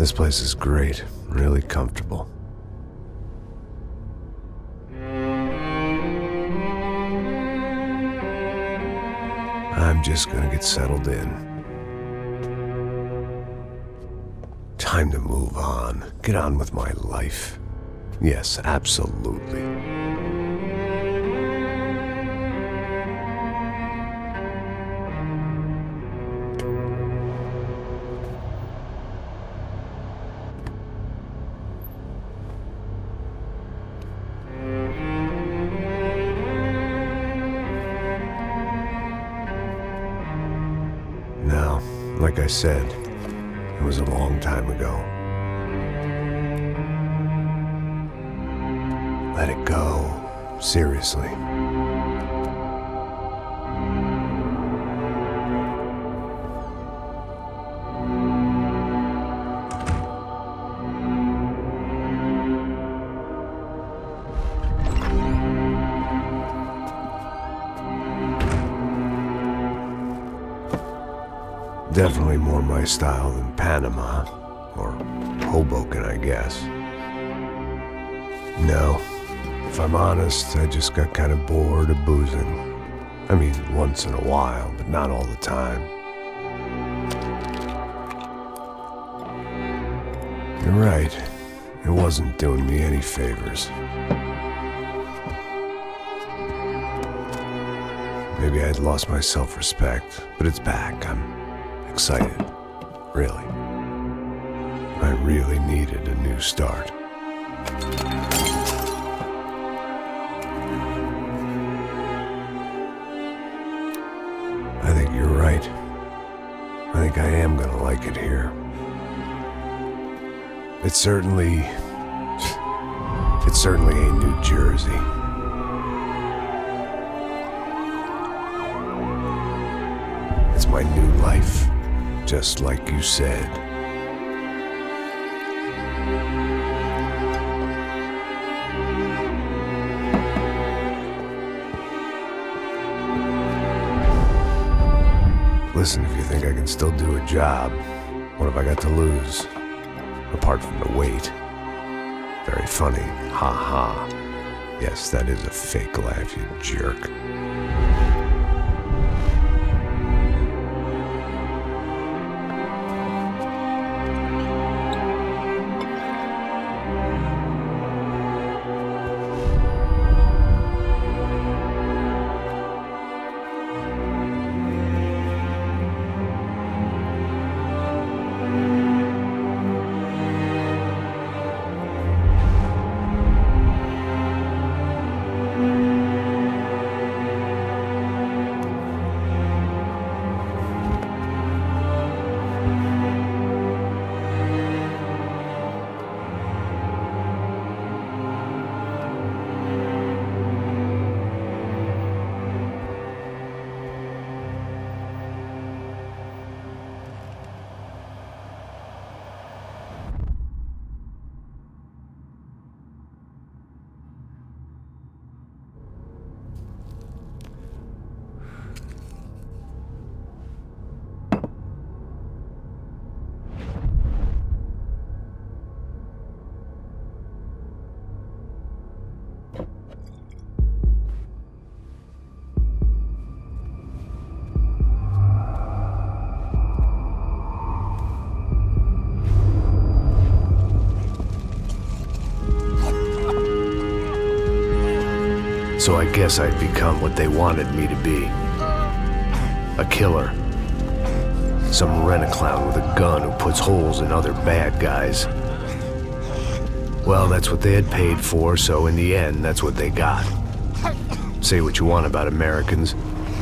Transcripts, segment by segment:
This place is great, really comfortable. I'm just gonna get settled in. Time to move on. Get on with my life. Yes, absolutely. Now, like I said, it was a long time ago. Let it go. Seriously. Definitely more my style than Panama, or Hoboken, I guess. No, if I'm honest, I just got kind of bored of boozing. I mean, once in a while, but not all the time. You're right, it wasn't doing me any favors. Maybe I'd lost my self-respect, but it's back. I'm excited, really. I really needed a new start. I think you're right. I think I am gonna like it here. It certainly ain't New Jersey. It's my new life. Just like you said. Listen, if you think I can still do a job, what have I got to lose? Apart from the weight. Very funny. Ha ha. Yes, that is a fake laugh, you jerk. So I guess I'd become what they wanted me to be. A killer. Some rent-a-clown with a gun who puts holes in other bad guys. Well, that's what they had paid for, so in the end, that's what they got. Say what you want about Americans,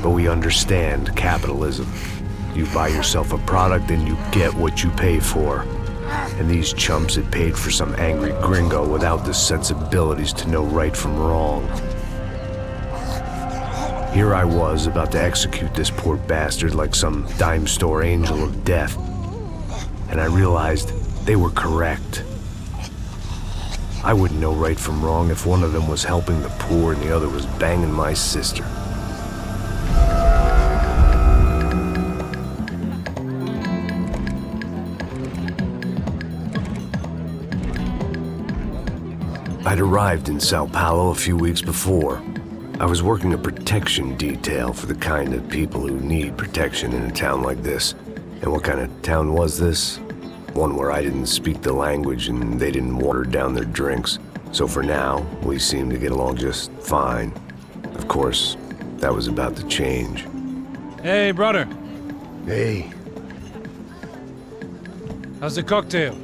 but we understand capitalism. You buy yourself a product and you get what you pay for. And these chumps had paid for some angry gringo without the sensibilities to know right from wrong. Here I was, about to execute this poor bastard like some dime store angel of death. And I realized they were correct. I wouldn't know right from wrong if one of them was helping the poor and the other was banging my sister. I'd arrived in São Paulo a few weeks before. I was working a protection detail for the kind of people who need protection in a town like this. And what kind of town was this? One where I didn't speak the language and they didn't water down their drinks. So for now, we seemed to get along just fine. Of course, that was about to change. Hey, brother. Hey. How's the cocktail?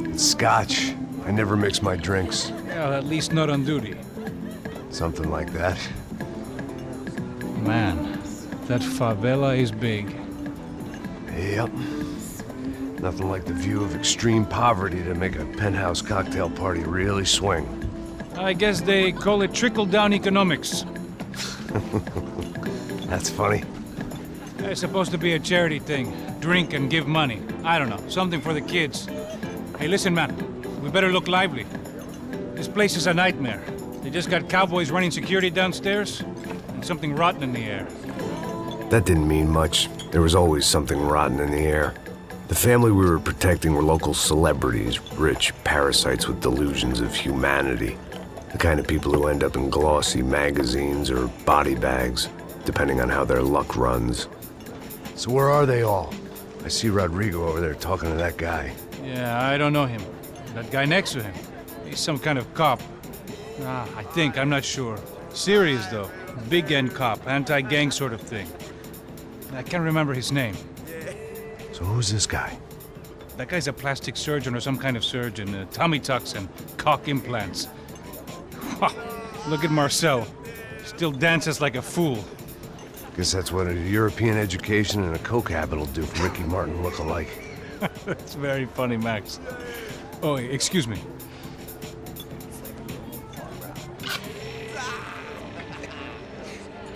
It's scotch. I never mix my drinks. Well, at least not on duty. Something like that. Man, that favela is big. Yep. Nothing like the view of extreme poverty to make a penthouse cocktail party really swing. I guess they call it trickle-down economics. That's funny. It's supposed to be a charity thing. Drink and give money. I don't know, something for the kids. Hey, listen, man. We better look lively. This place is a nightmare. They just got cowboys running security downstairs, and something rotten in the air. That didn't mean much. There was always something rotten in the air. The family we were protecting were local celebrities, rich parasites with delusions of humanity. The kind of people who end up in glossy magazines or body bags, depending on how their luck runs. So where are they all? I see Rodrigo over there talking to that guy. Yeah, I don't know him. That guy next to him. He's some kind of cop. I think, I'm not sure. Serious, though. Big-end cop, anti-gang sort of thing. I can't remember his name. So who's this guy? That guy's a plastic surgeon or some kind of surgeon. Tummy tucks and cock implants. Look at Marcel. Still dances like a fool. Guess that's what a European education and a coke habit will do for Ricky Martin look-alike. That's very funny, Max. Oh, excuse me.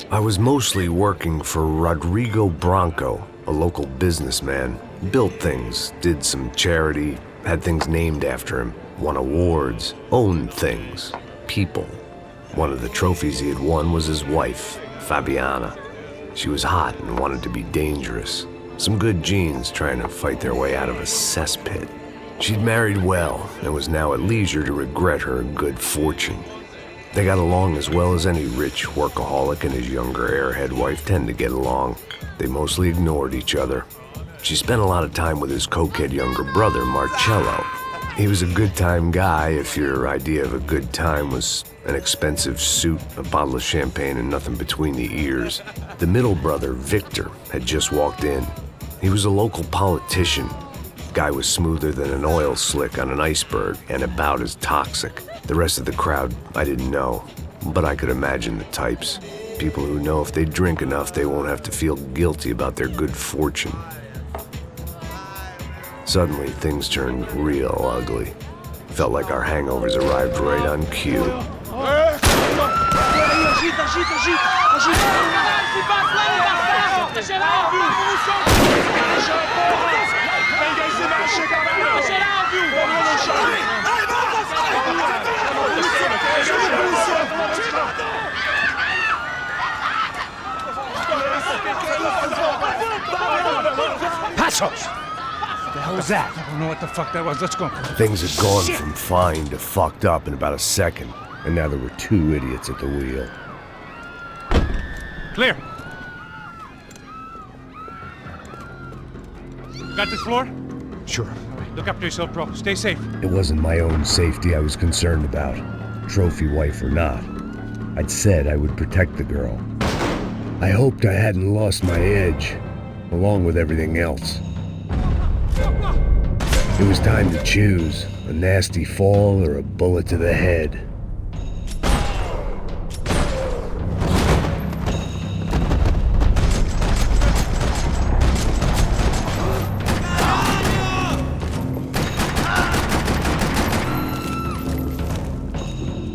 I was mostly working for Rodrigo Branco, a local businessman. Built things, did some charity, had things named after him, won awards, owned things, people. One of the trophies he had won was his wife, Fabiana. She was hot and wanted to be dangerous. Some good genes trying to fight their way out of a cesspit. She'd married well and was now at leisure to regret her good fortune. They got along as well as any rich workaholic and his younger airhead wife tend to get along. They mostly ignored each other. She spent a lot of time with his cokehead younger brother, Marcello. He was a good-time guy if your idea of a good time was an expensive suit, a bottle of champagne, and nothing between the ears. The middle brother, Victor, had just walked in. He was a local politician. Guy was smoother than an oil slick on an iceberg and about as toxic. The rest of the crowd, I didn't know, but I could imagine the types. People who know if they drink enough, they won't have to feel guilty about their good fortune. Suddenly, things turned real ugly. Felt like our hangovers arrived right on cue. Passos! What the hell was that? I don't know what the fuck that was. Let's go. Things had gone from fine to fucked up in about a second, and now there were two idiots at the wheel. Clear. Got this floor? Sure. Look after yourself, bro. Stay safe. It wasn't my own safety I was concerned about, trophy wife or not. I'd said I would protect the girl. I hoped I hadn't lost my edge, along with everything else. It was time to choose, a nasty fall or a bullet to the head.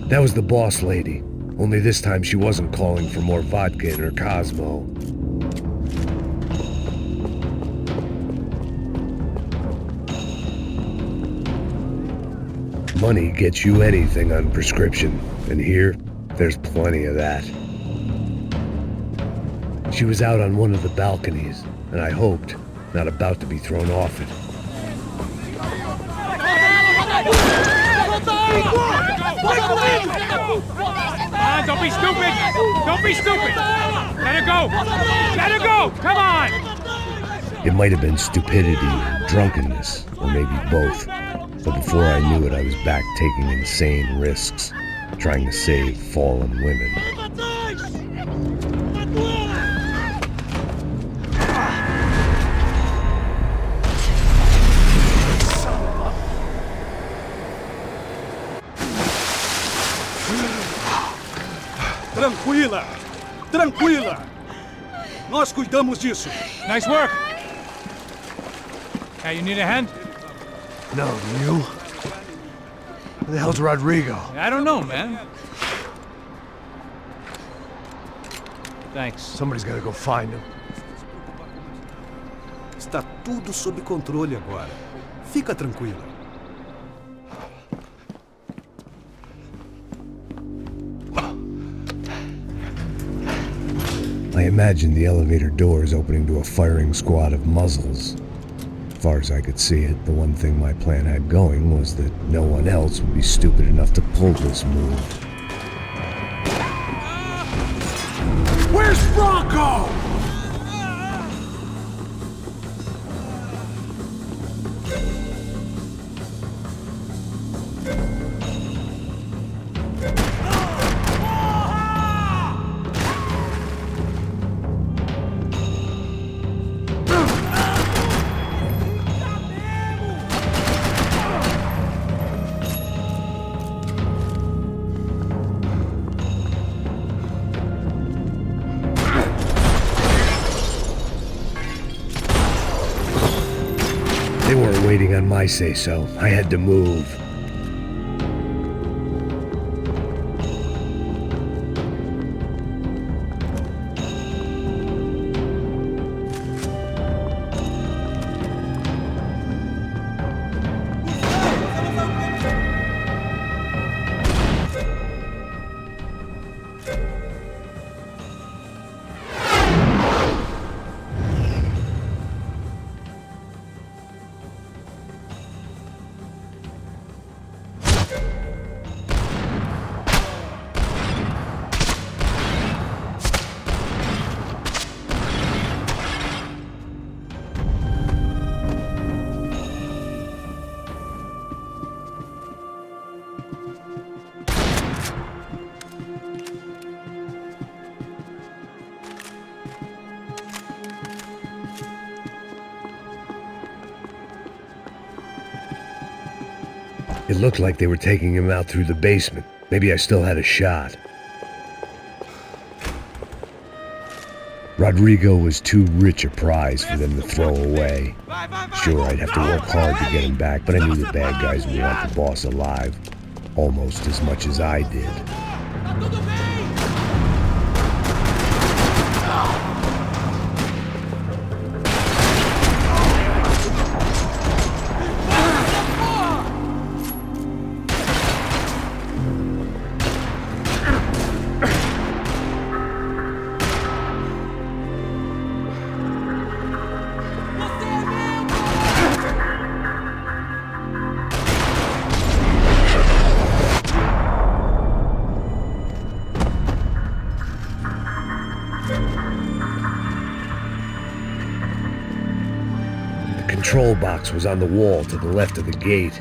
That was the boss lady, only this time she wasn't calling for more vodka in her Cosmo. Money gets you anything on prescription, and here, there's plenty of that. She was out on one of the balconies, and I hoped not about to be thrown off it. Don't be stupid! Don't be stupid! Let her go! Let her go! Come on! It might have been stupidity or drunkenness, or maybe both. But before I knew it, I was back taking insane risks, trying to save fallen women. Tranquila! Tranquila! Nós cuidamos disso. Nice work! Hey, you need a hand? No, you? Where the hell's Rodrigo? I don't know, man. Thanks. Somebody's gotta go find him. Está tudo sob controle agora. Fica tranquila. I imagined the elevator doors opening to a firing squad of muzzles. As far as I could see it, the one thing my plan had going was that no one else would be stupid enough to pull this move. Where's Bronco? They weren't waiting on my say-so. I had to move. It looked like they were taking him out through the basement. Maybe I still had a shot. Rodrigo was too rich a prize for them to throw away. Sure, I'd have to work hard to get him back, but I knew the bad guys would want the boss alive almost as much as I did. The control box was on the wall to the left of the gate.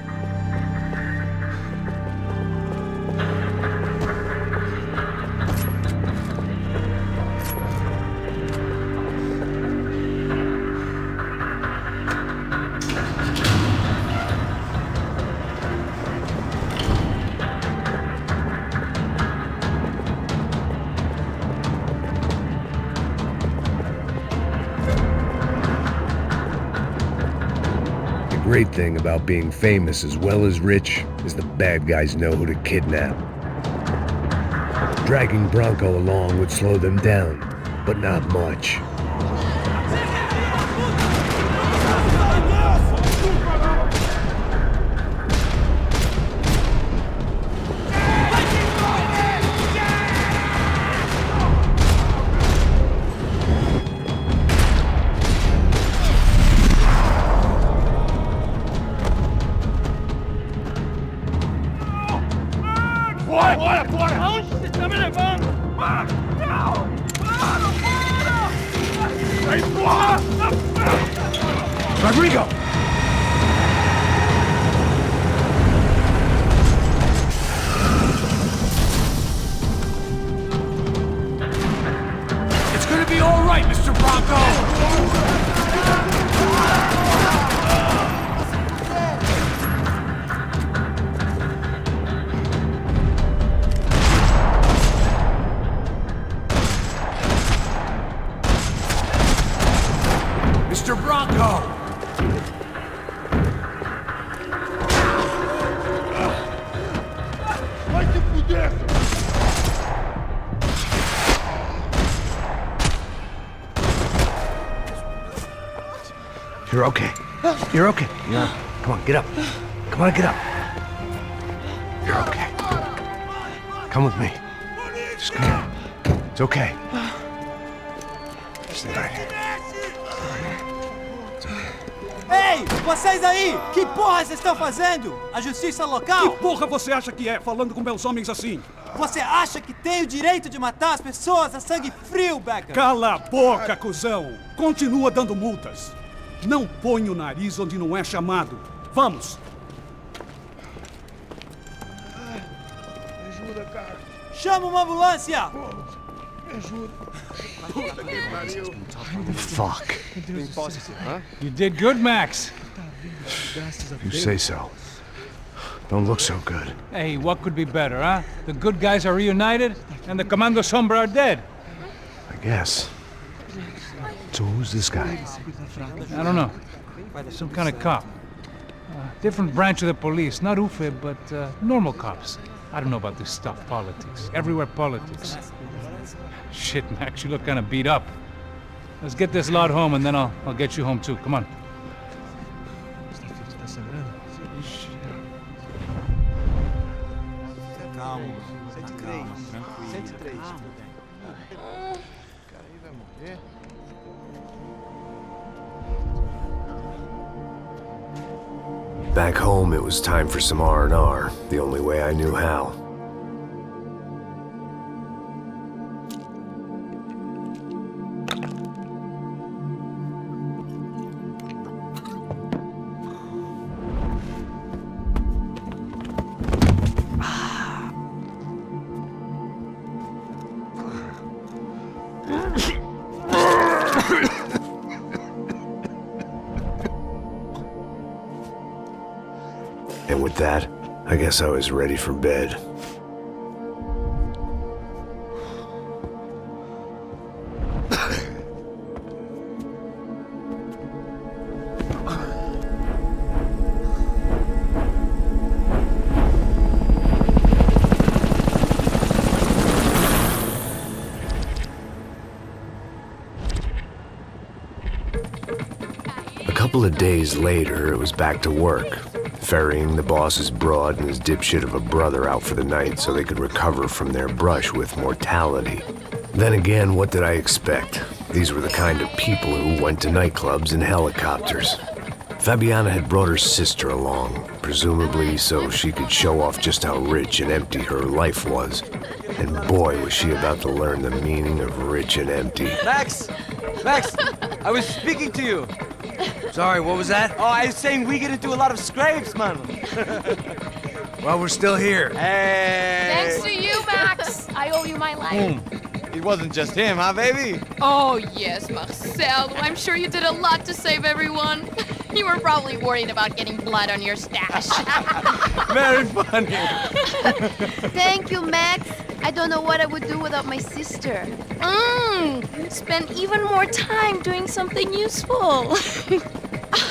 The great thing about being famous as well as rich is the bad guys know who to kidnap. Dragging Bronco along would slow them down, but not much. Bora, bora, bora! Onde você está me levando? Não! Sai fora! Rodrigo! It's gonna be all right, Mr. Bronco! Mr. Bronco! Vai te fuder! You're okay. You're okay. Yeah. Come on, get up. Come on, get up. You're okay. Come with me. Just come here. It's okay. Stay right here. Ei, vocês aí! Que porra vocês estão fazendo? A justiça local? Que porra você acha que é, falando com meus homens assim? Você acha que tem o direito de matar as pessoas a sangue frio, Becker? Cala a boca, cuzão! Continua dando multas. Não põe o nariz onde não é chamado. Vamos! Me ajuda, cara. Chama uma ambulância! Me ajuda. Fuck. You did good, Max. You say so. Don't look so good. Hey, what could be better, huh? The good guys are reunited, and the Commando Sombra are dead. I guess. So who's this guy? I don't know. Some kind of cop. Different branch of the police. Not UFE, but normal cops. I don't know about this stuff, politics. Everywhere politics. Shit, Max, you look kind of beat up. Let's get this lot home, and then I'll get you home too. Come on. Calma, calma, tranquilo. Back home, it was time for some R&R, the only way I knew how. And with that, I guess I was ready for bed. A couple of days later, it was back to work. Ferrying the boss's broad and his dipshit of a brother out for the night so they could recover from their brush with mortality. Then again, what did I expect? These were the kind of people who went to nightclubs in helicopters. Fabiana had brought her sister along, presumably so she could show off just how rich and empty her life was. And boy, was she about to learn the meaning of rich and empty. Max! Max! I was speaking to you! Sorry, what was that? Oh, I was saying we get into a lot of scrapes, man. Well, we're still here. Hey! Thanks to you, Max. I owe you my life. It wasn't just him, huh, baby? Oh, yes, Marcel. I'm sure you did a lot to save everyone. You were probably worried about getting blood on your stash. Very funny. Thank you, Max. I don't know what I would do without my sister. Spend even more time doing something useful.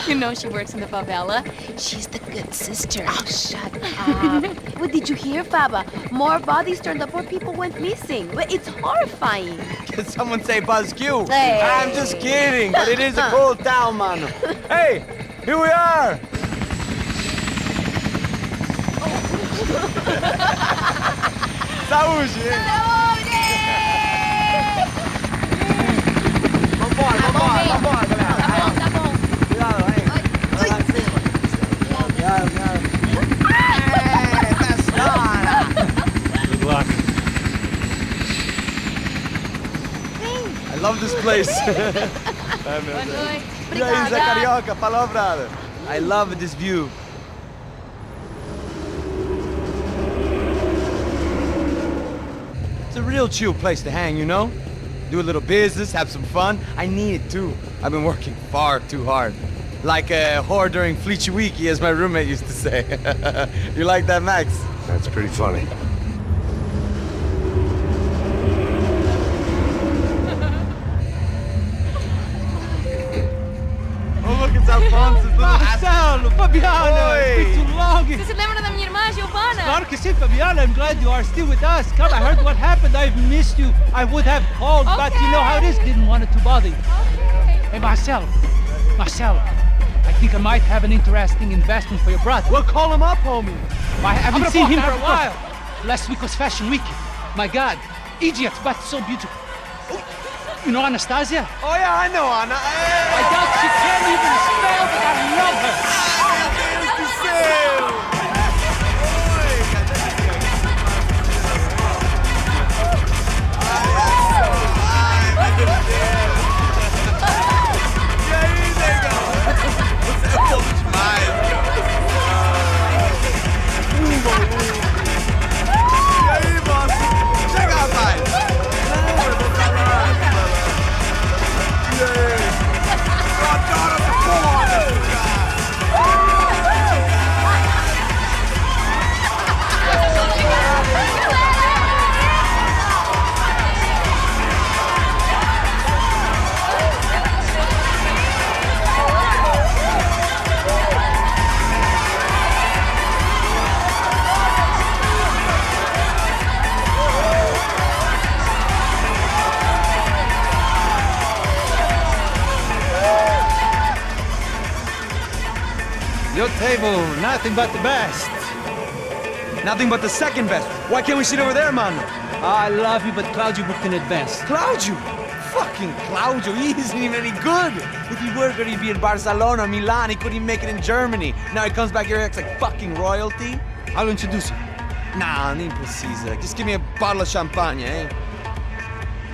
You know she works in the favela. She's the good sister. Oh, shut up. What did you hear, Baba? More bodies turned up where people went missing. But it's horrifying. Did someone say Buzz Q? Hey. I'm just kidding, but it is a cool town, man. Hey, here we are. Saúde! Vambora, galera. Tá bom. Cuidado, hein? Vai lá em cima. Cuidado. Testada! love this place. Boa noite. E aí, Zé Obrigada. Carioca, palavrada. I love this view. It's a real chill place to hang, you know? Do a little business, have some fun. I need it too. I've been working far too hard. Like a whore during Fleechy Weeky, as my roommate used to say. You like that, Max? That's pretty funny. Oh, look, it's Alfonso's little Marcelo, Fabiana, Oi. it's been too long. Você se lembra da minha irmã, Giovanna? Claro que sim, Fabiana. I'm glad you are still with us. Come, I heard what happened. I've missed you. I would have called, but you know how it is. Didn't want it to bother you. Hey, Marcelo, I think I might have an interesting investment for your brother. Well, call him up, homie. I haven't seen him for a while. Last week was Fashion Week. My God, Egypt, but so beautiful. You know Anastasia? Oh, yeah, I know, Anna. I doubt she can't even spell, but I love her. Your table, nothing but the best. Nothing but the second best. Why can't we sit over there, man? I love you, but Claudio booked in advance. Claudio! Fucking Claudio, he isn't even any good. If he were good, he'd be in Barcelona, Milan, he couldn't even make it in Germany. Now he comes back here, acts like fucking royalty. I'll introduce you. Nah, nem precisa. Just give me a bottle of champagne, eh?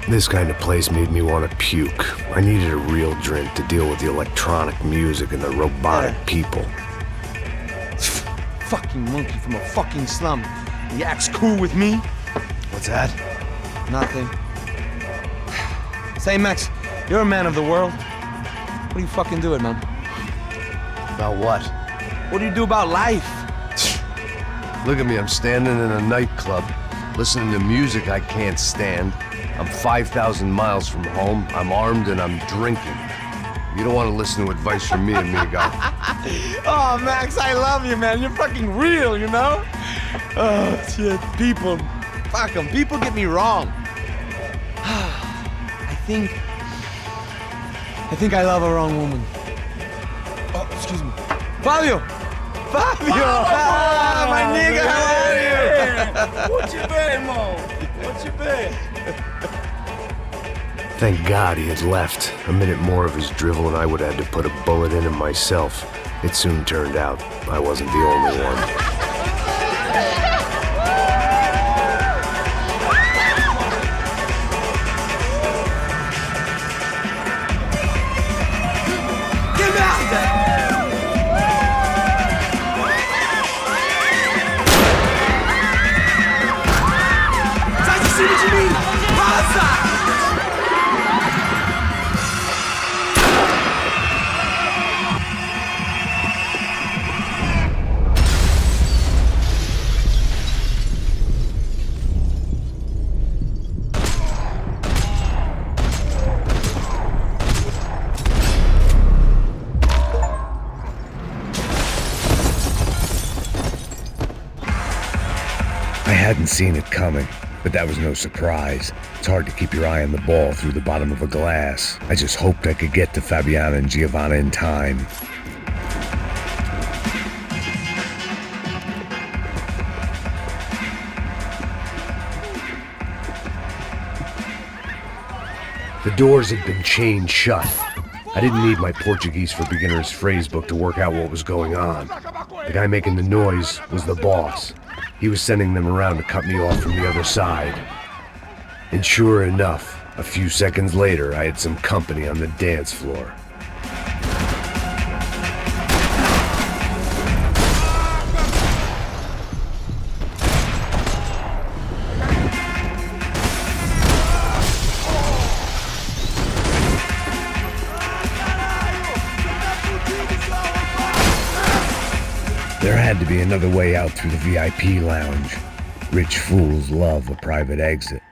This kind of place made me want to puke. I needed a real drink to deal with the electronic music and the robotic people. Fucking monkey from a fucking slum. He acts cool with me. What's that? Nothing. Say, Max, you're a man of the world. What do you fucking do it, man? About what? What do you do about life? Look at me, I'm standing in a nightclub, listening to music I can't stand. I'm 5,000 miles from home, I'm armed, and I'm drinking. You don't want to listen to advice from me, amigo. Oh, Max, I love you, man. You're fucking real, you know? Oh, shit. People. Fuck them. People get me wrong. I think I love a wrong woman. Oh, excuse me. Fabio! Fabio! Ah, my nigga, how are you? What you been, Mo? What you been? Thank God he had left. A minute more of his drivel and I would have had to put a bullet in him myself. It soon turned out I wasn't the only one. I hadn't seen it coming, but that was no surprise. It's hard to keep your eye on the ball through the bottom of a glass. I just hoped I could get to Fabiana and Giovanna in time. The doors had been chained shut. I didn't need my Portuguese for Beginners phrase book to work out what was going on. The guy making the noise was the boss. He was sending them around to cut me off from the other side. And sure enough, A few seconds later, I had some company on the dance floor. There had to be another way out through the VIP lounge. Rich fools love a private exit.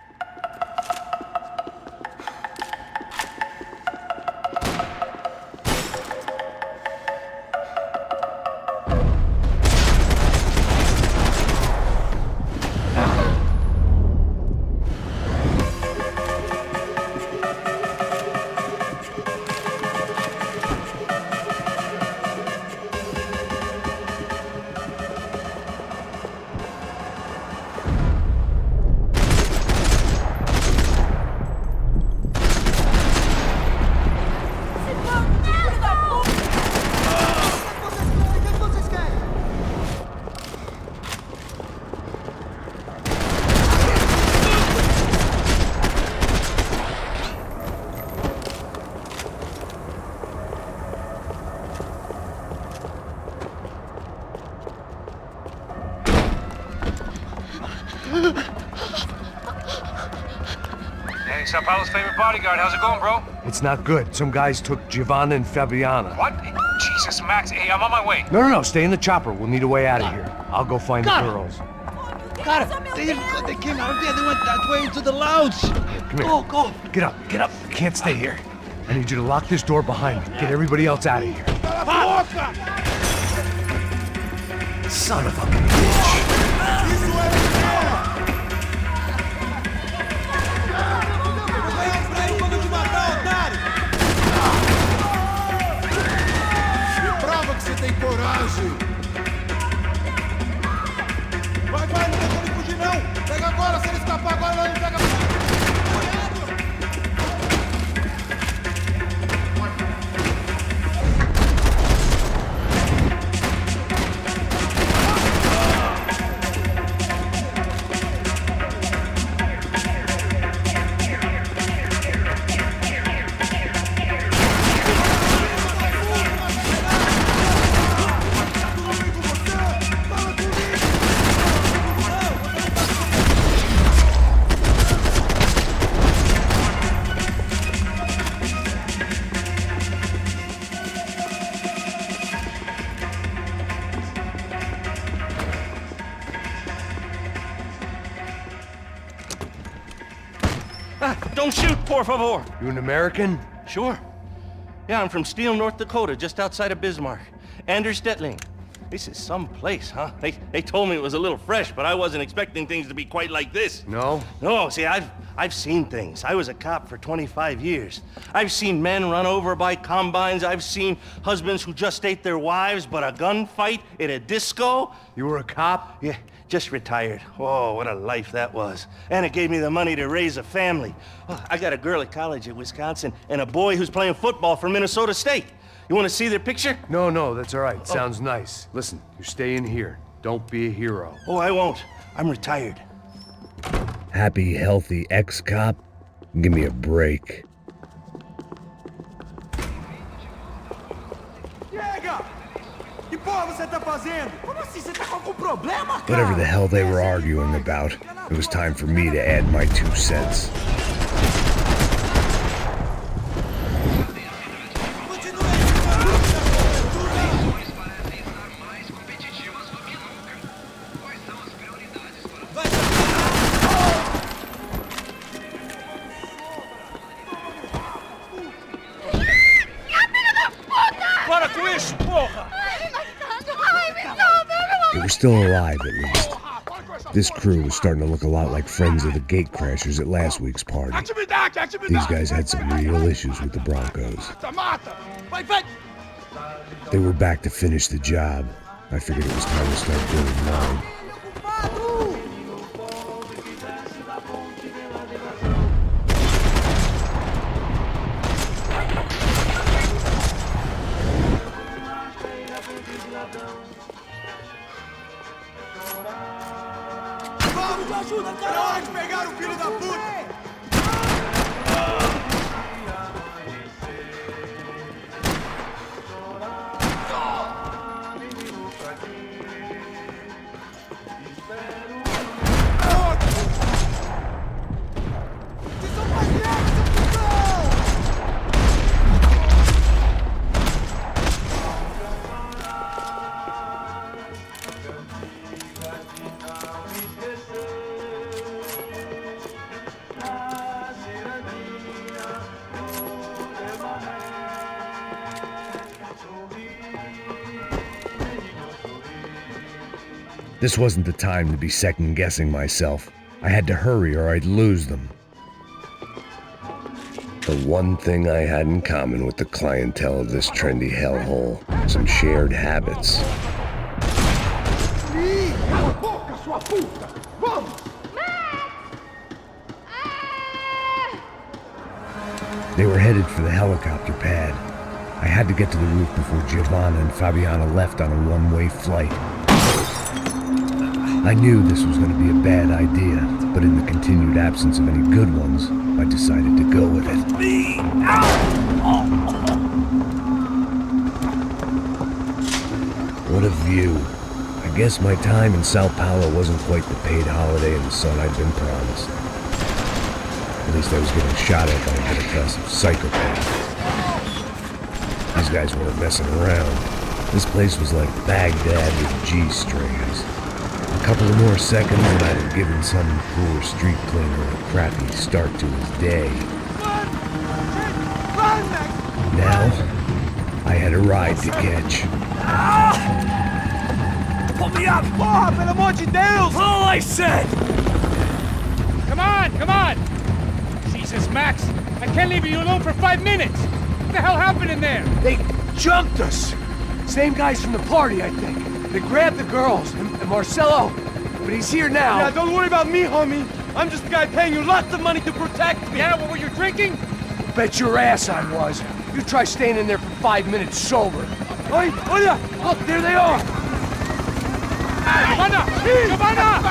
Hey, São Paulo's favorite bodyguard. How's it going, bro? It's not good. Some guys took Giovanna and Fabiana. What? Jesus, Max. Hey, I'm on my way. No, stay in the chopper. We'll need a way out of here. I'll go find the girls. Got it. They came out of there. They went that way into the lounge. Come here. Go. Get up. You can't stay here. I need you to lock this door behind me. Get everybody else out of here. Son of a bitch. Tem coragem! Vai, não deixa ele fugir não! Pega agora, se ele escapar agora, ele pega... Don't shoot, por favor. You an American? Sure. Yeah, I'm from Steele, North Dakota, just outside of Bismarck. Anders Stetling. This is some place, huh? They told me it was a little fresh, but I wasn't expecting things to be quite like this. No? No, see, I've seen things. I was a cop for 25 years. I've seen men run over by combines. I've seen husbands who just ate their wives, but a gunfight at a disco. You were a cop? Yeah, just retired. Oh, what a life that was. And it gave me the money to raise a family. Oh, I got a girl at college at Wisconsin and a boy who's playing football for Minnesota State. You want to see their picture? No, that's all right. Sounds nice. Listen, you're staying here. Don't be a hero. Oh, I won't. I'm retired. Happy, healthy ex-cop? Give me a break. Whatever the hell they were arguing about, it was time for me to add my 2 cents. They were still alive, at least. This crew was starting to look a lot like friends of the gatecrashers at last week's party. These guys had some real issues with the Broncos. They were back to finish the job. I figured it was time to start doing mine. This wasn't the time to be second-guessing myself. I had to hurry or I'd lose them. The one thing I had in common with the clientele of this trendy hellhole, some shared habits. They were headed for the helicopter pad. I had to get to the roof before Giovanna and Fabiana left on a one-way flight. I knew this was going to be a bad idea, but in the continued absence of any good ones, I decided to go with it. What a view. I guess my time in São Paulo wasn't quite the paid holiday in the sun I'd been promised. At least I was getting shot at by a middle-class psychopath. These guys weren't messing around. This place was like Baghdad with G-strings. A couple of more seconds and I'd have given some poor street cleaner a crappy start to his day. Now, I had a ride to catch. Pull me up! Porra, pelo amor de Deus! All I said! Come on, come on! Jesus, Max, I can't leave you alone for 5 minutes! What the hell happened in there? They jumped us! Same guys from the party, I think. They grabbed the girls, and Marcelo, but he's here now. Yeah, don't worry about me, homie. I'm just the guy paying you lots of money to protect me. Yeah, what were you drinking? Bet your ass I was. You try staying in there for 5 minutes sober. Oi, olha! Look, there they are! Giovanna!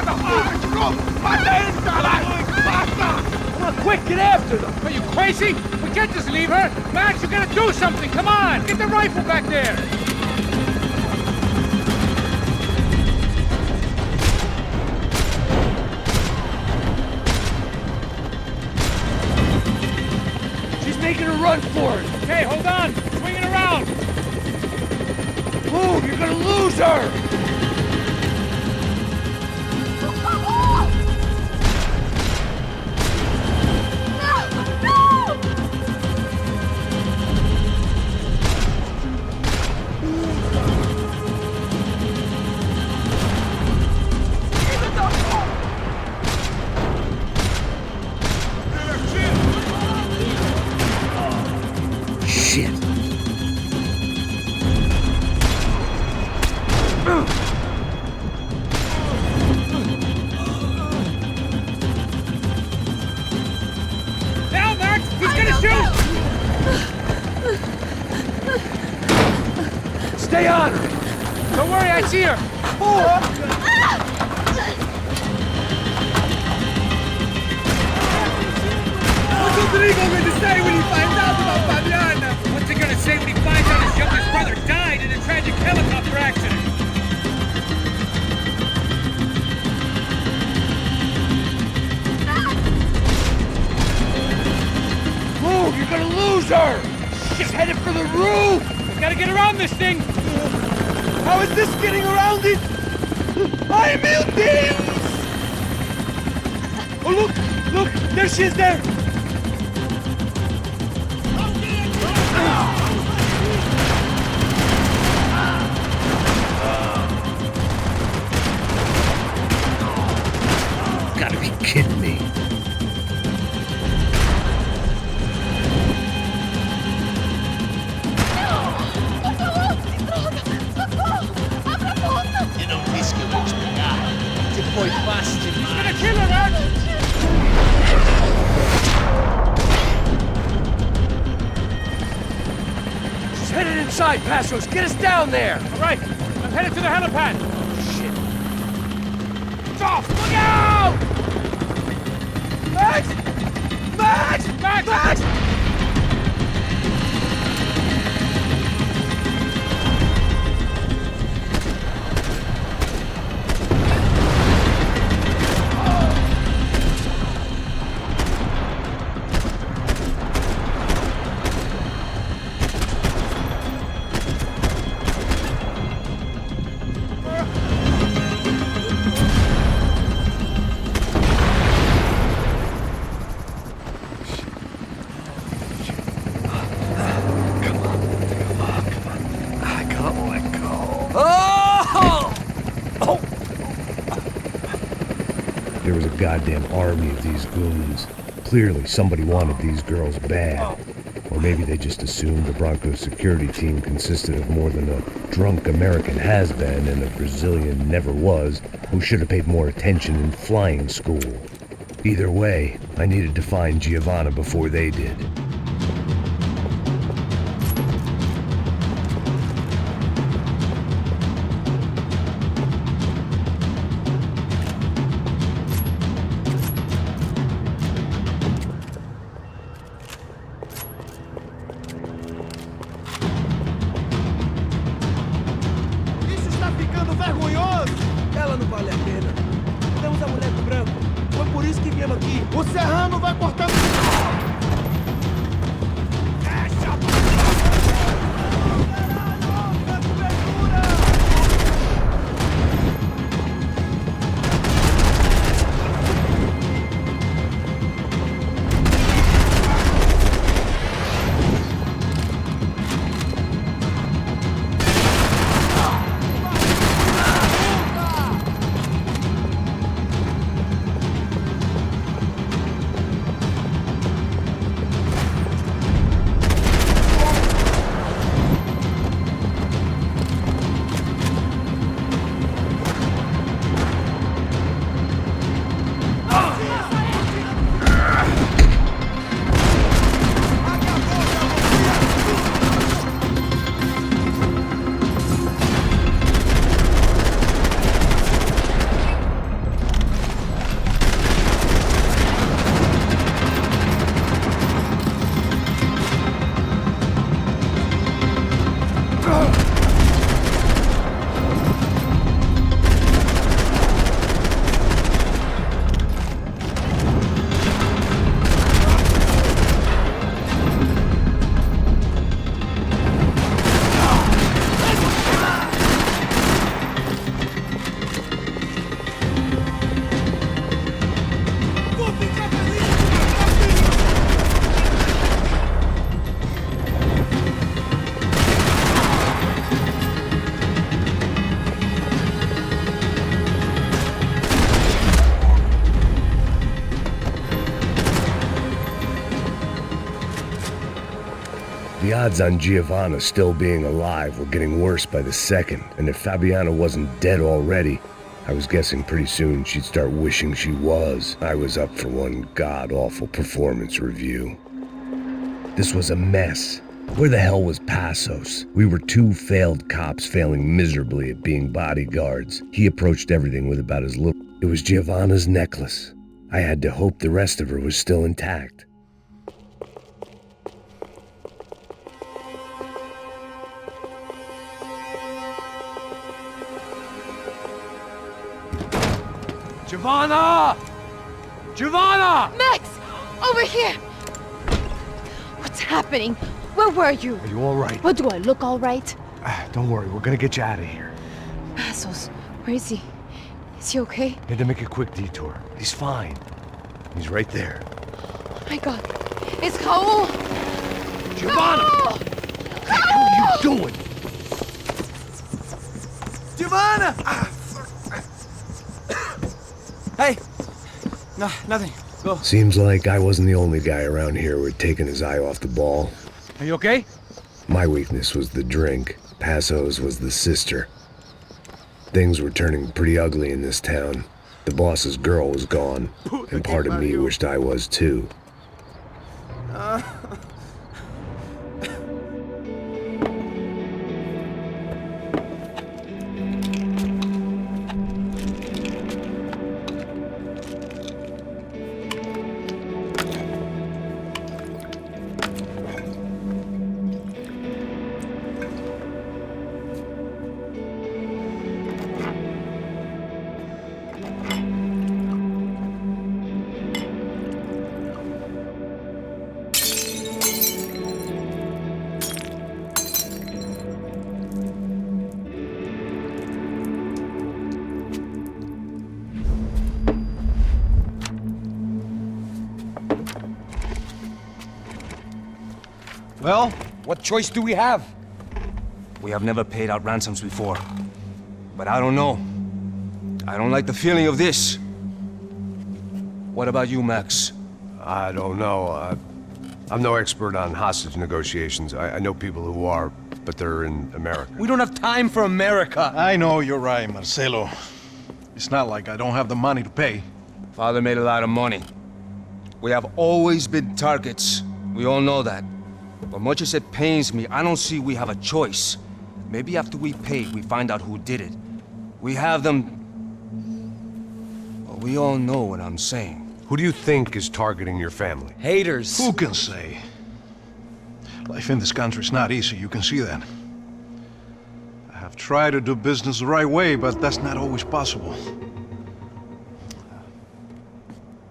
Come on, quick, get after them! Are you crazy? We can't just leave her! Max, you gotta do something! Come on! Get the rifle back there! She's making a run for it! Okay, hold on! Swing it around! Move! You're gonna lose her! Shit. Now, Max! He's gonna shoot! Stay on her! Don't worry, I see her! What's Rodrigo going to say when he finds out about Fabiana? What's he gonna say when he finds out his youngest brother died in a tragic helicopter accident? Move! You're gonna lose her! She's headed for the roof! We gotta get around this thing! How is this getting around it? Ai, meu Deus! Oh, look! There she is there! Gotta be kidding me. E não disse que eu vou te pegar. Você foi fácil demais. He's gonna kill her, Max! She's headed inside, Passos! Get us down there! All right, I'm headed to the helipad. Shit! It's off! Look out! Max! Max! Max! Max! goddamn army of these goons. Clearly, somebody wanted these girls bad. Or maybe they just assumed the Bronco security team consisted of more than a drunk American has-been and a Brazilian never-was who should have paid more attention in flying school. Either way, I needed to find Giovanna before they did. Ela não vale a pena. Temos a mulher do branco. Foi por isso que viemos aqui. O serrano vai cortar... The odds on Giovanna still being alive were getting worse by the second, and if Fabiana wasn't dead already, I was guessing pretty soon she'd start wishing she was. I was up for one god-awful performance review. This was a mess. Where the hell was Passos? We were two failed cops failing miserably at being bodyguards. He approached everything with about as little. It was Giovanna's necklace. I had to hope the rest of her was still intact. Giovanna! Giovanna! Max! Over here! What's happening? Where were you? Are you all right? What, do I look all right? Don't worry, we're gonna get you out of here. Passos, where is he? Is he okay? Had to make a quick detour. He's fine. He's right there. Oh my god. It's Raul! Giovanna! Raul! What the hell are you doing? Giovanna! Hey! No, nothing. Go. Seems like I wasn't the only guy around here who had taken his eye off the ball. Are you okay? My weakness was the drink. Passos was the sister. Things were turning pretty ugly in this town. The boss's girl was gone, and part of me wished I was too. Well, what choice do we have? We have never paid out ransoms before. But I don't know. I don't like the feeling of this. What about you, Max? I don't know. I'm no expert on hostage negotiations. I know people who are, but they're in America. We don't have time for America. I know you're right, Marcelo. It's not like I don't have the money to pay. Father made a lot of money. We have always been targets. We all know that. But much as it pains me, I don't see we have a choice. Maybe after we pay, we find out who did it. We have them... Well, we all know what I'm saying. Who do you think is targeting your family? Haters. Who can say? Life in this country is not easy, you can see that. I have tried to do business the right way, but that's not always possible.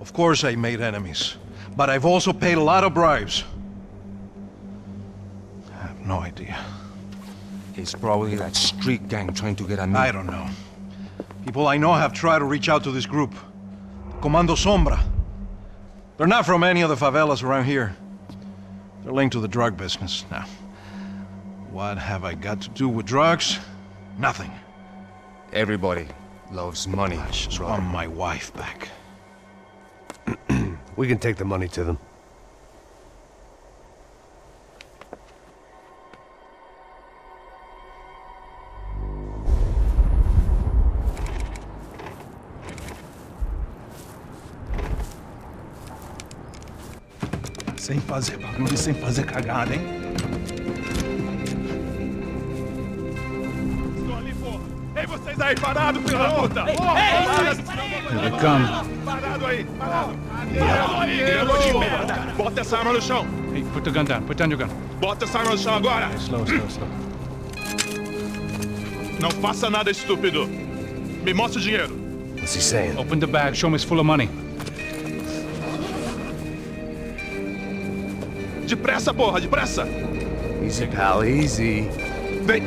Of course I made enemies, but I've also paid a lot of bribes. I have no idea. It's probably that street gang trying to get at me. I don't know. People I know have tried to reach out to this group. Comando Sombra. They're not from any of the favelas around here. They're linked to the drug business. Now, what have I got to do with drugs? Nothing. Everybody loves money. I just want my wife back. We can take the money to them. Sem fazer barulho, sem fazer cagada, hein? Estou ali, porra! Ei, vocês aí, parado, filho da puta! Here they come. Parado aí, parado! Parado aí, grego de merda! Bota essa arma no chão! Hey, put the gun down. Put down your gun. Bota essa arma no chão agora! Slow. Não faça nada, estúpido! Me mostra o dinheiro! What's he saying? Open the bag. Show me it's full of money. Depressa, porra, depressa! Easy, pal, easy. Vem!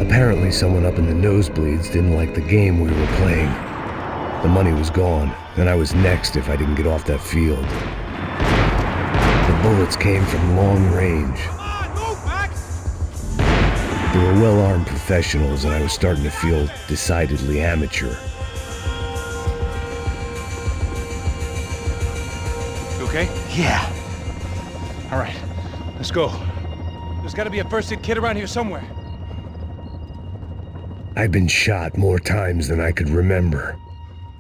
Apparently someone up in the nosebleeds didn't like the game we were playing. The money was gone, and I was next if I didn't get off that field. The bullets came from long range. They were well-armed professionals, and I was starting to feel decidedly amateur. You okay? Yeah. All right, let's go. There's got to be a first-aid kit around here somewhere. I've been shot more times than I could remember,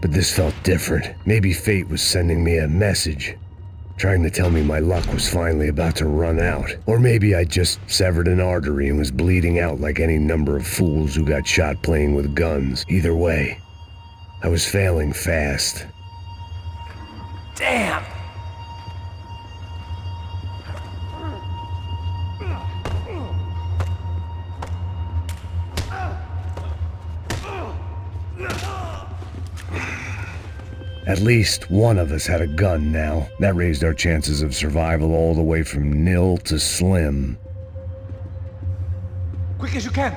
but this felt different. Maybe fate was sending me a message, trying to tell me my luck was finally about to run out. Or maybe I just severed an artery and was bleeding out like any number of fools who got shot playing with guns. Either way, I was failing fast. Damn! At least one of us had a gun now. That raised our chances of survival all the way from nil to slim. Quick as you can.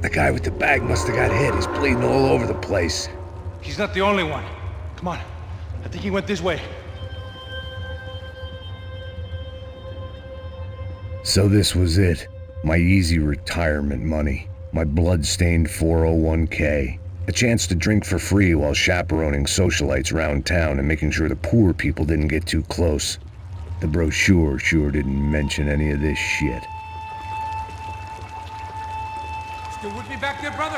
The guy with the bag must have got hit. He's bleeding all over the place. He's not the only one. Come on. I think he went this way. So this was it. My easy retirement money. My blood-stained 401k. A chance to drink for free while chaperoning socialites around town and making sure the poor people didn't get too close. The brochure sure didn't mention any of this shit. Still with me back there, brother?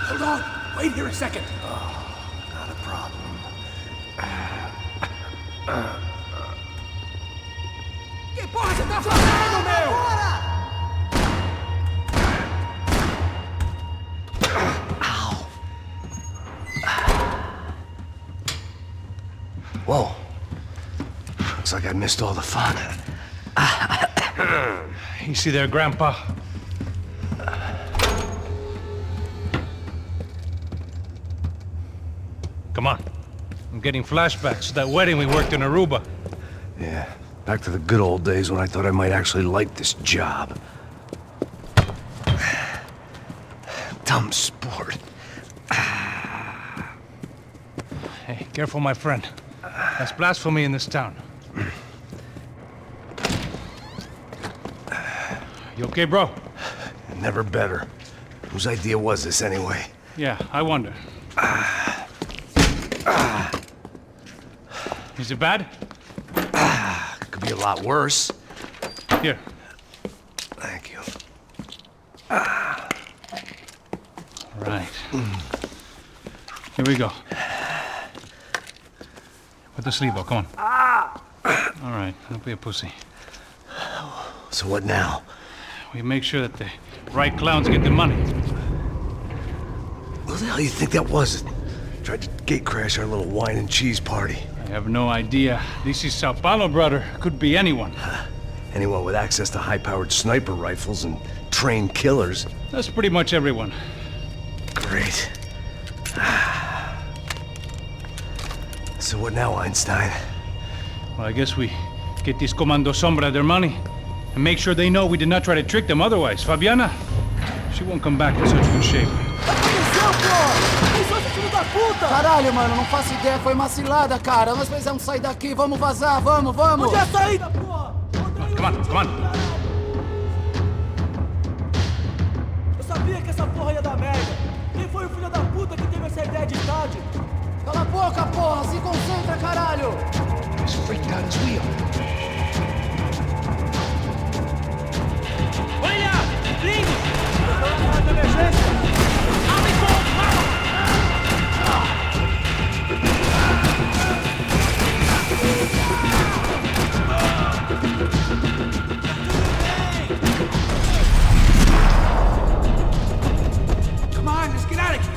Hold on! Wait here a second! Not a problem. Que porra você tá fazendo, meu? Whoa. Looks like I missed all the fun. Easy there, Grandpa. Come on. I'm getting flashbacks to that wedding we worked in Aruba. Yeah, Back to the good old days when I thought I might actually like this job. Dumb sport. Hey, careful, my friend. That's blasphemy in this town. You okay, bro? Never better. Whose idea was this, anyway? Yeah, I wonder. Is it bad? Could be a lot worse. Here. Thank you. Right. Here we go. Put the sleeve on, come on. All right, don't be a pussy. So what now? We make sure that the right clowns get the money. What the hell do you think that was? Tried to gate crash our little wine and cheese party. I have no idea. This is São Paulo, brother. Could be anyone. Anyone with access to high-powered sniper rifles and trained killers. That's pretty much everyone. Great. So what now, Einstein? Well, I guess we get these Comando Sombra their money and make sure they know we did not try to trick them otherwise. Fabiana, she won't come back in such good shape. Caralho, mano, não faço ideia, foi uma cilada, cara. Nós precisamos sair daqui, vamos vazar, vamos! Onde é a saída, porra? Come on. Eu sabia que essa porra ia dar merda. Quem foi o filho da puta que teve essa ideia de estádio? Cala a boca, porra! Se concentra, caralho! He's freaked out his wheel. Olha! Gringos! Estou de emergência! Abre fogo! Come on, let's get out of here!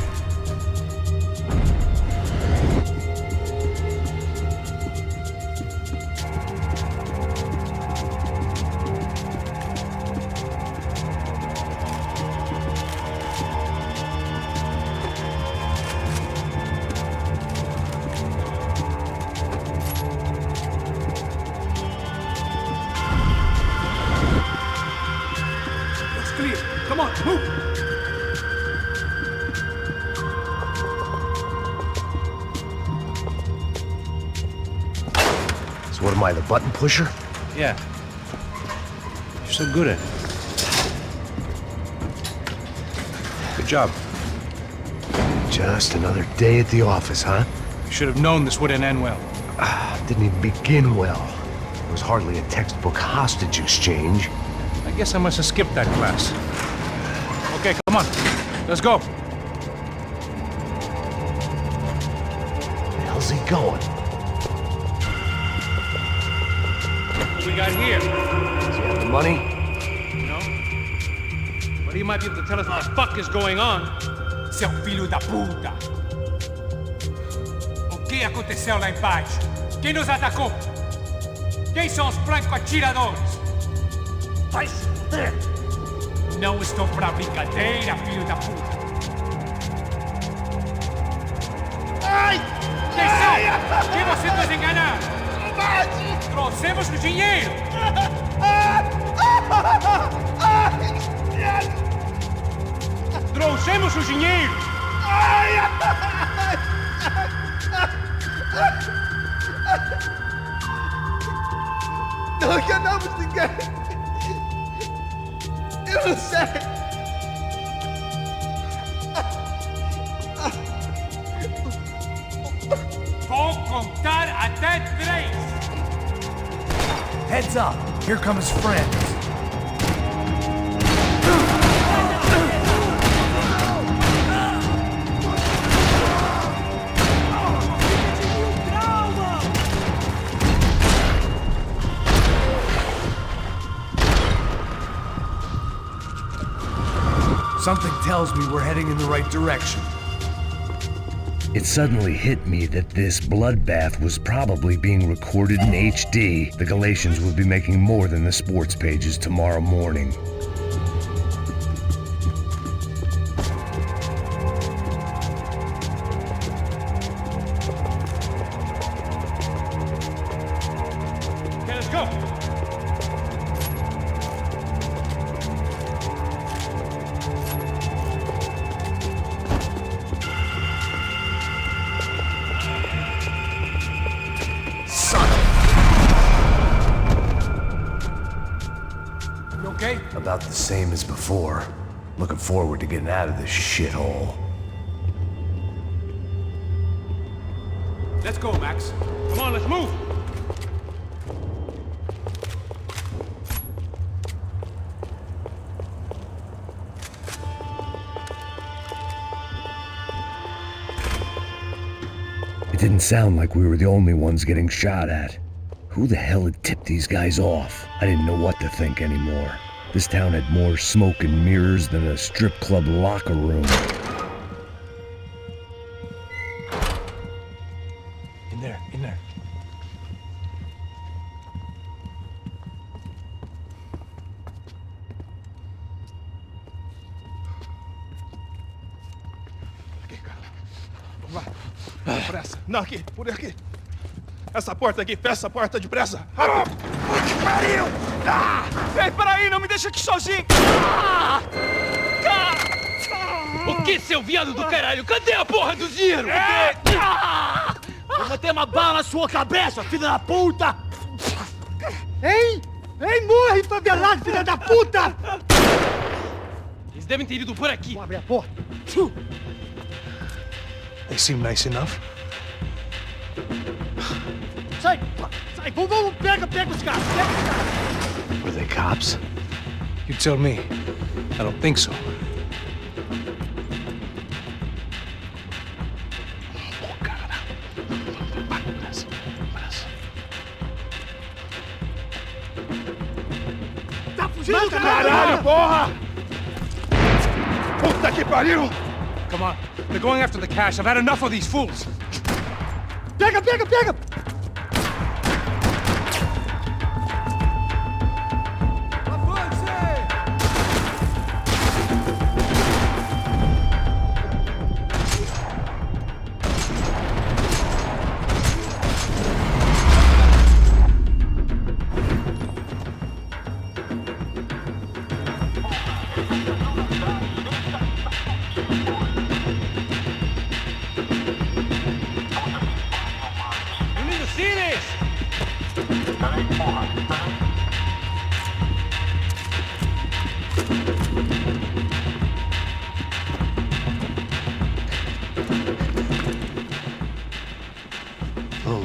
Come on, move! So what am I, the button pusher? Yeah. You're so good at it. Good job. Just another day at the office, huh? You should have known this wouldn't end well. Didn't even begin well. It was hardly a textbook hostage exchange. I guess I must have skipped that class. Okay, come on. Let's go. Where the hell's he going? What we got here? Does he have the money? No. But he might be able to tell us what the fuck is going on. Seu filho da puta! O que aconteceu lá embaixo? Quem nos atacou? Quem são os franco-atiradores? Vai se fuder! Não estou pra brincadeira, filho da puta! Ai! Quem são? Quem você nos enganar? Trouxemos o dinheiro! Trouxemos o dinheiro! Não enganamos ninguém! Eu não sei! Vou contar até 3! Heads up! Here come his friends. Something tells me we're heading in the right direction. It suddenly hit me that this bloodbath was probably being recorded in HD. The Galatians would be making more than the sports pages tomorrow morning. Okay, let's go. okay? About the same as before. Looking forward to getting out of this shithole. Let's go, Max. Come on, let's move! It didn't sound like we were the only ones getting shot at. Who the hell had tipped these guys off? I didn't know what to think anymore. This town had more smoke and mirrors than a strip club locker room. In there, in there. Vai. Depressa. Não, aqui. Por aqui. Essa porta aqui. Fecha essa porta depressa. Rápido. Que pariu! Ei, peraí, não me deixa aqui sozinho! O que, seu viado do caralho? Cadê a porra do dinheiro? Vou meter uma bala na sua cabeça, filha da puta! Ei! Ei, morre, favelado, filha da puta! Eles devem ter ido por aqui. Vou abrir a porta. They seem nice enough. Sai! Sai! Vamos! Pega os caras! Pega os caras! Were they cops? You tell me. I don't think so. Tá fugindo, Caralho, porra! Puta que pariu! Come on. They're going after the cash. I've had enough of these fools. Pega!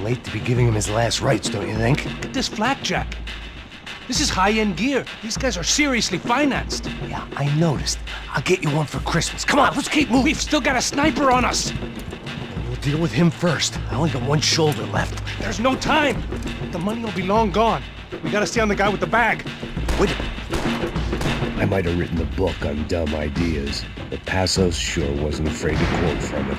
Late to be giving him his last rites, don't you think? Look at this flakjack. This is high-end gear. These guys are seriously financed. Yeah, I noticed. I'll get you one for Christmas. Come on, let's keep moving. We've still got a sniper on us. We'll deal with him first. I only got one shoulder left. There's no time. The money will be long gone. We gotta stay on the guy with the bag. Wait. I might have written the book on dumb ideas, but Passos sure wasn't afraid to quote from it.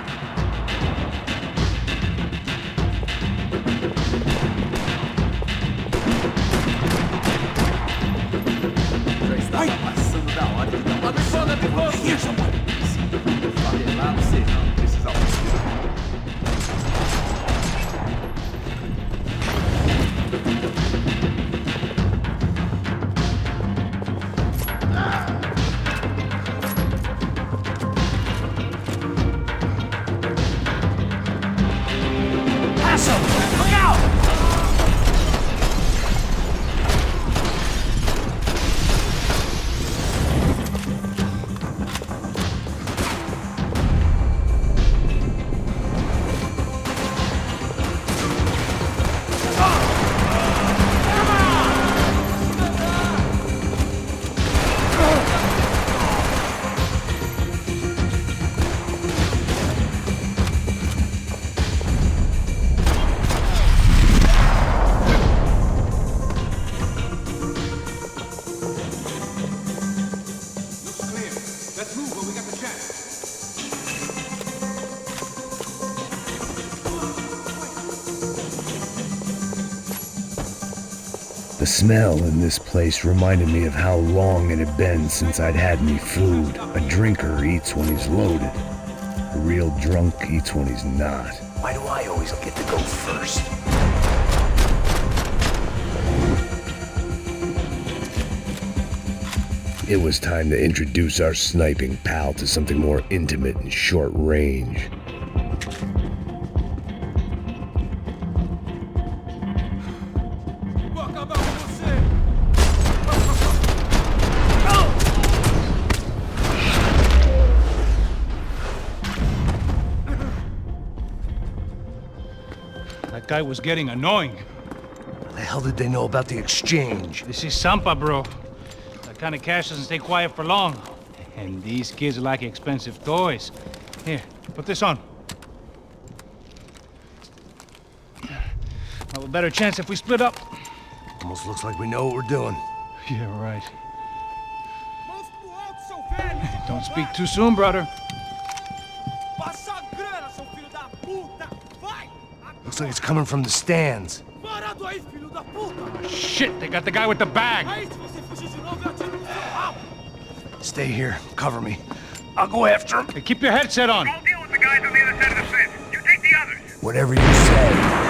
The smell in this place reminded me of how long it had been since I'd had any food. A drinker eats when he's loaded. A real drunk eats when he's not. Why do I always get to go first? It was time to introduce our sniping pal to something more intimate and short range. That guy was getting annoying. How the hell did they know about the exchange? This is Sampa, bro. That kind of cash doesn't stay quiet for long. And these kids like expensive toys. Here, put this on. Have a better chance if we split up. Almost looks like we know what we're doing. Yeah, right. Don't speak too soon, brother. Looks like it's coming from the stands. Oh, shit, they got the guy with the bag. Stay here. Cover me. I'll go after him. Hey, keep your headset on. I'll deal with the guys on the other side of the fence. You take the others. Whatever you say.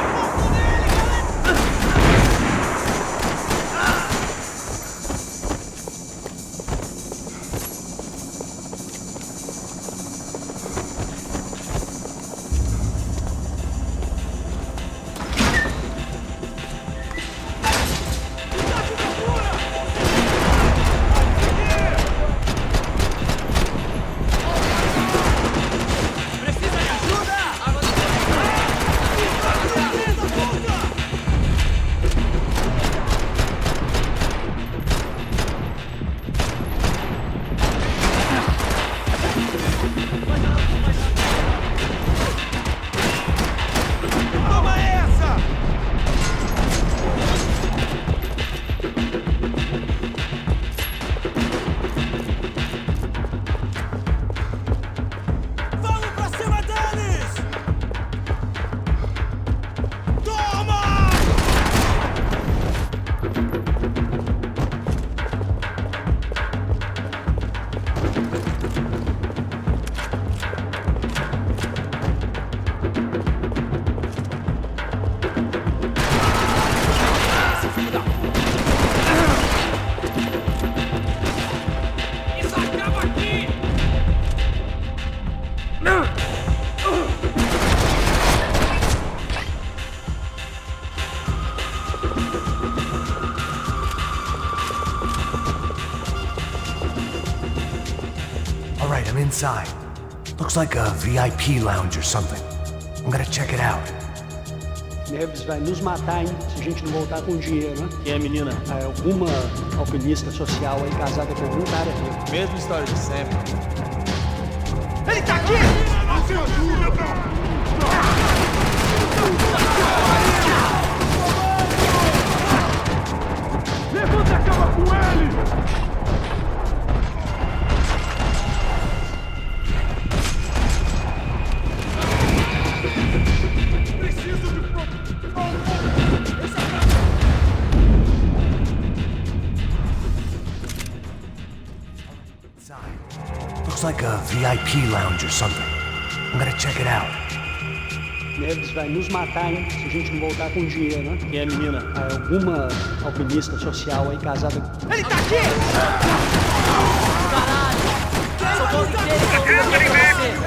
I'm inside. Looks like a VIP lounge or something. I'm gonna check it out. Neves vai nos matar, hein, se a gente não voltar com dinheiro, né? Quem é a menina? É alguma alpinista social aí, casada com algum cara aqui. Mesma história de sempre. Ele tá aqui! Você ajuda, bro! Levanta a cama com ele! Looks like a VIP lounge or something. I'm gonna check it out. Neves vai nos matar, hein, se a gente não voltar com dinheiro, né? Quem é a menina? É alguma alpinista social aí, casada com... Ele tá aqui! Caralho!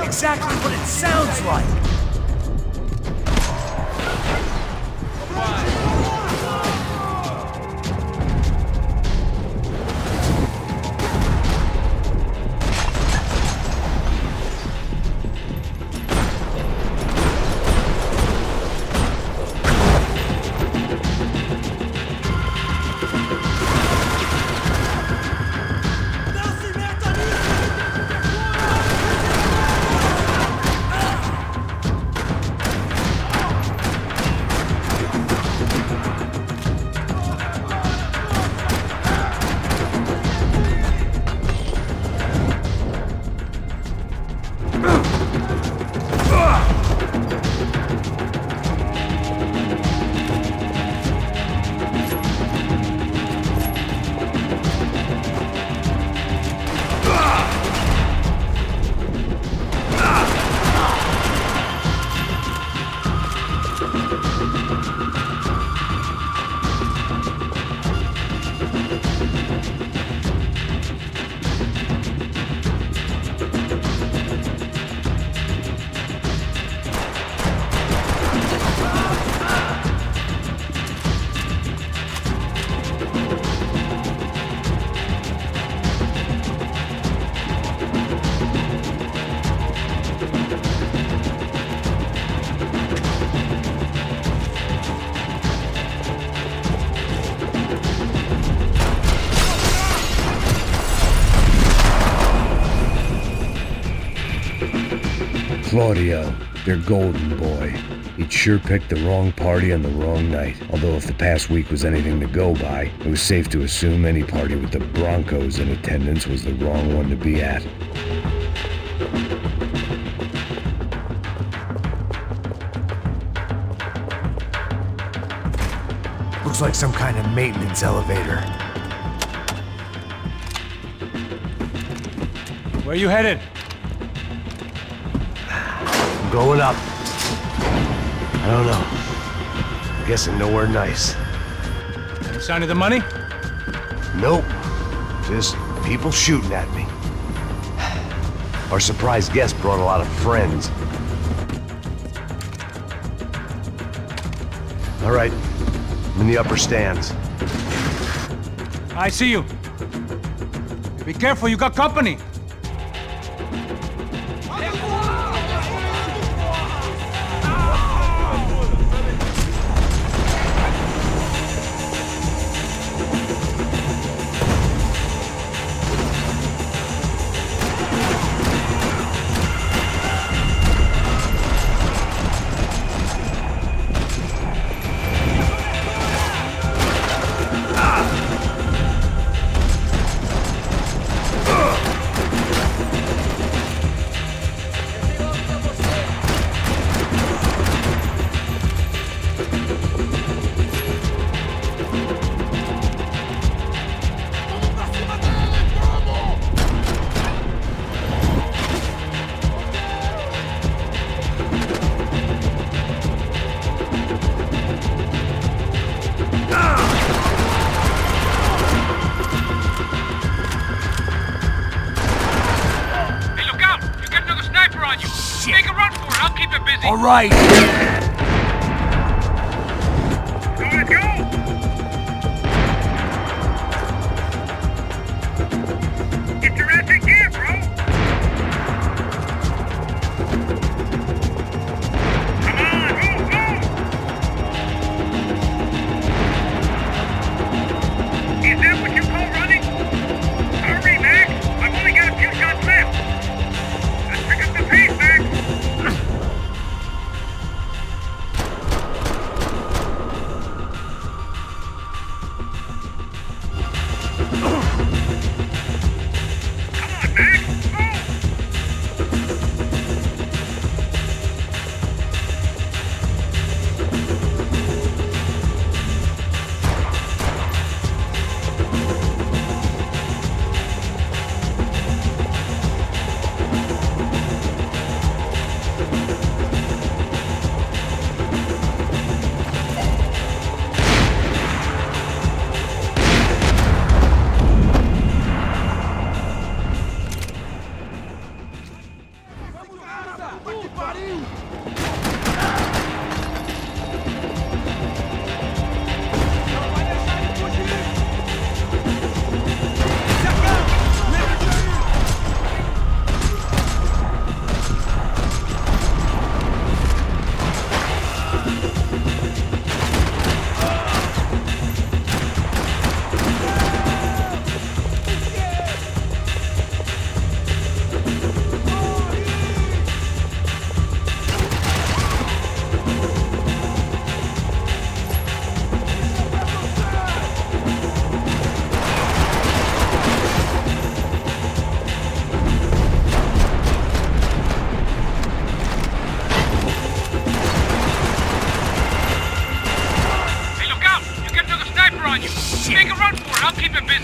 Exactly what it sounds like! Claudio, their golden boy. He'd sure picked the wrong party on the wrong night. Although if the past week was anything to go by, it was safe to assume any party with the Broncos in attendance was the wrong one to be at. Looks like some kind of maintenance elevator. Where you headed? I'm going up. I don't know. I'm guessing nowhere nice. Any sign of the money? Nope. Just people shooting at me. Our surprise guest brought a lot of friends. All right. I'm in the upper stands. I see you. Be careful, you got company. All right. Let's go! Interesting gear, bro! Come on, move, move! Is that what you call running? Hurry, Max! I've only got a few shots left! Let's pick up the pace, Max!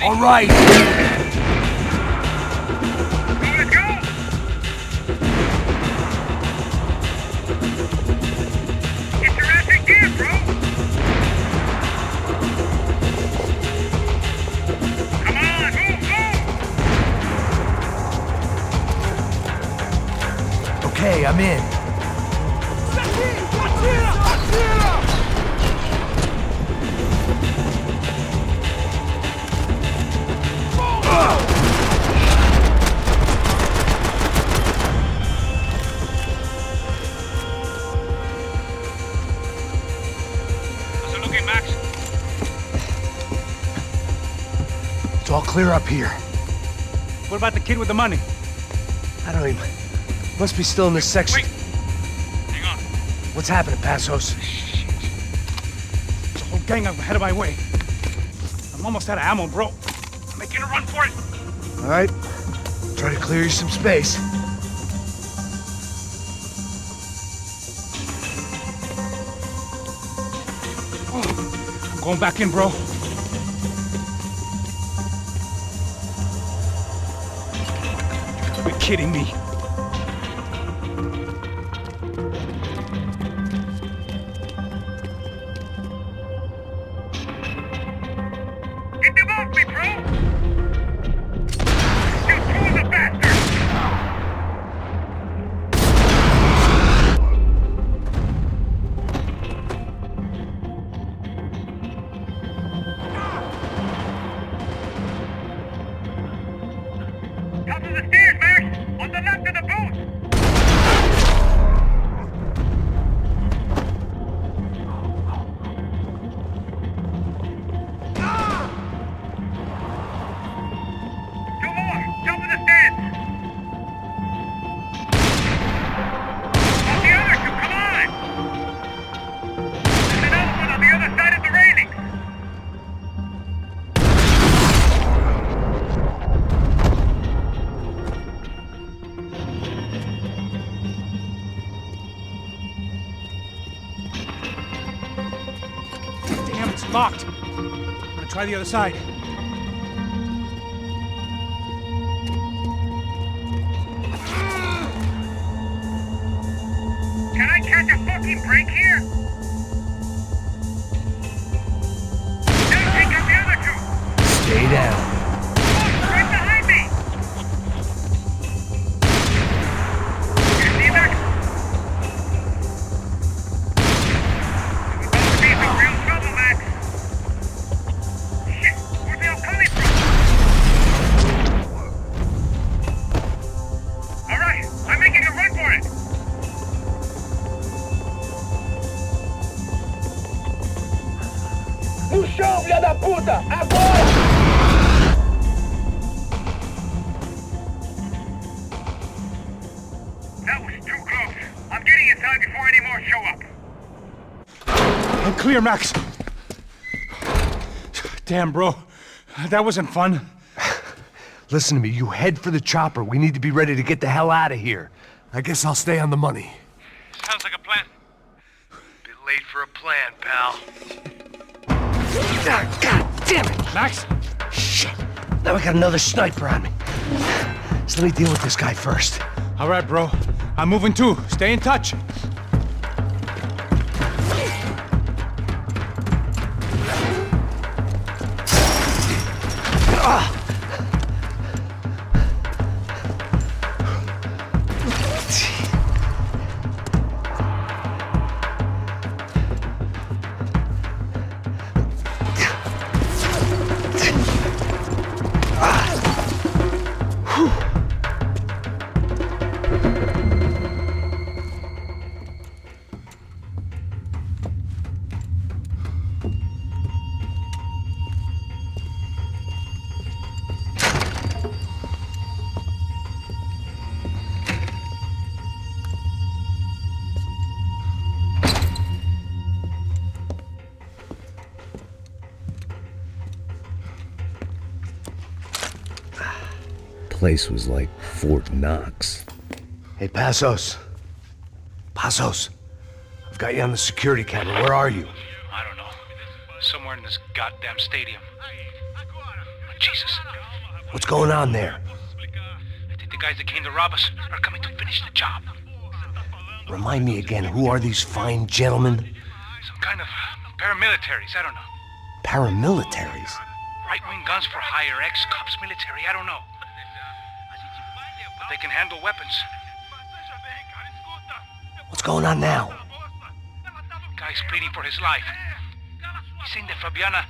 All right. Let's go! Interesting gear, bro! Come on, move, move! Okay, I'm in. It's all clear up here. What about the kid with the money? I don't even... Must be still in this section. Wait, What's happening, Passos? There's a whole gang ahead of my way. I'm almost out of ammo, bro. I'm making a run for it. All right. Try to clear you some space. I'm going back in, bro. You gotta be kidding me. Get them off me, bro! You two the bastards! Top of the stairs, Max! On the left of the booth! Two more! Top of the stairs! On the other two, come on! There's another one on the other side of the railing! Damn, it's locked. I'm gonna try the other side. Can I catch a fucking break here? Now take out the other two! Stay down. Right behind me! You see that? We're about to be in some real trouble, Max. Shit, where's they all coming from? Alright, I'm making a run for it! No chão, filha da puta! Agora! That was too close. I'm getting inside before any more show up. I'm clear, Max. Damn, bro. That wasn't fun. Listen to me, you head for the chopper. We need to be ready to get the hell out of here. I guess I'll stay on the money. Sounds like a plan. Bit late for a plan, pal. Ah, God damn it! Max? Shit. Now I got another sniper on me. So let me deal with this guy first. All right, bro. I'm moving too. Stay in touch. Place was like Fort Knox. Hey, Passos. Passos. I've got you on the security camera. Where are you? I don't know. Somewhere in this goddamn stadium. Jesus. What's going on there? I think the guys that came to rob us are coming to finish the job. Remind me again, who are these fine gentlemen? Some kind of paramilitaries, I don't know. Paramilitaries? Right-wing guns for hire, ex-cops, military, I don't know. But they can handle weapons. What's going on now? Guy's pleading for his life. He's saying that Fabiana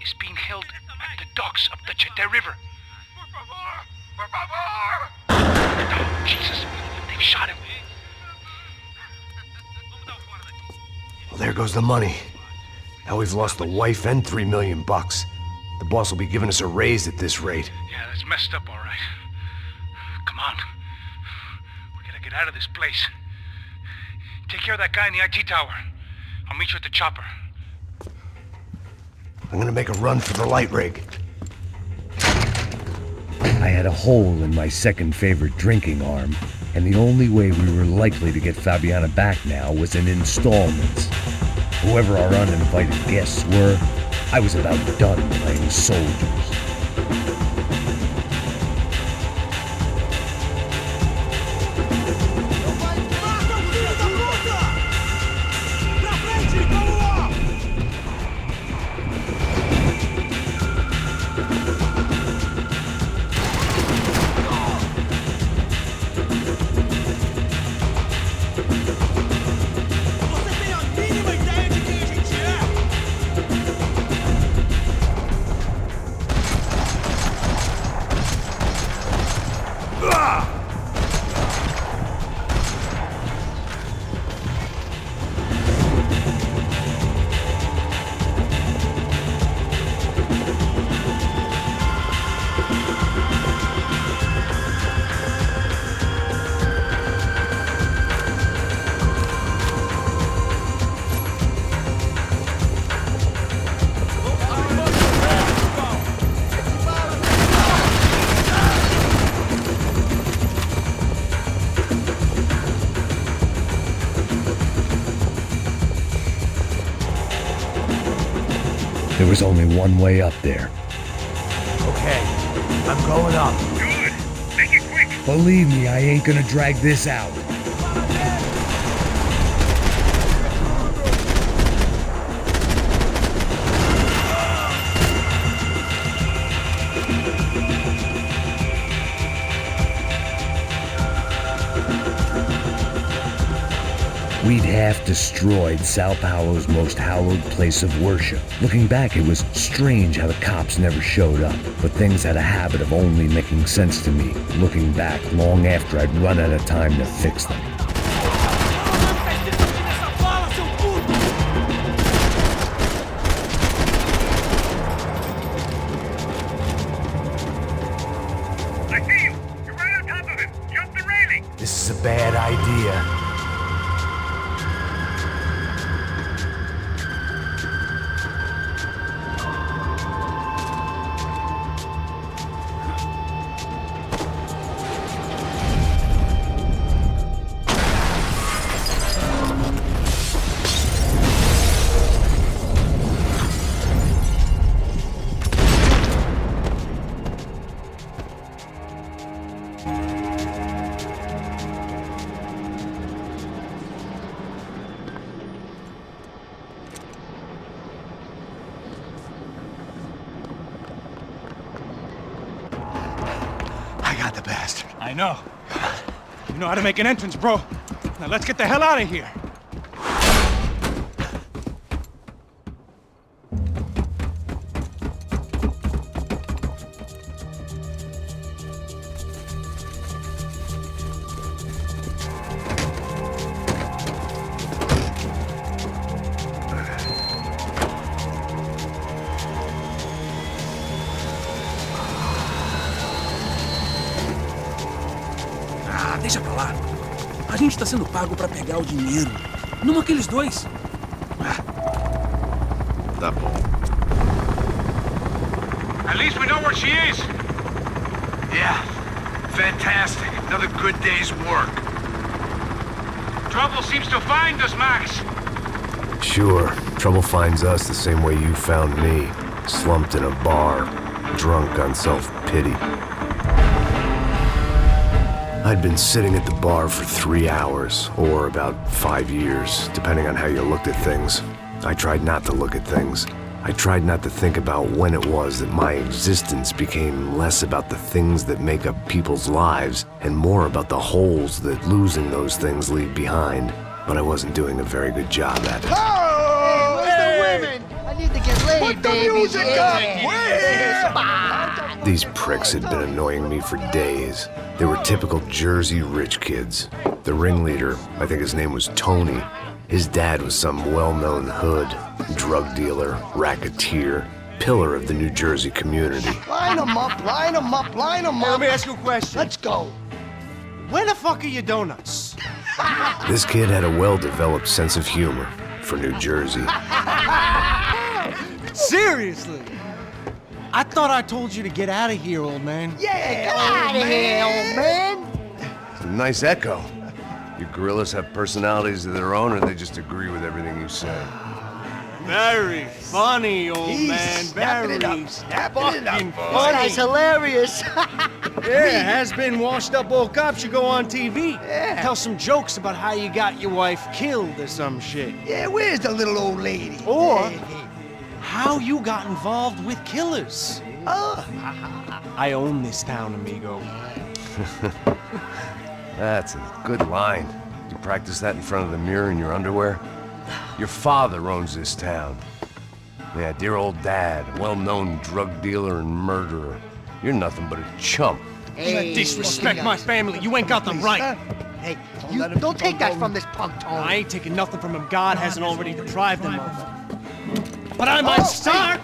is being held at the docks of the Chete River. Oh, Jesus, they've shot him. Well, there goes the money. Now we've lost the wife and $3 million. The boss will be giving us a raise at this rate. Yeah, that's messed up, all right. Come on. We gotta get out of this place. Take care of that guy in the IT tower. I'll meet you at the chopper. I'm gonna make a run for the light rig. I had a hole in my second favorite drinking arm, and the only way we were likely to get Fabiana back now was in installments. Whoever our uninvited guests were, I was about done playing soldiers. There was only one way up there. Okay, I'm going up. Good. Make it quick. Believe me, I ain't gonna drag this out. We'd half destroyed Sao Paulo's most hallowed place of worship. Looking back, it was strange how the cops never showed up, but things had a habit of only making sense to me, looking back long after I'd run out of time to fix them. I see you. You're right on top of him. Jump the railing. This is a bad idea. The bastard. I know. You know how to make an entrance, bro. Now let's get the hell out of here. Deixa pra lá. A gente tá sendo pago pra pegar o dinheiro. Não aqueles dois. Tá bom. At least we know where she is. Yeah. Fantastic. Another good day's work. Trouble seems to find us, Max. Sure. Trouble finds us the same way you found me. Slumped in a bar. Drunk on self-pity. I'd been sitting at the bar for 3 hours, or about 5 years, depending on how you looked at things. I tried not to look at things. I tried not to think about when it was that my existence became less about the things that make up people's lives, and more about the holes that losing those things leave behind. But I wasn't doing a very good job at it. Oh, where's the women? I need to get laid, Put the baby. music up! These pricks had been annoying me for days. They were typical Jersey rich kids. The ringleader, I think his name was Tony. His dad was some well-known hood, drug dealer, racketeer, pillar of the New Jersey community. Line them up, line them up, line them up. Let me ask you a question. Let's go. Where the fuck are your donuts? This kid had a well-developed sense of humor for New Jersey. Seriously? I thought I told you to get out of here, old man. Yeah, get out of here, old man. It's a nice echo. Your gorillas have personalities of their own, or they just agree with everything you say? Very funny, old man. Very fucking funny. This guy's hilarious. Yeah, has-been washed-up old cop should go on TV. Yeah. Tell some jokes about how you got your wife killed or some shit. Yeah, where's the little old lady? Or how you got involved with killers. I own this town, amigo. That's a good line. You practice that in front of the mirror in your underwear? Your father owns this town. Yeah, dear old dad, a well-known drug dealer and murderer. You're nothing but a chump. Hey, disrespect my family. You ain't got the right. Hey, you don't take that from this punk, Tony. I ain't taking nothing from him. God hasn't already deprived him of. But I might start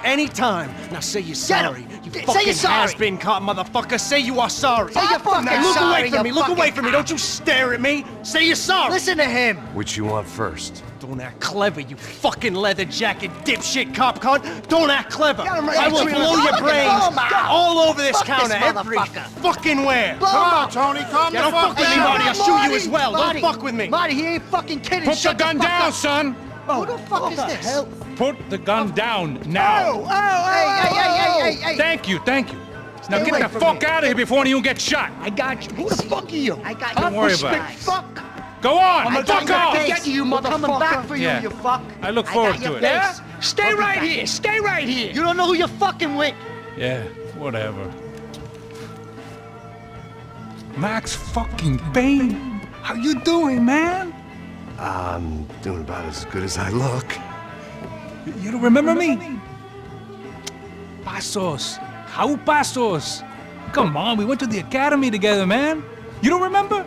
anytime. Now say you're sorry. You fucking has-been caught, motherfucker. Say you are sorry. Say you're fucking Look sorry, away from me. you Look fucking away from me. Don't you stare at me. Say you're sorry. Listen to him. Which you want first? Don't act clever, you fucking leather jacket dipshit cop cunt. Don't act clever. I will blow your brains all over this counter every fucking where. Come on, Tony. Calm Don't fuck with me, Marty. I'll shoot you as well. Don't fuck with me. Marty, he ain't fucking kidding. Put the gun down, son. Who the fuck is this? Put the gun down now. Hey. Thank you. Now get the fuck out of here before you get shot. I got you. Who the fuck are you? I got you. Don't worry about it. Fuck. Go on, fuck off. I Get you, motherfucker. Coming back for you, Yeah. you fuck. I look forward to it. Yeah? Stay right here. Stay right here. You don't know who you're fucking with. Yeah, whatever. Max fucking Payne. How you doing, man? I'm doing about as good as I look. You don't remember me? Pasos. How Pasos? Come on, we went to the academy together, man. You don't remember?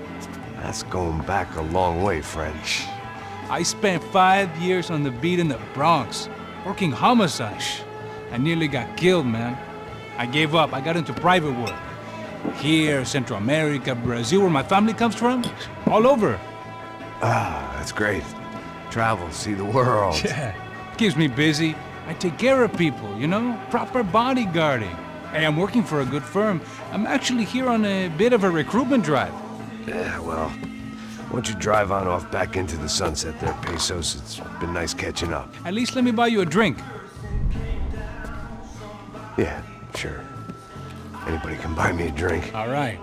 That's going back a long way, French. I spent 5 years on the beat in the Bronx, working homicide. I nearly got killed, man. I gave up. I got into private work. Here, Central America, Brazil, where my family comes from, all over. Ah, that's great. Travel, see the world. Yeah, keeps me busy. I take care of people, you know? Proper bodyguarding. Hey, I'm working for a good firm. I'm actually here on a bit of a recruitment drive. Yeah, well, why don't you drive on off back into the sunset there, Pesos? It's been nice catching up. At least let me buy you a drink. Yeah, sure. Anybody can buy me a drink. All right.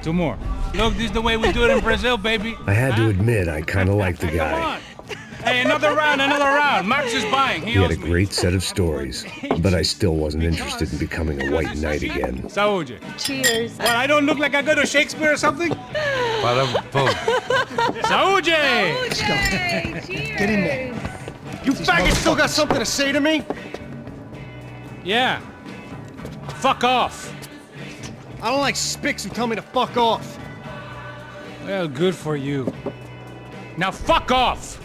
2 more. Look, this is the way we do it in Brazil, baby. I had to admit, I kind of liked the guy. Hey, another round. Max is buying. He had a great set of stories, but I still wasn't interested in becoming a white knight again. Saúde. Cheers. What, I don't look like I go to Shakespeare or something? Saúde! Let's go. Get in there. You faggot still got something to say to me? Yeah. Fuck off. I don't like spics who tell me to fuck off. Well, good for you. Now fuck off!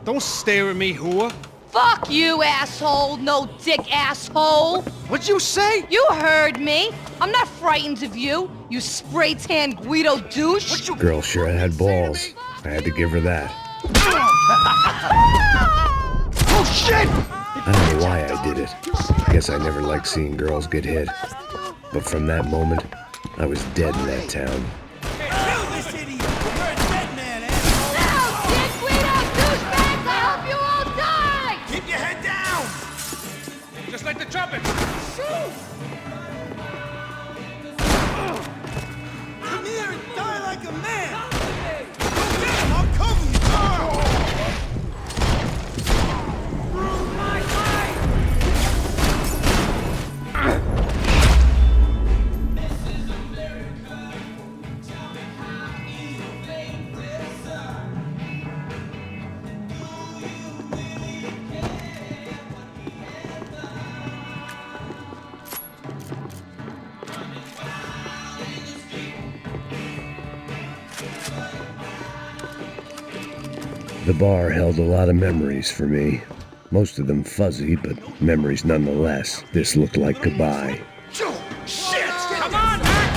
Don't stare at me, whore. Fuck you, asshole. No dick, asshole. What'd you say? You heard me. I'm not frightened of you, you spray-tan Guido douche. Girl sure had balls. I had to give her that. Oh, shit! I don't know why I did it. I guess I never liked seeing girls get hit. But from that moment, I was dead in that town. Just like the trumpet. Come here and die like a man. Damn, I'll cover you. The bar held a lot of memories for me. Most of them fuzzy, but memories nonetheless. This looked like goodbye. Shit! Come on, Max!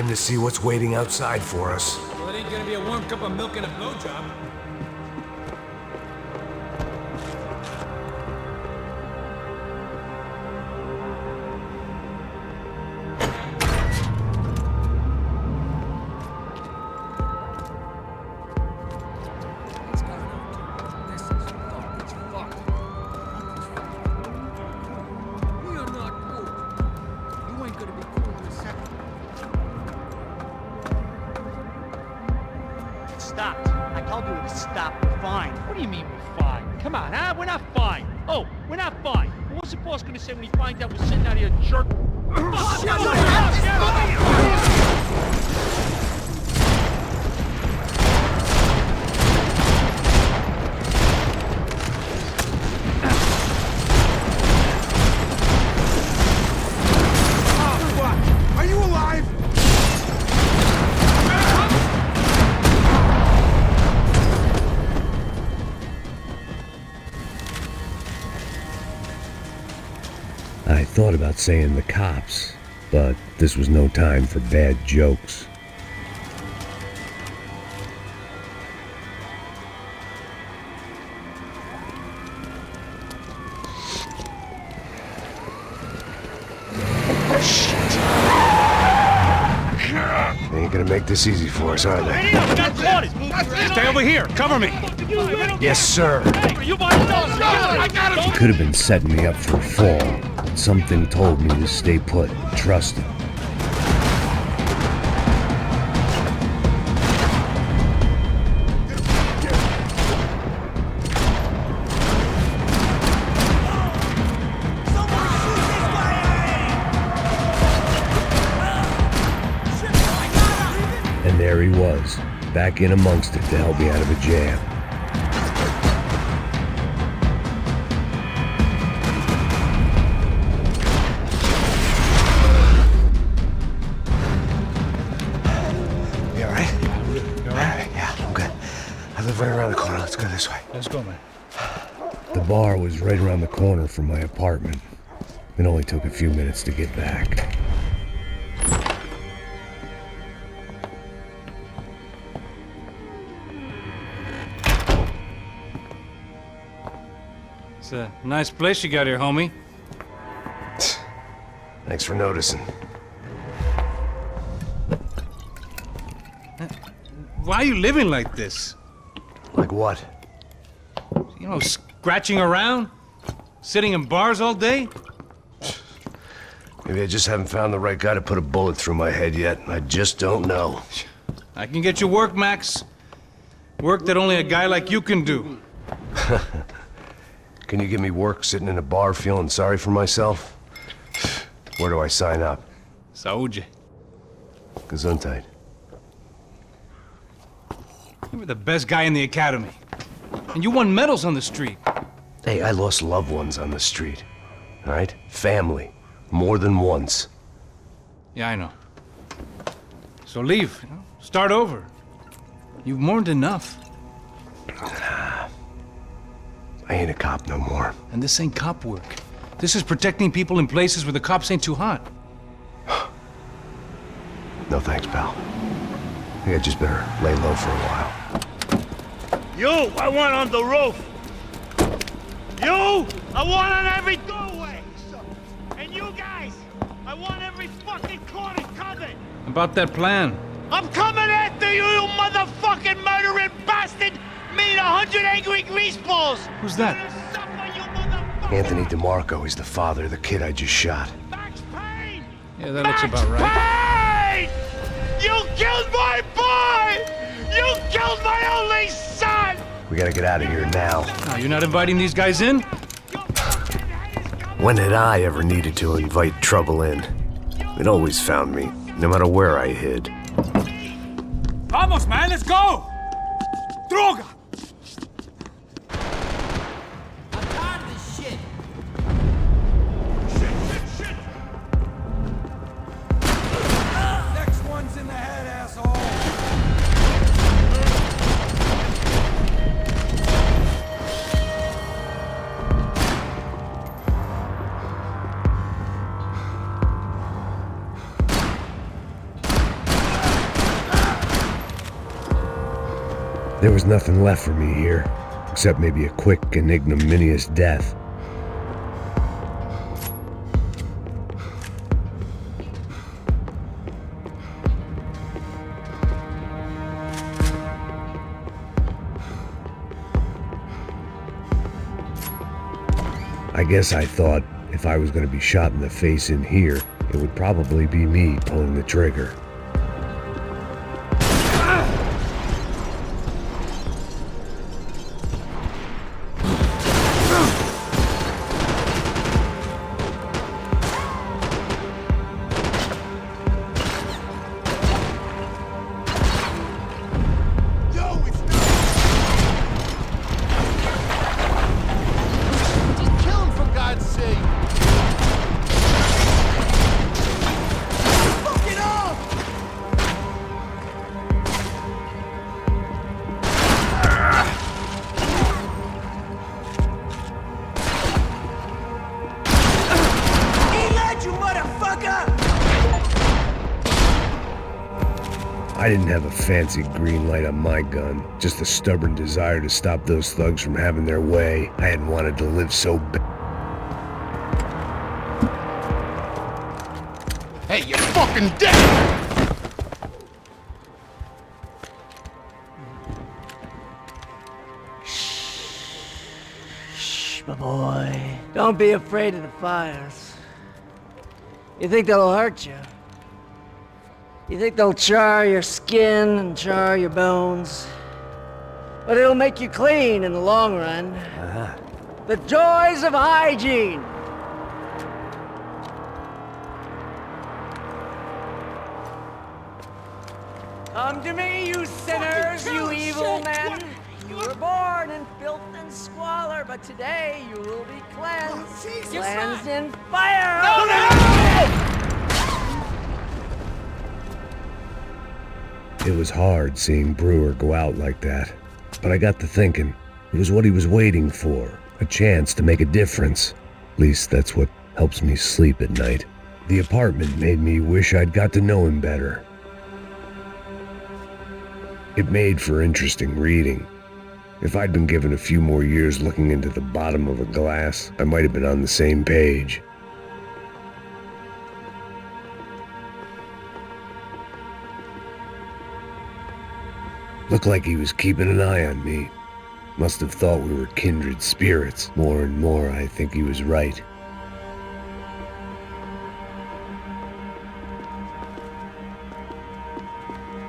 Time to see what's waiting outside for us. Well, it ain't gonna be a warm cup of milk and a blowjob. Stopped. I told you to stop. We're fine. What do you mean we're fine? Come on, huh? We're not fine. Oh, we're not fine. What's the boss gonna say when he finds out we're sitting out here jerk? Are you alive? I thought about saying the cops, but this was no time for bad jokes. They ain't gonna make this easy for us, are they? Stay over here. Cover me. Yes, sir. You He could have been setting me up for a fall. Something told me to stay put, trust him. And there he was, back in amongst it to help me out of a jam. You alright? You alright? Yeah, I'm good. I live right around the corner. Let's go this way. Let's go, man. The bar was right around the corner from my apartment. It only took a few minutes to get back. It's a nice place you got here, homie. Thanks for noticing. Why are you living like this? Like what? You know, scratching around? Sitting in bars all day? Maybe I just haven't found the right guy to put a bullet through my head yet. I just don't know. I can get you work, Max. Work that only a guy like you can do. Can you give me work sitting in a bar feeling sorry for myself? Where do I sign up? Saúde. Gesundheit. You were the best guy in the academy. And you won medals on the street. Hey, I lost loved ones on the street. All right? Family. More than once. Yeah, I know. So leave. You know? Start over. You've mourned enough. I ain't a cop no more. And this ain't cop work. This is protecting people in places where the cops ain't too hot. No thanks, pal. I think I just better lay low for a while. You, I want on the roof. You, I want on every doorway. And you guys, I want every fucking corner covered. About that plan. I'm coming after you, you motherfucking murdering bastard! Me and 100 angry greaseballs! Who's that? Anthony DeMarco. He's the father of the kid I just shot. Max Payne! Yeah, that looks about right. Payne! You killed my boy! You killed my only son! We gotta get out of here now. No, you're not inviting these guys in? When had I ever needed to invite trouble in? It always found me, no matter where I hid. Vamos, man, let's go! Droga! I'm tired of this shit. Next one's in the head, asshole. There was nothing left for me here, except maybe a quick and ignominious death. I guess I thought if I was going to be shot in the face in here, it would probably be me pulling the trigger. I didn't have a fancy green light on my gun, just a stubborn desire to stop those thugs from having their way. I hadn't wanted to live so bad. Hey, you're fucking dead! Shh, my boy. Don't be afraid of the fires. You think they'll hurt you? You think they'll char your skin and char your bones? But it'll make you clean in the long run. The joys of hygiene! Come to me, you sinners, you evil men! You were born in filth and squalor, but today you will be cleansed. Cleansed in fire! No! It was hard seeing Brewer go out like that, but I got to thinking, it was what he was waiting for, a chance to make a difference. At least that's what helps me sleep at night. The apartment made me wish I'd got to know him better. It made for interesting reading. If I'd been given a few more years looking into the bottom of a glass, I might have been on the same page. Looked like he was keeping an eye on me. Must have thought we were kindred spirits. More and more, I think he was right.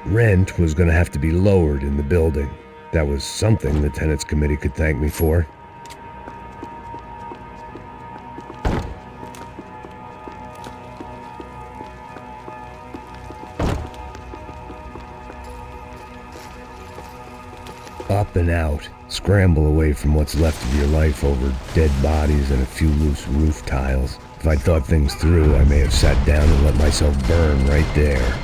Rent was going to have to be lowered in the building. That was something the tenants committee could thank me for. Up and out, scramble away from what's left of your life over dead bodies and a few loose roof tiles. If I'd thought things through, I may have sat down and let myself burn right there.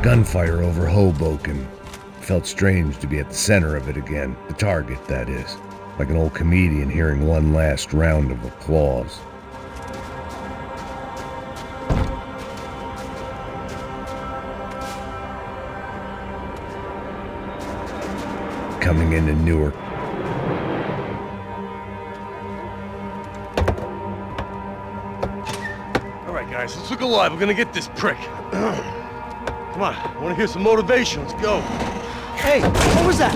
Gunfire over Hoboken. Felt strange to be at the center of it again. The target, that is. Like an old comedian hearing one last round of applause. coming into Newark. All right, guys, let's look alive. We're gonna get this prick. Come on, I wanna hear some motivation. Let's go. Hey, what was that?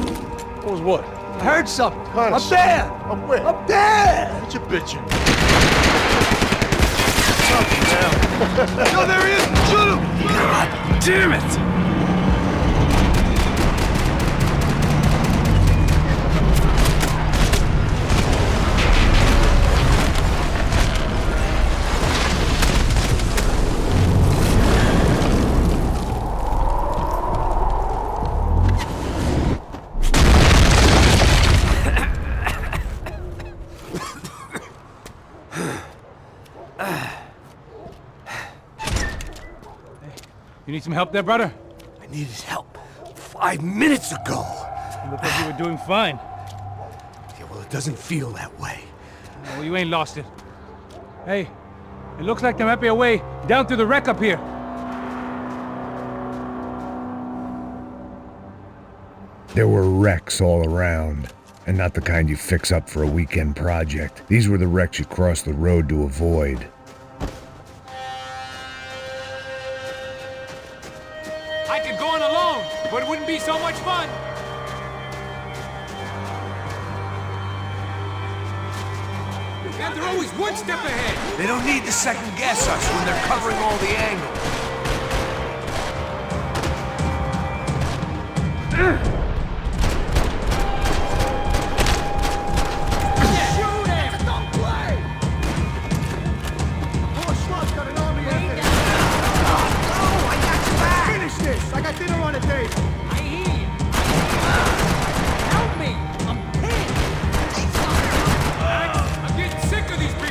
What was what? I heard something. Kinda Up there! Up where? Up there! What you bitching? No, there he is! Shoot him! God damn it! You need some help there, brother? I needed help 5 minutes ago. You look like you were doing fine. Yeah, well, it doesn't feel that way. Well, you ain't lost it. Hey, it looks like there might be a way down through the wreck up here. There were wrecks all around, and not the kind you fix up for a weekend project. These were the wrecks you cross the road to avoid. I could go on alone, but it wouldn't be so much fun. And they're always one step ahead. They don't need to second guess us when they're covering all the angles. I got dinner on a date. I hear you. Help me. I'm pissed. I'm getting sick of these people.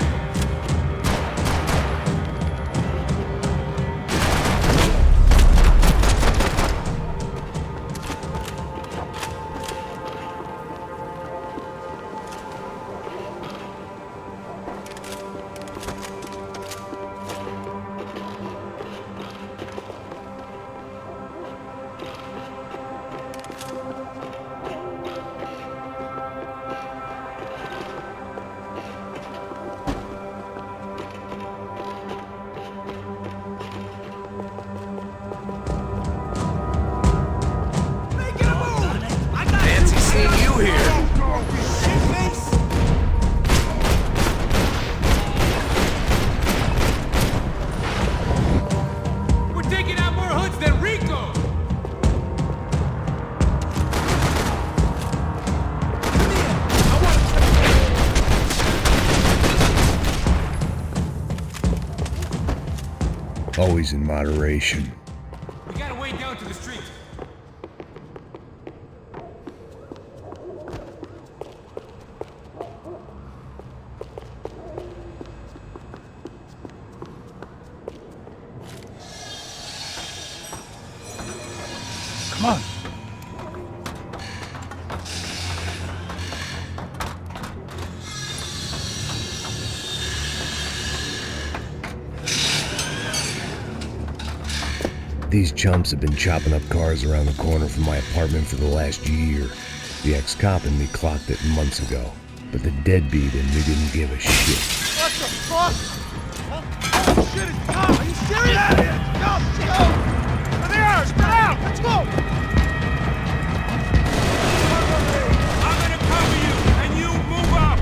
Fancy seeing you here. We're taking out more hoods than Rico. Always in moderation. We got a way down to the street. Come on. These chumps have been chopping up cars around the corner from my apartment for the last year. The ex-cop in me clocked it months ago, but the deadbeat in me didn't give a shit. What the fuck? Oh, shit, it's Tom. Are you serious? Get out of here. Go. There they are. Spread out. Let's go. I'm gonna cover you, and you move up.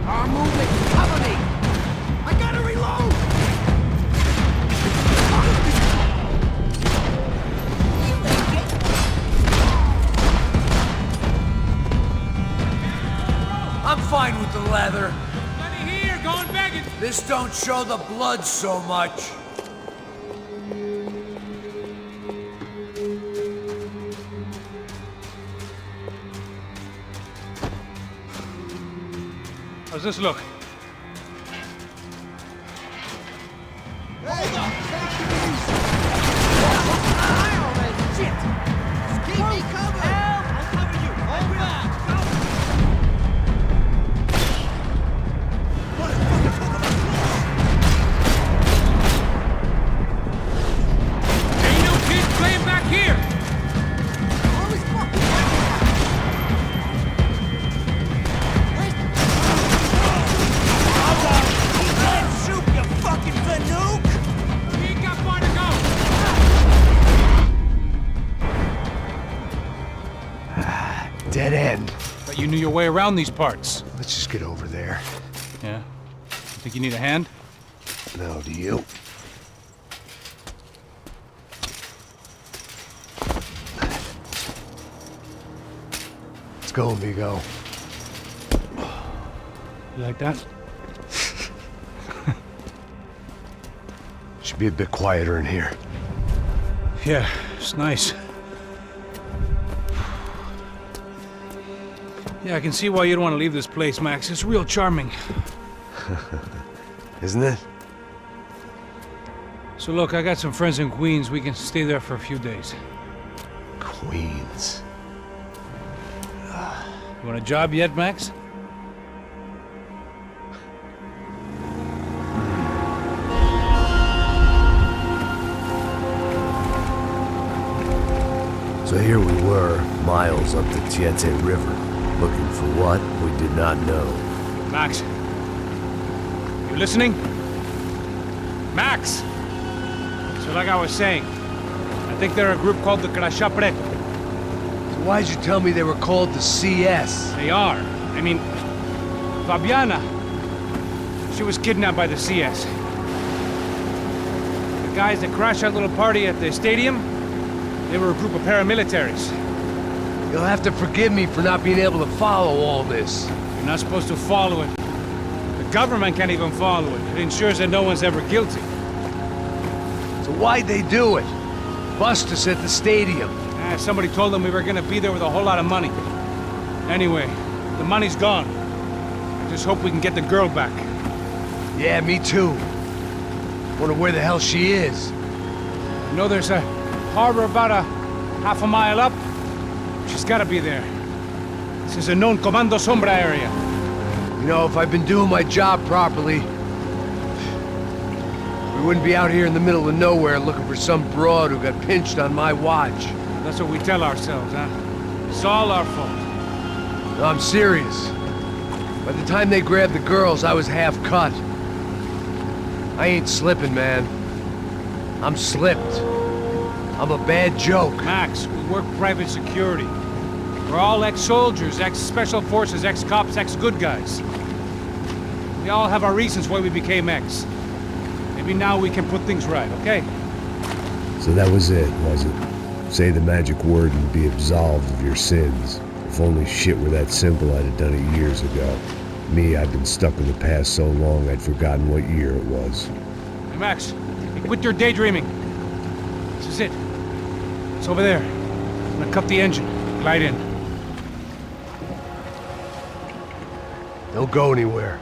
Our movement, cover me! I gotta reload! I'm fine with the leather. Money here, going begging. This don't show the blood so much. How's this look? Hold up! Shit! Thought you knew your way around these parts. Let's just get over there. Yeah? You think you need a hand? No, do you? Let's go, amigo. You like that? Should be a bit quieter in here. Yeah, it's nice. Yeah, I can see why you'd want to leave this place, Max. It's real charming. Isn't it? So look, I got some friends in Queens. We can stay there for a few days. Queens. You want a job yet, Max? So here we were, miles up the Tiete River, looking for what we did not know. Max. You listening? Max! So like I was saying, I think they're a group called the Crasha Preto. So why'd you tell me they were called the CS? They are. I mean, Fabiana, she was kidnapped by the CS. The guys that crashed that little party at the stadium, they were a group of paramilitaries. You'll have to forgive me for not being able to follow all this. You're not supposed to follow it. The government can't even follow it. It ensures that no one's ever guilty. So why'd they do it? Bust us at the stadium. Somebody told them we were gonna be there with a whole lot of money. Anyway, the money's gone. I just hope we can get the girl back. Yeah, me too. Wonder where the hell she is. You know there's a harbor about a half a mile up? She's gotta be there. This is a known Comando Sombra area. You know, if I'd been doing my job properly, we wouldn't be out here in the middle of nowhere looking for some broad who got pinched on my watch. That's what we tell ourselves, huh? It's all our fault. No, I'm serious. By the time they grabbed the girls, I was half cut. I ain't slipping, man. I'm slipped. I'm a bad joke. Max, we work private security. We're all ex-soldiers, ex-special forces, ex-cops, ex-good guys. We all have our reasons why we became ex. Maybe now we can put things right, okay? So that was it, was it? Say the magic word and be absolved of your sins. If only shit were that simple, I'd have done it years ago. Me, I've been stuck in the past so long I'd forgotten what year it was. Hey, Max, quit your daydreaming. This is it. It's over there. I'm gonna cut the engine. Glide in. Don't go anywhere.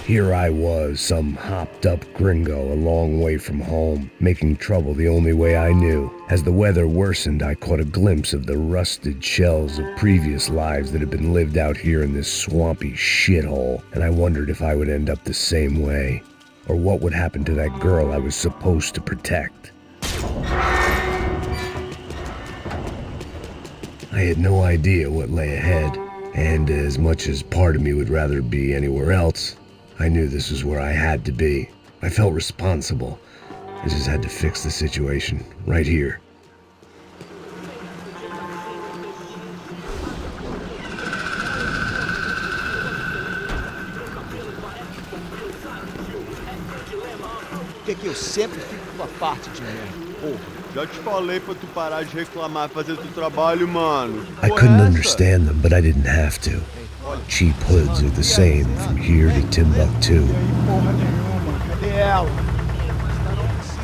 Here I was, some hopped-up gringo a long way from home, making trouble the only way I knew. As the weather worsened, I caught a glimpse of the rusted shells of previous lives that had been lived out here in this swampy shithole, and I wondered if I would end up the same way, or what would happen to that girl I was supposed to protect. I had no idea what lay ahead, and as much as part of me would rather be anywhere else, I knew this was where I had to be. I felt responsible. I just had to fix the situation, right here. Por que eu sempre fico com uma parte de merda? Porra, já te falei pra tu parar de reclamar e fazer teu trabalho, mano. I couldn't understand them, but I didn't have to. Cheap hoods are the same from here to Timbuktu.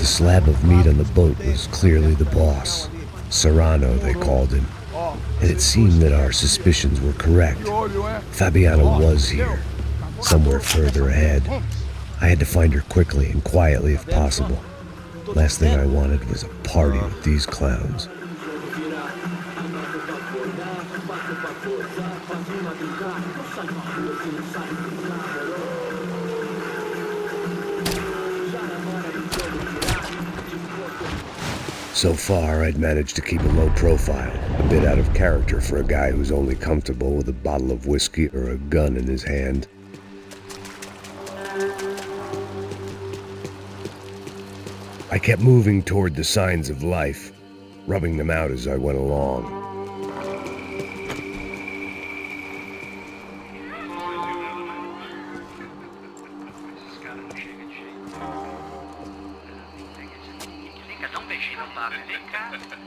The slab of meat on the boat was clearly the boss. Serrano, they called him. And it seemed that our suspicions were correct. Fabiana was here, somewhere further ahead. I had to find her quickly and quietly if possible. Last thing I wanted was a party with these clowns. So far, I'd managed to keep a low profile, a bit out of character for a guy who's only comfortable with a bottle of whiskey or a gun in his hand. I kept moving toward the signs of life, rubbing them out as I went along.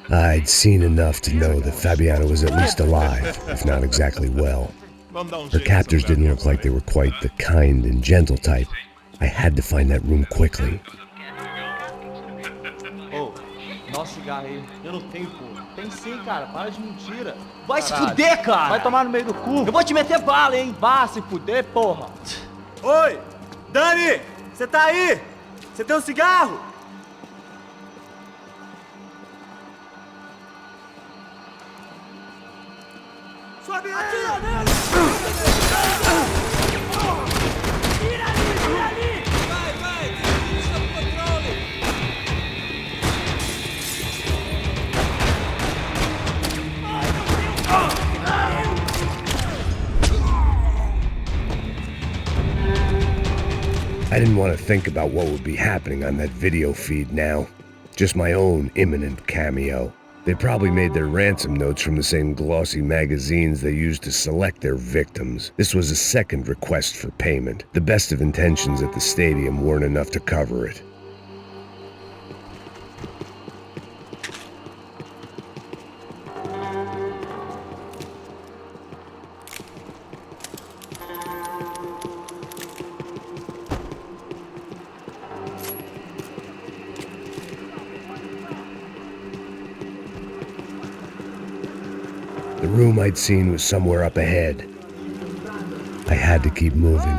I'd seen enough to know that Fabiana was at least alive, if not exactly well. Her captors didn't look like they were quite the kind and gentle type. I had to find that room quickly. Nossa, cigarro aí. Eu não tenho, pô. Tem sim, cara. Para de mentira. Vai se fuder, cara. Vai tomar no meio do cu. Eu vou te meter bala, hein? Vá se fuder, porra. Oi! Dani! Você tá aí? Você tem um cigarro? Sobe aí! Atira nele! Tira ali! Tira ali! Vai! Deixa o controle! I didn't want to think about what would be happening on that video feed now. Just my own imminent cameo. They probably made their ransom notes from the same glossy magazines they used to select their victims. This was a second request for payment. The best of intentions at the stadium weren't enough to cover it. The room I'd seen was somewhere up ahead. I had to keep moving.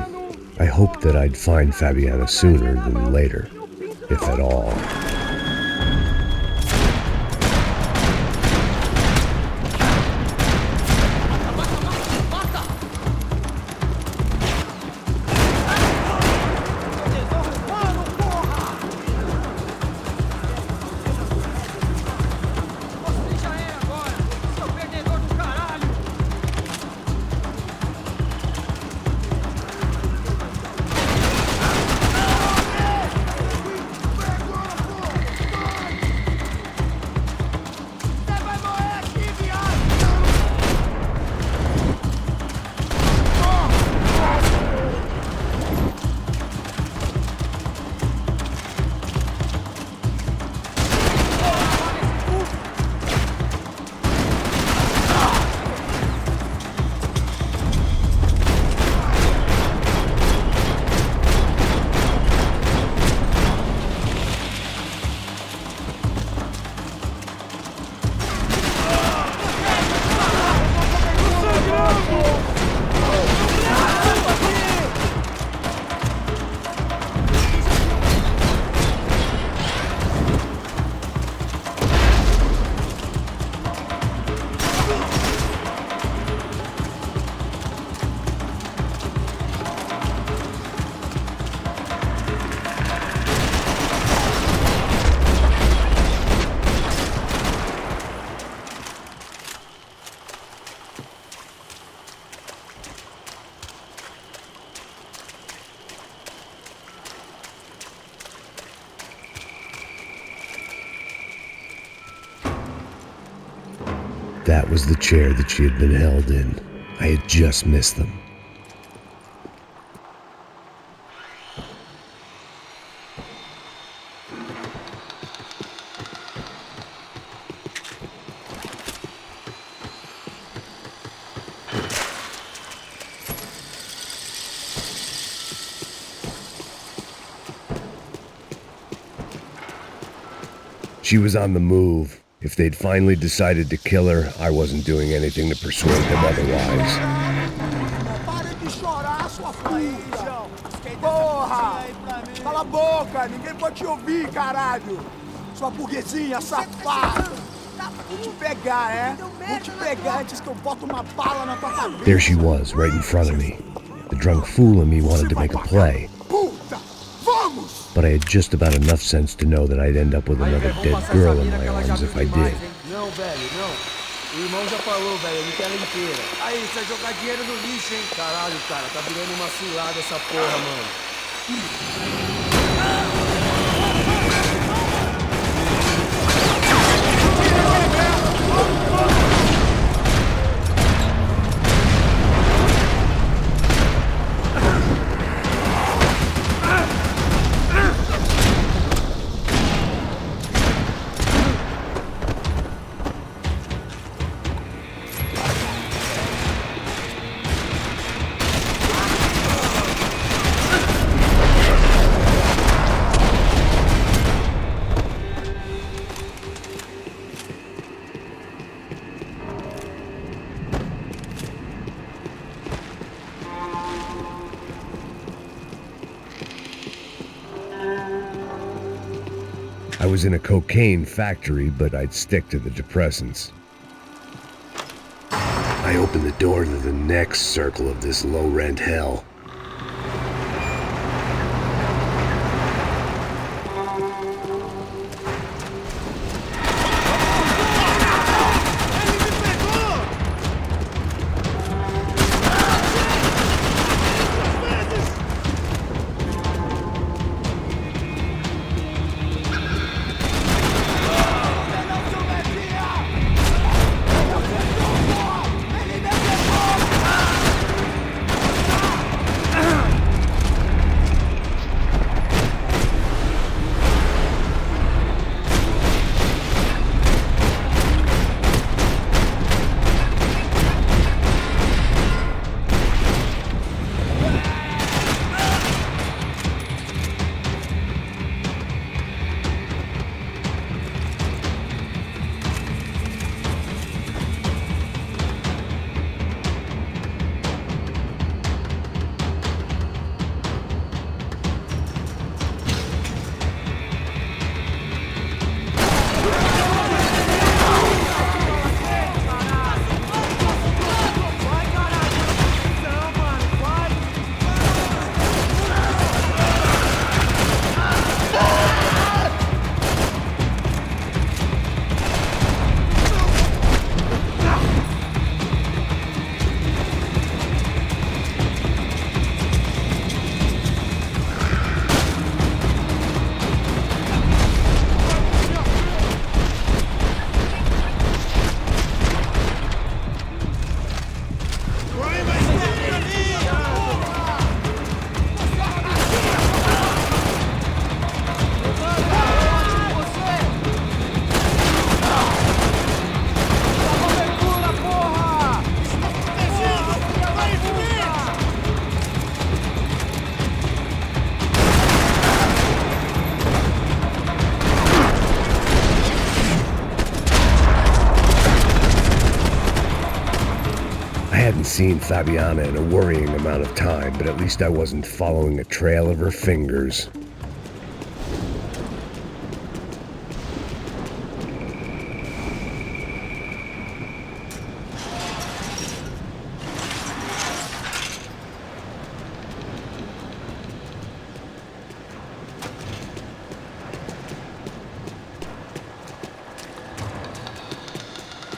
I hoped that I'd find Fabiana sooner than later, if at all. That was the chair that she had been held in. I had just missed them. She was on the move. If they'd finally decided to kill her, I wasn't doing anything to persuade them otherwise. Para de chorar, sua puta! Porra! Cala a boca, ninguém pode te ouvir, caralho! Sua burguesinha safada! Vou te pegar, é? Vou te pegar antes que eu boto uma bala na tua cabeça! There she was, right in front of me. The drunk fool in me wanted to make a play. Puta! Vamos! But I had just about enough sense to know that I'd end up with another dead girl in my arms if I did. Não, velho, não. O irmão já falou, velho, ele quer ela inteira. Aí, você vai jogar dinheiro no lixo, hein? Caralho, cara, tá virando uma cilada essa porra, mano. I was in a cocaine factory, but I'd stick to the depressants. I opened the door to the next circle of this low-rent hell. I hadn't seen Fabiana in a worrying amount of time, but at least I wasn't following a trail of her fingers.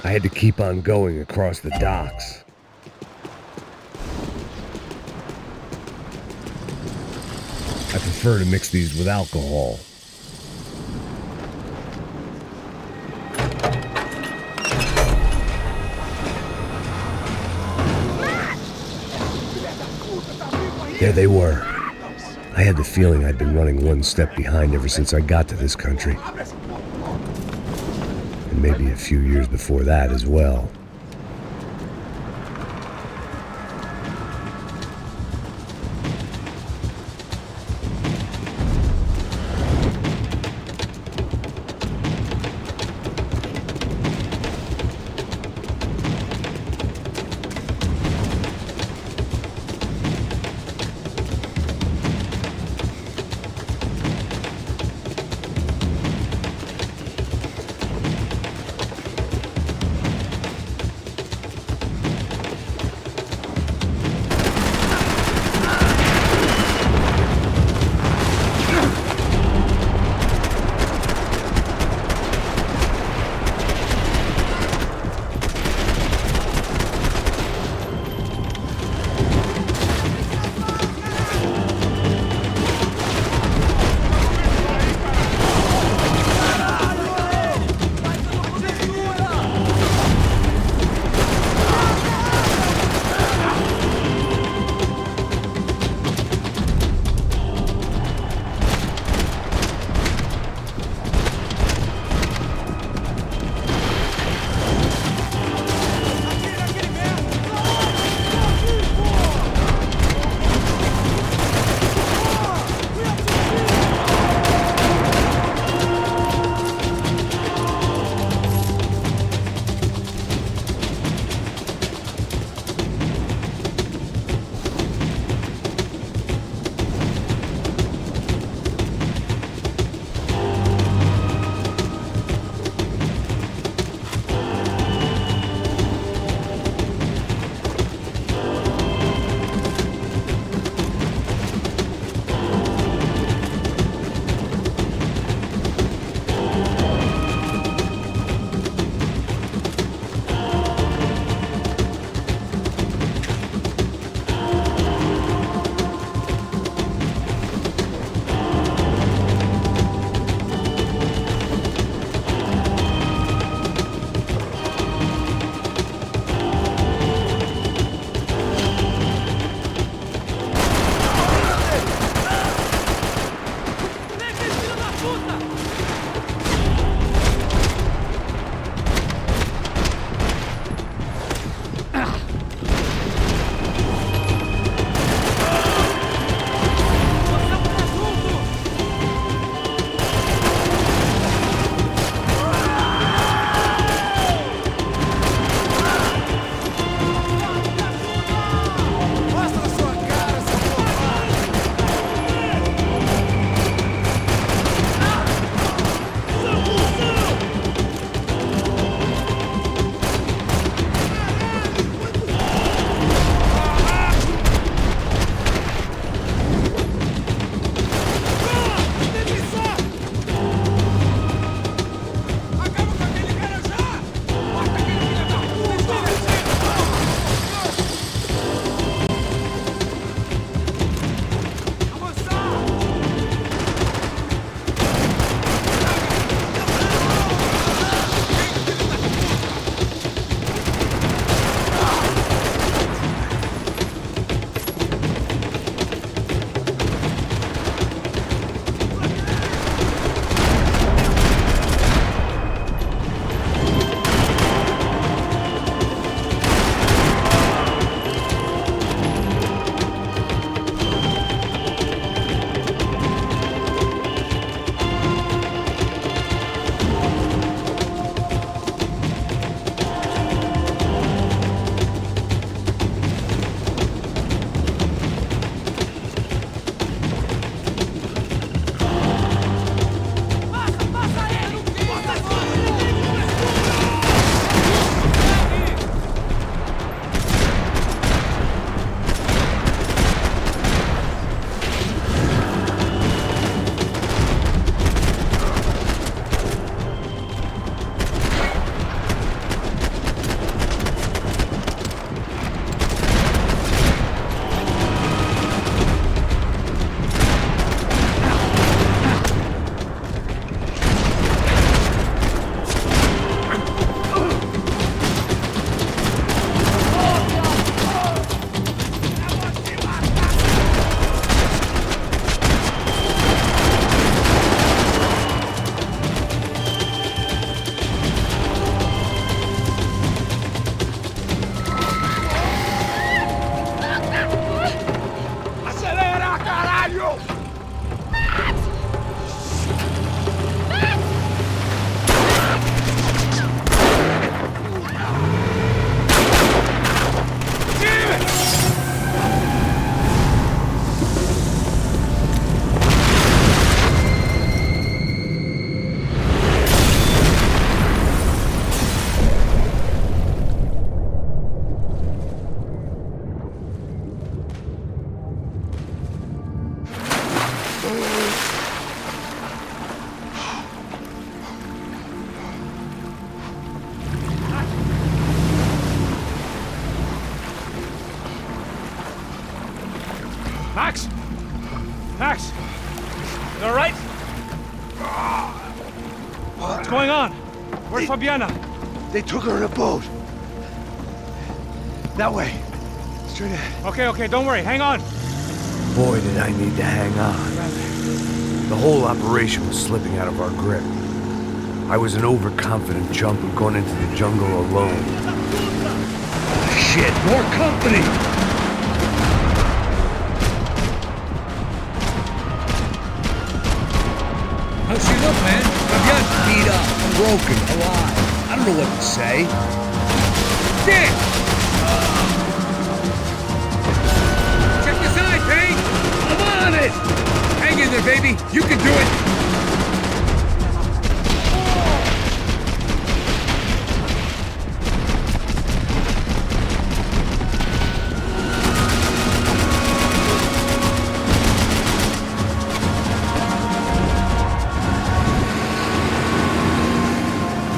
I had to keep on going across the docks. I prefer to mix these with alcohol. There they were. I had the feeling I'd been running one step behind ever since I got to this country. And maybe a few years before that as well. Max? Max? You all right? What's going on? Where's Fabiana? They took her in a boat. That way. Straight ahead. Okay, don't worry. Hang on. Boy, did I need to hang on. The whole operation was slipping out of our grip. I was an overconfident chump who'd gone into the jungle alone. Shit, more company! How's she look, man? Fabiana's beat up, broken, alive. I don't know what to say. Dick! Check this eye, Payne! I'm on it! Hang in there, baby. You can do it!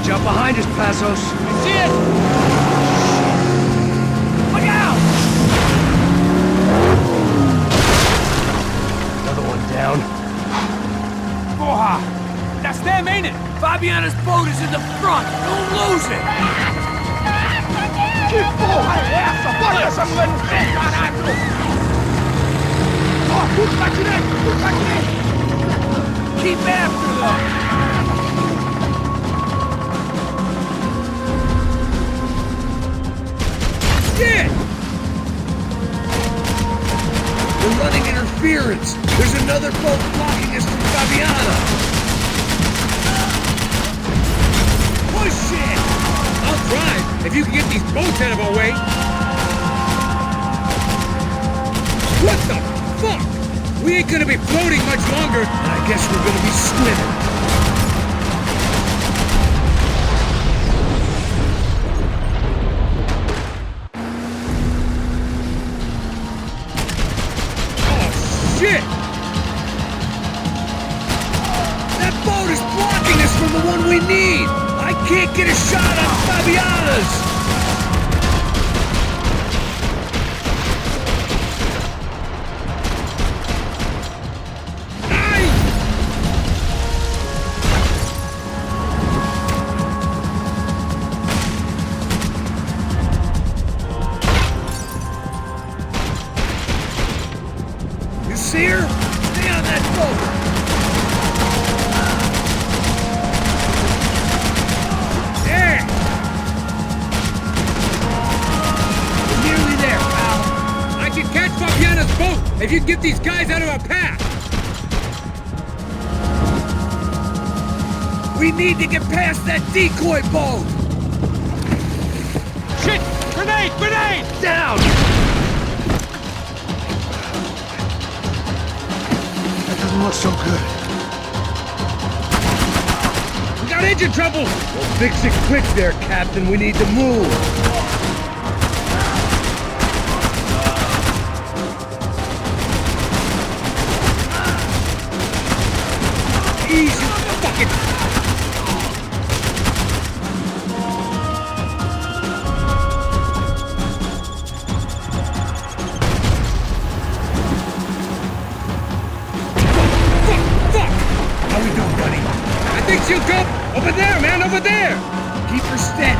Jump behind us, Passos. I see it! Look out! Another one down. Porra! That's them, ain't it? Fabiana's boat is in the front. Don't lose it! Que porra é essa? Bota essa mulher no pé, caralho! Ó, tudo pra direita! Tudo pra direita! Keep after them! Shit! We're running interference. There's another boat blocking us from Fabiana. Push it! I'll drive if you can get these boats out of our way. What the fuck? We ain't gonna be floating much longer, and I guess we're gonna be swimming. Shit! That boat is blocking us from the one we need! I can't get a shot on Fabiana's! See her? Stay on that boat! There! We're nearly there, pal. I can catch Fabiana's boat if you can get these guys out of our path! We need to get past that decoy boat! Shit! Grenade! Grenade! Down! Doesn't look so good. We got engine trouble! Well, fix it quick there, Captain. We need to move. Easy, fucking... I think she'll go over there, man, over there! Keep her steady.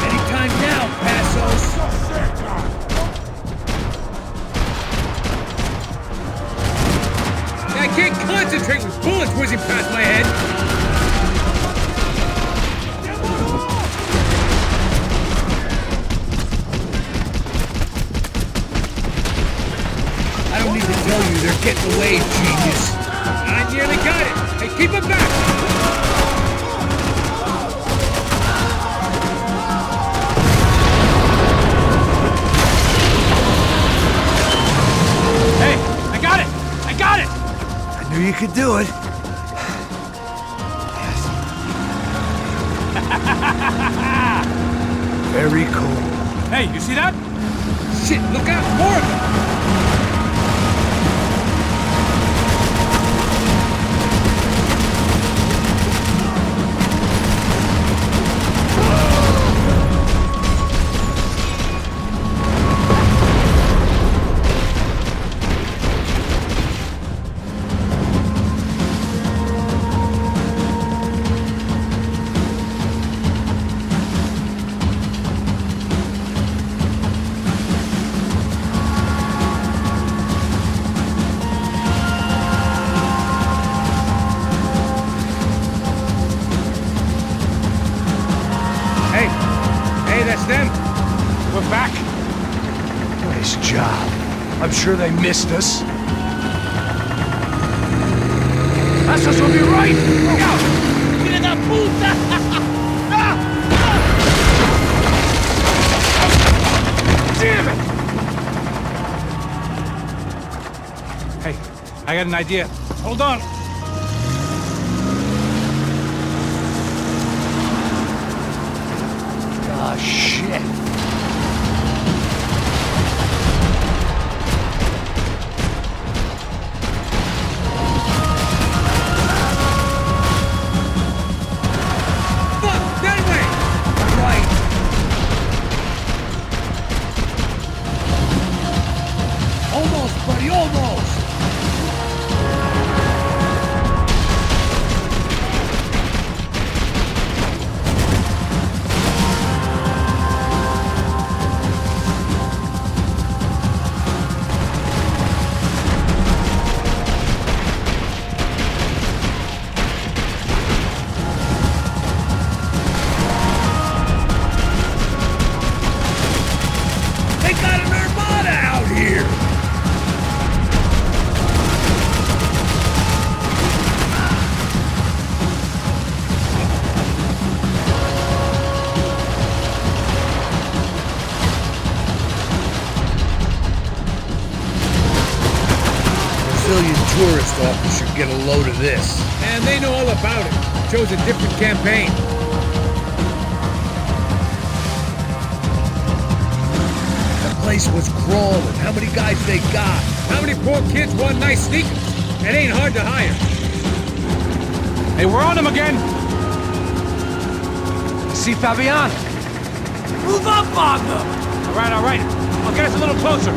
Anytime now, Passos. I can't concentrate with bullets whizzing past my head. I don't need to tell you, they're getting away, genius. I nearly got it. Hey, keep it back. Hey, I got it! I got it! I knew you could do it. Very cool. Hey, you see that? Shit, look out, more of them! I'm sure they missed us. Passos will be right! Look out! Filha da puta! Damn it! Hey, I got an idea. Hold on. Ah, shit. Fuck! That way! Right. Almost, buddy, almost! They got an armada out here! Brazilian tourist officer get a load of this. And they know all about it. Chose a different campaign. The place was crawling. How many guys they got? How many poor kids want nice sneakers? It ain't hard to hire. Hey, we're on him again! See Fabian? Move up on them! All right. I'll get us a little closer.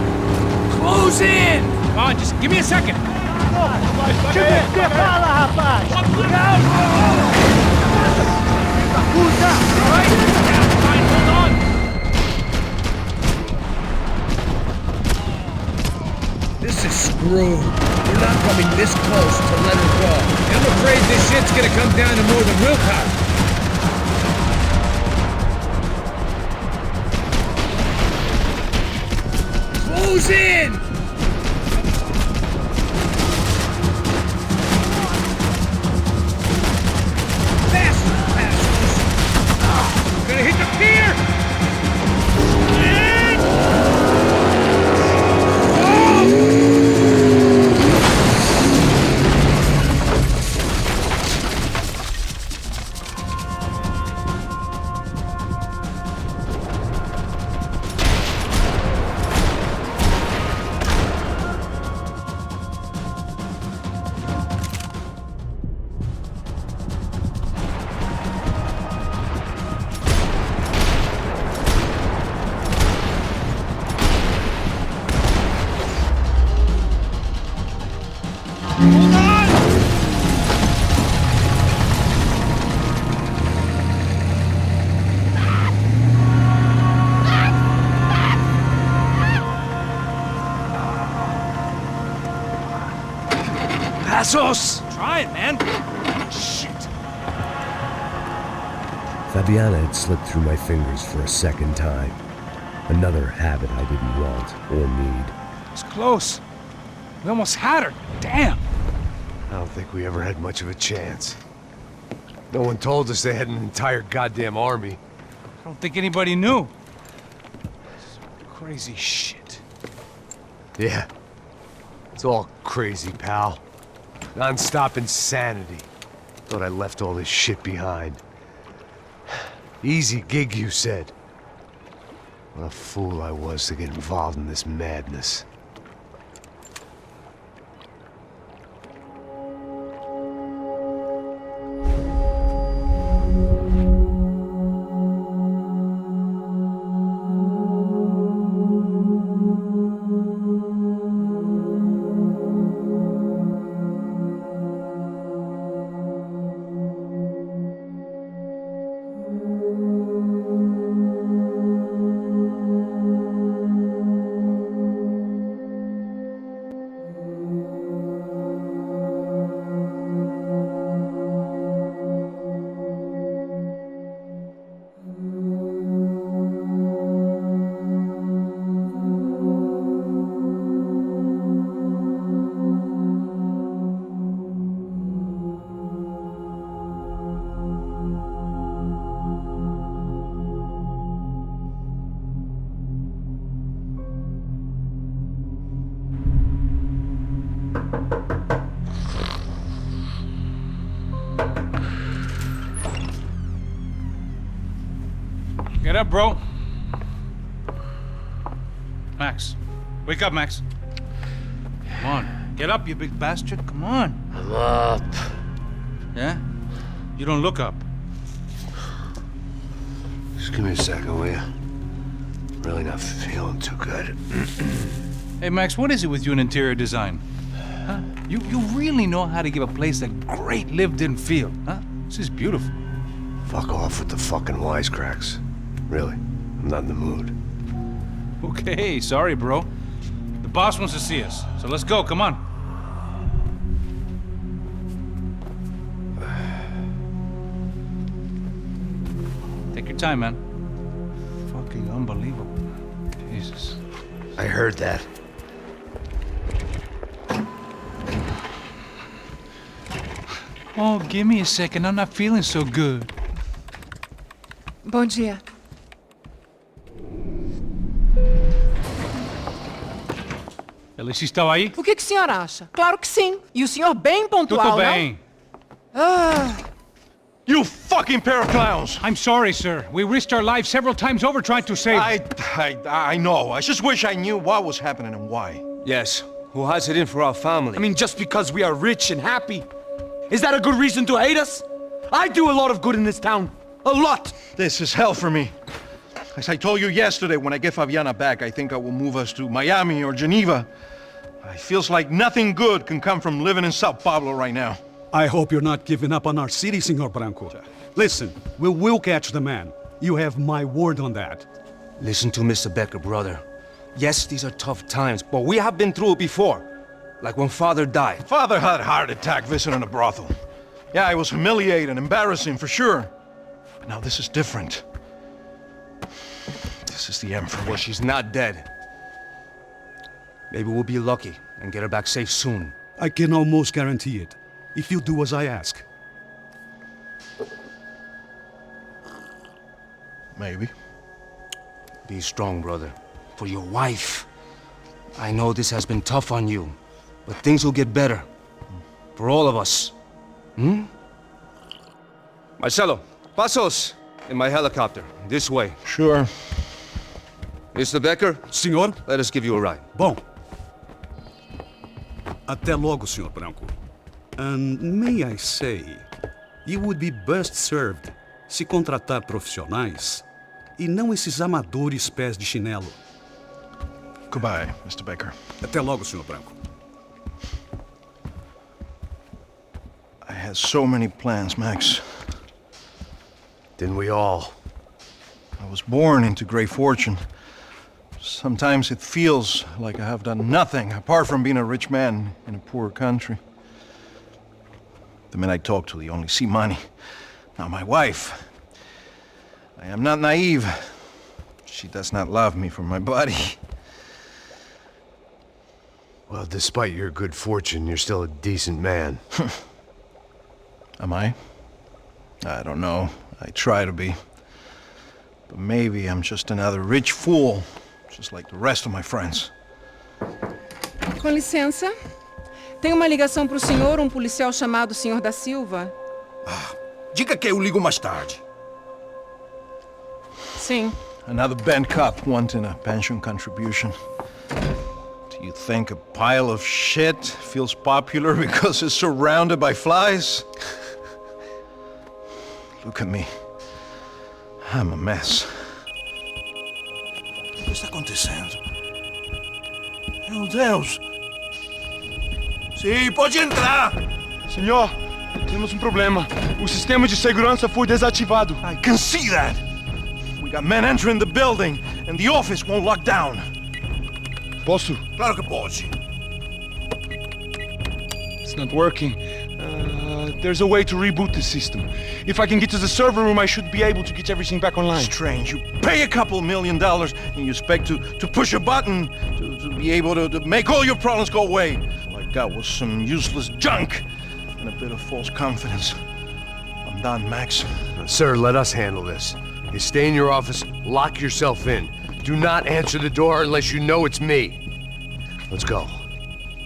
Close in! Come on, just give me a second. Fine, hold on. This is screwed. We're not coming this close to let her go. I'm afraid this shit's gonna come down to more than willpower. Close in! Gonna hit the pier! Passos! Try it, man. Shit. Fabiana had slipped through my fingers for a second time. Another habit I didn't want or need. It's close. We almost had her. Damn. I don't think we ever had much of a chance. No one told us they had an entire goddamn army. I don't think anybody knew. Crazy shit. Yeah. It's all crazy, pal. Non-stop insanity. Thought I left all this shit behind. Easy gig, you said. What a fool I was to get involved in this madness. Get up, bro. Max. Wake up, Max. Come on. Get up, you big bastard. Come on. I'm up. Yeah? You don't look up. Just give me a second, will you? Really not feeling too good. Hey, Max, what is it with you in interior design? Huh? You really know how to give a place a great lived-in feel, huh? This is beautiful. Fuck off with the fucking wisecracks. Really, I'm not in the mood. Okay, sorry, bro. The boss wants to see us, so let's go, come on. Take your time, man. Fucking unbelievable. Jesus. I heard that. Oh, give me a second. I'm not feeling so good. Bom dia. Ela estava aí? O que o senhor acha? Claro que sim. E o senhor bem pontual, Tudo bem. Ah. You fucking pair of clowns! I'm sorry, sir. We risked our lives several times over trying to save... I know. I just wish I knew what was happening and why. Yes, who has it in for our family? I mean, just because we are rich and happy, is that a good reason to hate us? I do a lot of good in this town. A lot! This is hell for me. As I told you yesterday, when I get Fabiana back, I think I will move us to Miami or Geneva. It feels like nothing good can come from living in São Paulo right now. I hope you're not giving up on our city, Senor Branco. Listen, we will catch the man. You have my word on that. Listen to Mr. Becker, brother. Yes, these are tough times, but we have been through it before. Like when Father died. Father had a heart attack visiting a brothel. Yeah, it was humiliating, embarrassing, for sure. But now this is different. This is the end for me. Well, she's not dead. Maybe we'll be lucky and get her back safe soon. I can almost guarantee it, if you do as I ask. Maybe. Be strong, brother. For your wife. I know this has been tough on you, but things will get better. For all of us. Hmm? Marcelo, pasos in my helicopter. This way. Sure. Mr. Becker? Senhor? Let us give you a ride. Bom. Até logo, Senhor Branco. And may I say, you would be best served se contratar profissionais e não esses amadores pés de chinelo. Goodbye, Mr. Becker. Até logo, Senhor Branco. I had so many plans, Max. Didn't we all? I was born into great fortune. Sometimes it feels like I have done nothing apart from being a rich man in a poor country. The men I talk to, they only see money. Now my wife, I am not naive. She does not love me for my body. Well, despite your good fortune, you're still a decent man. Am I? I don't know. I try to be. But maybe I'm just another rich fool, just like the rest of my friends. Com licença. Tem uma ligação pro senhor, policial chamado Senhor da Silva. Diga que eu ligo mais tarde. Sim. Another bent cop wanting a pension contribution. Do you think a pile of shit feels popular because it's surrounded by flies? Look at me. I'm a mess. O que está acontecendo? Meu Deus! Sim, pode entrar! Senhor, temos um problema. O sistema de segurança foi desativado. I can see that! We got men entering the building, and the office won't lock down. Posso? Claro que pode. It's not working. There's a way to reboot the system. If I can get to the server room, I should be able to get everything back online. Strange. You pay a couple $1 million and you expect to push a button to be able to make all your problems go away. All I got was some useless junk and a bit of false confidence. I'm done, Max. Sir, let us handle this. You stay in your office, lock yourself in. Do not answer the door unless you know it's me. Let's go.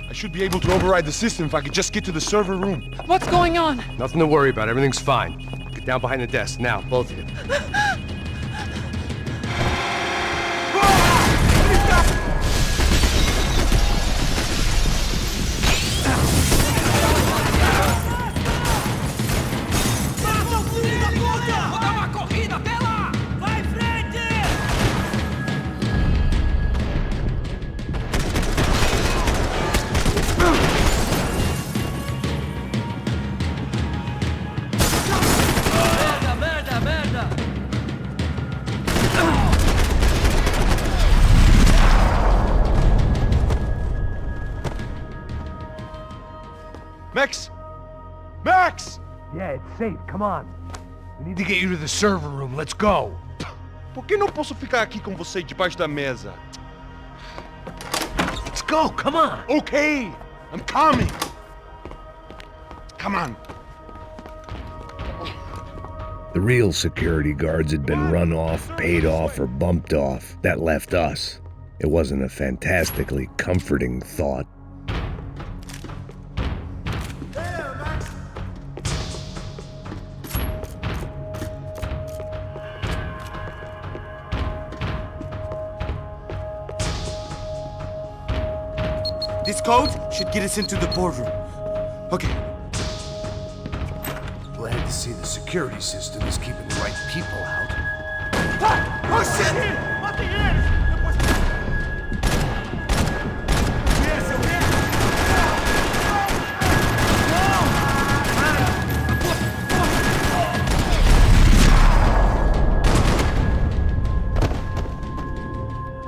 I should be able to override the system if I could just get to the server room. What's going on? Nothing to worry about. Everything's fine. Get down behind the desk. Now, both of you. Yeah, it's safe. Come on. We need to get you to the server room. Let's go. Por que não posso ficar aqui com você debaixo da mesa? Let's go. Come on. Okay, I'm coming. Come on. The real security guards had been run off, paid off, or bumped off. That left us. It wasn't a fantastically comforting thought. This code should get us into the boardroom. Okay. Glad to see the security system is keeping the right people out. Oh shit!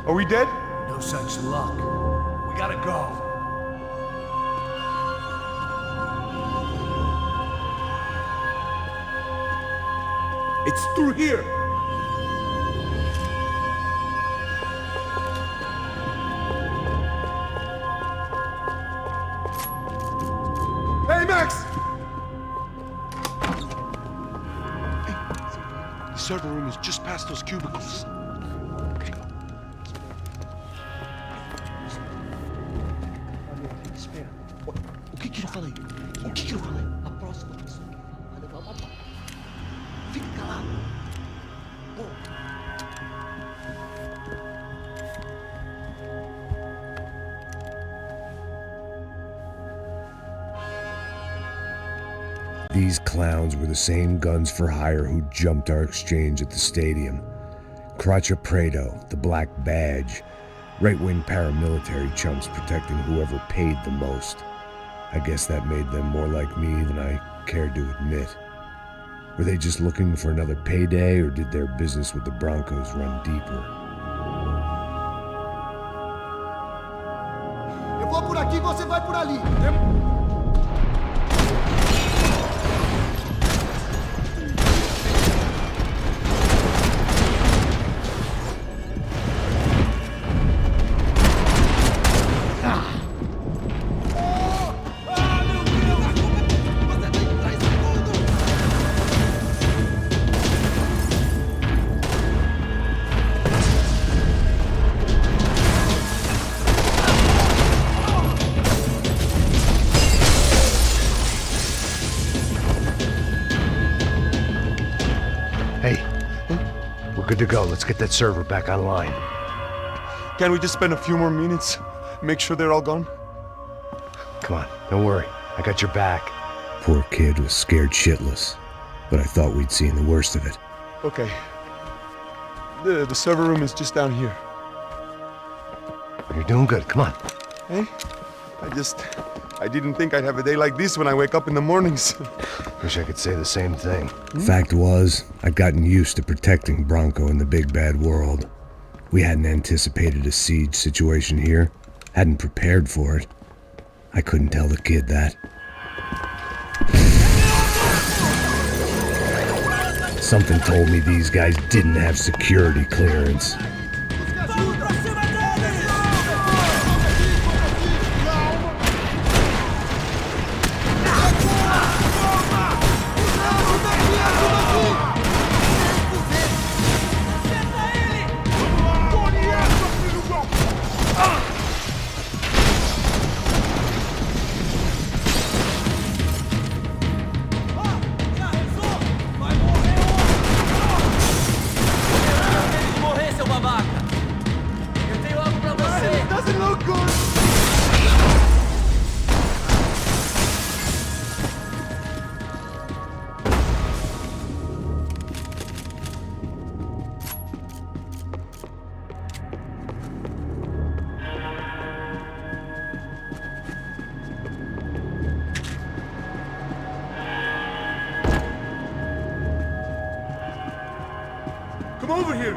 Are we dead? No such luck. We gotta go. It's through here. Hey, Max! The server room is just past those cubicles. O que eu falei? O que eu falei? A próxima pessoa vai levar uma bala. Fica calado. These clowns were the same guns for hire who jumped our exchange at the stadium. Crotcha Prado, the Black Badge, right-wing paramilitary chumps protecting whoever paid the most. I guess that made them more like me than I cared to admit. Were they just looking for another payday, or did their business with the Broncos run deeper? Eu vou por aqui, você vai por ali. Good to go. Let's get that server back online. Can't we just spend a few more minutes? Make sure they're all gone? Come on, don't worry. I got your back. Poor kid was scared shitless, but I thought we'd seen the worst of it. Okay. The server room is just down here. You're doing good. Come on. Hey, I didn't think I'd have a day like this when I wake up in the mornings. Wish I could say the same thing. Fact was, I'd gotten used to protecting Bronco in the big bad world. We hadn't anticipated a siege situation here, hadn't prepared for it. I couldn't tell the kid that. Something told me these guys didn't have security clearance. Come over here!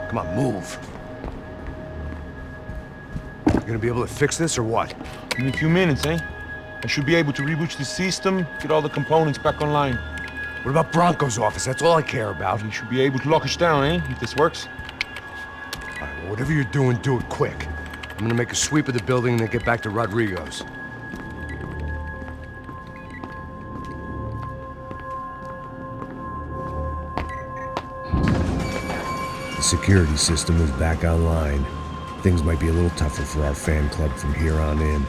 Come on, move. You gonna be able to fix this or what? In a few minutes, eh? I should be able to reboot the system, get all the components back online. What about Bronco's office? That's all I care about. He should be able to lock us down, eh? If this works. All right, well, whatever you're doing, do it quick. I'm gonna make a sweep of the building and then get back to Rodrigo's. The security system was back online. Things might be a little tougher for our fan club from here on in.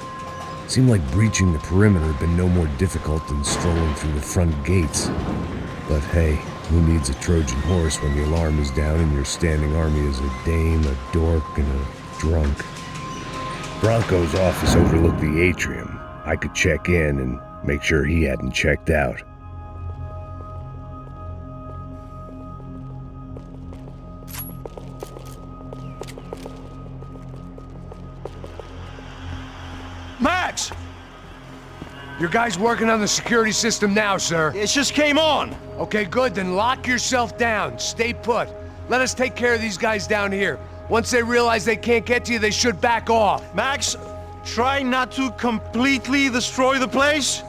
Seemed like breaching the perimeter had been no more difficult than strolling through the front gates. But hey, who needs a Trojan horse when the alarm is down and your standing army is a dame, a dork, and a drunk? Bronco's office overlooked the atrium. I could check in and make sure he hadn't checked out. Max! Your guy's working on the security system now, sir. It just came on. Okay, good. Then lock yourself down. Stay put. Let us take care of these guys down here. Once they realize they can't get to you, they should back off. Max, try not to completely destroy the place.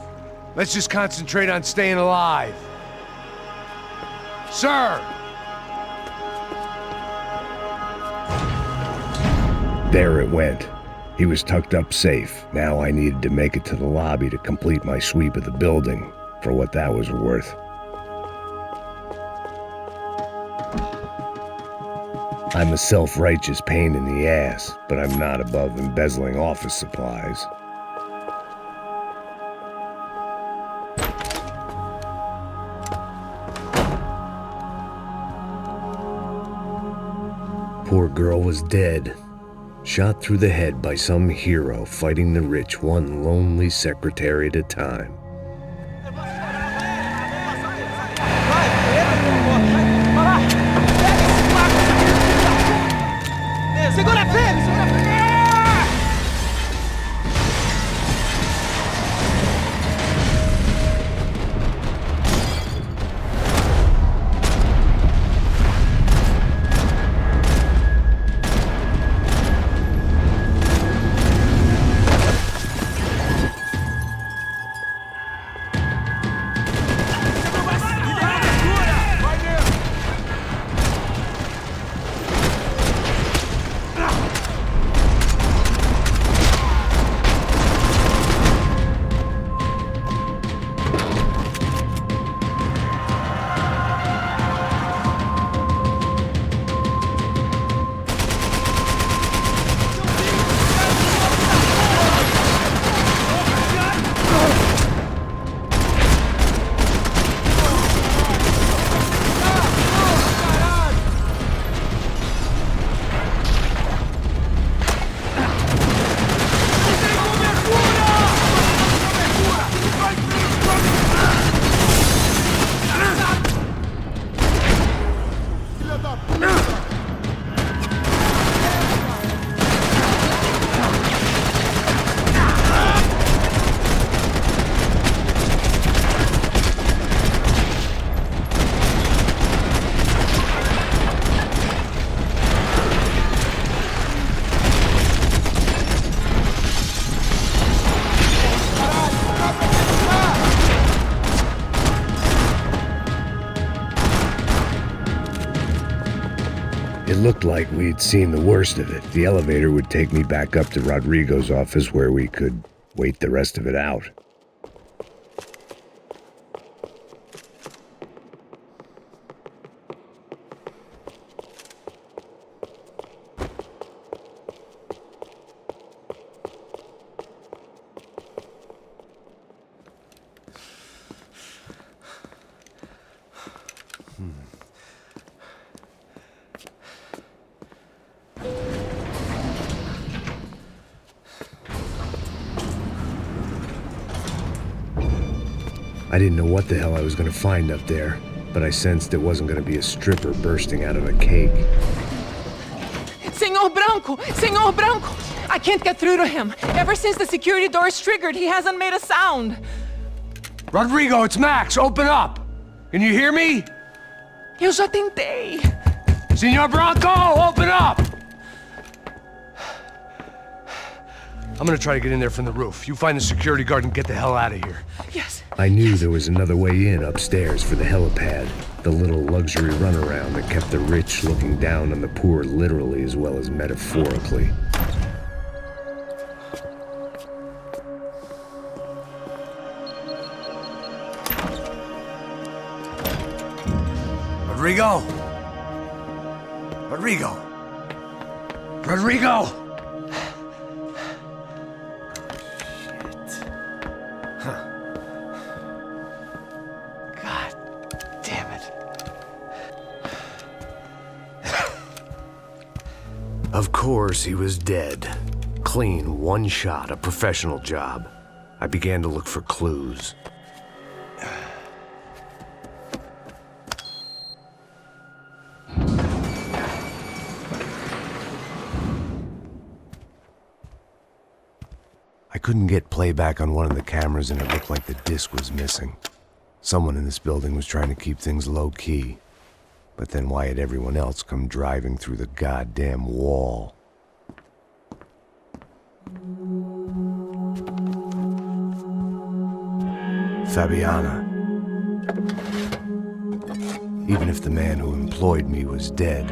Let's just concentrate on staying alive. Sir! There it went. He was tucked up safe. Now I needed to make it to the lobby to complete my sweep of the building, for what that was worth. I'm a self-righteous pain in the ass, but I'm not above embezzling office supplies. Poor girl was dead. Shot through the head by some hero fighting the rich one lonely secretary at a time. Segura firme, segura firme! It looked like we'd seen the worst of it. The elevator would take me back up to Rodrigo's office where we could wait the rest of it out. I didn't know what the hell I was going to find up there, but I sensed it wasn't going to be a stripper bursting out of a cake. Senor Branco! Senor Branco! I can't get through to him. Ever since the security door is triggered, he hasn't made a sound. Rodrigo, it's Max. Open up. Can you hear me? Eu já tentei. Senor Branco, open up! I'm gonna try to get in there from the roof. You find the security guard and get the hell out of here. Yes. I knew there was another way in upstairs for the helipad, the little luxury runaround that kept the rich looking down on the poor literally as well as metaphorically. Rodrigo! Rodrigo! Rodrigo! Of course, he was dead. Clean, one shot, a professional job. I began to look for clues. I couldn't get playback on one of the cameras and it looked like the disc was missing. Someone in this building was trying to keep things low-key. But then why had everyone else come driving through the goddamn wall? Fabiana. Even if the man who employed me was dead,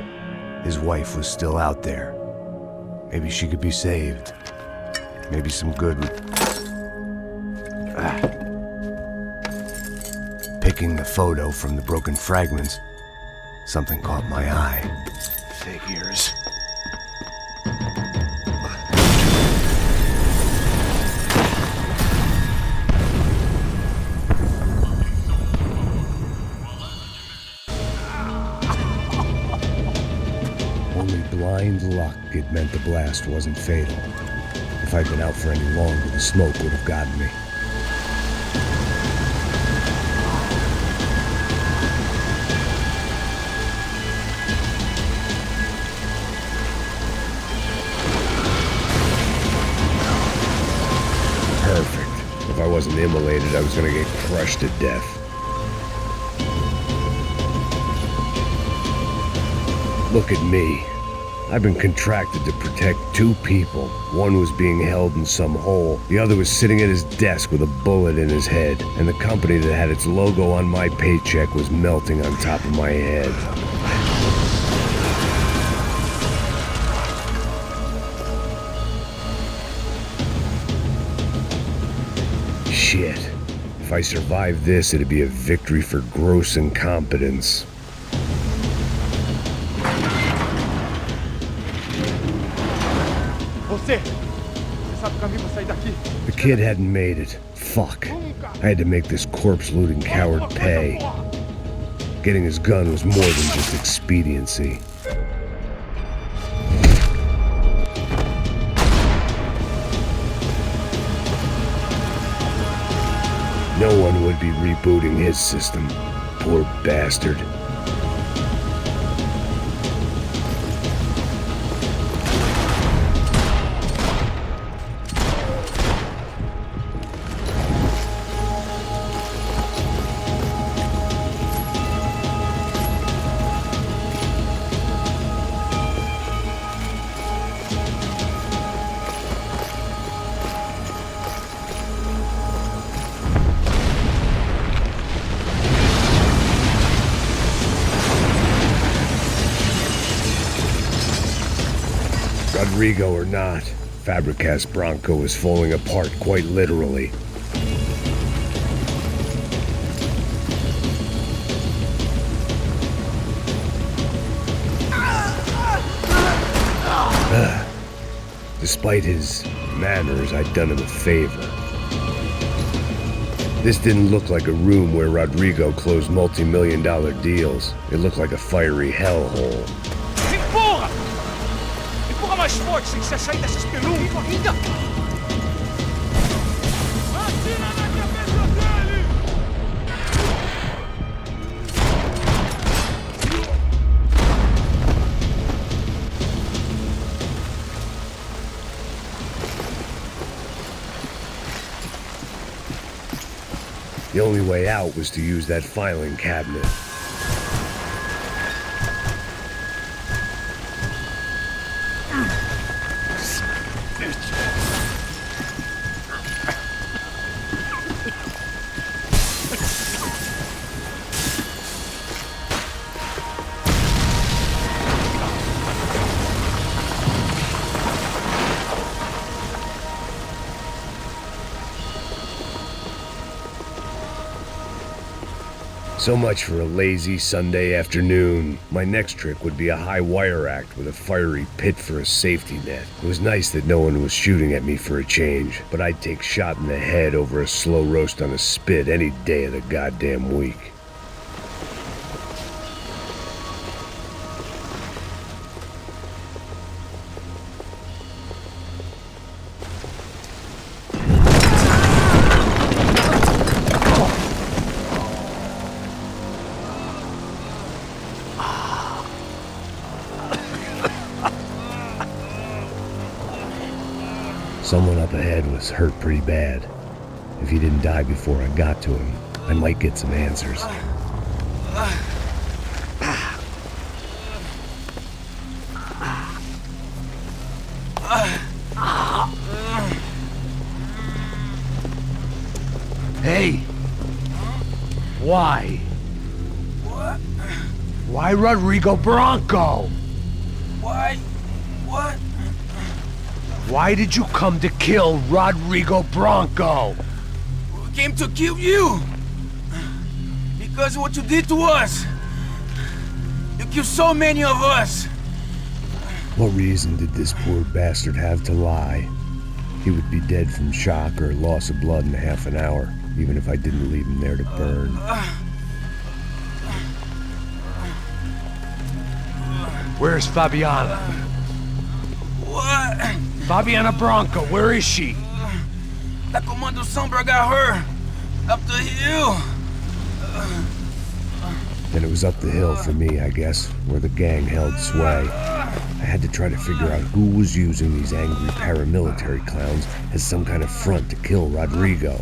his wife was still out there. Maybe she could be saved. Maybe some good would... Picking the photo from the broken fragments, something caught my eye. Figures. Only blind luck it meant the blast wasn't fatal. If I'd been out for any longer, the smoke would have gotten me. Perfect. If I wasn't immolated, I was gonna get crushed to death. Look at me. I've been contracted to protect two people. One was being held in some hole. The other was sitting at his desk with a bullet in his head. And the company that had its logo on my paycheck was melting on top of my head. Shit. If I survived this, it'd be a victory for gross incompetence. The kid hadn't made it. Fuck. I had to make this corpse-looting coward pay. Getting his gun was more than just expediency. No one would be rebooting his system. Poor bastard. Rodrigo or not, Fabricas Bronco is falling apart quite literally. Despite his manners, I'd done him a favor. This didn't look like a room where Rodrigo closed multi-million-dollar deals. It looked like a fiery hellhole. Mais forte, sem que você sair dessas pelucas. Corrida! Atira na cabeça dele! The only way out was to use that filing cabinet. So much for a lazy Sunday afternoon. My next trick would be a high wire act with a fiery pit for a safety net. It was nice that no one was shooting at me for a change, but I'd take shot in the head over a slow roast on a spit any day of the goddamn week. Someone up ahead was hurt pretty bad. If he didn't die before I got to him, I might get some answers. Hey! Why? What? Why Rodrigo Bronco? Why? What? Why did you come to kill Rodrigo Bronco? We came to kill you! Because of what you did to us! You killed so many of us! What reason did this poor bastard have to lie? He would be dead from shock or loss of blood in half an hour, even if I didn't leave him there to burn. Where's Fabiana? What? Fabiana Bronco, where is she? La Comando Sombra got her! Up the hill! Then it was up the hill for me, I guess, where the gang held sway. I had to try to figure out who was using these angry paramilitary clowns as some kind of front to kill Rodrigo.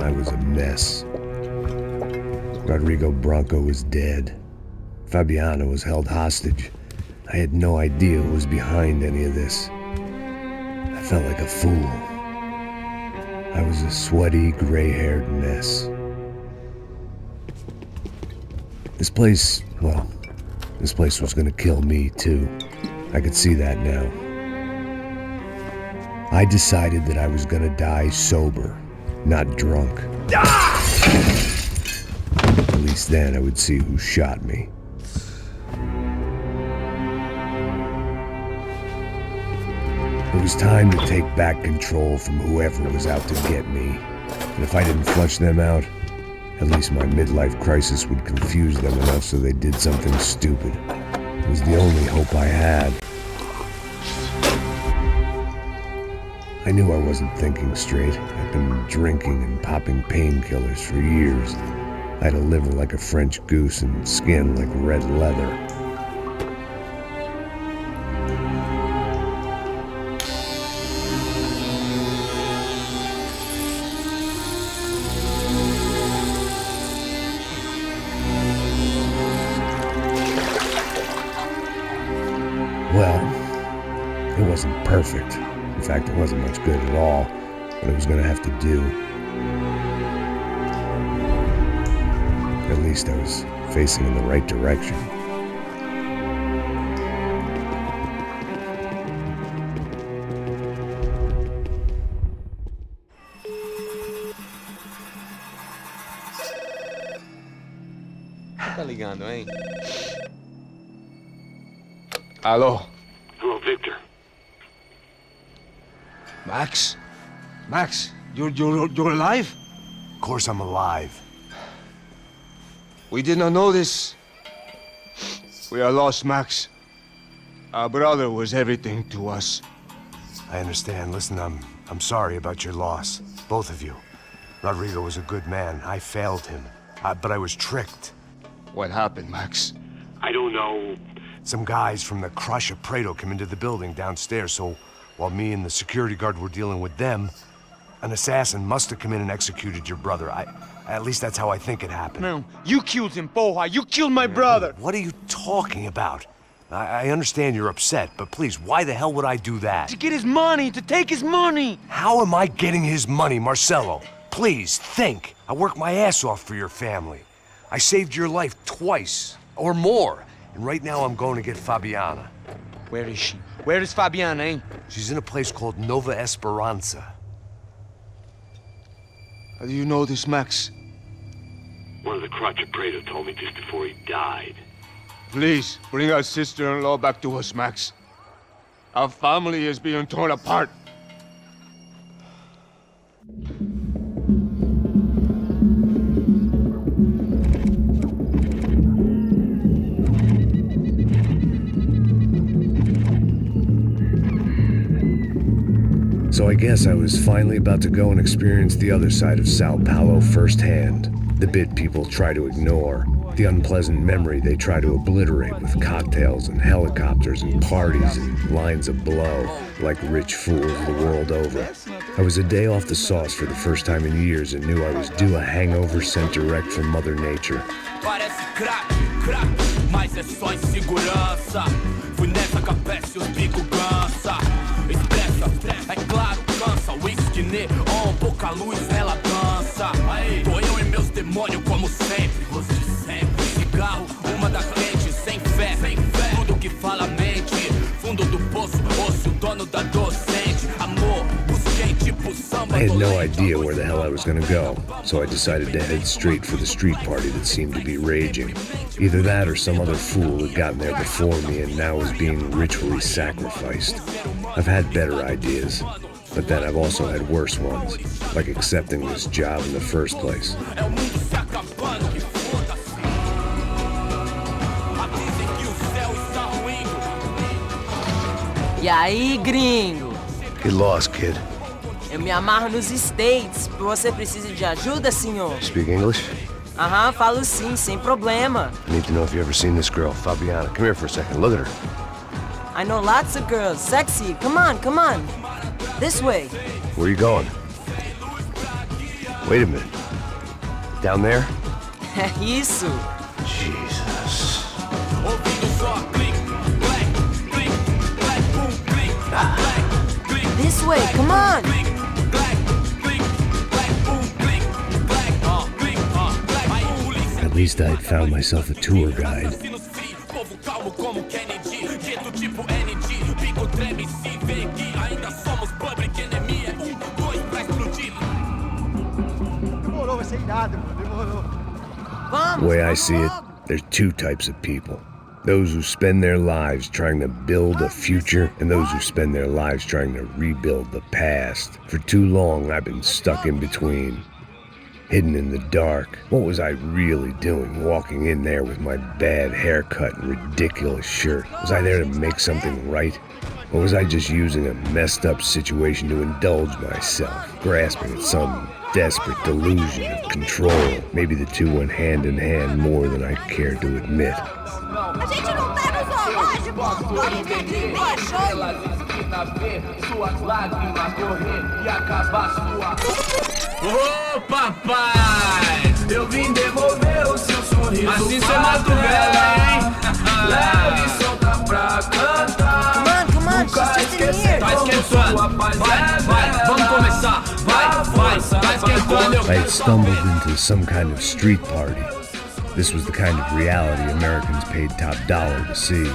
I was a mess. Rodrigo Bronco was dead. Fabiana was held hostage. I had no idea who was behind any of this. I felt like a fool. I was a sweaty, gray-haired mess. This place was gonna kill me too. I could see that now. I decided that I was gonna die sober, not drunk. At least then I would see who shot me. It was time to take back control from whoever was out to get me. And if I didn't flush them out, at least my midlife crisis would confuse them enough so they did something stupid. It was the only hope I had. I knew I wasn't thinking straight. I'd been drinking and popping painkillers for years. I had a liver like a French goose and skin like red leather. Well, it wasn't perfect. In fact, it wasn't much good at all, but it was gonna have to do. At least I was facing in the right direction. Tá ligando, hein? Alô? Hello, Victor. Max? Max, you're alive? Of course I'm alive. We did not know this. We are lost, Max. Our brother was everything to us. I understand. Listen, I'm sorry about your loss. Both of you. Rodrigo was a good man. I failed him. But I was tricked. What happened, Max? I don't know. Some guys from the Crush of Prado came into the building downstairs, so while me and the security guard were dealing with them, an assassin must have come in and executed your brother. At least that's how I think it happened. No, you killed him, Poha. You killed my brother. What are you talking about? I understand you're upset, but please, why the hell would I do that? To get his money, to take his money. How am I getting his money, Marcelo? Please, think. I worked my ass off for your family. I saved your life twice, or more. And right now I'm going to get Fabiana. Where is she? Where is Fabiana, eh? She's in a place called Nova Esperanza. How do you know this, Max? One of the Crotcha Prado told me just before he died. Please, bring our sister-in-law back to us, Max. Our family is being torn apart. So I guess I was finally about to go and experience the other side of Sao Paulo firsthand. The bit people try to ignore. The unpleasant memory they try to obliterate with cocktails and helicopters and parties and lines of blow, like rich fools the world over. I was a day off the sauce for the first time in years and knew I was due a hangover sent direct from Mother Nature. Parece crack, mas é só insegurança. Fui nessa capeste, os bico cansa. Expressa, é claro, cansa. Whisky neon, pouca luz, ela dança. Tô eu e meus demônios como sempre. Você sempre. Cigarro, uma da frente, sem fé. Tudo que fala mente. Fundo do poço, osso, dono da docente. Amor, busquei tipo samba. I had no idea where the hell I was gonna go, so I decided to head straight for the street party that seemed to be raging. Either that or some other fool had gotten there before me and now was being ritually sacrificed. I've had better ideas, but then I've also had worse ones, like accepting this job in the first place. E aí, gringo? Get lost, kid. Eu me amarro nos States. Você precisa de ajuda, senhor? Speak English? Aham, falo sim, sem problema. I need to know if you've ever seen this girl, Fabiana. Come here for a second. Look at her. I know lots of girls. Sexy. Come on, come on. This way. Where are you going? Wait a minute. Down there? Isso. Jesus. This way, come on. At least I'd found myself a tour guide. The way I see it, there's two types of people. Those who spend their lives trying to build a future, and those who spend their lives trying to rebuild the past. For too long, I've been stuck in between. Hidden in the dark. What was I really doing walking in there with my bad haircut and ridiculous shirt? Was I there to make something right? Or was I just using a messed up situation to indulge myself, grasping at some desperate delusion of control? Maybe the two went hand in hand more than I care to admit. A gente não tá no zoológico! Suas lágrimas correr e acabar sua... Ô papai, eu vim devolver o seu sorriso. Assim cê madrugada, hein? Leve e solta pra cantar. Come on, nunca esquecer. Tá esquentando. Vai, vamos começar. Vai, tá esquentando. I had stumbled into some kind of street party. This was the kind of reality Americans paid top dollar to see.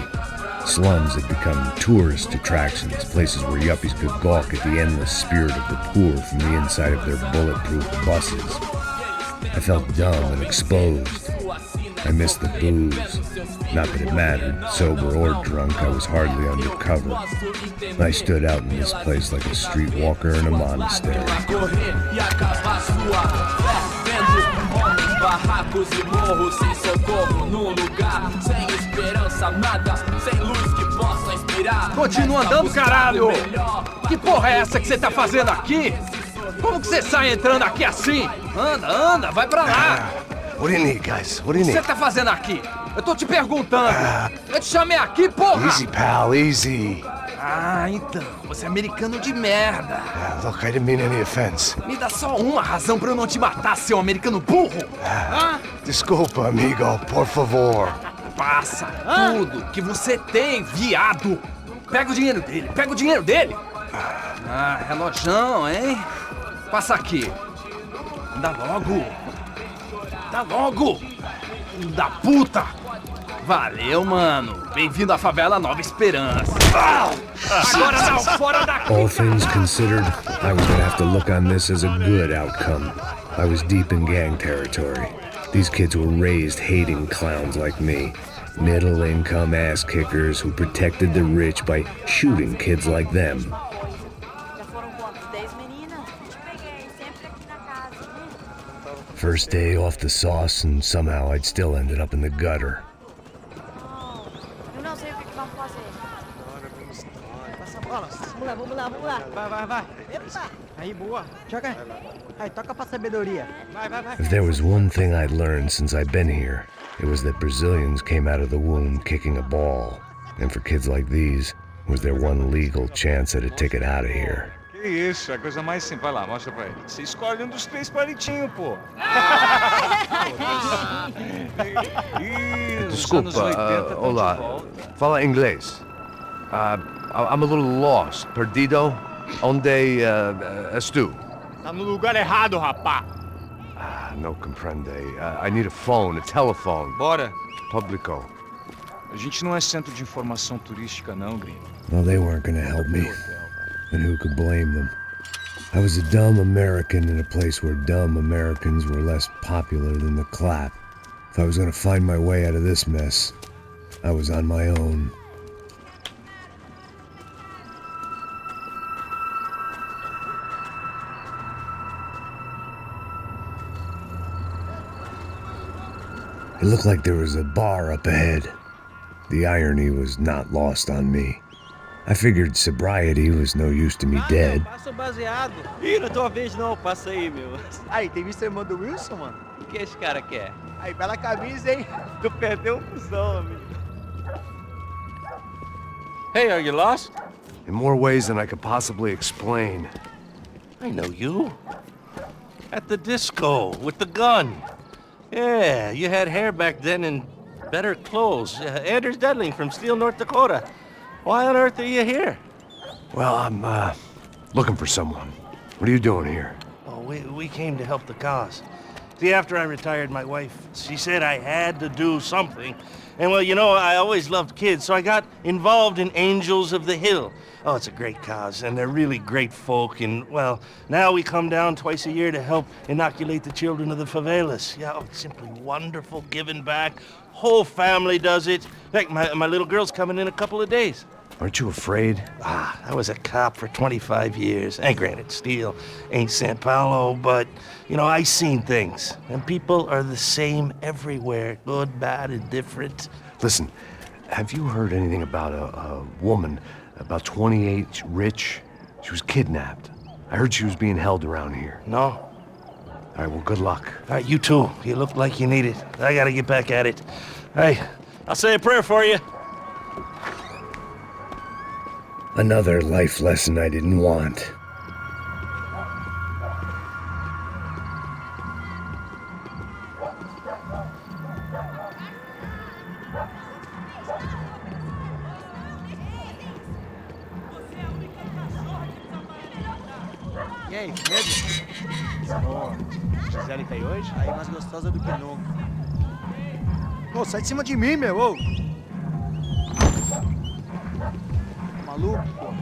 Slums had become tourist attractions, places where yuppies could gawk at the endless spirit of the poor from the inside of their bulletproof buses. I felt dumb and exposed. I missed the booze. Not that it mattered, sober or drunk, I was hardly undercover. I stood out in this place like a streetwalker in a monastery. Barracos e morros sem socorro num lugar sem esperança, nada, sem luz que possa inspirar. Continua andando, caralho! Que porra é essa que você tá fazendo aqui? Como que você sai entrando aqui assim? Anda, vai pra lá! What do you need, guys? What do you O que need? você tá fazendo aqui? Eu tô te perguntando! Eu te chamei aqui, porra! Easy, pal, easy. Ah, então, você é americano de merda. Look, I didn't mean any offense. Me dá só uma razão pra eu não te matar, seu americano burro. Desculpa, amigo, por favor. Passa tudo que você tem, viado. Pega o dinheiro dele, Ah, relojão, hein? Passa aqui. Anda logo! Dá logo! Da puta! Valeu, mano. Bem-vindo à favela Nova Esperança. Agora não, fora daqui! All things considered, I was gonna have to look on this as a good outcome. I was deep in gang territory. These kids were raised hating clowns like me. Middle-income ass-kickers who protected the rich by shooting kids like them. First day off the sauce, and somehow I'd still ended up in the gutter. Eu não sei o que vamos fazer. Passa a bola. Vamos lá. Vai. Epa. Aí, boa. Joga. Aí, toca pra sabedoria. Vai. If there was one thing I'd learned since I'd been here, it was that Brazilians came out of the womb kicking a ball. And for kids like these, was their one legal chance at a ticket out of here. Que isso, é a coisa mais simples. Vai lá, mostra pra ele. Você escolhe um dos 3 palitinhos, pô. Desculpa, olá. Fala inglês. I'm a little lost. Perdido? Onde estou? Tá no lugar errado, rapá. No comprende. I need a phone, a telephone. Bora. Publico. A gente não é centro de informação turística, não, gringo. Well, they weren't gonna help me. And who could blame them? I was a dumb American in a place where dumb Americans were less popular than the clap. If I was gonna find my way out of this mess, I was on my own. It looked like there was a bar up ahead. The irony was not lost on me. I figured sobriety was no use to me dead. Passa o baseado. Ih, não é tua vez não, passa aí, meu. Aí, tem visto a irmã do Wilson, mano? O que esse cara quer? Aí, bela camisa, hein? Tu perdeu um fusão, amigo. Hey, are you lost? In more ways than I could possibly explain. I know you. At the disco, with the gun. Yeah, you had hair back then and better clothes. Anders Dedling from Steele, North Dakota. Why on earth are you here? Well, I'm, looking for someone. What are you doing here? Oh, we came to help the cause. See, after I retired, my wife, she said I had to do something. And, well, you know, I always loved kids, so I got involved in Angels of the Hill. Oh, it's a great cause, and they're really great folk, and, well, now we come down twice a year to help inoculate the children of the favelas. Yeah, oh, it's simply wonderful, giving back. Whole family does it. In fact, my little girl's coming in a couple of days. Aren't you afraid? I was a cop for 25 years. And granted, Steele ain't São Paulo, but, you know, I seen things. And people are the same everywhere. Good, bad, indifferent. Listen, have you heard anything about a woman, about 28, rich? She was kidnapped. I heard she was being held around here. No. All right, well, good luck. All right, you too. You look like you need it. I gotta get back at it. Hey, I'll say a prayer for you. Another life lesson I didn't want. E aí, firmeza? Boa. Gisele tá aí hoje? Aí, mais gostosa do que nunca. Ô, sai de cima de mim, meu, ô! Maluco, pô.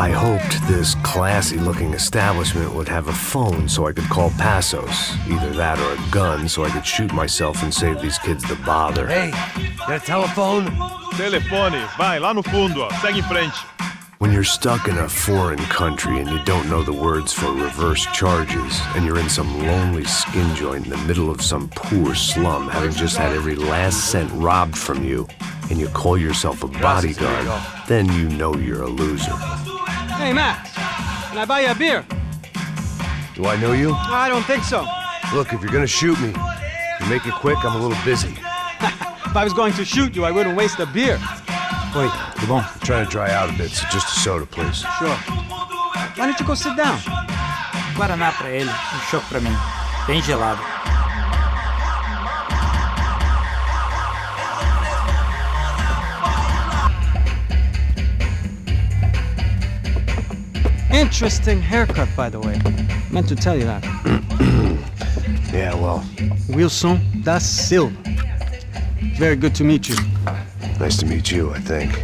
I hoped this classy-looking establishment would have a phone so I could call Passos. Either that or a gun so I could shoot myself and save these kids the bother. Hey, got a telephone? Telefone, vai, lá no fundo, ó. Segue em frente. When you're stuck in a foreign country and you don't know the words for reverse charges, and you're in some lonely skin joint in the middle of some poor slum, having just had every last cent robbed from you, and you call yourself a bodyguard, then you know you're a loser. Hey, Max, can I buy you a beer? Do I know you? I don't think so. Look, if you're gonna shoot me, you make it quick, I'm a little busy. If I was going to shoot you, I wouldn't waste a beer. Wait, come on. I'm trying to dry out a bit, so just a soda, please. Sure. Why don't you go sit down? Guaraná pra ele, um chopp pra mim. Bem gelado. Interesting haircut, by the way. Meant to tell you that. Yeah, well. Wilson da Silva. Very good to meet you. Nice to meet you, I think.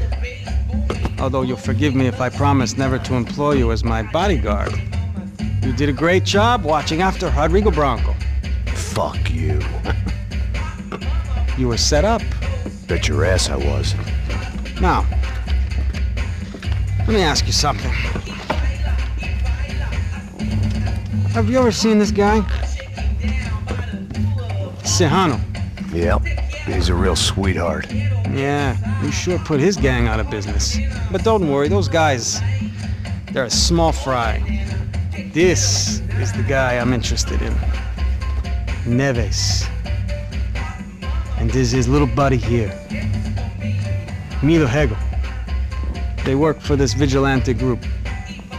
Although you'll forgive me if I promise never to employ you as my bodyguard. You did a great job watching after Rodrigo Branco. Fuck you. You were set up. Bet your ass I was. Now, let me ask you something. Have you ever seen this guy? Serrano. Yep, he's a real sweetheart. Yeah, you sure put his gang out of business. But don't worry, those guys, they're a small fry. This is the guy I'm interested in. Neves. And this is his little buddy here. Milo Hegel. They work for this vigilante group,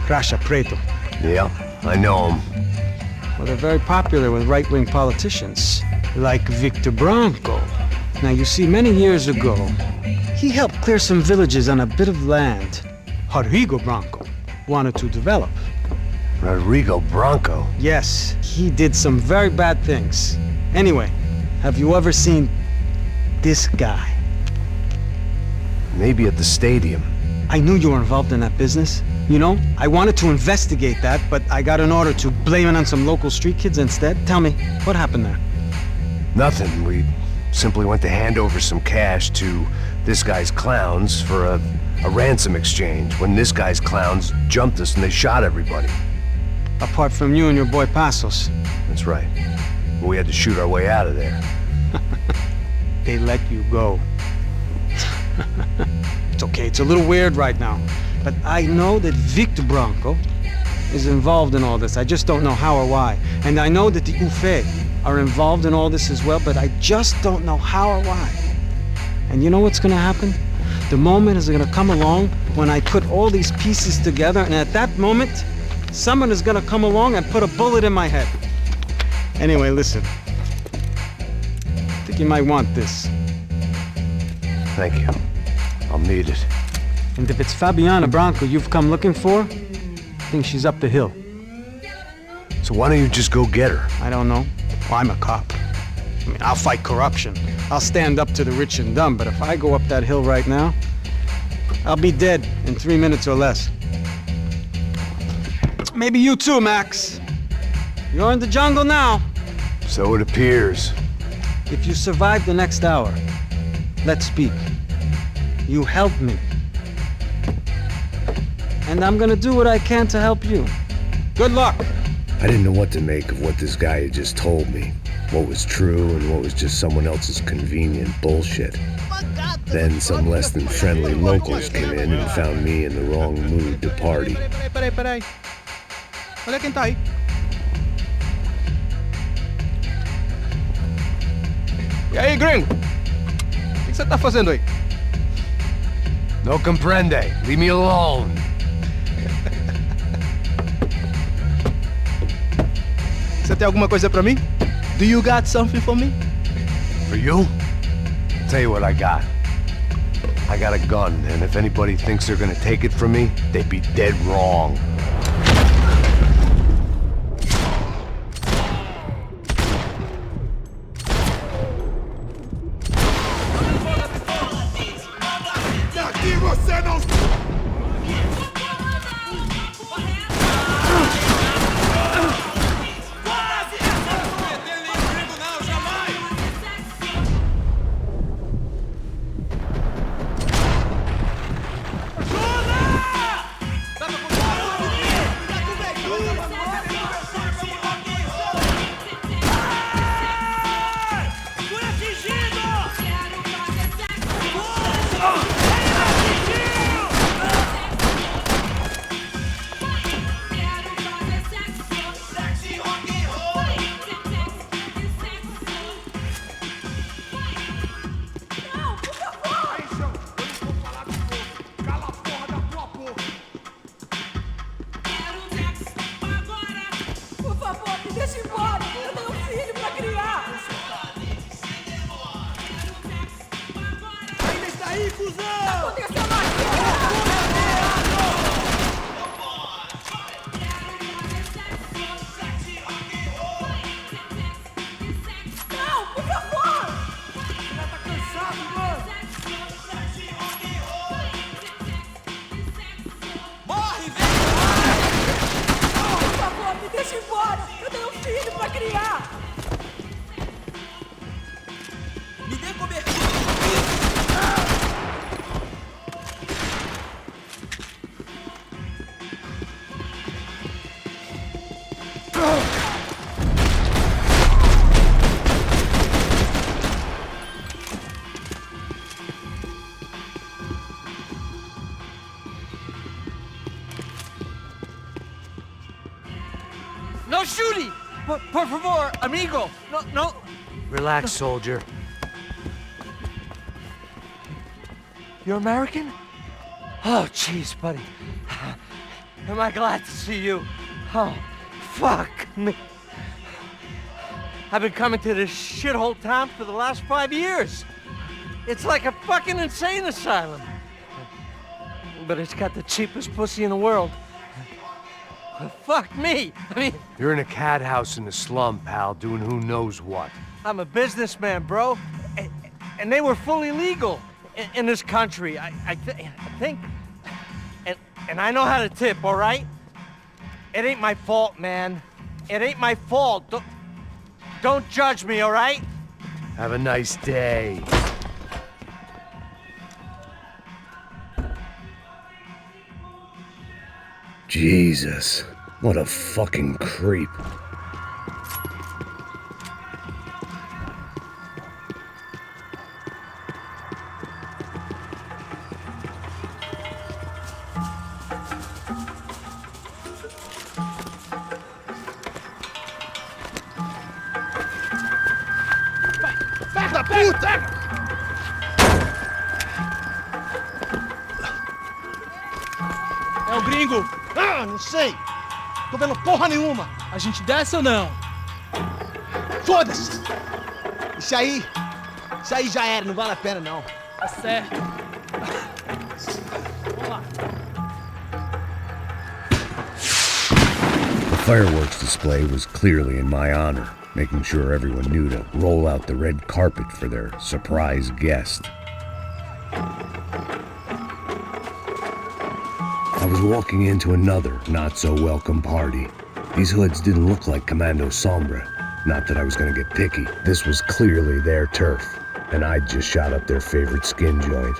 Caixa Preto. Yeah, I know him. Well, they're very popular with right-wing politicians, like Victor Branco. Now, you see, many years ago, he helped clear some villages on a bit of land Rodrigo Branco wanted to develop. Rodrigo Branco? Yes, he did some very bad things. Anyway, have you ever seen this guy? Maybe at the stadium. I knew you were involved in that business. You know, I wanted to investigate that, but I got an order to blame it on some local street kids instead. Tell me, what happened there? Nothing. We simply went to hand over some cash to this guy's clowns for a ransom exchange when this guy's clowns jumped us and they shot everybody. Apart from you and your boy Passos. That's right. We had to shoot our way out of there. They let you go. It's okay, it's a little weird right now. But I know that Victor Branco is involved in all this. I just don't know how or why. And I know that the UFE are involved in all this as well, but I just don't know how or why. And you know what's gonna happen? The moment is gonna come along when I put all these pieces together, and at that moment, someone is gonna come along and put a bullet in my head. Anyway, listen. I think you might want this. Thank you. I'll need it. And if it's Fabiana Branco you've come looking for, I think she's up the hill. So why don't you just go get her? I don't know. Well, I'm a cop. I mean, I'll fight corruption. I'll stand up to the rich and dumb, but if I go up that hill right now, I'll be dead in 3 minutes or less. Maybe you too, Max. You're in the jungle now. So it appears. If you survive the next hour, let's speak. You help me. And I'm gonna do what I can to help you. Good luck! I didn't know what to make of what this guy had just told me. What was true and what was just someone else's convenient bullshit. Then some less than friendly locals came in and found me in the wrong mood to party. Peraí. Olha quem tá aí. E aí, gringo? O que você tá fazendo aí? No comprende. Leave me alone. Você tem alguma coisa pra mim? Do you got something for me? For you? I'll tell you what I got. I got a gun, and if anybody thinks they're gonna take it from me, they'd be dead wrong. Daqui você não... criar! Me dê cobertura! No shooting! Por favor, amigo! No. Relax, soldier. You're American? Oh, jeez, buddy. Am I glad to see you? Oh, fuck me. I've been coming to this shithole town for the last 5 years. It's like a fucking insane asylum. But it's got the cheapest pussy in the world. Fuck me. I mean, You're in a cat house in the slum, pal, doing who knows what. I'm a businessman, bro. And they were fully legal in this country. I think. And I know how to tip, all right? It ain't my fault, man. It ain't my fault. Don't judge me, all right? Have a nice day. Jesus, what a fucking creep. Da puta! É o gringo! Ah, não sei! Tô vendo porra nenhuma! A gente desce ou não? Foda-se! Isso aí já era, não vale a pena não. Tá certo. Vamos lá. The fireworks display was clearly in my honor, making sure everyone knew to roll out the red carpet for their surprise guest. I was walking into another not-so-welcome party. These hoods didn't look like Commando Sombra. Not that I was gonna get picky. This was clearly their turf, and I'd just shot up their favorite skin joint.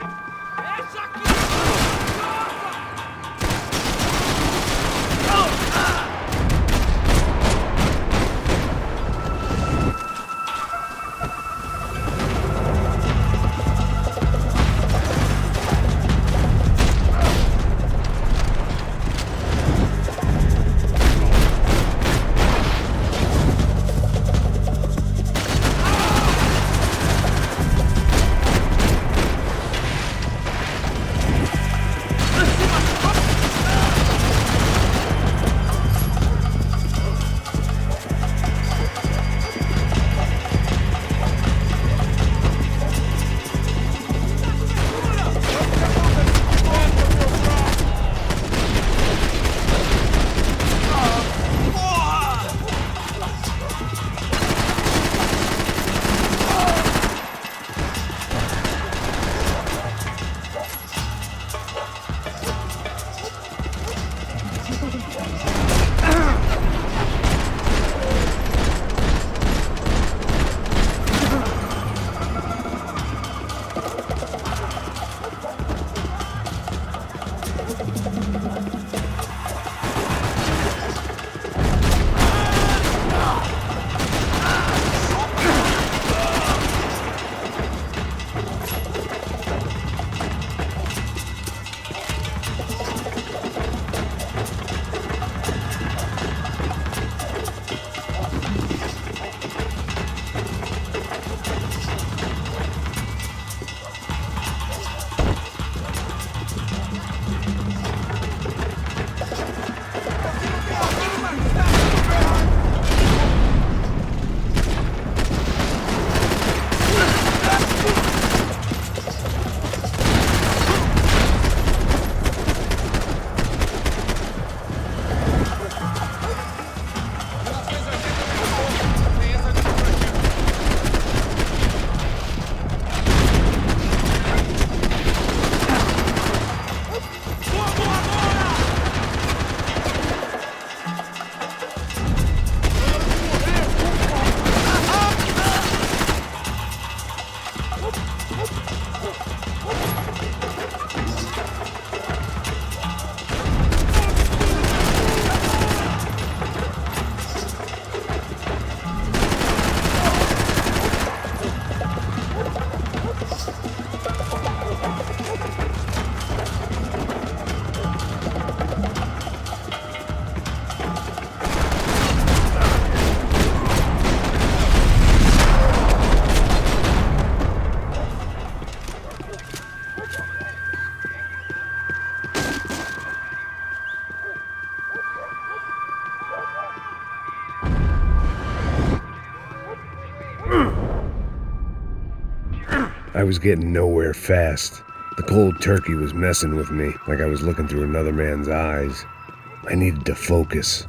I was getting nowhere fast. The cold turkey was messing with me, like I was looking through another man's eyes. I needed to focus.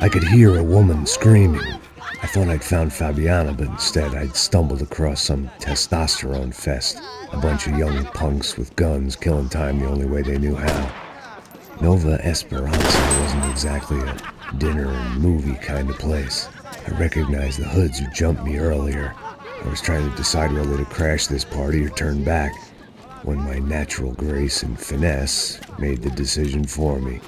I could hear a woman screaming. I thought I'd found Fabiana, but instead I'd stumbled across some testosterone fest. A bunch of young punks with guns killing time the only way they knew how. Nova Esperanza wasn't exactly a dinner and movie kind of place. I recognized the hoods who jumped me earlier. I was trying to decide whether to crash this party or turn back, when my natural grace and finesse made the decision for me.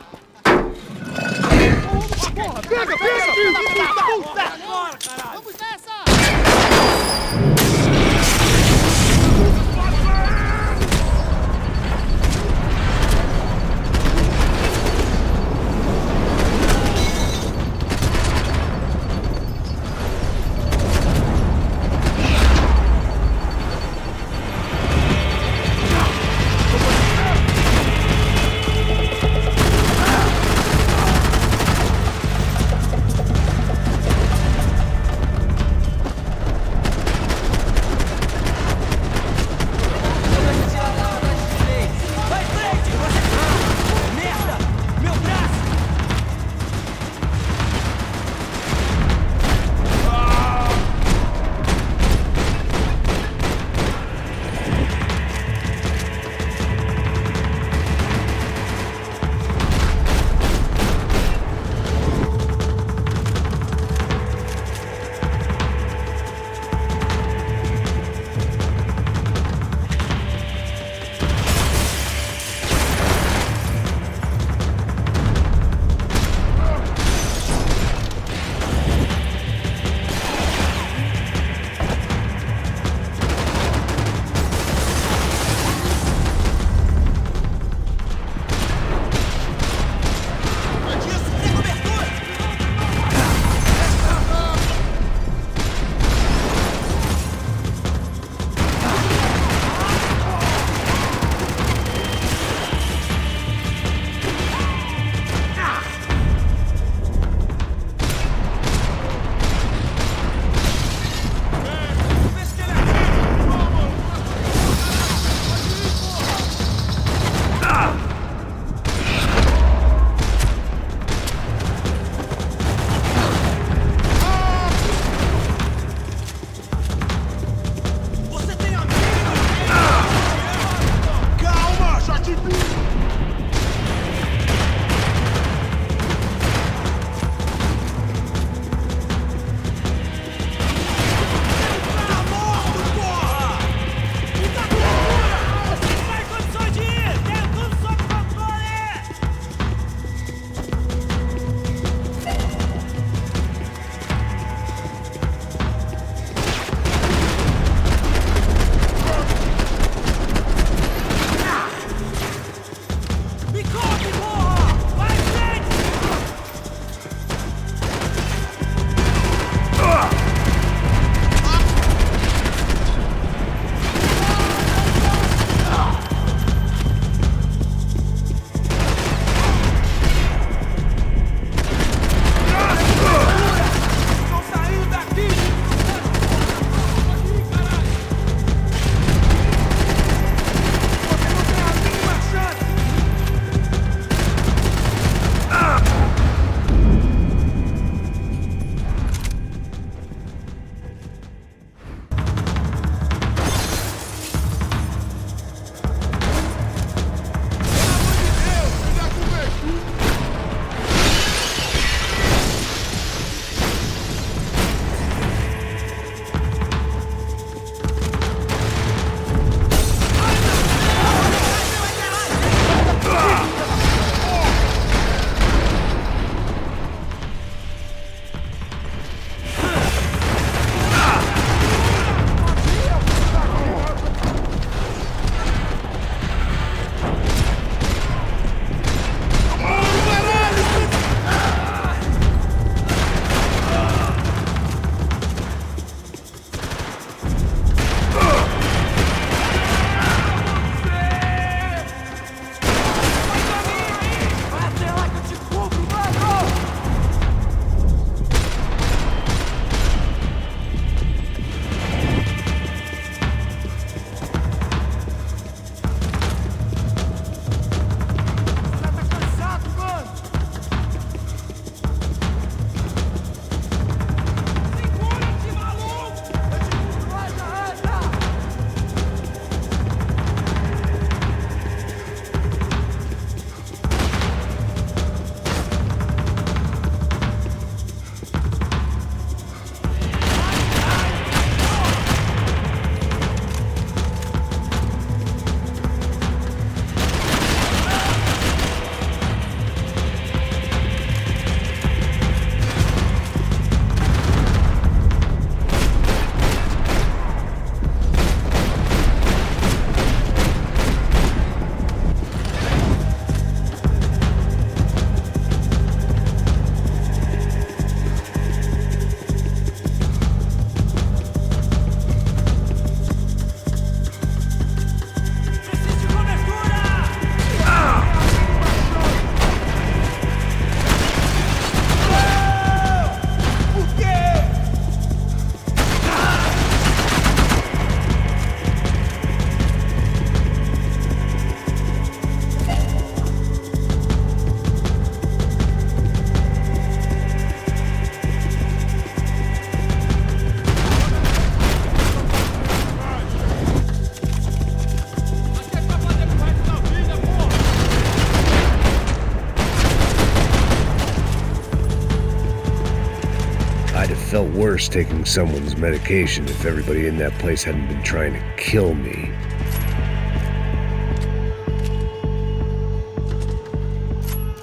I'd have felt worse taking someone's medication if everybody in that place hadn't been trying to kill me.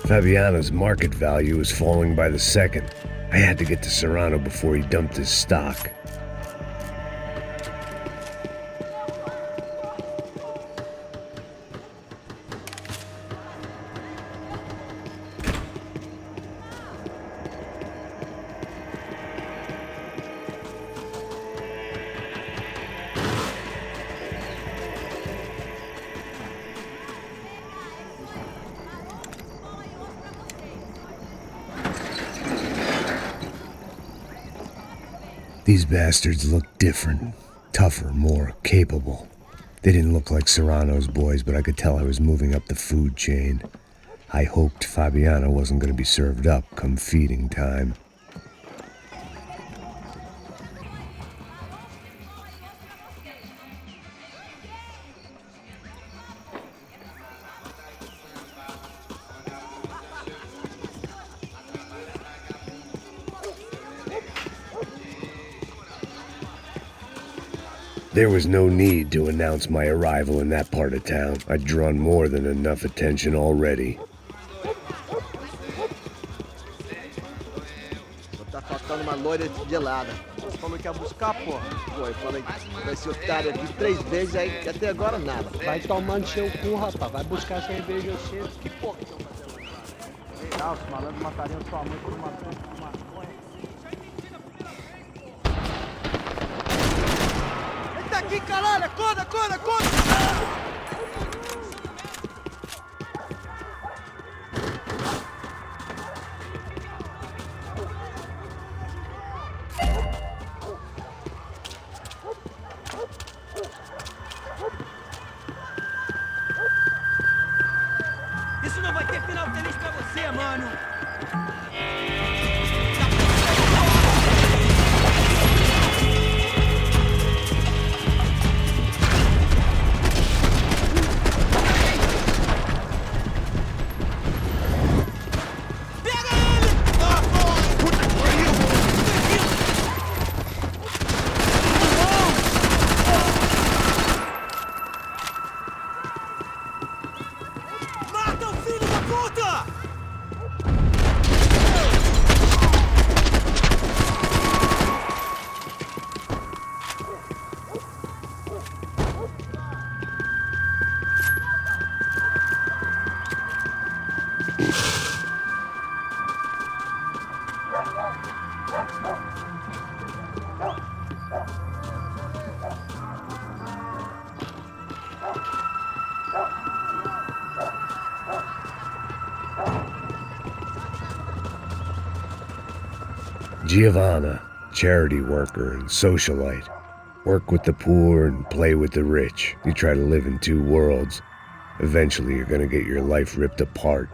Fabiano's market value was falling by the second. I had to get to Serrano before he dumped his stock. These bastards looked different, tougher, more capable. They didn't look like Serrano's boys, but I could tell I was moving up the food chain. I hoped Fabiano wasn't going to be served up come feeding time. There was no need to announce my arrival in that part of town. I'd drawn more than enough attention already. Tá faltando uma loira gelada. Falou que ia buscar, porra. Foi, falei com esse otário aqui 3 vezes, aí até agora nada. Vai tomando seu cu, rapaz. Vai buscar cerveja cedo. Que porra que estão fazendo aí? Legal, os malandros matariam sua mãe por uma maconha. Eita aqui, caralho! Acorda, acorda, acorda! Isso não vai ter final feliz pra você, mano! Giovanna, charity worker and socialite. Work with the poor and play with the rich. You try to live in 2 worlds. Eventually you're gonna get your life ripped apart.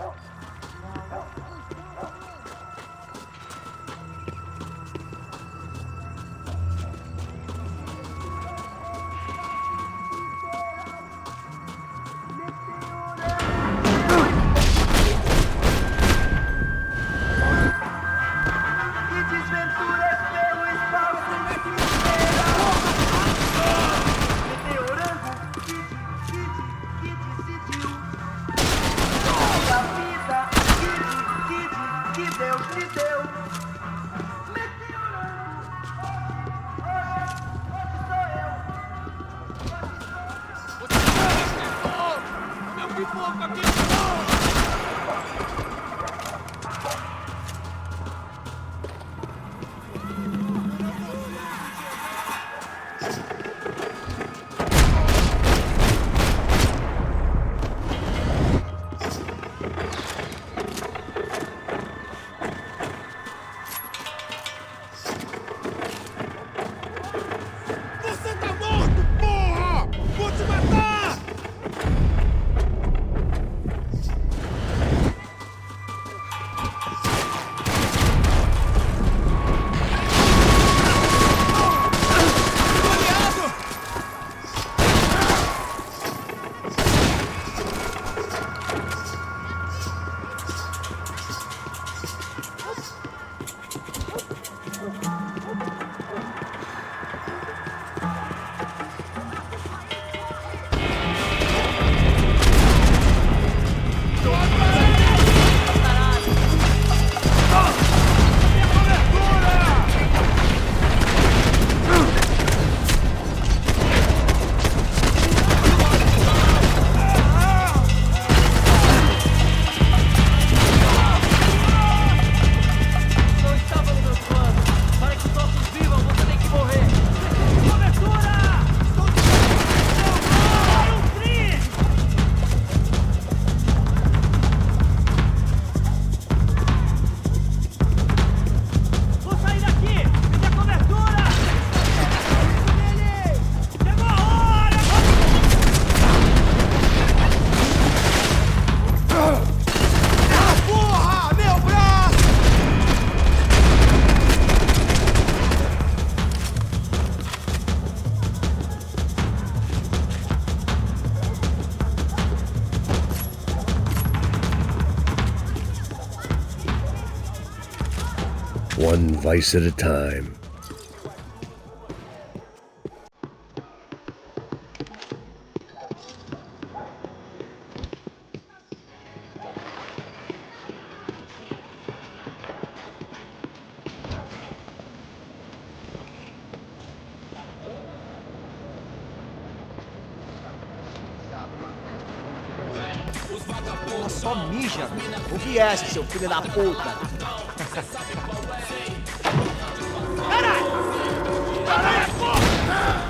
one vice at a time. Ela só mija. O que é, seu filho da puta? Caralho! Caralho, porra!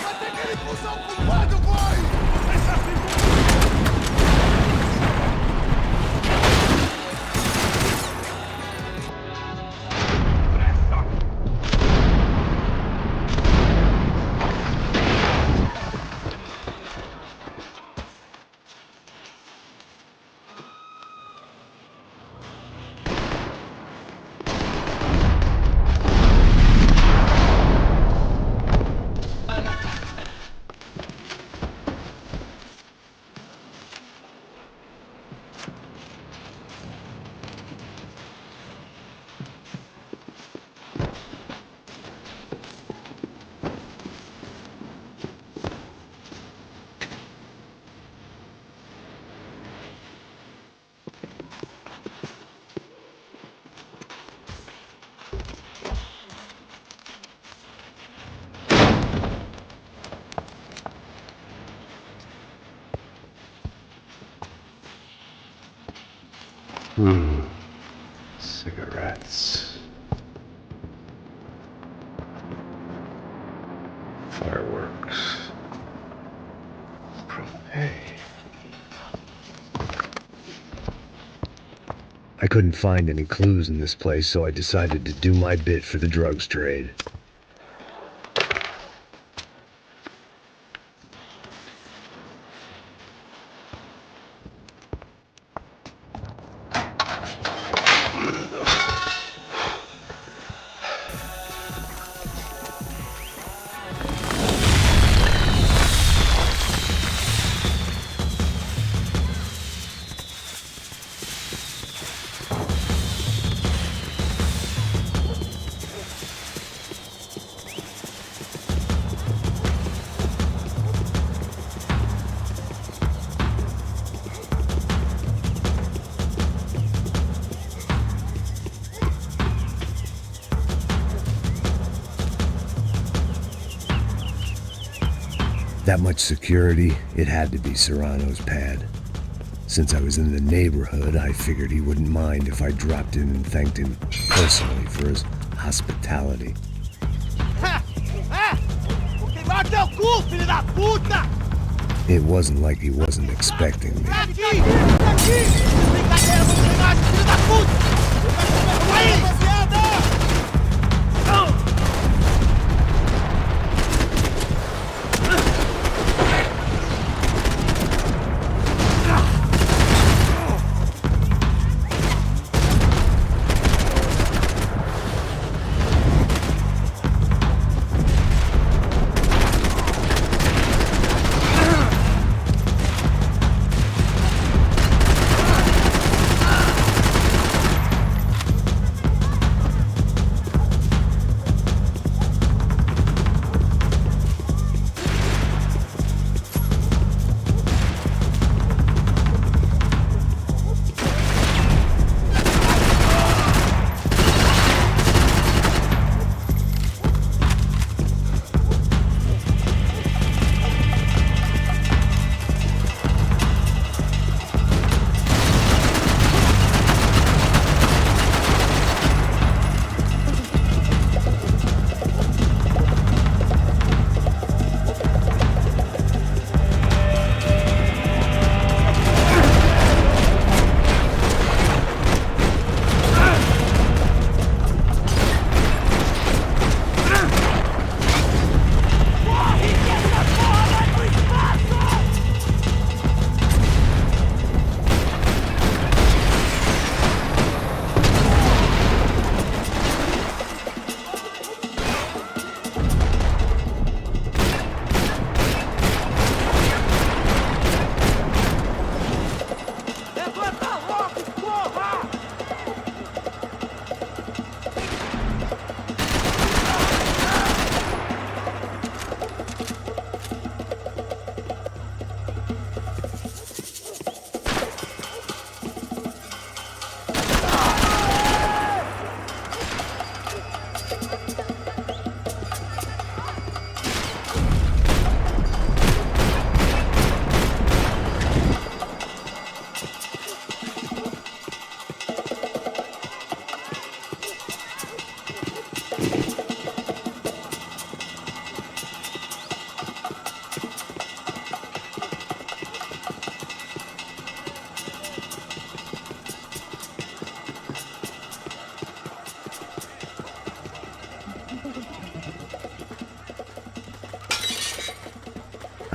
Vai ter que ele puxar o comando, vai! Cigarettes. Fireworks. Propane. I couldn't find any clues in this place, so I decided to do my bit for the drugs trade. That much security, it had to be Serrano's pad. Since I was in the neighborhood, I figured he wouldn't mind if I dropped in and thanked him personally for his hospitality. It wasn't like he wasn't expecting me.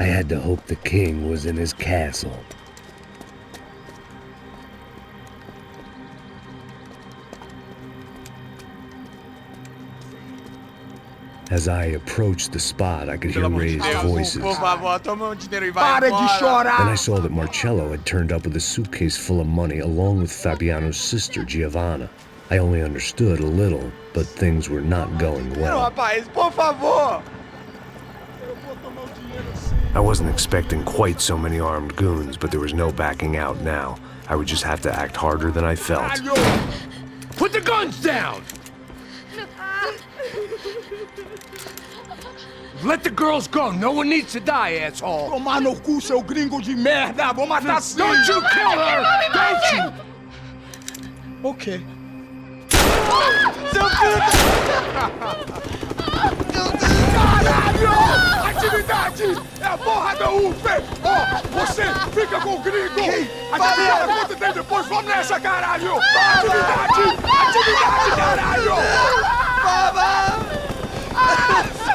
I had to hope the king was in his castle. As I approached the spot, I could hear raised voices. Por favor, toma dinheiro e vai embora. Para de chorar! Then I saw that Marcello had turned up with a suitcase full of money along with Fabiano's sister, Giovanna. I only understood a little, but things were not going well. Rapaz, por favor! I wasn't expecting quite so many armed goons, but there was no backing out now. I would just have to act harder than I felt. Put the guns down! Let the girls go. No one needs to die, asshole. Tomar no cu, seu gringo de merda. Vou matar sim. Don't you kill her! Don't you? Ok. Seu filho Caralho! Atividade! É a porra da UF! Ó, você fica com o gringo! A gente fala quanto tem depois, vamos nessa, caralho! Atividade! Atividade, caralho! Baba!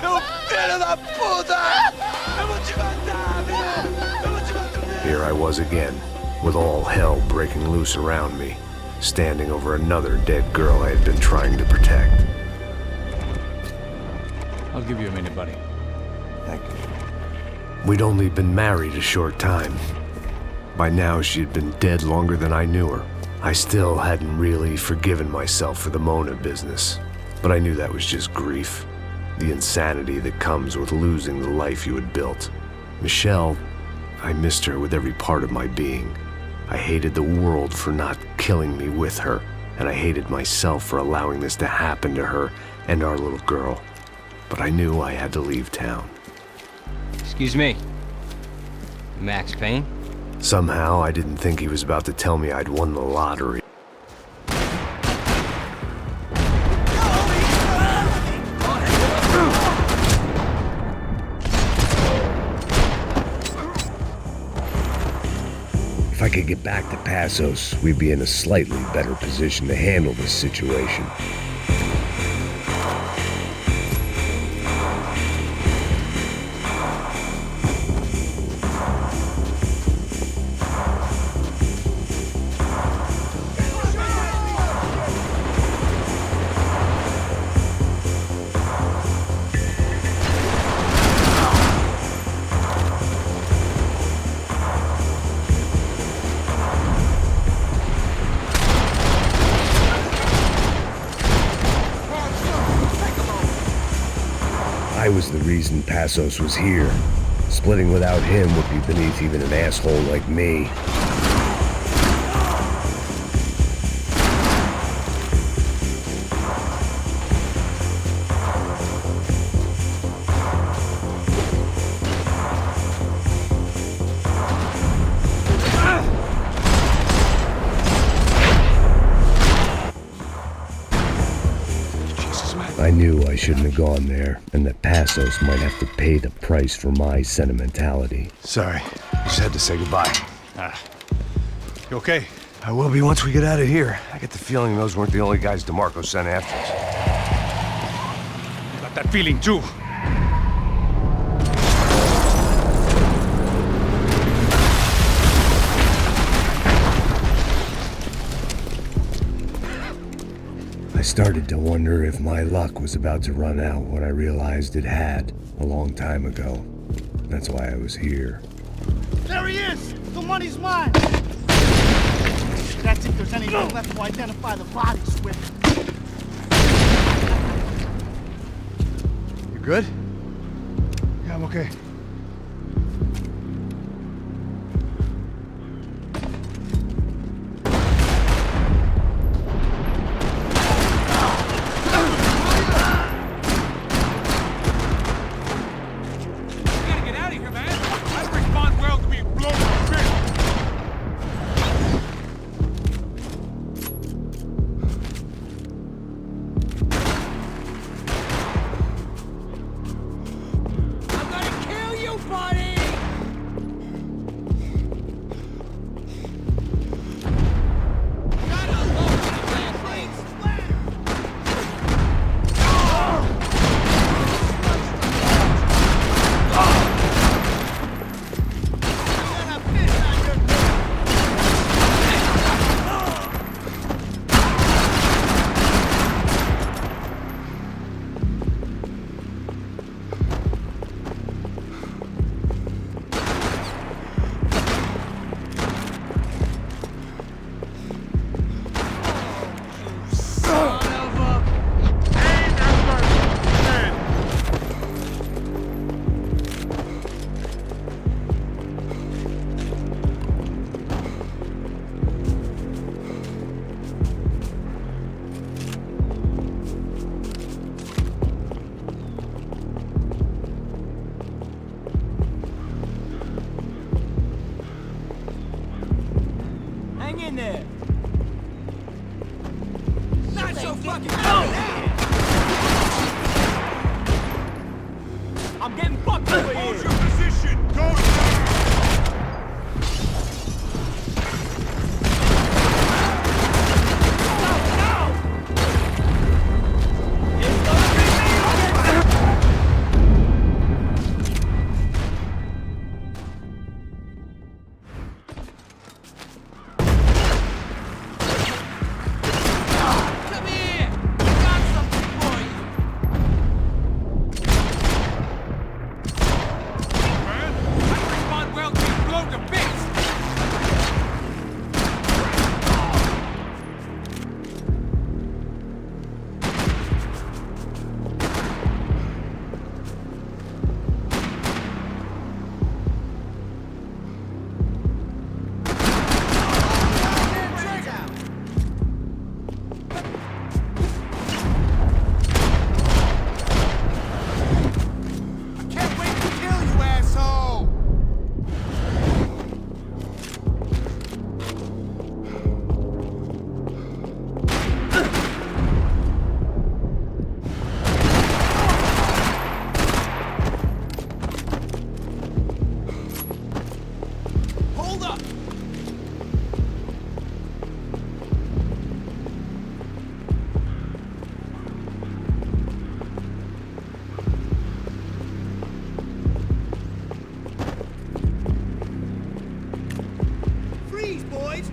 Seu filho da puta! Eu vou te matar, meu! Eu vou te matar! Here I was again, with all hell breaking loose around me, standing over another dead girl I had been trying to protect. I'll give you a minute, buddy. Thank you. We'd only been married a short time. By now, she had been dead longer than I knew her. I still hadn't really forgiven myself for the Mona business, but I knew that was just grief. The insanity that comes with losing the life you had built. Michelle, I missed her with every part of my being. I hated the world for not killing me with her, and I hated myself for allowing this to happen to her and our little girl. But I knew I had to leave town. Excuse me. Max Payne? Somehow, I didn't think he was about to tell me I'd won the lottery. If I could get back to Passos, we'd be in a slightly better position to handle this situation. I was the reason Passos was here. Splitting without him would be beneath even an asshole like me. I knew I shouldn't have gone there, and that Passos might have to pay the price for my sentimentality. Sorry, just had to say goodbye. You okay? I will be once we get out of here. I get the feeling those weren't the only guys DeMarco sent after us. Got that feeling too. I started to wonder if my luck was about to run out when I realized it had a long time ago. That's why I was here. There he is! The money's mine! That's if there's anything left to identify the bodies with. You good? Yeah, I'm okay. I'm getting fucked over here. Hold your position. Go now.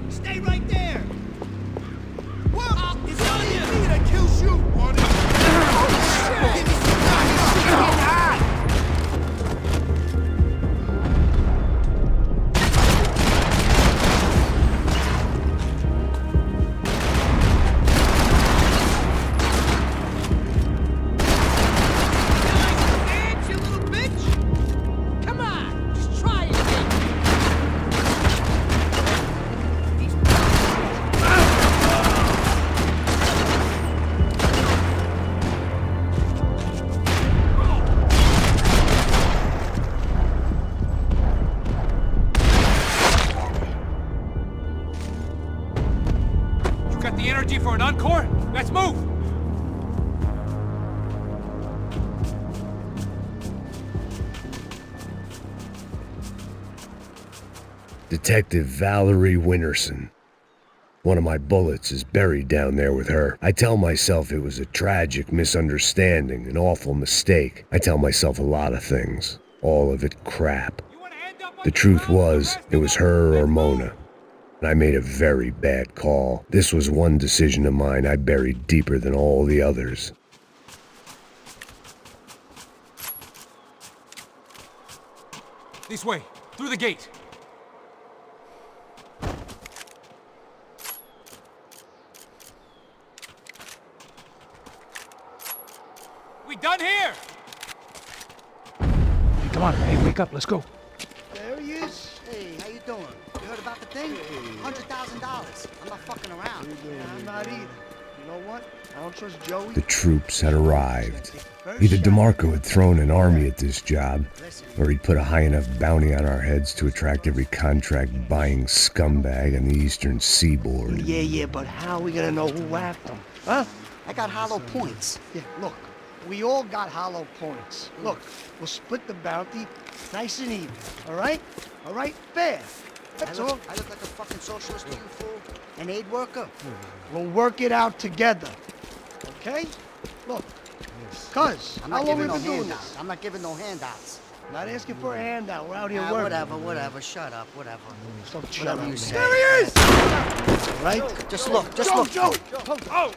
Stay right there! Whoa! It's on you! Need a kill shoot, buddy! Oh, shit! Give me some time! Shit's getting hot! You little bitch! Come on! Just try it! The energy for an encore? Let's move! Detective Valerie Winterson. One of my bullets is buried down there with her. I tell myself it was a tragic misunderstanding, an awful mistake. I tell myself a lot of things. All of it crap. The truth was, it was her or Mona. And I made a very bad call. This was one decision of mine I buried deeper than all the others. This way, through the gate. We done here! Hey, come on. Hey, wake up. Let's go. There he is. Hey, how you doing? You heard about the thing? $100,000. I'm not fucking around. Yeah, I'm not either. You know what? I don't trust Joey. The troops had arrived. Either DeMarco had thrown an army at this job, or he'd put a high enough bounty on our heads to attract every contract-buying scumbag on the eastern seaboard. Yeah, but how are we gonna know who whacked them? Huh? I got hollow points. Yeah, look. We all got hollow points. Look, we'll split the bounty nice and even, all right? All right? Fair. That's all. I look like a fucking socialist to you, fool. An aid worker. We'll work it out together. Okay? Look. Cuz, how long have we been doing this? I'm not giving no handouts. Not asking for a handout. We're out here working. Whatever. Shut up. Whatever. Whatever you say. There he is! Right? Just look. Joe! Oh!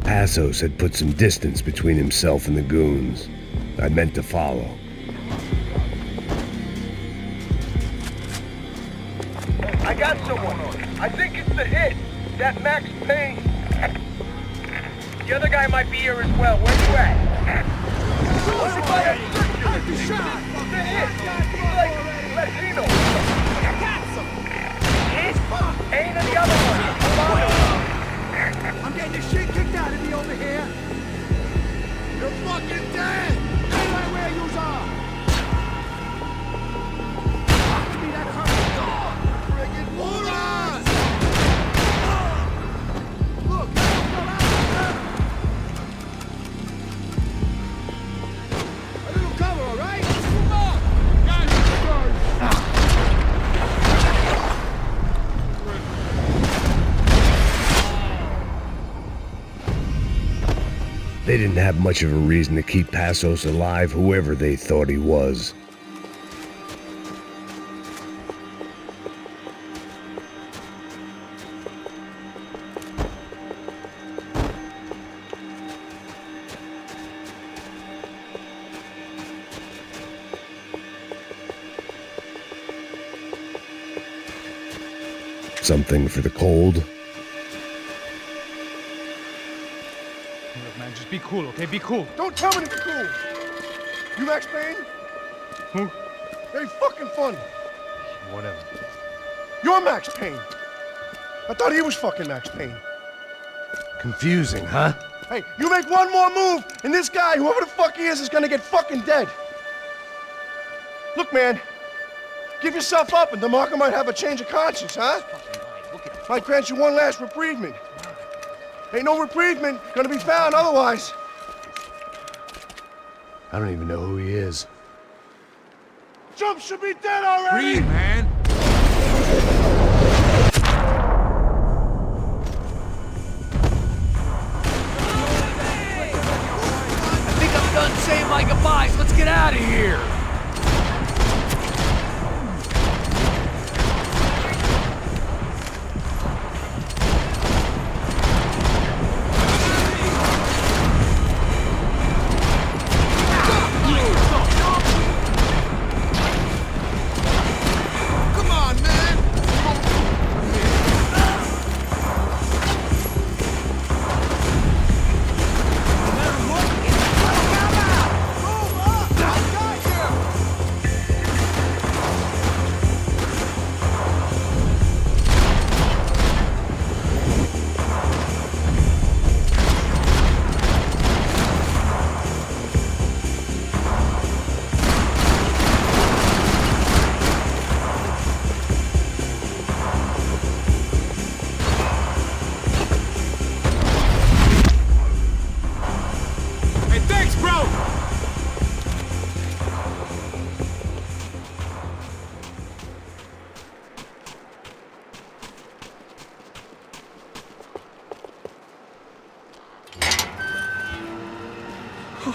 Passos had put some distance between himself and the goons. I meant to follow. I got someone. I think it's the hit. That Max Payne. The other guy might be here as well. Where you at? The hit. He's like Latino. Hit? Ain't the other one. I'm getting the shit kicked out of me over here. You're fucking dead. Anyway, where you are. Give me that cover. Friggin' morons! Look, go out there. A little cover, all right? Move on. Guys, They didn't have much of a reason to keep Passos alive, whoever they thought he was. Something for the cold? Look, man, just be cool, okay? Be cool. Don't tell me to be cool. You Max Payne? Who? Very fucking funny. Whatever. You're Max Payne. I thought he was fucking Max Payne. Confusing, huh? Hey, you make one more move, and this guy, whoever the fuck he is gonna get fucking dead. Look, man. Give yourself up, and DeMarco might have a change of conscience, huh? Might grant you one last reprievement. Ain't no reprievement gonna be found otherwise. I don't even know who he is. Jump should be dead already! Breathe, man! I think I'm done saying my goodbyes. Let's get out of here!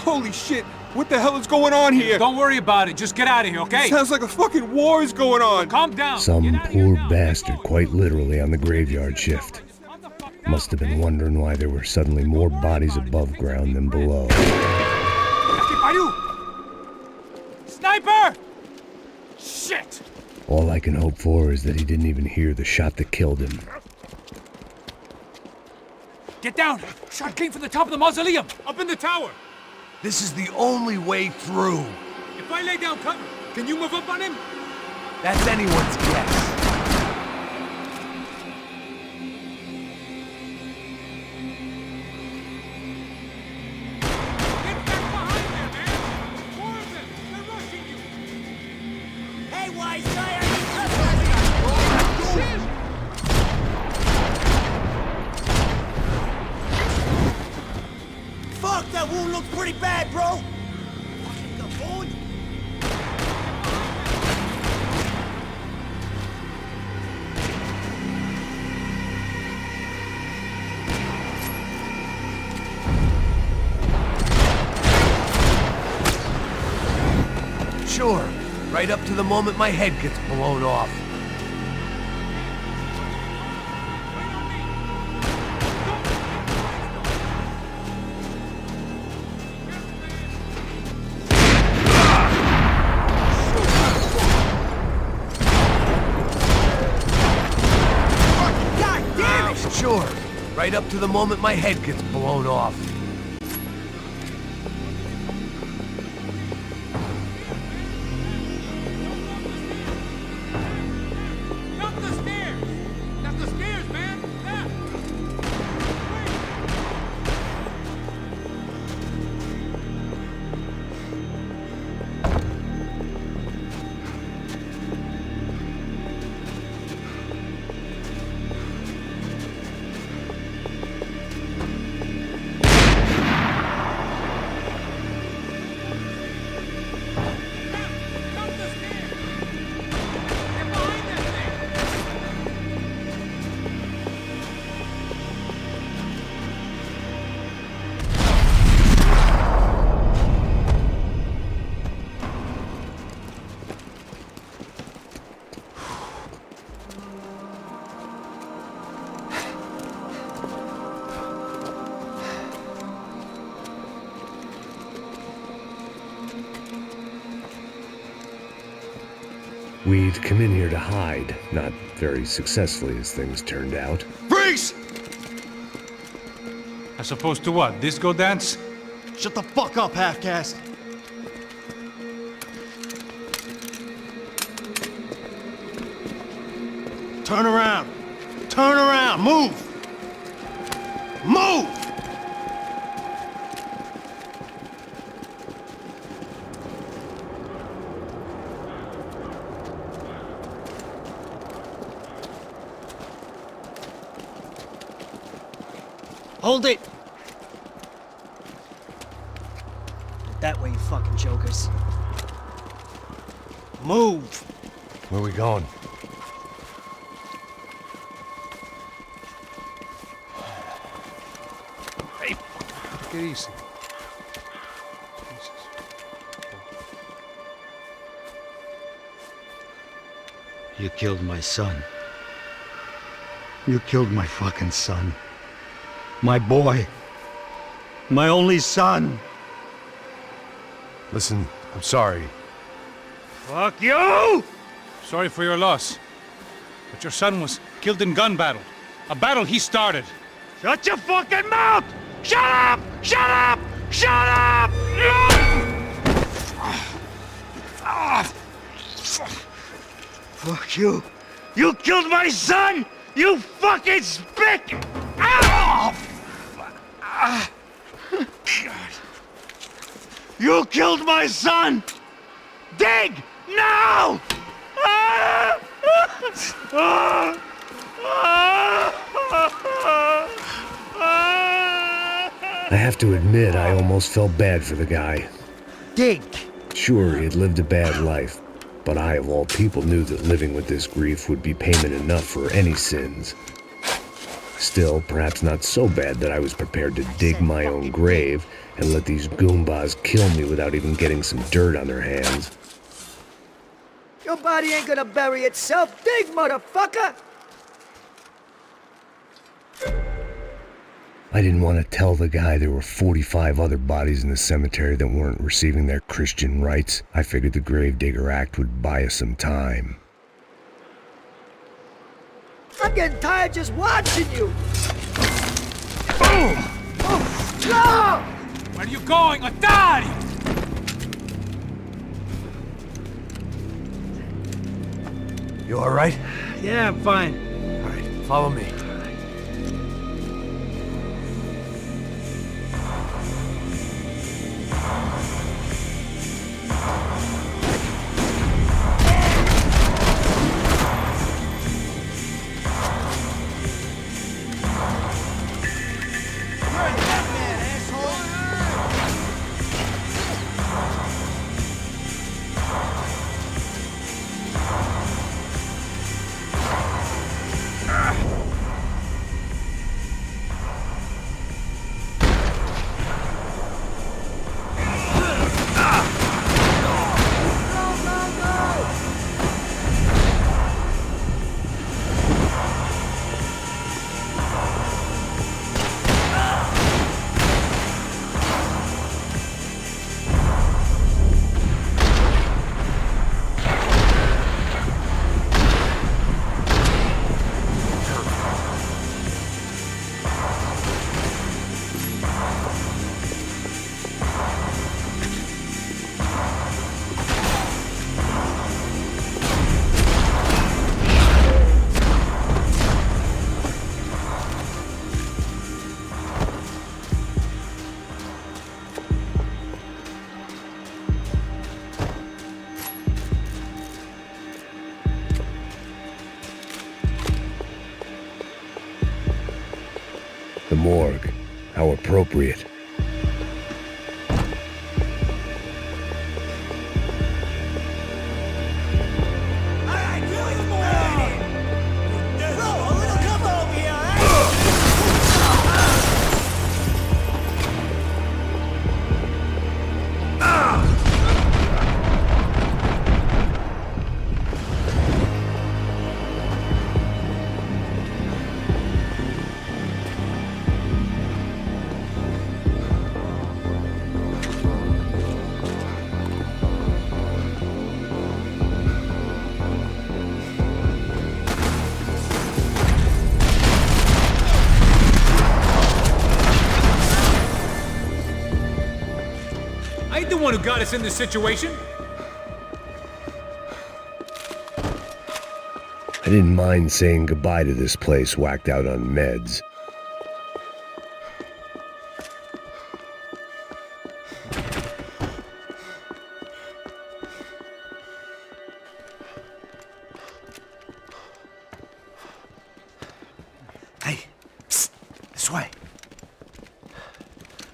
Holy shit! What the hell is going on here? Don't worry about it. Just get out of here, okay? Sounds like a fucking war is going on. Calm down. Some poor bastard quite literally on the graveyard shift. Must have been wondering why there were suddenly more bodies above ground than below. Sniper! Shit! All I can hope for is that he didn't even hear the shot that killed him. Get down! Shot came from the top of the mausoleum! Up in the tower! This is the only way through. If I lay down cover, can you move up on him? That's anyone's guess. That wound looks pretty bad, bro. Fucking buffoon. Sure, right up to the moment my head gets blown off. right up to the moment my head gets blown off. We'd come in here to hide, not very successfully as things turned out. Freeze! As opposed to what? Disco dance? Shut the fuck up, half-caste! Turn around! Turn around! Move! Move! Hold it! That way, you fucking jokers. Move! Where we going? Hey, take it easy. You killed my son. You killed my fucking son. My boy. My only son. Listen, I'm sorry. Fuck you! Sorry for your loss. But your son was killed in gun battle. A battle he started. Shut your fucking mouth! Shut up! Shut up! Shut up! Fuck you! You killed my son! You fucking spick! Ow! You killed my son! Dig! Now! I have to admit, I almost felt bad for the guy. Dig! Sure, he had lived a bad life, but I, of all people, knew that living with this grief would be payment enough for any sins. Still, perhaps not so bad that I was prepared to dig my own grave and let these goombas kill me without even getting some dirt on their hands. Your body ain't gonna bury itself. Dig, motherfucker! I didn't want to tell the guy there were 45 other bodies in the cemetery that weren't receiving their Christian rites. I figured the Gravedigger Act would buy us some time. I'm getting tired just watching you! Boom! Oh, no! Where are you going, Otario? You all right? Yeah, I'm fine. All right, follow me. morgue. How appropriate. The one who got us in this situation. I didn't mind saying goodbye to this place whacked out on meds. Hey, psst, this way.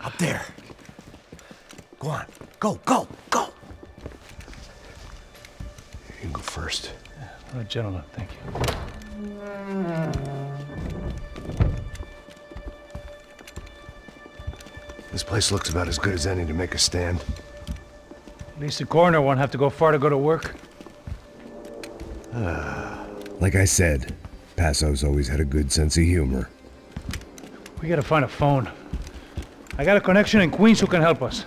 Up there. Go on. Go, go, go! You can go first. Oh, gentlemen, thank you. This place looks about as good as any to make a stand. At least the coroner won't have to go far to go to work. Like I said, Passo's always had a good sense of humor. We gotta find a phone. I got a connection in Queens who can help us.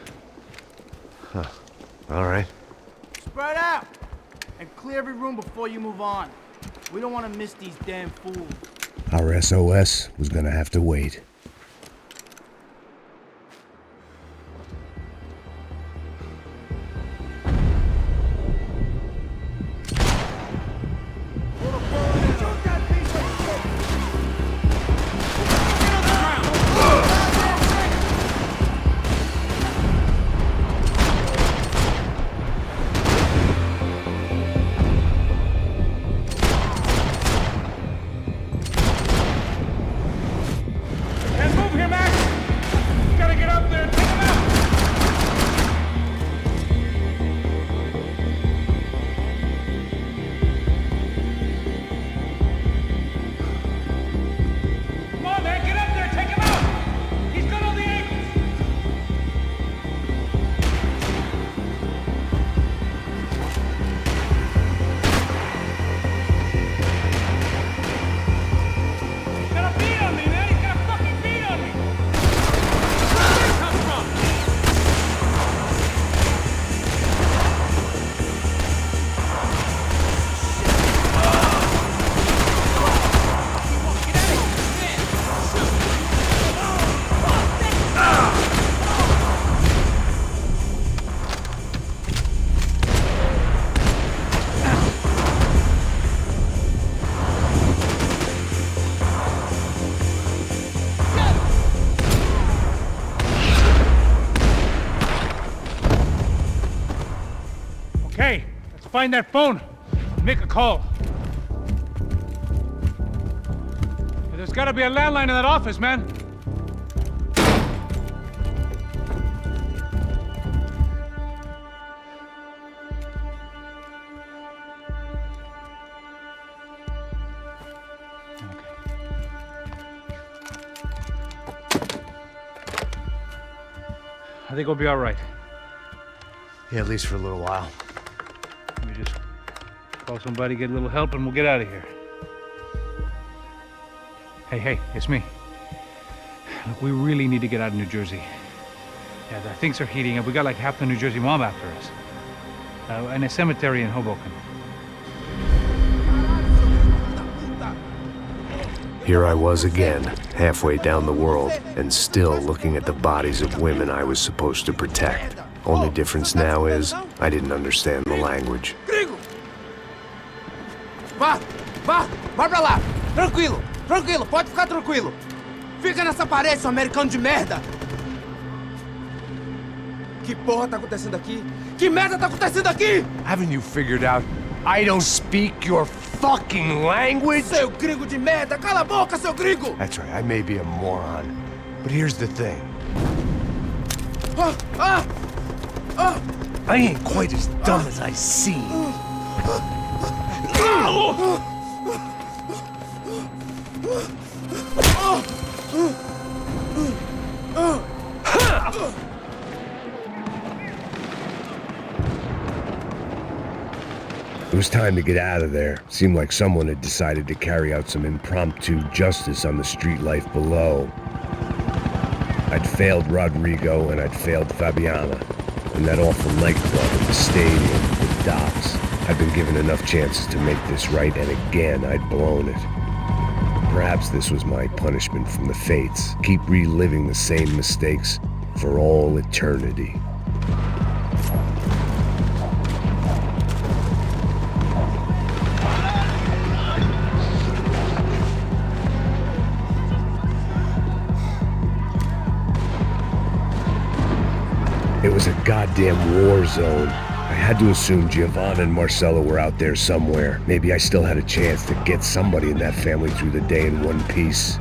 Huh. All right. Spread out! And clear every room before you move on. We don't want to miss these damn fools. Our SOS was gonna have to wait. Okay, let's find that phone and make a call. There's gotta be a landline in that office, man. I think we'll be all right. Yeah, at least for a little while. Let me just call somebody, get a little help, and we'll get out of here. Hey, it's me. Look, we really need to get out of New Jersey. Yeah, things are heating up. We got like half the New Jersey mob after us. And a cemetery in Hoboken. Here I was again, halfway down the world, and still looking at the bodies of women I was supposed to protect. Only difference now is, I didn't understand the language. Gringo! Vai pra lá! Tranquilo, pode ficar tranquilo. Fica nessa parede, seu americano de merda! Que porra tá acontecendo aqui? Que merda tá acontecendo aqui? Haven't you figured out I don't speak your fucking language? Seu gringo de merda! Cala a boca, seu gringo! That's right, I may be a moron, But here's the thing. I ain't quite as dumb as I seem. It was time to get out of there. Seemed like someone had decided to carry out some impromptu justice on the street life below. I'd failed Rodrigo and I'd failed Fabiana. And that awful nightclub at the stadium, the docks. I'd been given enough chances to make this right, and again I'd blown it. Perhaps this was my punishment from the fates. Keep reliving the same mistakes for all eternity. It was a goddamn war zone. I had to assume Giovanna and Marcelo were out there somewhere. Maybe I still had a chance to get somebody in that family through the day in one piece.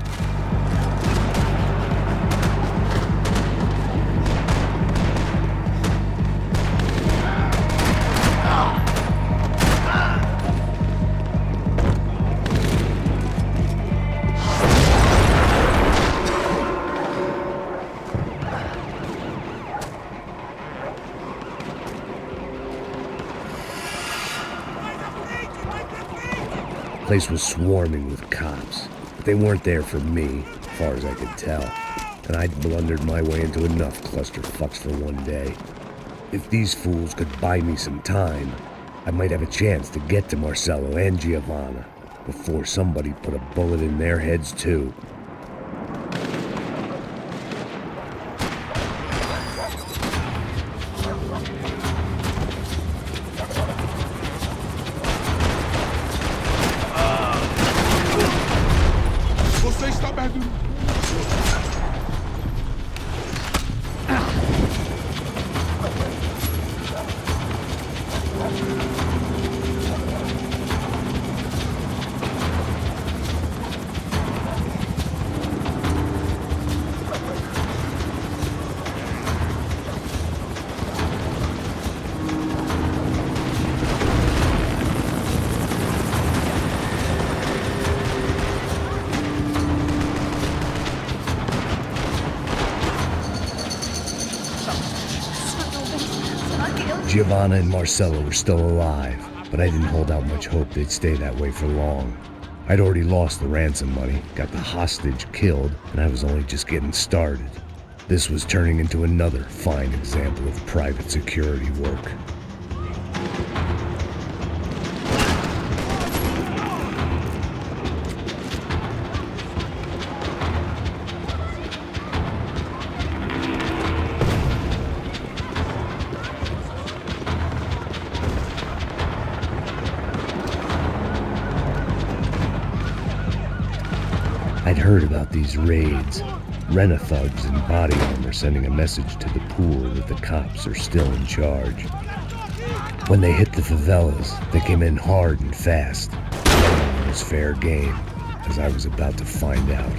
The place was swarming with cops, but they weren't there for me, as far as I could tell, and I'd blundered my way into enough clusterfucks for one day. If these fools could buy me some time, I might have a chance to get to Marcelo and Giovanna before somebody put a bullet in their heads too. Giovanna and Marcelo were still alive, but I didn't hold out much hope they'd stay that way for long. I'd already lost the ransom money, got the hostage killed, and I was only just getting started. This was turning into another fine example of private security work. I'd heard about these raids, Rena-thugs in body armor sending a message to the poor that the cops are still in charge. When they hit the favelas, they came in hard and fast. It was fair game, as I was about to find out.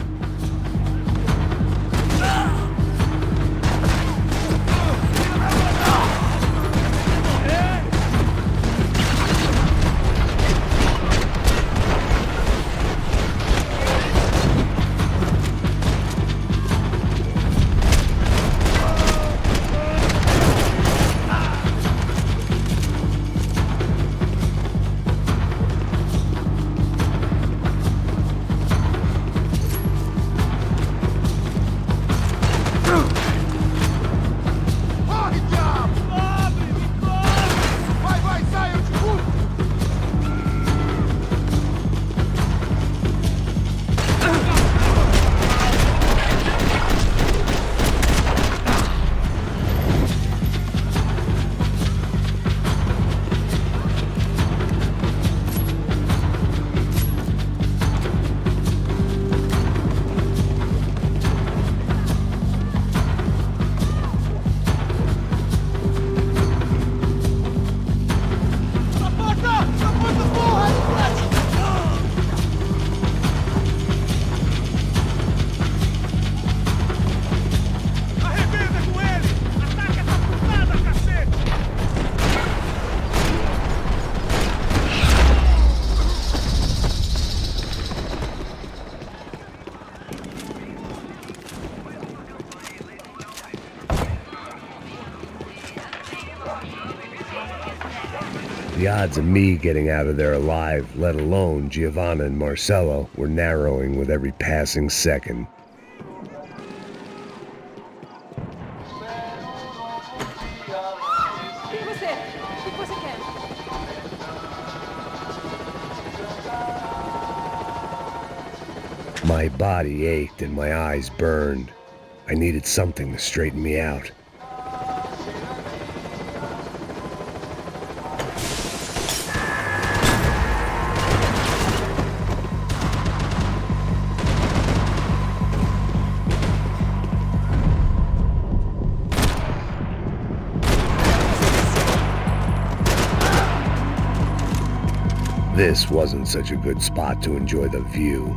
The odds of me getting out of there alive, let alone Giovanna and Marcello, were narrowing with every passing second. My body ached and my eyes burned. I needed something to straighten me out. This wasn't such a good spot to enjoy the view.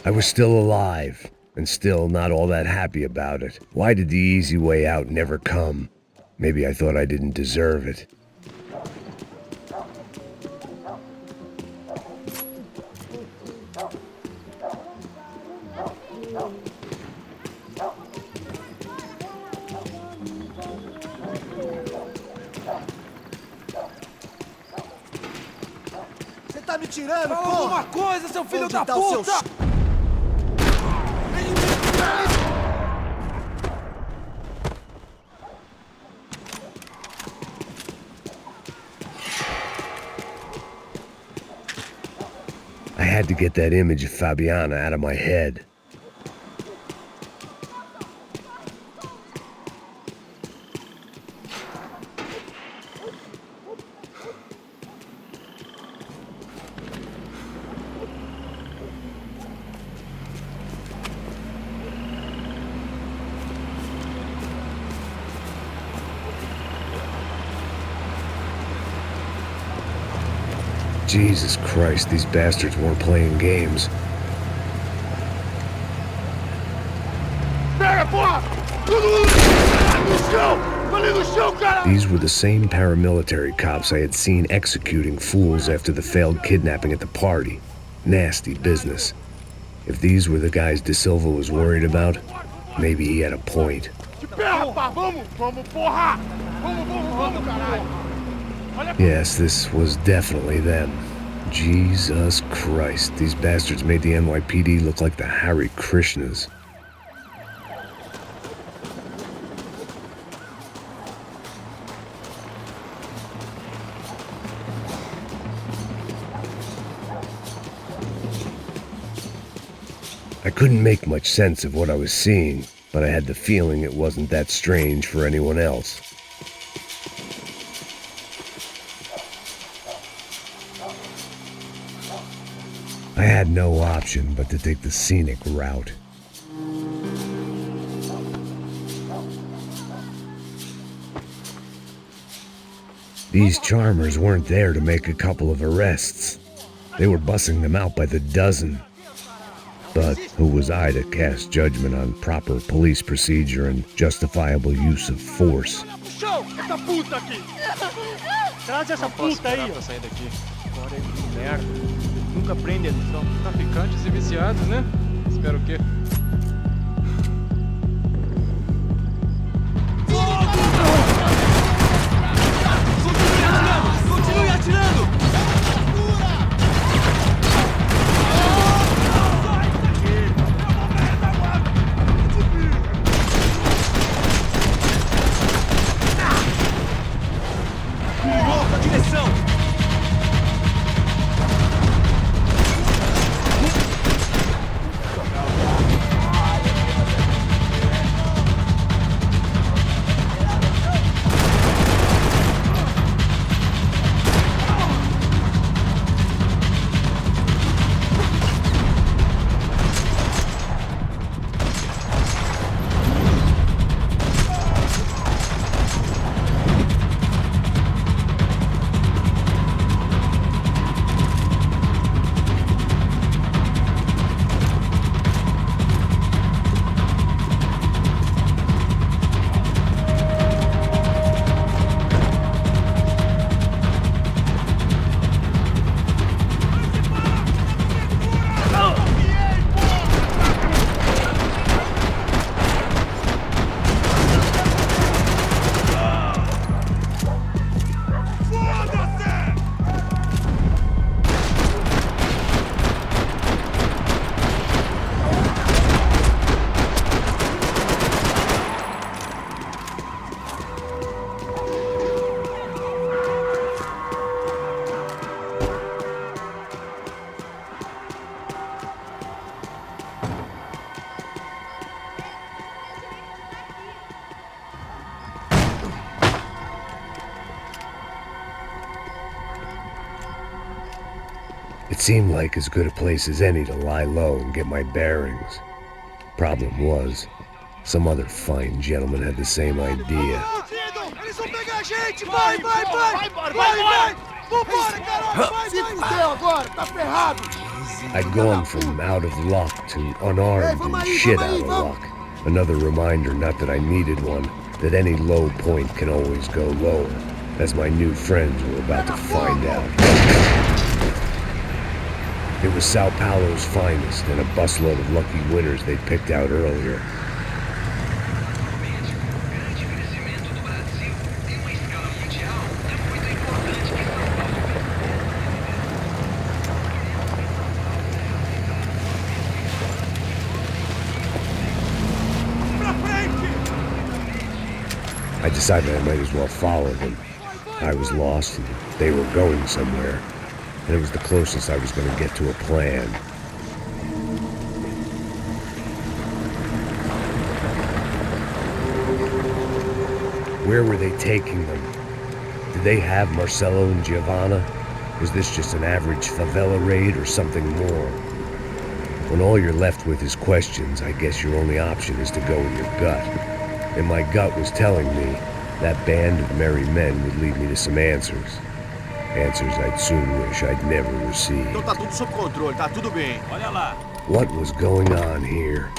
I was still alive, and still not all that happy about it. Why did the easy way out never come? Maybe I thought I didn't deserve it. Você tá me tirando, Fala porra! alguma coisa, seu filho Onde da tá o seu puta! I had to get that image of Fabiana out of my head. Jesus Christ, these bastards weren't playing games. These were the same paramilitary cops I had seen executing fools after the failed kidnapping at the party. Nasty business. If these were the guys De Silva was worried about, maybe he had a point. Yes, this was definitely them. Jesus Christ, these bastards made the NYPD look like the Hare Krishnas. I couldn't make much sense of what I was seeing, but I had the feeling it wasn't that strange for anyone else. I had no option but to take the scenic route. These charmers weren't there to make a couple of arrests. They were bussing them out by the dozen. But who was I to cast judgment on proper police procedure and justifiable use of force? Traz essa puta aí, ó. Agora é um merda. Nunca prende a lição. Traficantes e viciados, né? Espero o quê? Continue atirando! Outra direção! It seemed like as good a place as any to lie low and get my bearings. Problem was, some other fine gentleman had the same idea. Eles vão pegar a gente! Vai, vai, vai! Vai, vai! Vambora, caralho! Vai, Se fudeu agora, tá ferrado! I'd gone from out of luck to unarmed and shit out of luck. Another reminder, not that I needed one, that any low point can always go lower, as my new friends were about to find out. It was São Paulo's finest and a busload of lucky winners they'd picked out earlier. I decided I might as well follow them. I was lost and they were going somewhere, and it was the closest I was going to get to a plan. Where were they taking them? Did they have Marcelo and Giovanna? Was this just an average favela raid or something more? When all you're left with is questions, I guess your only option is to go with your gut. And my gut was telling me that band of merry men would lead me to some answers. Answers I'd soon wish I'd never received. Então tá tudo sob controle, tá tudo bem. Olha lá. What was going on here?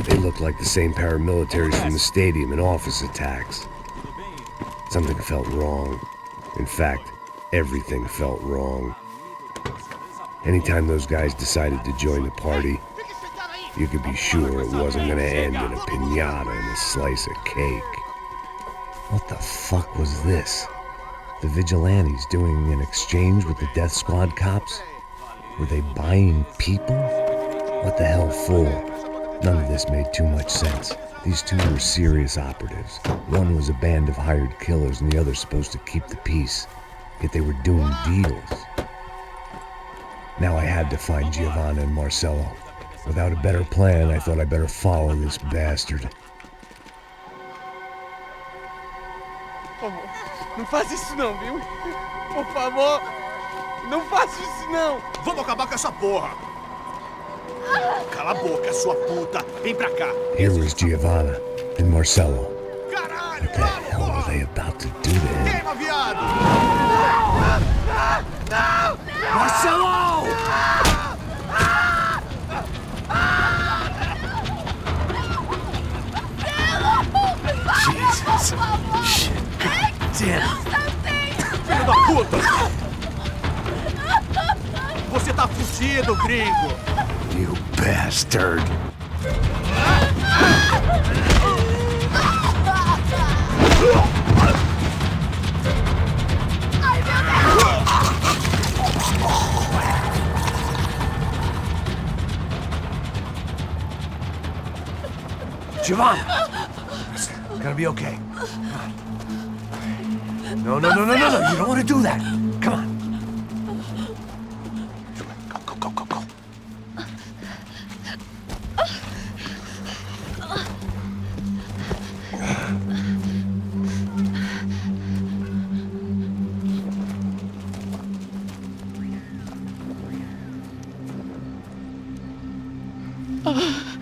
They looked like the same paramilitaries from the stadium and office attacks. Something felt wrong. In fact, everything felt wrong. Anytime those guys decided to join the party, you could be sure it wasn't gonna end in a piñata and a slice of cake. What the fuck was this? The vigilantes doing an exchange with the death squad cops? Were they buying people? What the hell for? None of this made too much sense. These two were serious operatives. One was a band of hired killers and the other supposed to keep the peace. Yet they were doing deals. Now I had to find Giovanna and Marcelo. Without a better plan, I thought I better follow this bastard. Não faz isso não, viu? Por favor, não faça isso não. Vamos acabar com essa porra. Cala a boca, sua puta. Vem pra cá. Here was Giovanna and Marcelo. What the hell were they about to do to him? Queima, viado! Não! Marcelo! Jesus! Shit! God damn! Filho da puta! tá fudido, gringo! You bastard! Giovanna! It's gonna be okay. Come on. No, you don't want to do that. Come on. Go.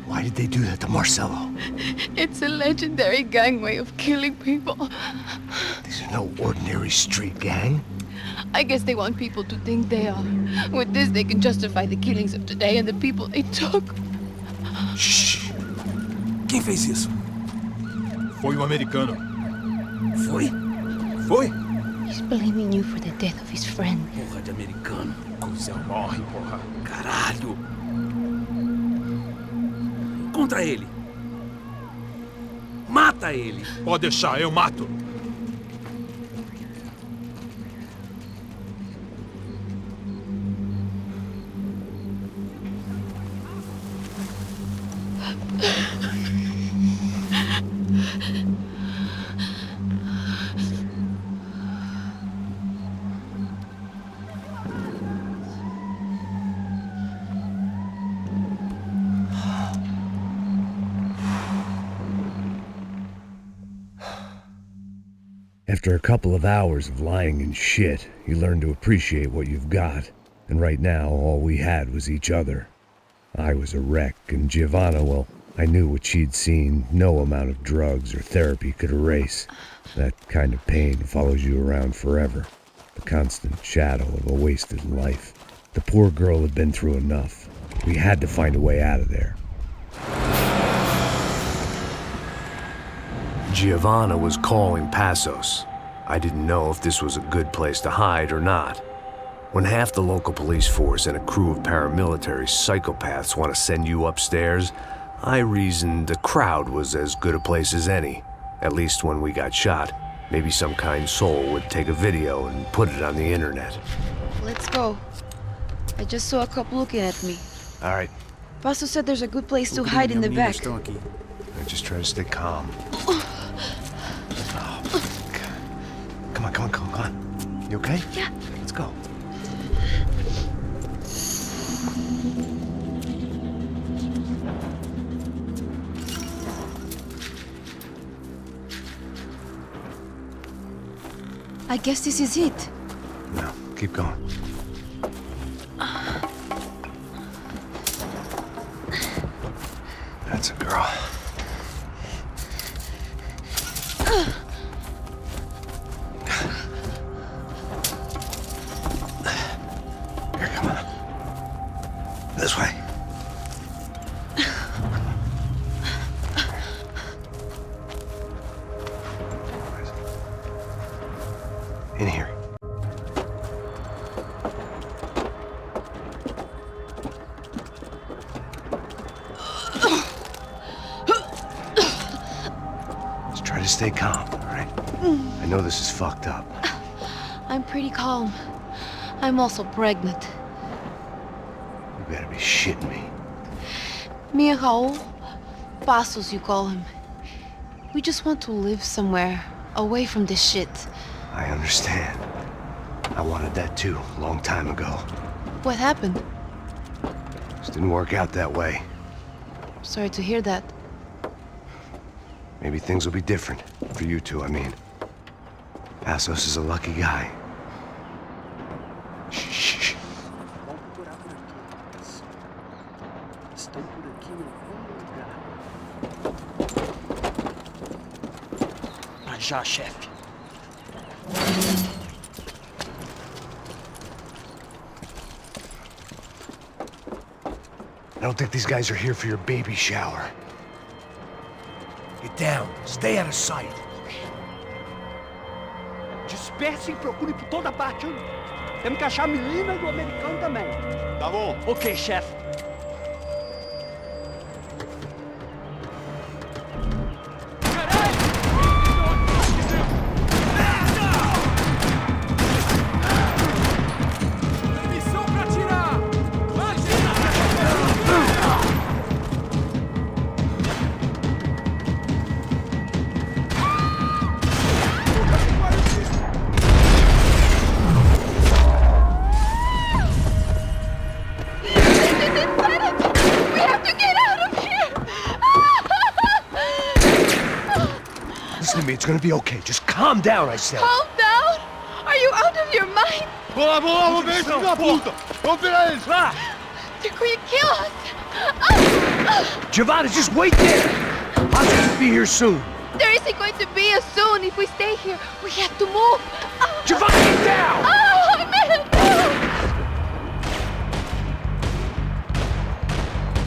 Why did they do that to Marcelo? It's a legendary gang way of killing people. These are no ordinary street gang. I guess they want people to think they are. With this, they can justify the killings of today and the people they took. Shh. Quem fez isso? Foi um americano. Foi? He's blaming you for the death of his friend. Porra de americano. Coisa morre, porra. Caralho. Contra ele. Mata ele. Pode deixar, eu mato. After a couple of hours of lying and shit, you learn to appreciate what you've got. And right now, all we had was each other. I was a wreck, and Giovanna, well, I knew what she'd seen no amount of drugs or therapy could erase. That kind of pain follows you around forever. The constant shadow of a wasted life. The poor girl had been through enough. We had to find a way out of there. Giovanna was calling Passos. I didn't know if this was a good place to hide or not. When half the local police force and a crew of paramilitary psychopaths want to send you upstairs, I reasoned the crowd was as good a place as any. At least when we got shot, maybe some kind soul would take a video and put it on the internet. Let's go. I just saw a cop looking at me. All right. Passos said there's a good place to hide in the back. I just try to stay calm. Come on. You okay? Yeah. Let's go. I guess this is it. No, keep going. That's a girl. Here, come on. This way. In here. Just try to stay calm, all right? I know this is fucked up. I'm pretty calm. I'm also pregnant. You better be shitting me. Me and Raul, Passos you call him. We just want to live somewhere, away from this shit. I understand. I wanted that too, a long time ago. What happened? Just didn't work out that way. Sorry to hear that. Maybe things will be different. For you two, I mean. Passos is a lucky guy. Shh. Pra já, chefe. I don't think these guys are here for your baby shower. Get down. Stay out of sight. Disperse e procure por toda parte. Temos que achar a menina do americano também. Tá bom. Okay, chef. Listen to me, it's gonna be okay. Just calm down, I said. Calm down? Are you out of your mind? Vamos lá, vamos ver, filho da puta! Vamos virar eles, vá! They're going to kill us! Giovanna, just wait there! I'll be here soon. There isn't going to be a soon if we stay here. We have to move. Giovanna, get down! Oh, I meant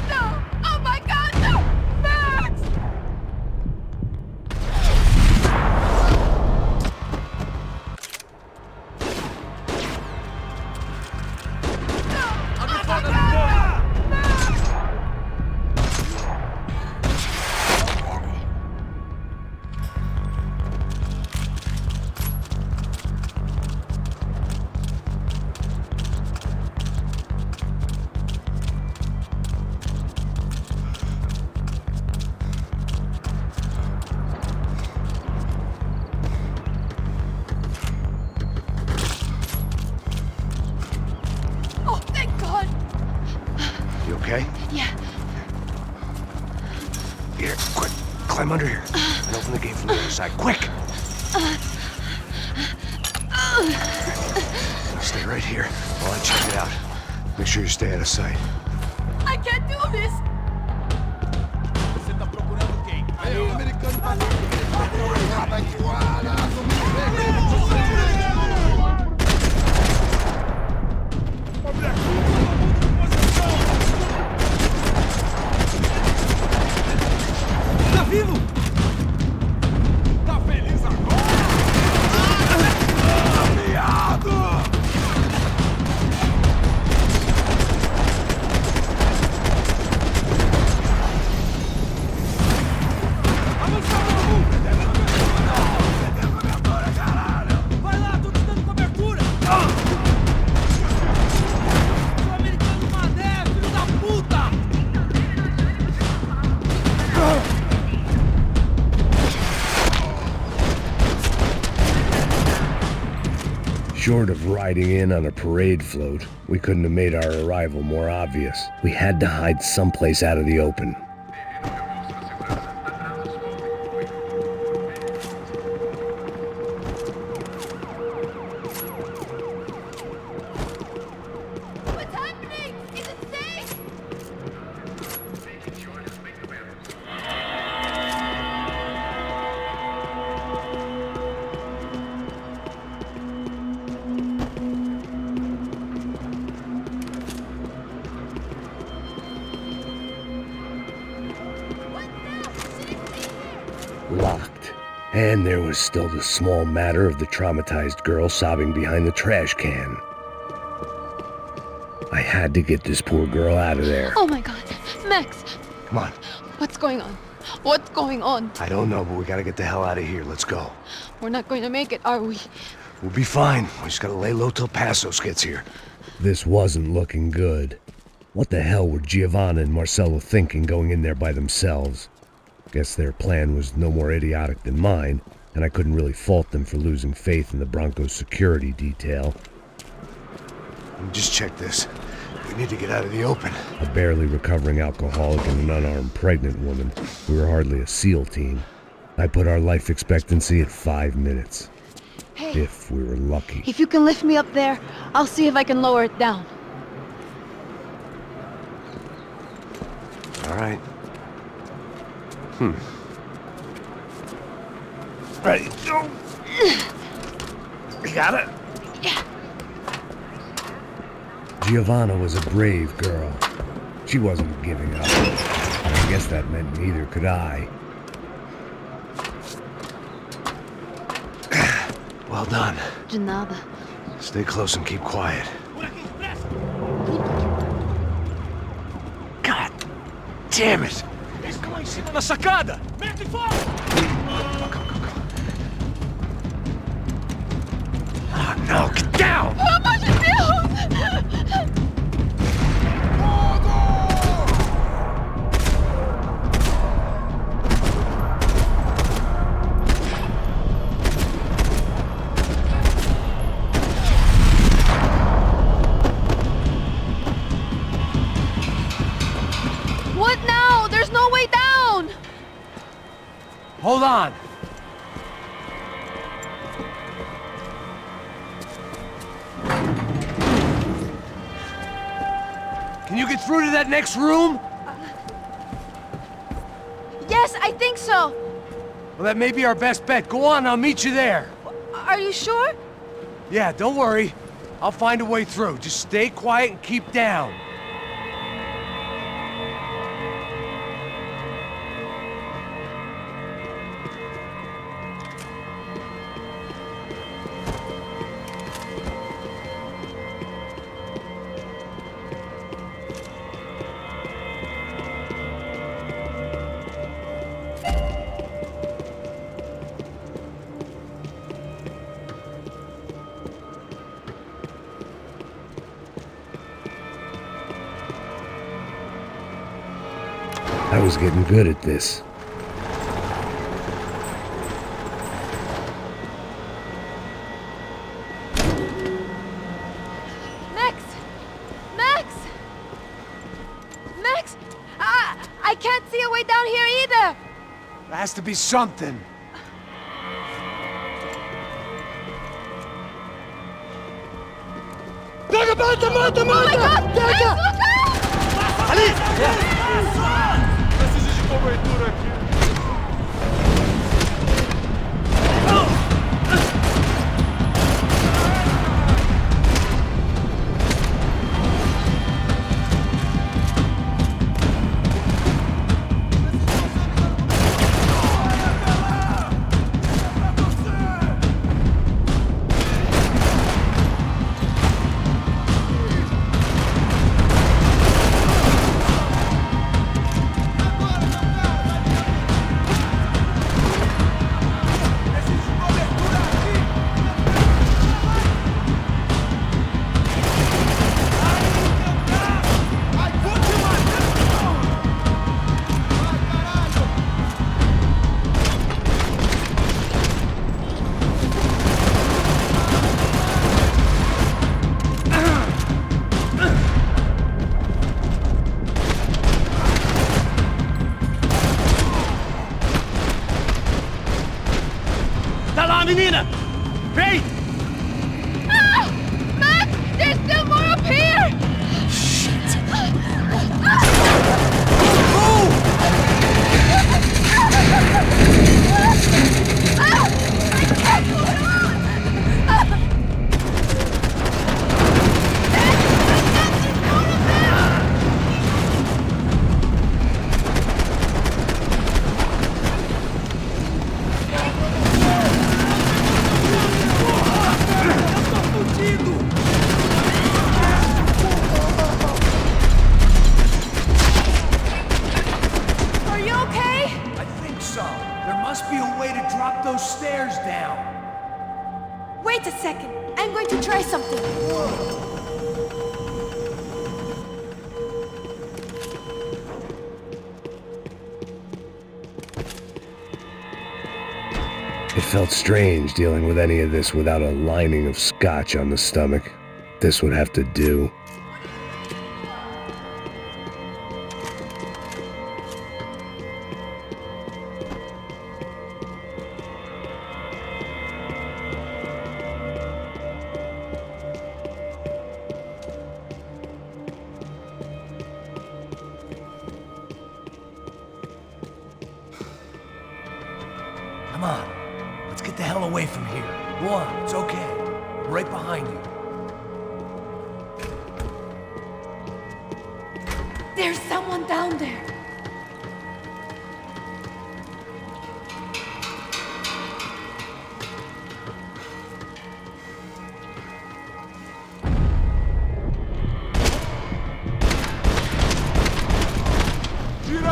no! Oh my God, no! Max! Oh, thank God! You okay? Yeah. Here, quick. Climb under here. And open the gate from the other side. Quick! Stay right here while I check it out. Make sure you stay out of sight. I can't do this! Você tá procurando quem? Aí, o americano tá ali. Tá vivo? Tá feliz agora? Viado! Vai lá, tô te dando cobertura! Seu americano mané, filho da puta! Short of riding in on a parade float, we couldn't have made our arrival more obvious. We had to hide someplace out of the open. What's happening? Is it safe? Locked. And there was still the small matter of the traumatized girl sobbing behind the trash can. I had to get this poor girl out of there. Oh my God. Max, Come on. what's going on? What's going on? I don't know, but we gotta get the hell out of here. Let's go. We're not going to make it, are we? We'll be fine. We just gotta lay low till Passos gets here. This wasn't looking good. What the hell were Giovanna and Marcello thinking going in there by themselves? Guess their plan was no more idiotic than mine, and I couldn't really fault them for losing faith in the Broncos security detail. Just check this. We need to get out of the open. A barely recovering alcoholic and an unarmed pregnant woman. We were hardly a SEAL team. I put our life expectancy at 5 minutes. Hey. If we were lucky. If you can lift me up there, I'll see if I can lower it down. All right. Ready, go! You got it? Yeah. Giovanna was a brave girl. She wasn't giving up. And I guess that meant neither could I. Well done. De nada. Stay close and keep quiet. Por aqui, pressa! Damn it! Eles estão lá em cima na sacada! Mete fogo! Oh, no, get down! Pelo amor de Deus! What now? There's no way down! Hold on! Can you get through to that next room? Yes, I think so. Well, that may be our best bet. Go on, I'll meet you there. Are you sure? Yeah, don't worry. I'll find a way through. Just stay quiet and keep down. I was getting good at this. Max! Max! Max! I can't see a way down here either! There has to be something. Pega, mata, mata, Oh my God! Max, look out! Ali! Preciso de cobertura aqui. Tá lá, menina! Vem! Ah! Max! There's still more up here! Shit! Are you okay? I think so. There must be a way to drop those stairs down. Wait a second. I'm going to try something. It felt strange dealing with any of this without a lining of scotch on the stomach. This would have to do. Come on. Let's get the hell away from here. Go on, it's okay. I'm right behind you. There's someone down there. Tira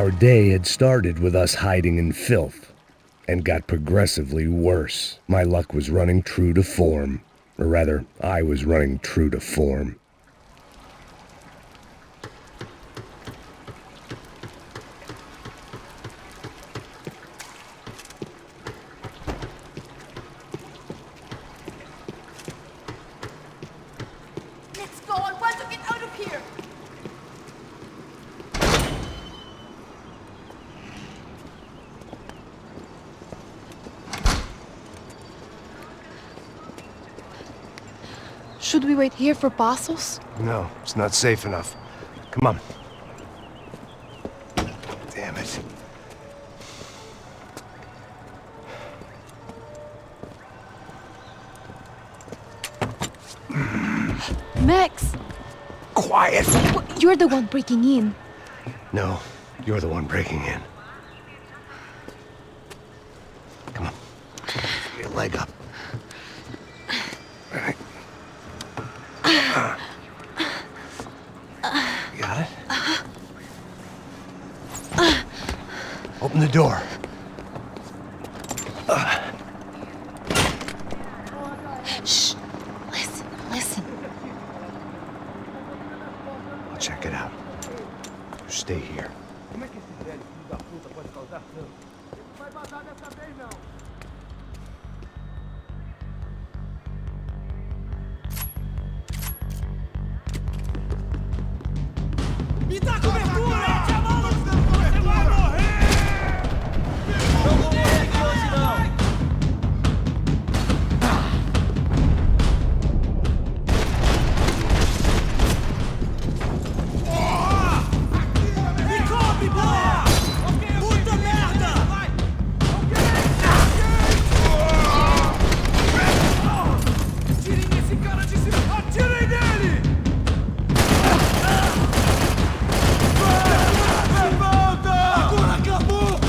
Our day had started with us hiding in filth, and got progressively worse. My luck was running true to form. Or rather, I was running true to form. Let's go, I want to get out of here! Should we wait here for Passos? No, it's not safe enough. Come on. Damn it. Max! Quiet! You're the one breaking in. No, you're the one breaking in. Come on. Give me a leg up. All right. You got it? Open the door. Shh. Listen, listen. I'll check it out. You stay here. Me dá cobertura! Mete a mão no você vai morrer! Não vou morrer aqui hoje, não! Me cobre, boa! Puta merda! Atirem nesse cara de cima! Atirem nele! Agora acabou!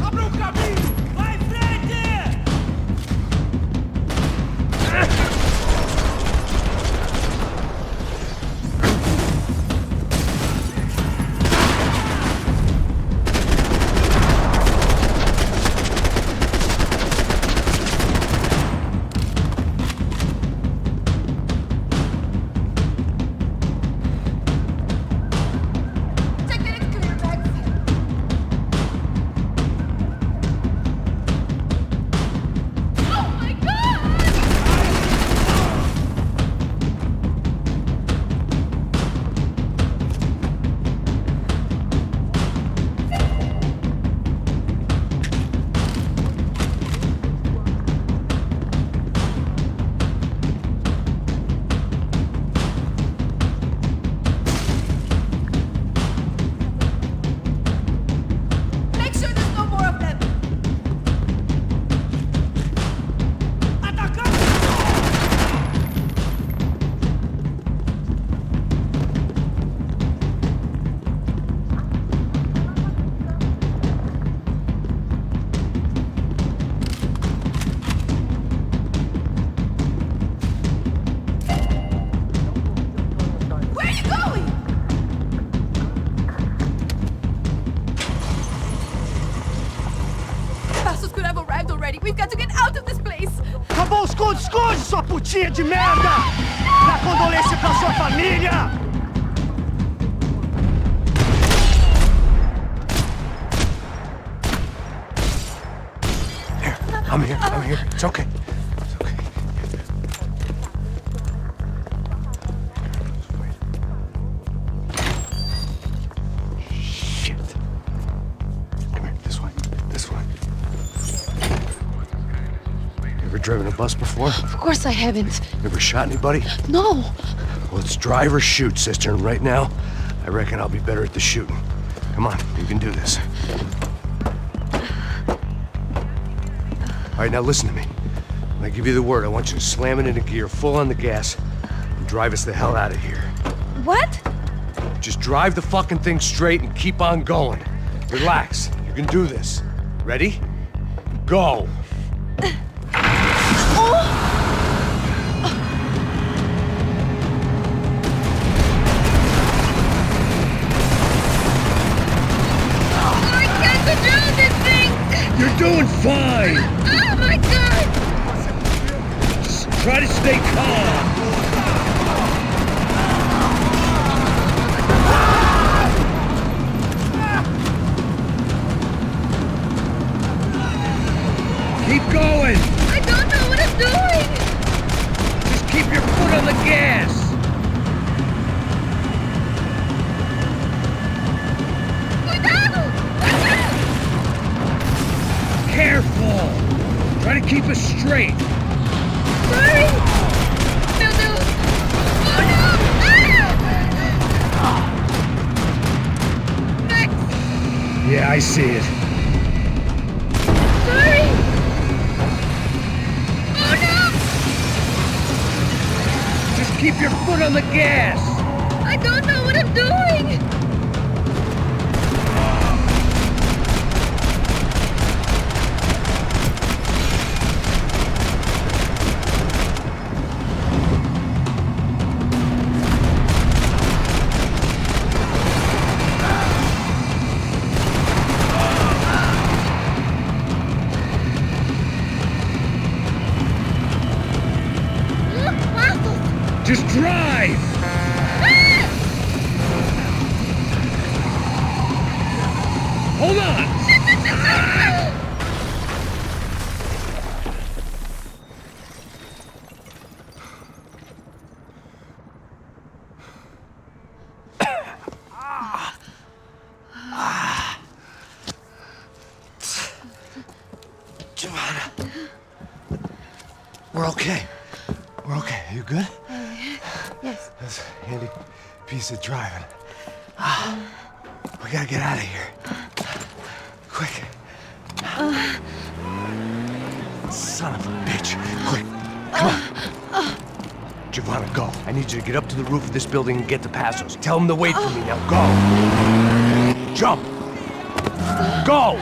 Abra um caminho! Vai em frente! Check that it's clear, Max. Oh my god! Make sure there's no more of them. Where are you going? Passos could have arrived already. We've got to get out of this place. Acabou o esconde-esconde, sua putinha de merda! Dá condolência pra sua família! I'm here. I'm here. It's okay. It's okay. Shit. Come here. This way. This way. You ever driven a bus before? Of course I haven't. You ever shot anybody? No. Well, it's drive or shoot, sister. And right now, I reckon I'll be better at the shooting. Come on. You can do this. All right, now listen to me. When I give you the word, I want you to slam it into gear, full on the gas, and drive us the hell out of here. What? Just drive the fucking thing straight and keep on going. Relax. You can do this. Ready? Go! You're doing fine! Oh my god! Just try to stay calm. Keep going! I don't know what I'm doing! Just keep your foot on the gas! Careful! Try to keep us straight. Sorry! No, no! Oh no! Ah! Max! Yeah, I see it. Sorry! Oh no! Just keep your foot on the gas! I don't know what I'm doing! Just drive! Hold on! Giovanna. We're okay. We're okay. You good? Yes. That's a handy piece of driving. We gotta get out of here. Quick. Son of a bitch. Quick. Come on. Giovanna, go. I need you to get up to the roof of this building and get to Passos. Tell them to wait for me. Now go. Jump. Go.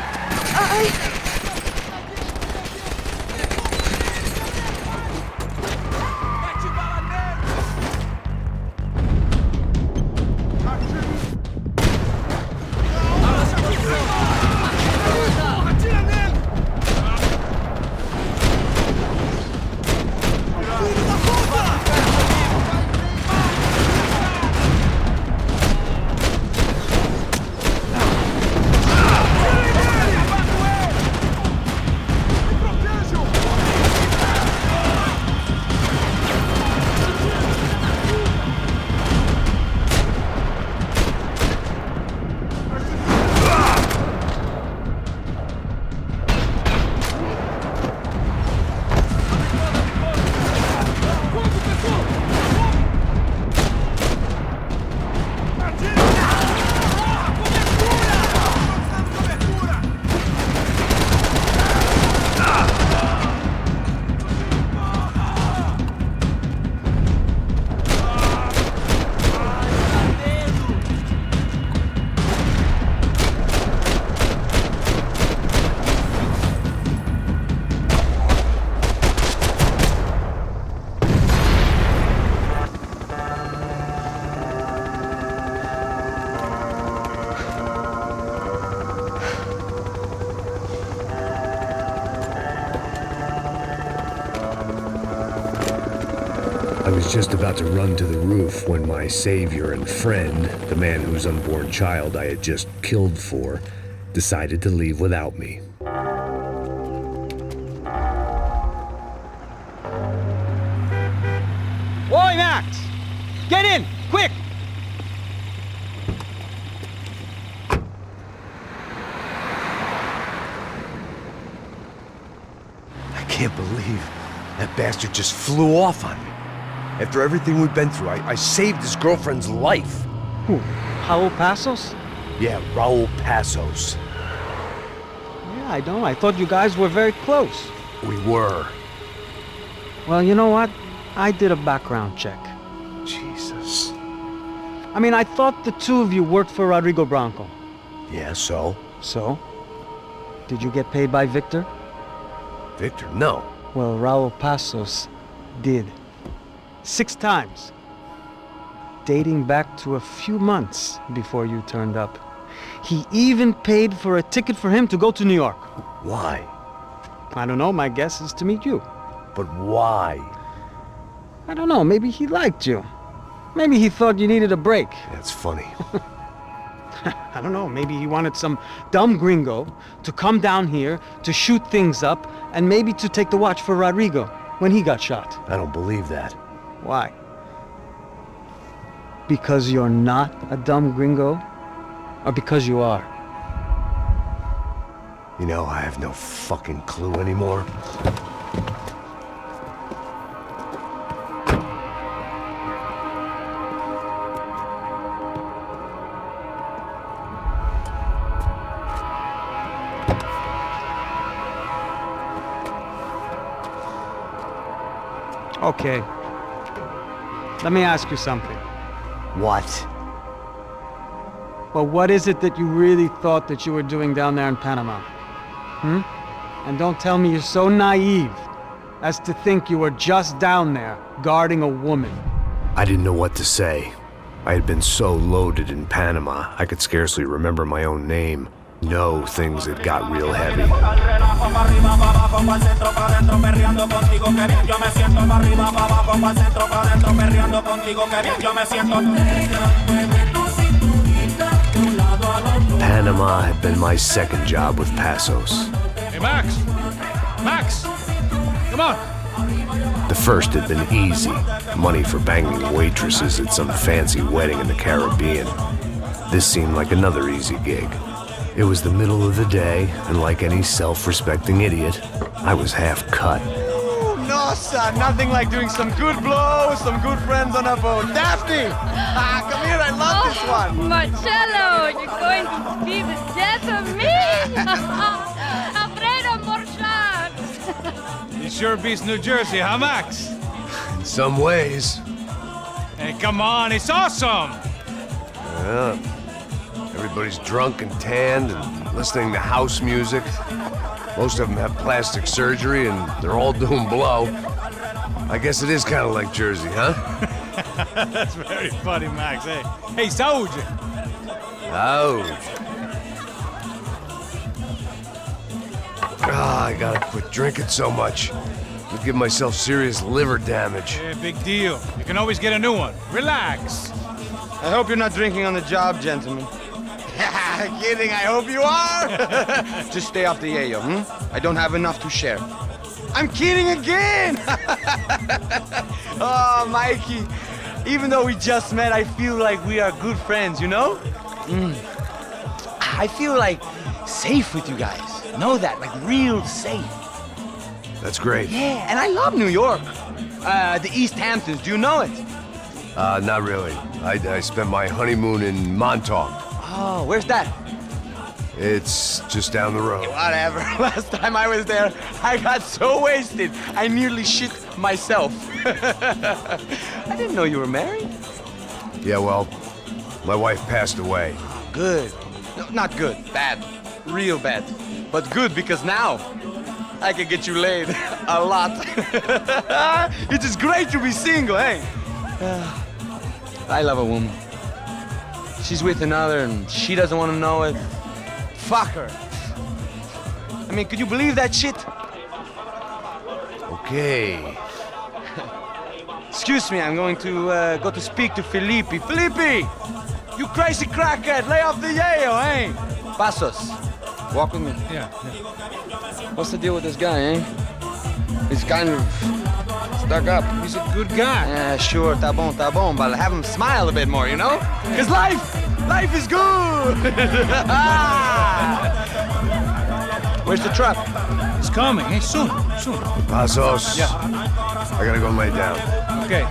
I was just about to run to the roof when my savior and friend, the man whose unborn child I had just killed for, decided to leave without me. Oi, Max! Get in! Quick! I can't believe that bastard just flew off on me. After everything we've been through, I saved his girlfriend's life. Who? Raul Passos? Yeah, Raul Passos. Yeah, I know. I thought you guys were very close. We were. Well, you know what? I did a background check. Jesus. I mean, I thought the two of you worked for Rodrigo Branco. Yeah, so? So? Did you get paid by Victor? Victor, no. Well, Raul Passos did. 6 times. Dating back to a few months before you turned up. He even paid for a ticket for him to go to New York. Why? I don't know, my guess is to meet you. But why? I don't know, maybe he liked you. Maybe he thought you needed a break. That's funny. I don't know, maybe he wanted some dumb gringo to come down here to shoot things up and maybe to take the watch for Rodrigo when he got shot. I don't believe that. Why? Because you're not a dumb gringo? Or because you are? You know, I have no fucking clue anymore. Okay. Let me ask you something. What? Well, what is it that you really thought that you were doing down there in Panama? And don't tell me you're so naive as to think you were just down there guarding a woman. I didn't know what to say. I had been so loaded in Panama, I could scarcely remember my own name. No, things had got real heavy. Panama had been my second job with Passos. Hey, Max! Max! Come on! The first had been easy. Money for banging waitresses at some fancy wedding in the Caribbean. This seemed like another easy gig. It was the middle of the day, and like any self-respecting idiot, I was half cut. Ooh, no, son. Nothing like doing some good blow, some good friends on a boat. Daphne! Come here, I love this one. Marcello, you're going to be the death of me! Alfredo Morchat! It sure beats New Jersey, huh, Max? In some ways. Hey, come on, it's awesome! Yeah. Everybody's drunk and tanned and listening to house music. Most of them have plastic surgery and they're all doing blow. I guess it is kind of like Jersey, huh? That's very funny, Max. Hey, saúde! Ouch. I gotta quit drinking so much. I'll give myself serious liver damage. Yeah, big deal. You can always get a new one. Relax. I hope you're not drinking on the job, gentlemen. Kidding, I hope you are. Just stay off the yayo, I don't have enough to share. I'm kidding again. Oh, Mikey. Even though we just met, I feel like we are good friends, you know? I feel like safe with you guys. Know that, like real safe. That's great. Yeah, and I love New York. The East Hamptons, do you know it? Not really. I spent my honeymoon in Montauk. Oh, where's that? It's just down the road. Whatever. Last time I was there, I got so wasted, I nearly shit myself. I didn't know you were married. Yeah, well, my wife passed away. Good. No, not good. Bad. Real bad. But good because now I can get you laid a lot. It is great to be single, eh? I love a woman. She's with another and she doesn't want to know it. Fuck her. I mean, could you believe that shit? Okay. Excuse me, I'm going to go to speak to Felipe. Felipe! You crazy crackhead, lay off the yayo, eh? Passos, walk with me. Yeah. What's the deal with this guy, eh? He's kind of stuck up. He's a good guy. Yeah, sure, tá bom, but have him smile a bit more, you know? Because life is good! Where's the truck? It's coming, hey, soon. Passos. Yeah. I gotta go lay down. Okay.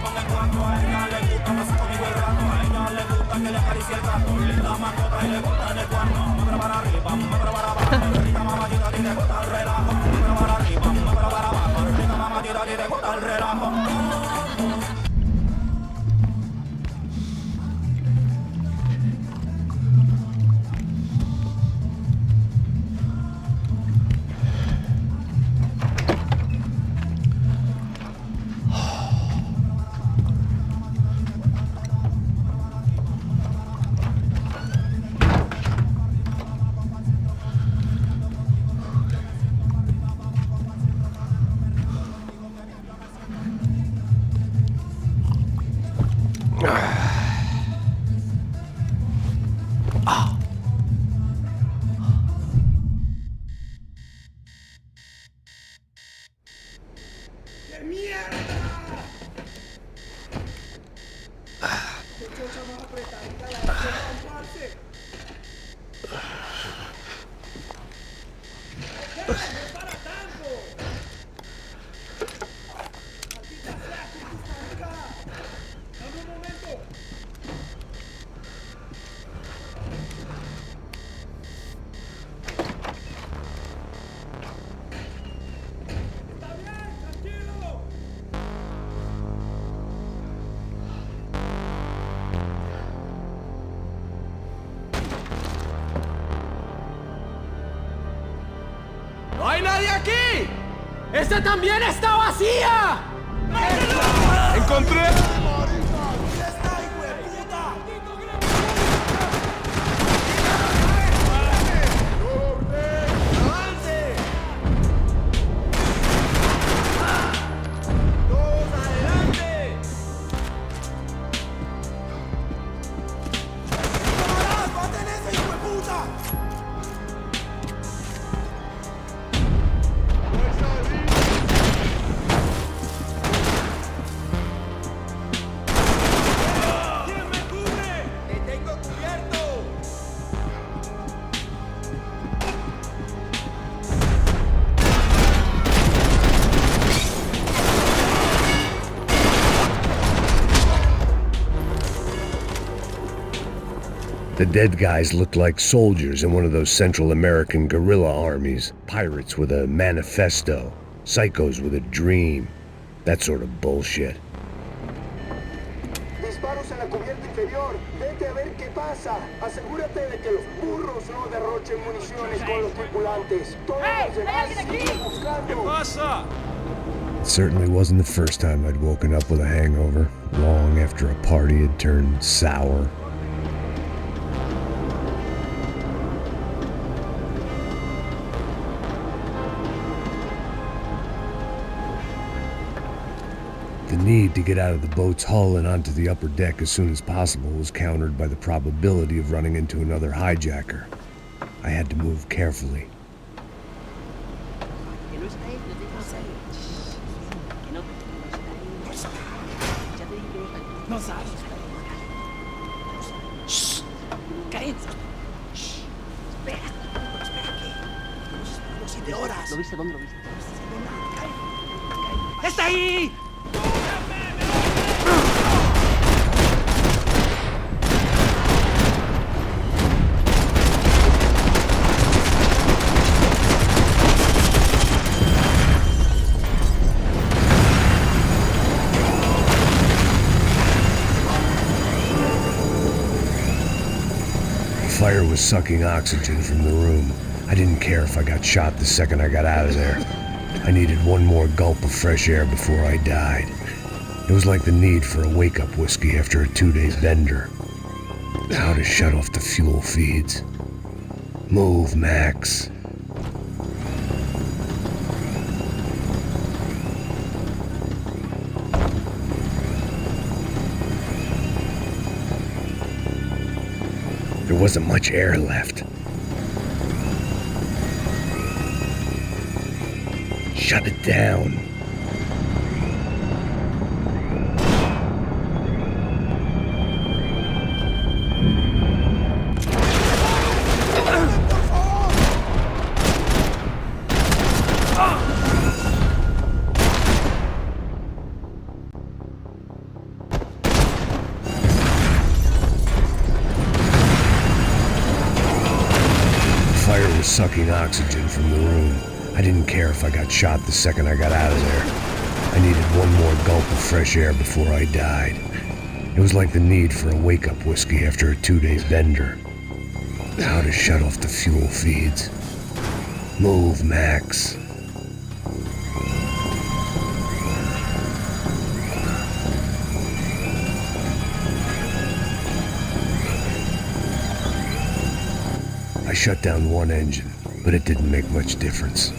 ¡No hay nadie aquí! ¡Esta también está vacía! ¡Encontré! The dead guys looked like soldiers in one of those Central American guerrilla armies. Pirates with a manifesto. Psychos with a dream. That sort of bullshit. Disparos en la cubierta inferior. Vete a ver qué pasa. Asegúrate de que los burros no derrochen municiones con los tripulantes. Todos los demás siguen buscando. ¿Qué pasa? It certainly wasn't the first time I'd woken up with a hangover, long after a party had turned sour. The need to get out of the boat's hull and onto the upper deck as soon as possible was countered by the probability of running into another hijacker. I had to move carefully. ¿Lo viste? ¿Dónde lo viste? ¡Está ahí! The fire was sucking oxygen from the room. I didn't care if I got shot the second I got out of there. I needed one more gulp of fresh air before I died. It was like the need for a wake-up whiskey after a 2-day bender. How to shut off the fuel feeds. Move, Max. There wasn't much air left. Shut it down. The fire was sucking oxygen from the room. I didn't care if I got shot the second I got out of there. I needed one more gulp of fresh air before I died. It was like the need for a wake-up whiskey after a 2-day bender. How to shut off the fuel feeds. Move, Max. I shut down one engine, but it didn't make much difference.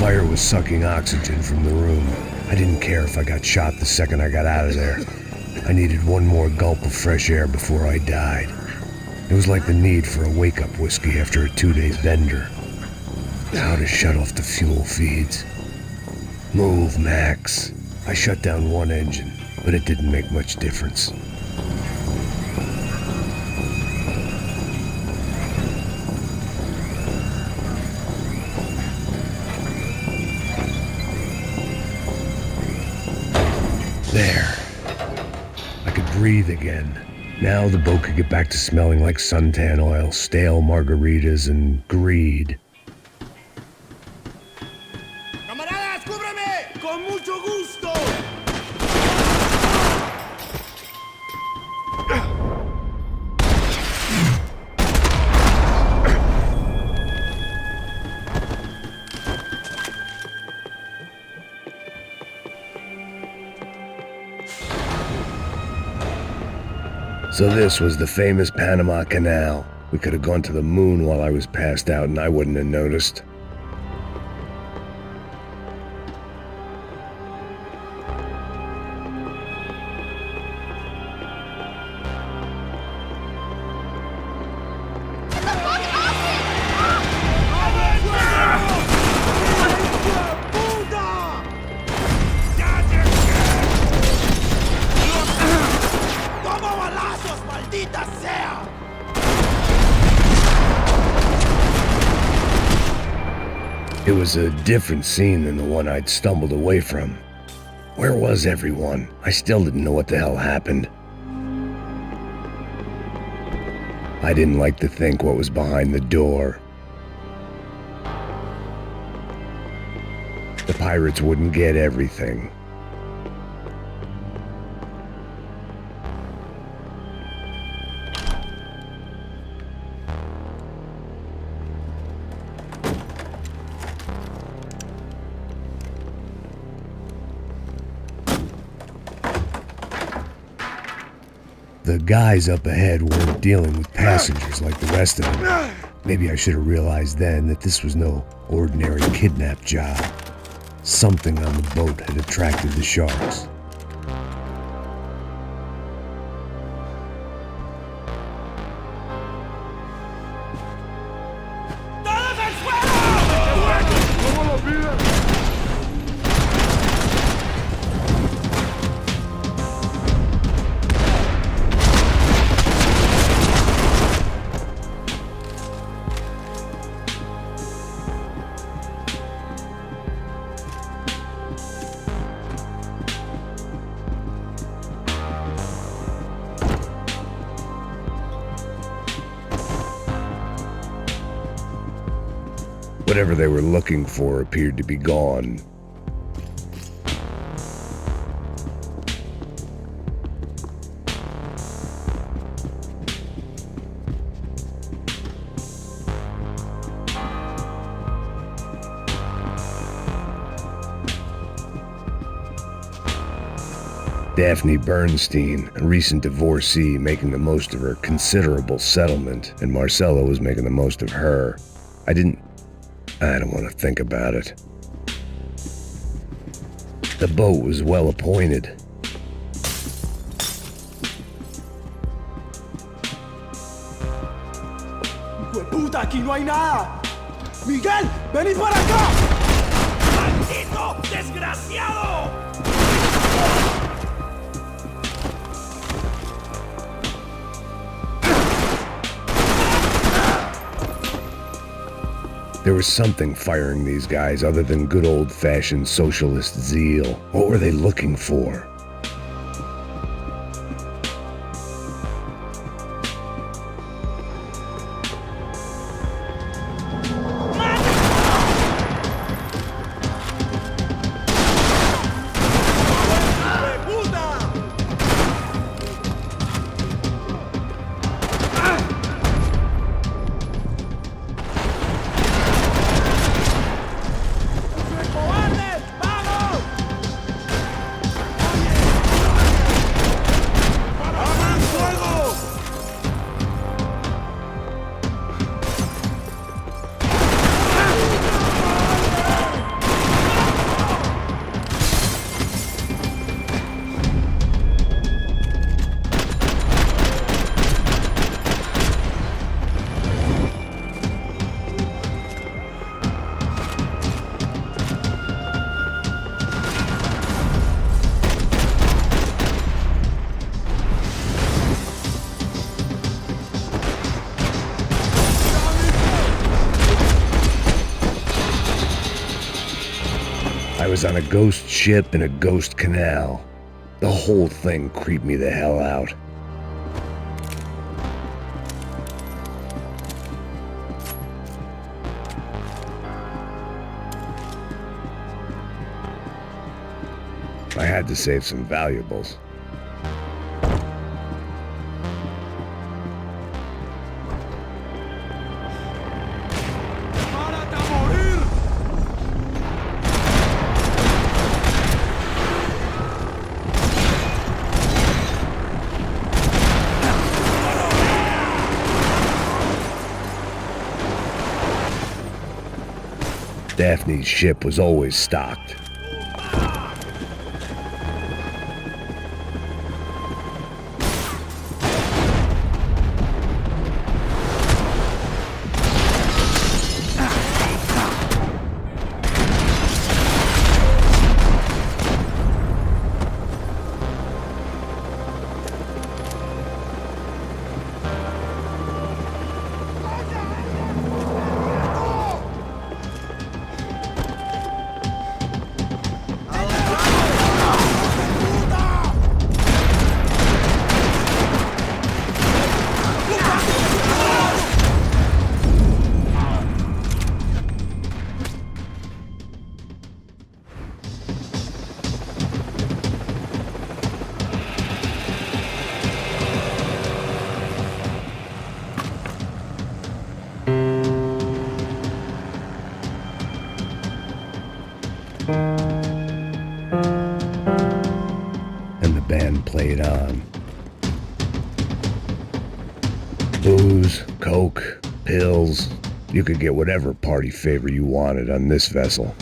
fire was sucking oxygen from the room. I didn't care if I got shot the second I got out of there. I needed one more gulp of fresh air before I died. It was like the need for a wake-up whiskey after a 2-day bender. How to shut off the fuel feeds. Move, Max. I shut down one engine, but it didn't make much difference. There. I could breathe again. Now the boat could get back to smelling like suntan oil, stale margaritas, and greed. ¡Camaradas, cúbreme! ¡Con mucho gusto! So this was the famous Panama Canal. We could have gone to the moon while I was passed out and I wouldn't have noticed. It was a different scene than the one I'd stumbled away from. Where was everyone? I still didn't know what the hell happened. I didn't like to think what was behind the door. The pirates wouldn't get everything. The guys up ahead weren't dealing with passengers like the rest of them. Maybe I should have realized then that this was no ordinary kidnap job. Something on the boat had attracted the sharks. Whatever they were looking for appeared to be gone. Daphne Bernstein, a recent divorcee, making the most of her considerable settlement, and Marcella was making the most of her. I don't want to think about it. The boat was well appointed. ¡Puta, aquí no hay nada! ¡Miguel, vení para acá! ¡Maldito desgraciado! There was something firing these guys other than good old-fashioned socialist zeal. What were they looking for? I was on a ghost ship in a ghost canal. The whole thing creeped me the hell out. I had to save some valuables. Daphne's ship was always stocked. And the band played on. Booze, coke, pills. You could get whatever party favor you wanted on this vessel.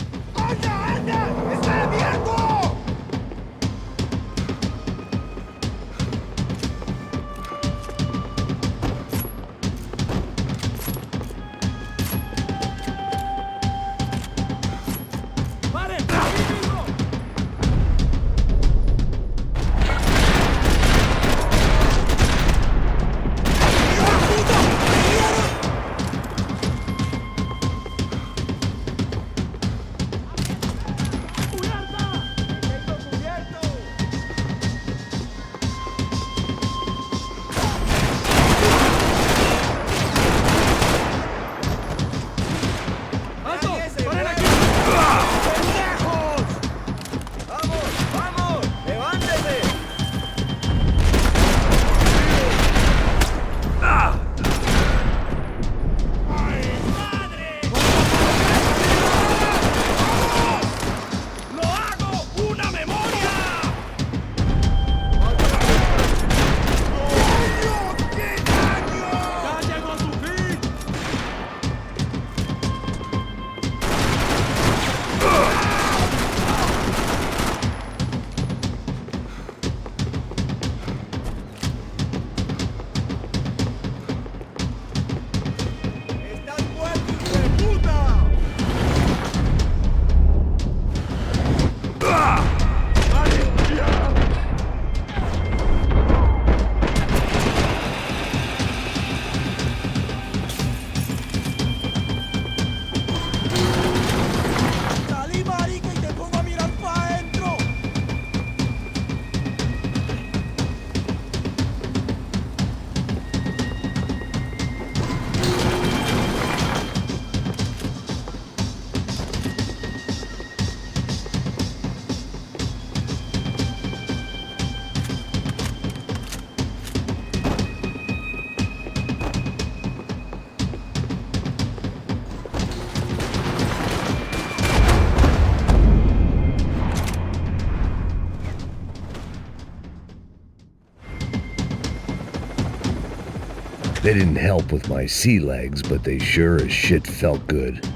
They didn't help with my sea legs, but they sure as shit felt good.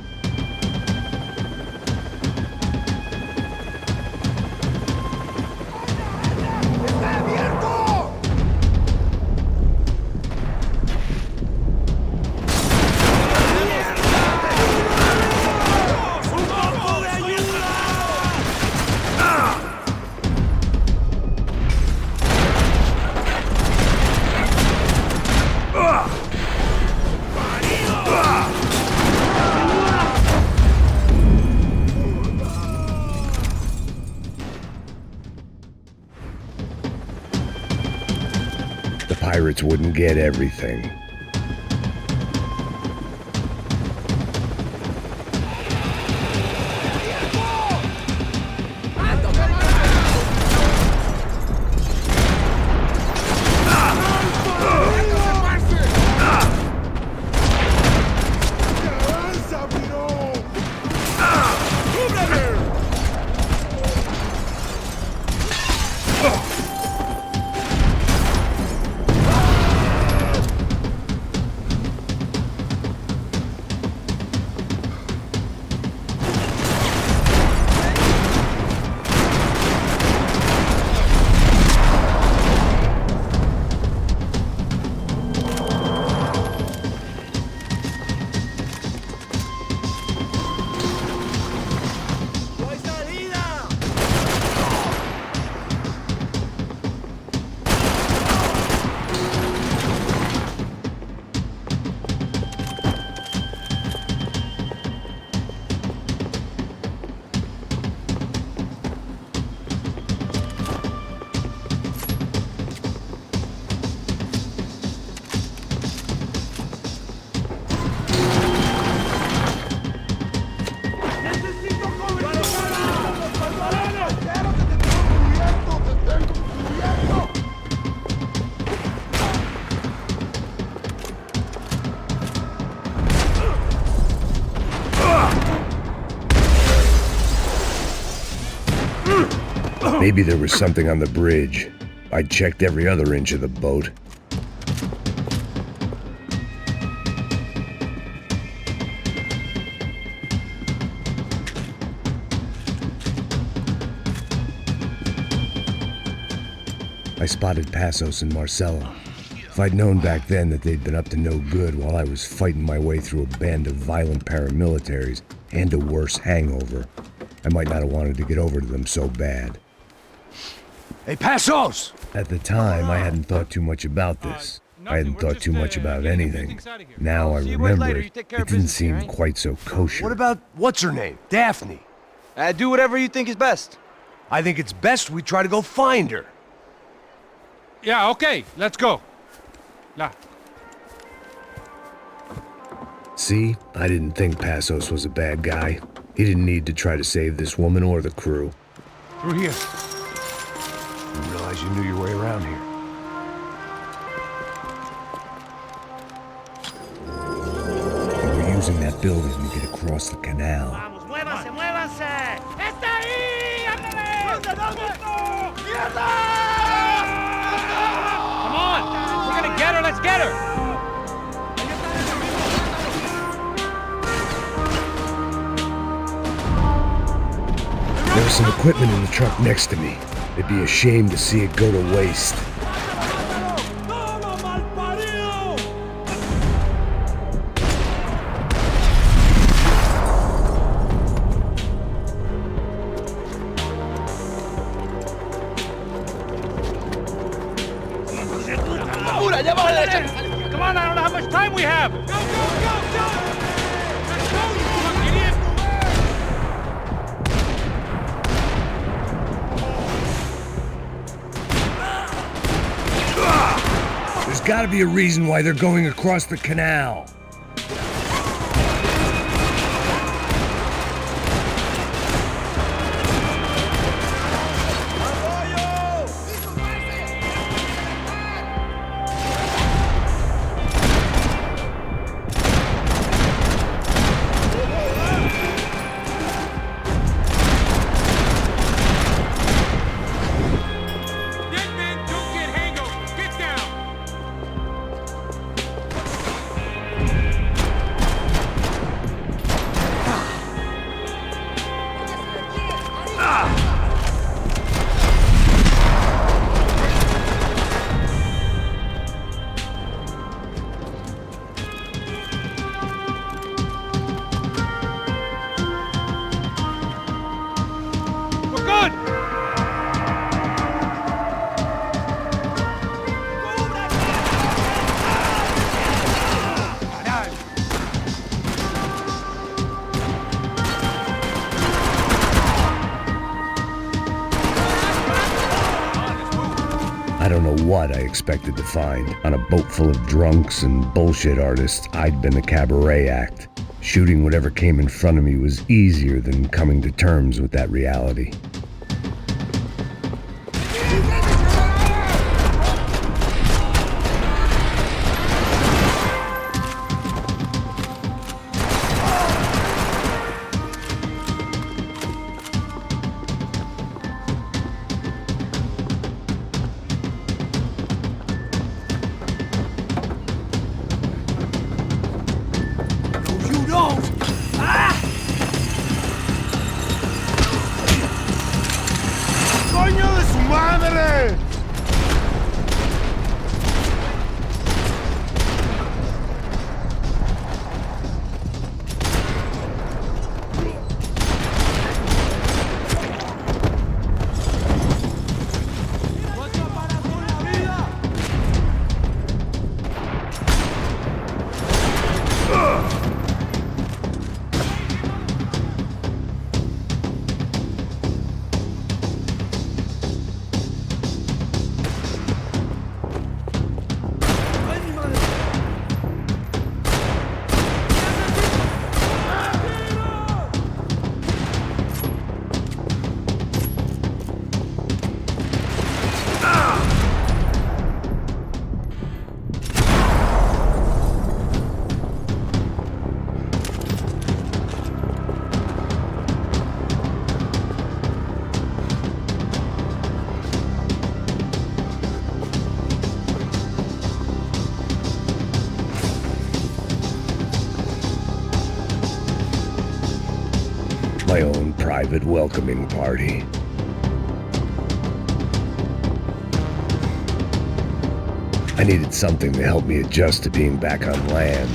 pirates wouldn't get everything. Maybe there was something on the bridge. I checked every other inch of the boat. I spotted Passos and Marcelo. If I'd known back then that they'd been up to no good while I was fighting my way through a band of violent paramilitaries and a worse hangover, I might not have wanted to get over to them so bad. Hey, Passos! At the time, I hadn't thought too much about this. I hadn't thought too much about anything. Now I remember it didn't seem quite so kosher. What about, what's her name? Daphne? Do whatever you think is best. I think it's best we try to go find her. Yeah, okay, let's go. La. See, I didn't think Passos was a bad guy. He didn't need to try to save this woman or the crew. Through here. Didn't realize you knew your way around here. They were using that building to get across the canal. Vamos, muévanse, muévanse. ¡Está ahí! ¡Ándale! Come on! We're gonna get her, let's get her! There was some equipment in the truck next to me. It'd be a shame to see it go to waste. Come on, I don't know how much time we have! Go, go, go, go! Let's go, you fucking idiot! There's gotta be a reason why they're going across the canal. don't know what I expected to find. On a boat full of drunks and bullshit artists, I'd been a cabaret act. Shooting whatever came in front of me was easier than coming to terms with that reality. My own private welcoming party. I needed something to help me adjust to being back on land.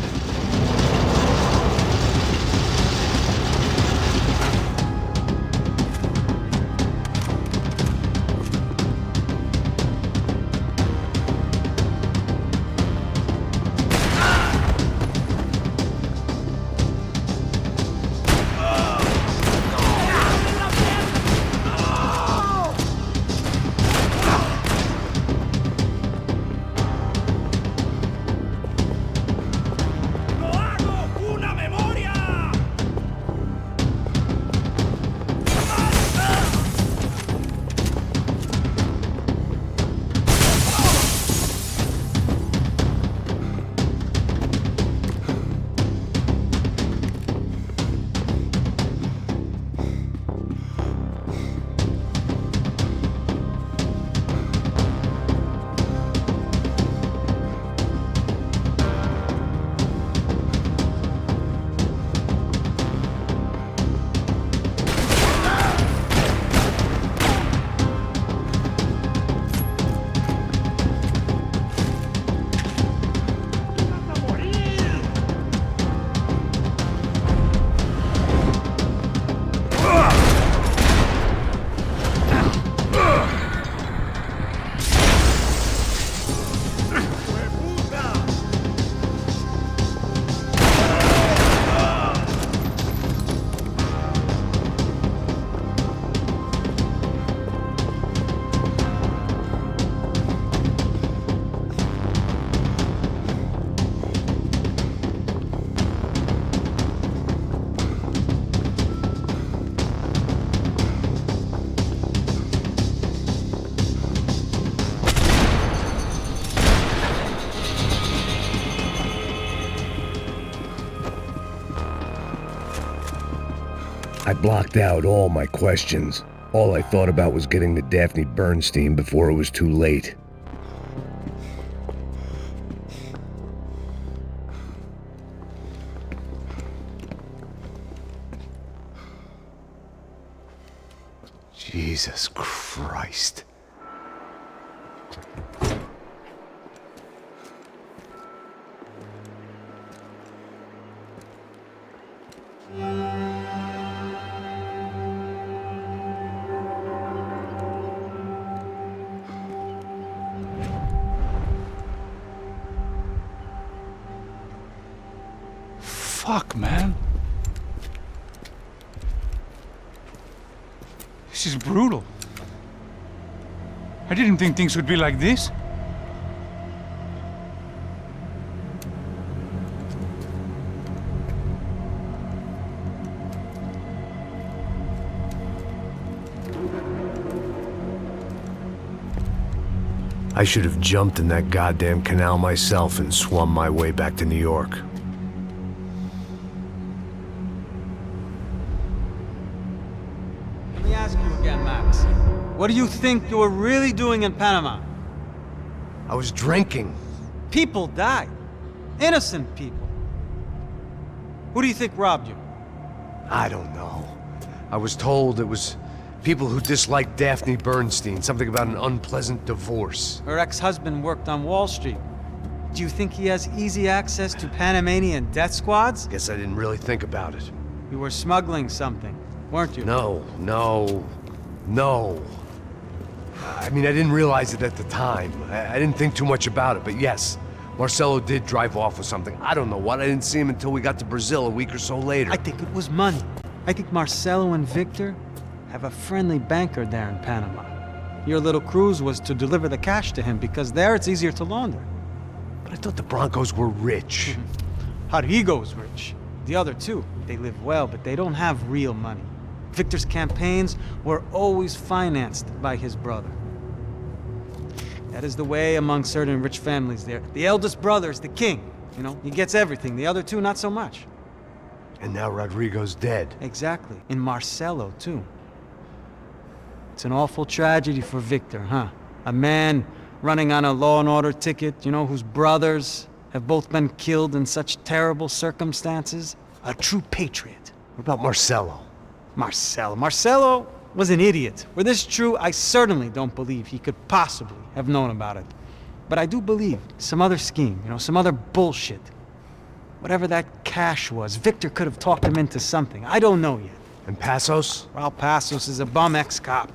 I blocked out all my questions. All I thought about was getting to Daphne Bernstein before it was too late. Jesus Christ. Fuck, man. This is brutal. I didn't think things would be like this. I should have jumped in that goddamn canal myself and swum my way back to New York. Let me ask you again, Max. What do you think you were really doing in Panama? I was drinking. People died. Innocent people. Who do you think robbed you? I don't know. I was told it was people who disliked Daphne Bernstein, something about an unpleasant divorce. Her ex-husband worked on Wall Street. Do you think he has easy access to Panamanian death squads? Guess I didn't really think about it. You were smuggling something, weren't you? No. I mean, I didn't realize it at the time. I didn't think too much about it, but yes, Marcelo did drive off with something. I don't know what. I didn't see him until we got to Brazil a week or so later. I think it was money. I think Marcelo and Victor have a friendly banker there in Panama. Your little cruise was to deliver the cash to him because there it's easier to launder. But I thought the Broncos were rich. Rodrigo's rich. The other two, they live well, but they don't have real money. Victor's campaigns were always financed by his brother. That is the way among certain rich families there. The eldest brother is the king. You know, he gets everything. The other two, not so much. And now Rodrigo's dead. Exactly. And Marcelo, too. It's an awful tragedy for Victor, huh? A man running on a law and order ticket, you know, whose brothers have both been killed in such terrible circumstances. A true patriot. What about Marcelo? Marcelo was an idiot. Were this true, I certainly don't believe he could possibly have known about it. But I do believe some other scheme, you know, some other bullshit. Whatever that cash was, Victor could have talked him into something. I don't know yet. And Passos? Raul Passos is a bum ex-cop.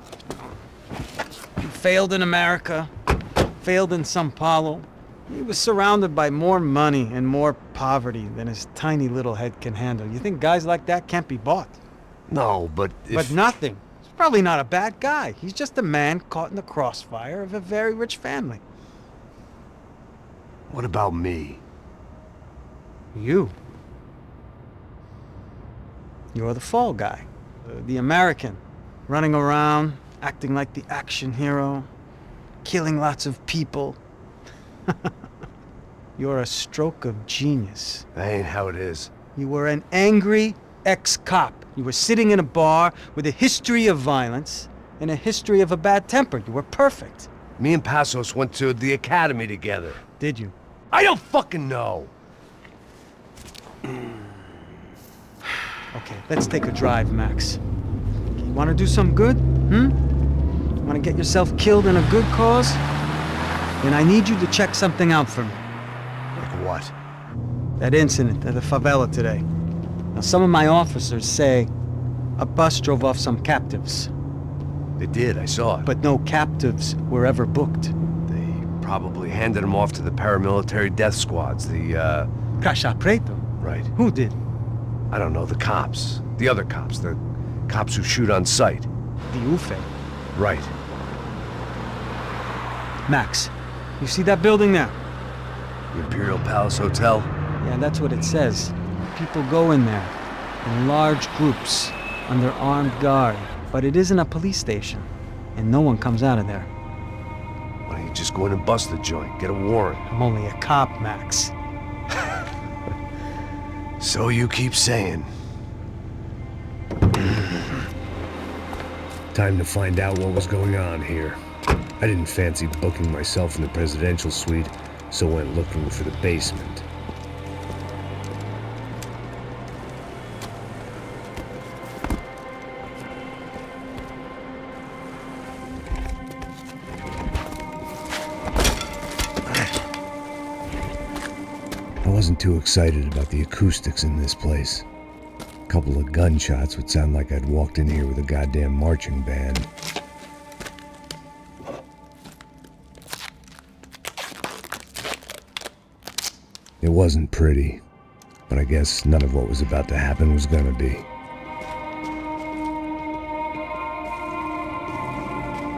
He failed in America, failed in São Paulo. He was surrounded by more money and more poverty than his tiny little head can handle. You think guys like that can't be bought? No, but But nothing. He's probably not a bad guy. He's just a man caught in the crossfire of a very rich family. What about me? You. You're the fall guy. The American. Running around, acting like the action hero. Killing lots of people. You're a stroke of genius. That ain't how it is. You were an angry ex-cop. You were sitting in a bar with a history of violence and a history of a bad temper. You were perfect. Me and Passos went to the academy together. Did you? I don't fucking know. Okay, let's take a drive, Max. You want to do some good? Want to get yourself killed in a good cause? Then I need you to check something out for me. Like what? That incident at the favela today. Now, some of my officers say a bus drove off some captives. They did, I saw it. But no captives were ever booked. They probably handed them off to the paramilitary death squads, the, Caixa Preto? Right. Who did? I don't know, the cops. The other cops, the cops who shoot on sight. The UFE. Right. Max, you see that building there? The Imperial Palace Hotel? Yeah, that's what it says. People go in there, in large groups, under armed guard. But it isn't a police station, and no one comes out of there. Why don't you just go in and bust the joint, get a warrant? I'm only a cop, Max. So you keep saying. Time to find out what was going on here. I didn't fancy booking myself in the presidential suite, so went looking for the basement. I wasn't too excited about the acoustics in this place. A couple of gunshots would sound like I'd walked in here with a goddamn marching band. It wasn't pretty, but I guess none of what was about to happen was gonna be.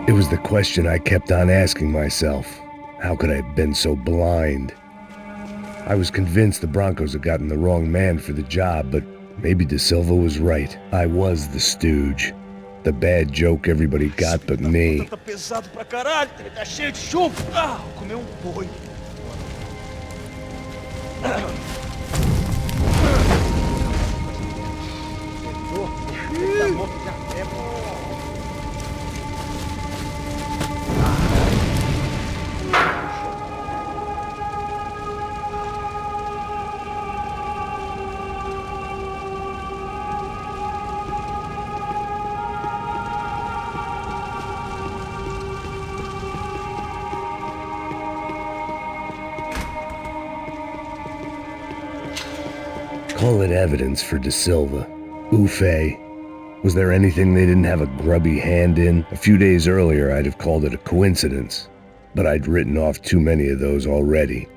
It was the question I kept on asking myself. How could I have been so blind? I was convinced the Broncos had gotten the wrong man for the job, but maybe De Silva was right. I was the stooge. The bad joke everybody got but me. Tá pesado pra caralho, tá cheio de chumbo. Ah, comer boi. Call it evidence for De Silva. Ufe. Was there anything they didn't have a grubby hand in? A few days earlier, I'd have called it a coincidence, but I'd written off too many of those already.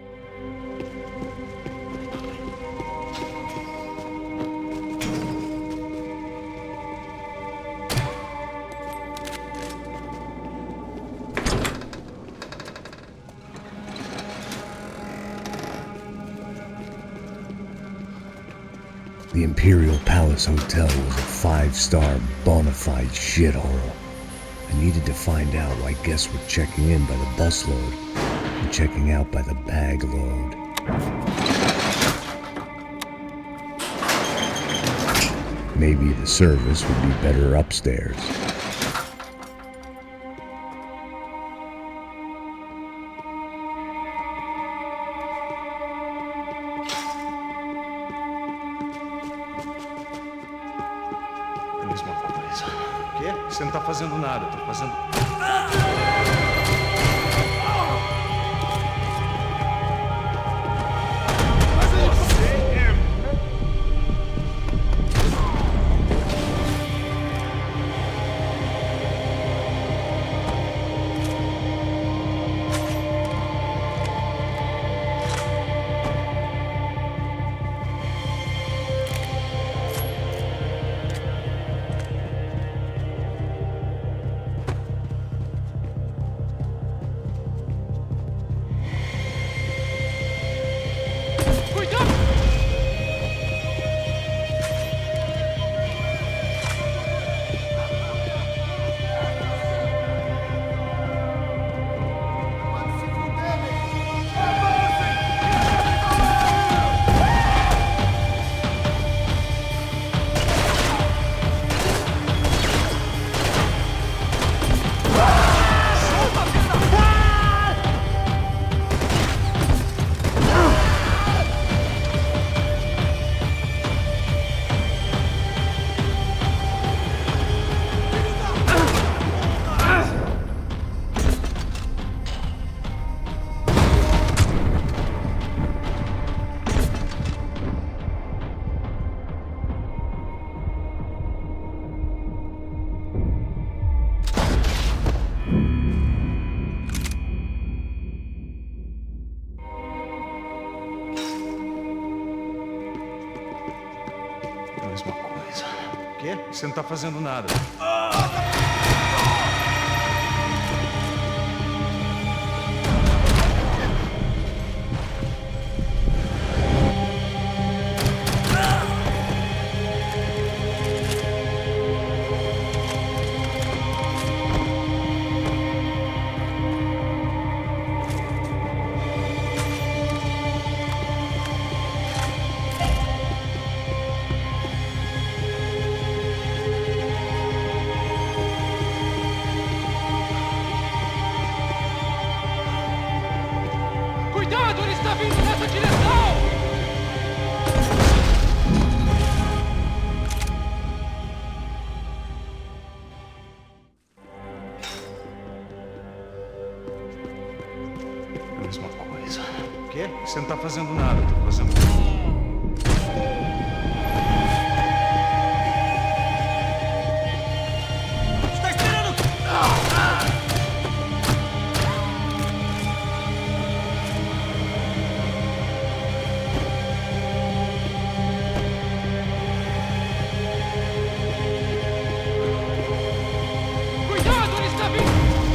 The Imperial Palace Hotel was a 5-star bona fide shithole. I needed to find out why guests were checking in by the busload and checking out by the bag load. Maybe the service would be better upstairs. Mesma coisa. O quê? Você não tá fazendo nada, tô fazendo... Mesma coisa. O quê? Você não tá fazendo nada. Cuidado, ele está vindo nessa direção! Mesma coisa. O quê? Você não tá fazendo nada, tô fazendo... Cuidado, ele está vindo!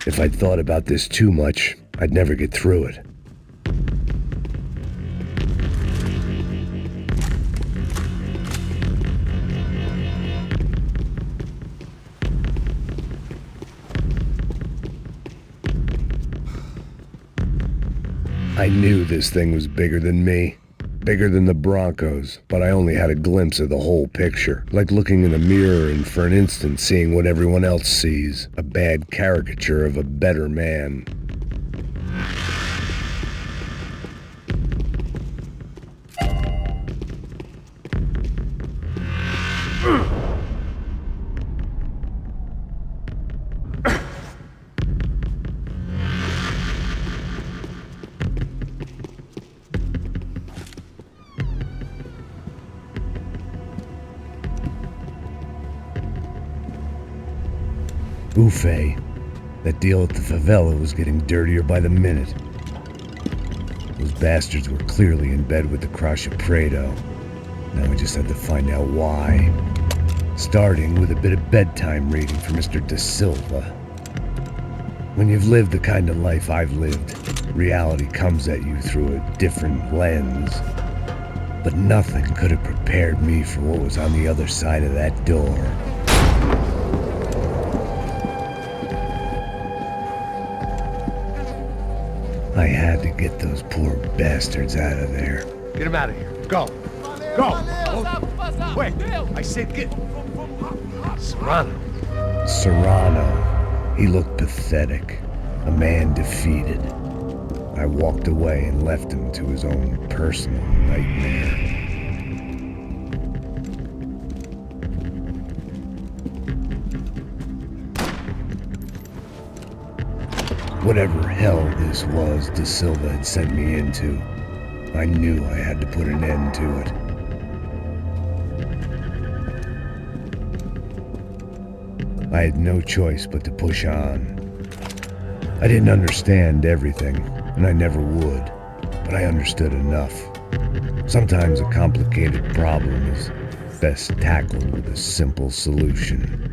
If I'd thought about this too much, I'd never get through it. I knew this thing was bigger than me, bigger than the Broncos, but I only had a glimpse of the whole picture, like looking in a mirror and for an instant seeing what everyone else sees, a bad caricature of a better man. Ufe, that deal at the favela was getting dirtier by the minute. Those bastards were clearly in bed with the Crash of Prado. Now we just had to find out why. Starting with a bit of bedtime reading for Mr. Da Silva. When you've lived the kind of life I've lived, reality comes at you through a different lens. But nothing could have prepared me for what was on the other side of that door. I had to get those poor bastards out of there. Get him out of here. Go. Go. Oh. Wait. I said get... Serrano. Serrano. He looked pathetic. A man defeated. I walked away and left him to his own personal nightmare. Whatever hell this was Da Silva had sent me into, I knew I had to put an end to it. I had no choice but to push on. I didn't understand everything, and I never would, but I understood enough. Sometimes a complicated problem is best tackled with a simple solution.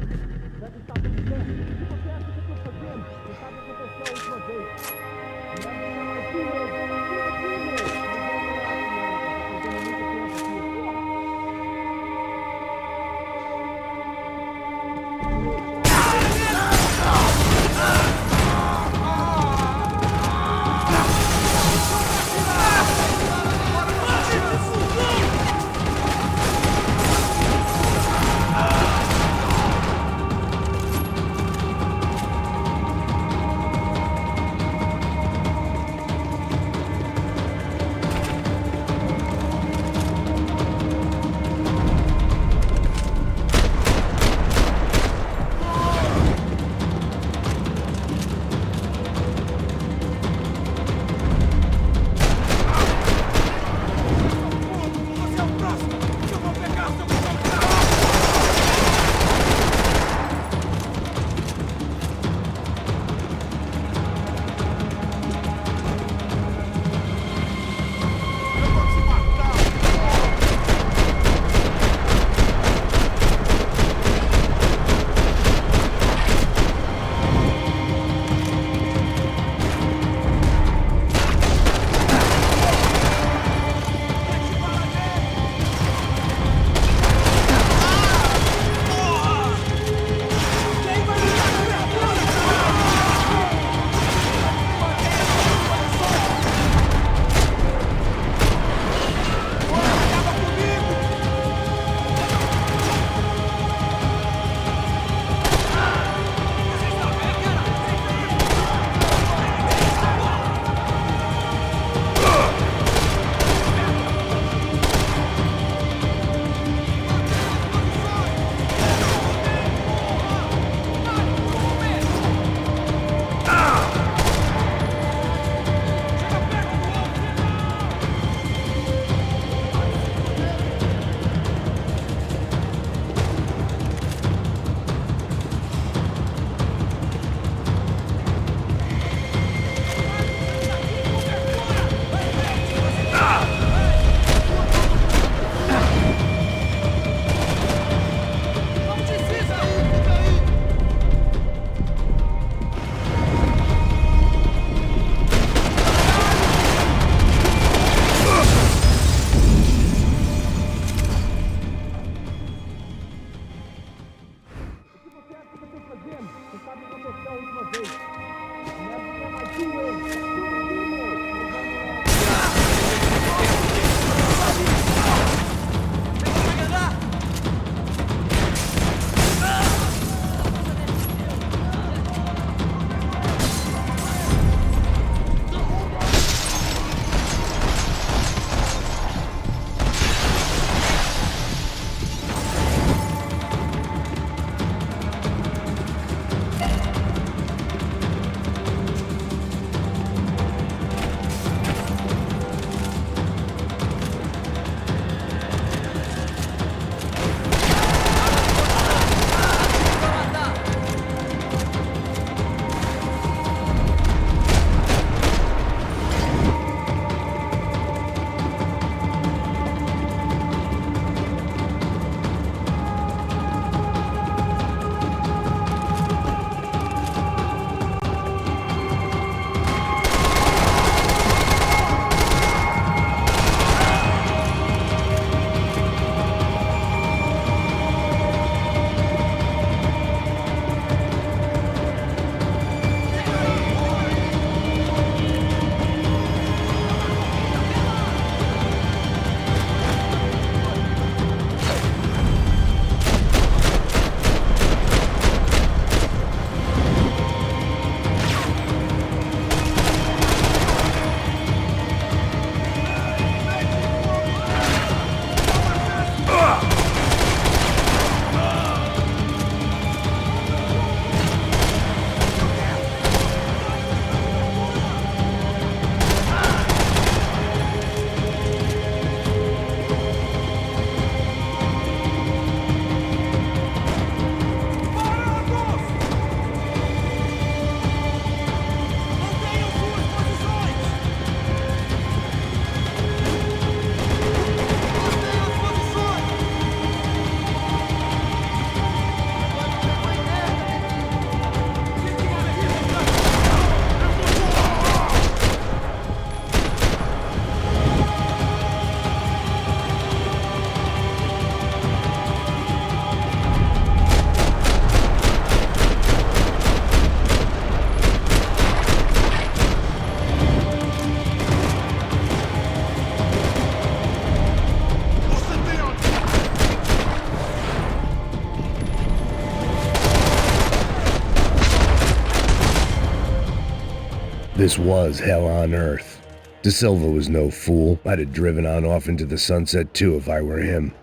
This was hell on earth. De Silva was no fool. I'd have driven on off into the sunset too if I were him.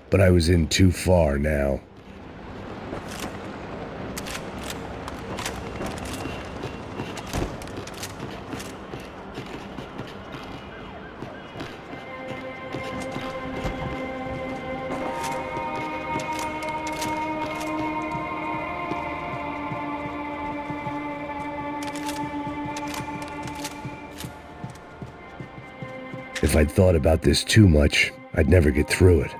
But I was in too far now. If I'd thought about this too much, I'd never get through it.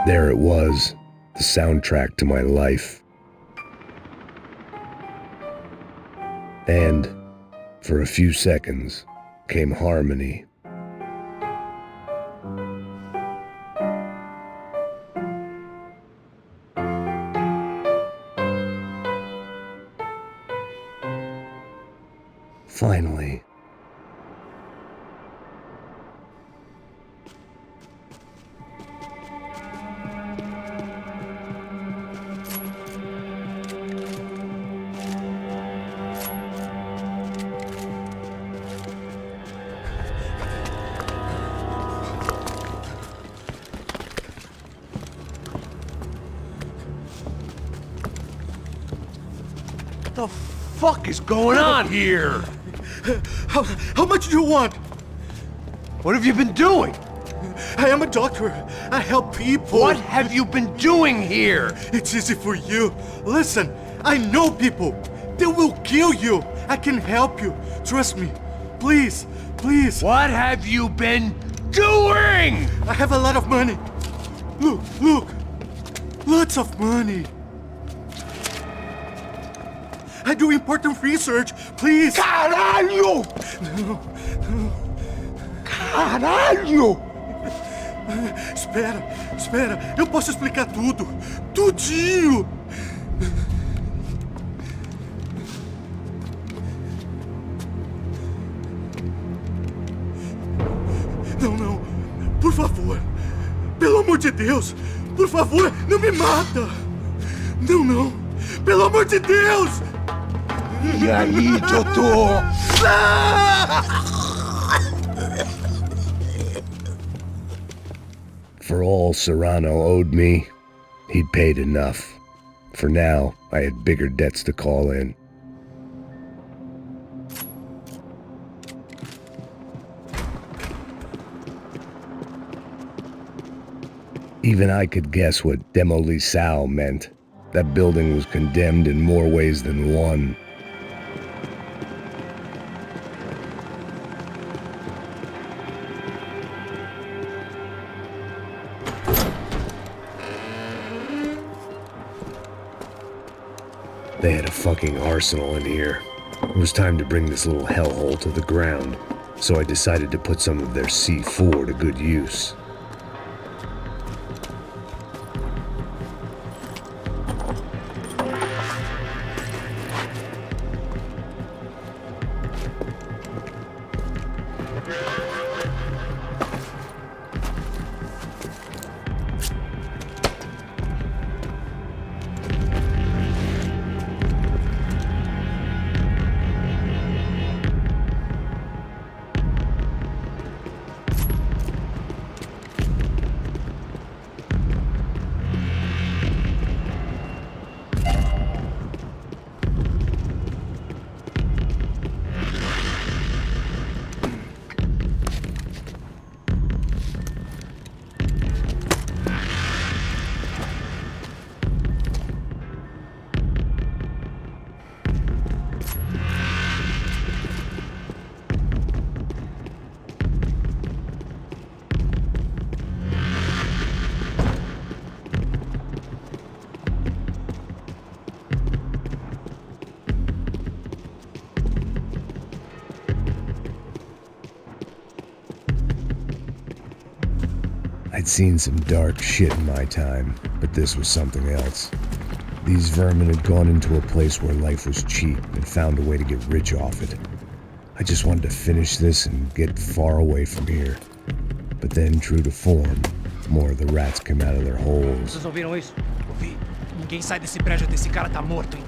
There it was, the soundtrack to my life. And, for a few seconds, came harmony. Finally. What the fuck is going on here? How much do you want? What have you been doing? I am a doctor. I help people. What have you been doing here? It's easy for you. Listen, I know people. They will kill you. I can help you. Trust me. Please, please. What have you been doing? I have a lot of money. Look, look. Lots of money. I do important research. Please. Caralho! No, no. Caralho! Espera. Eu posso explicar tudo. Tudinho. Não. Por favor. Pelo amor de Deus. Por favor, não me mata. Não. Pelo amor de Deus. E aí, doutor? For all Serrano owed me, he'd paid enough. For now, I had bigger debts to call in. Even I could guess what demolição meant. That building was condemned in more ways than one. They had a fucking arsenal in here. It was time to bring this little hellhole to the ground, so I decided to put some of their C4 to good use. I'd seen some dark shit in my time, but this was something else. These vermin had gone into a place where life was cheap and found a way to get rich off it. I just wanted to finish this and get far away from here. But then, true to form, more of the rats came out of their holes. Vocês ouviram isso? Ouvi. Ninguém sai desse prédio até esse cara tá morto, hein?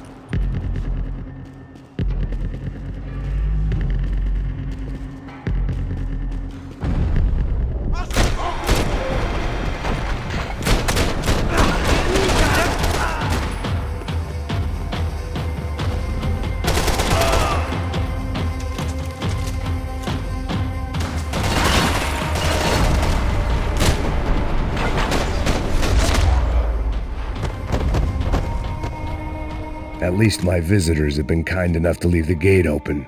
At least my visitors have been kind enough to leave the gate open.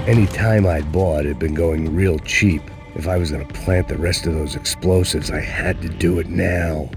Any time I'd bought had been going real cheap. If I was gonna plant the rest of those explosives, I had to do it now.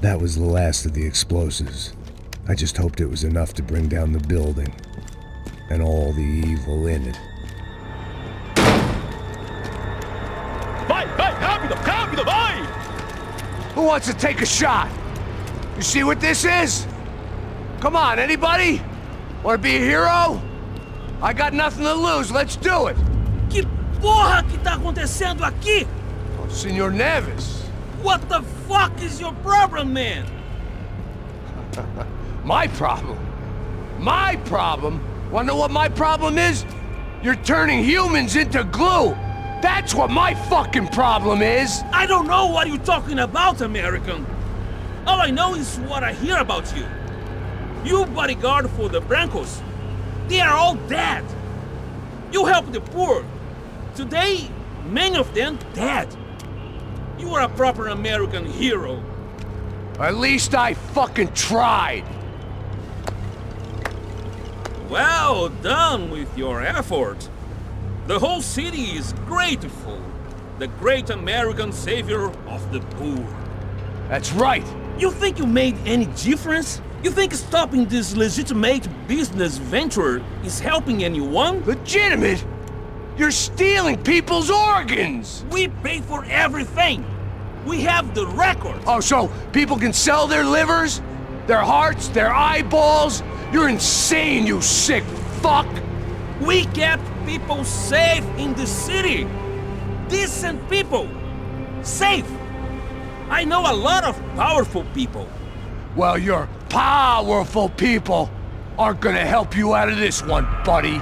That was the last of the explosives. I just hoped it was enough to bring down the building and all the evil in it. Vai, rápido, rápido, vai! Who wants to take a shot? You see what this is? Come on, anybody? Want to be a hero? I got nothing to lose, let's do it! Que porra que tá acontecendo aqui? Oh, Senor Neves. What the fuck is your problem, man? My problem? My problem? Wanna know what my problem is? You're turning humans into glue! That's what my fucking problem is! I don't know what you're talking about, American. All I know is what I hear about you. You bodyguard for the Brancos. They are all dead. You help the poor. Today, many of them dead. You are a proper American hero. At least I fucking tried. Well done with your effort. The whole city is grateful. The great American savior of the poor. That's right. You think you made any difference? You think stopping this legitimate business venture is helping anyone? Legitimate? You're stealing people's organs! We pay for everything! We have the record! Oh, so people can sell their livers? Their hearts? Their eyeballs? You're insane, you sick fuck! We kept people safe in the city! Decent people! Safe! I know a lot of powerful people. Well, your powerful people aren't gonna help you out of this one, buddy.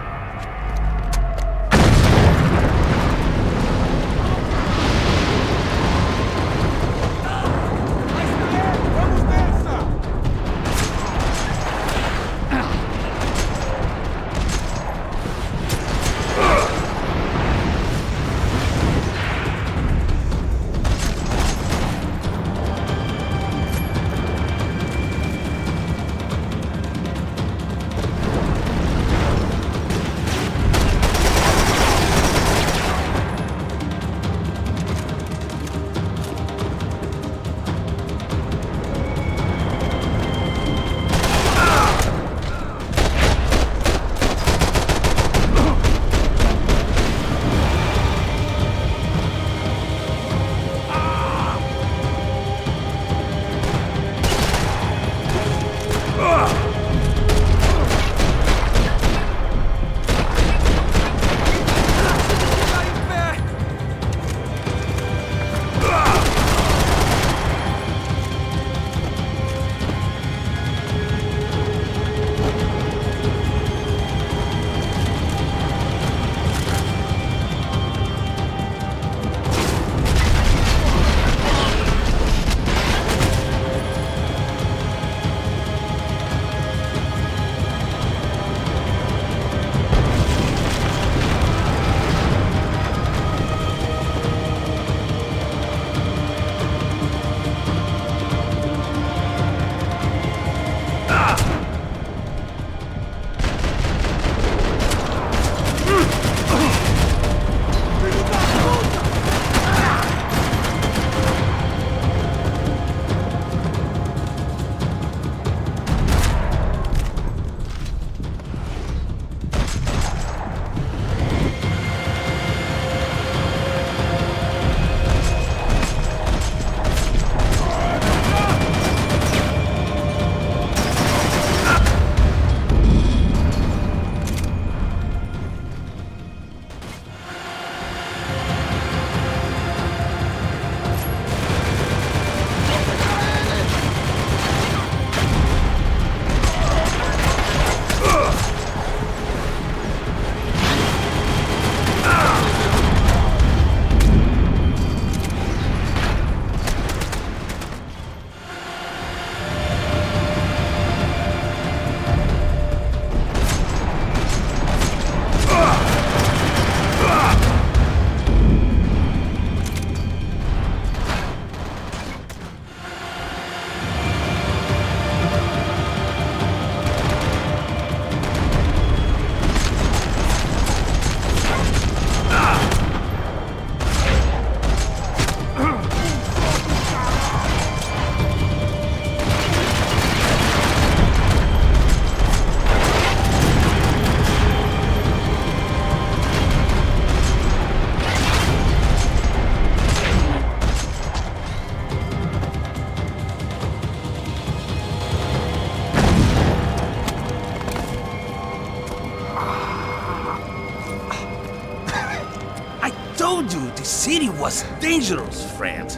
The city was dangerous, friend.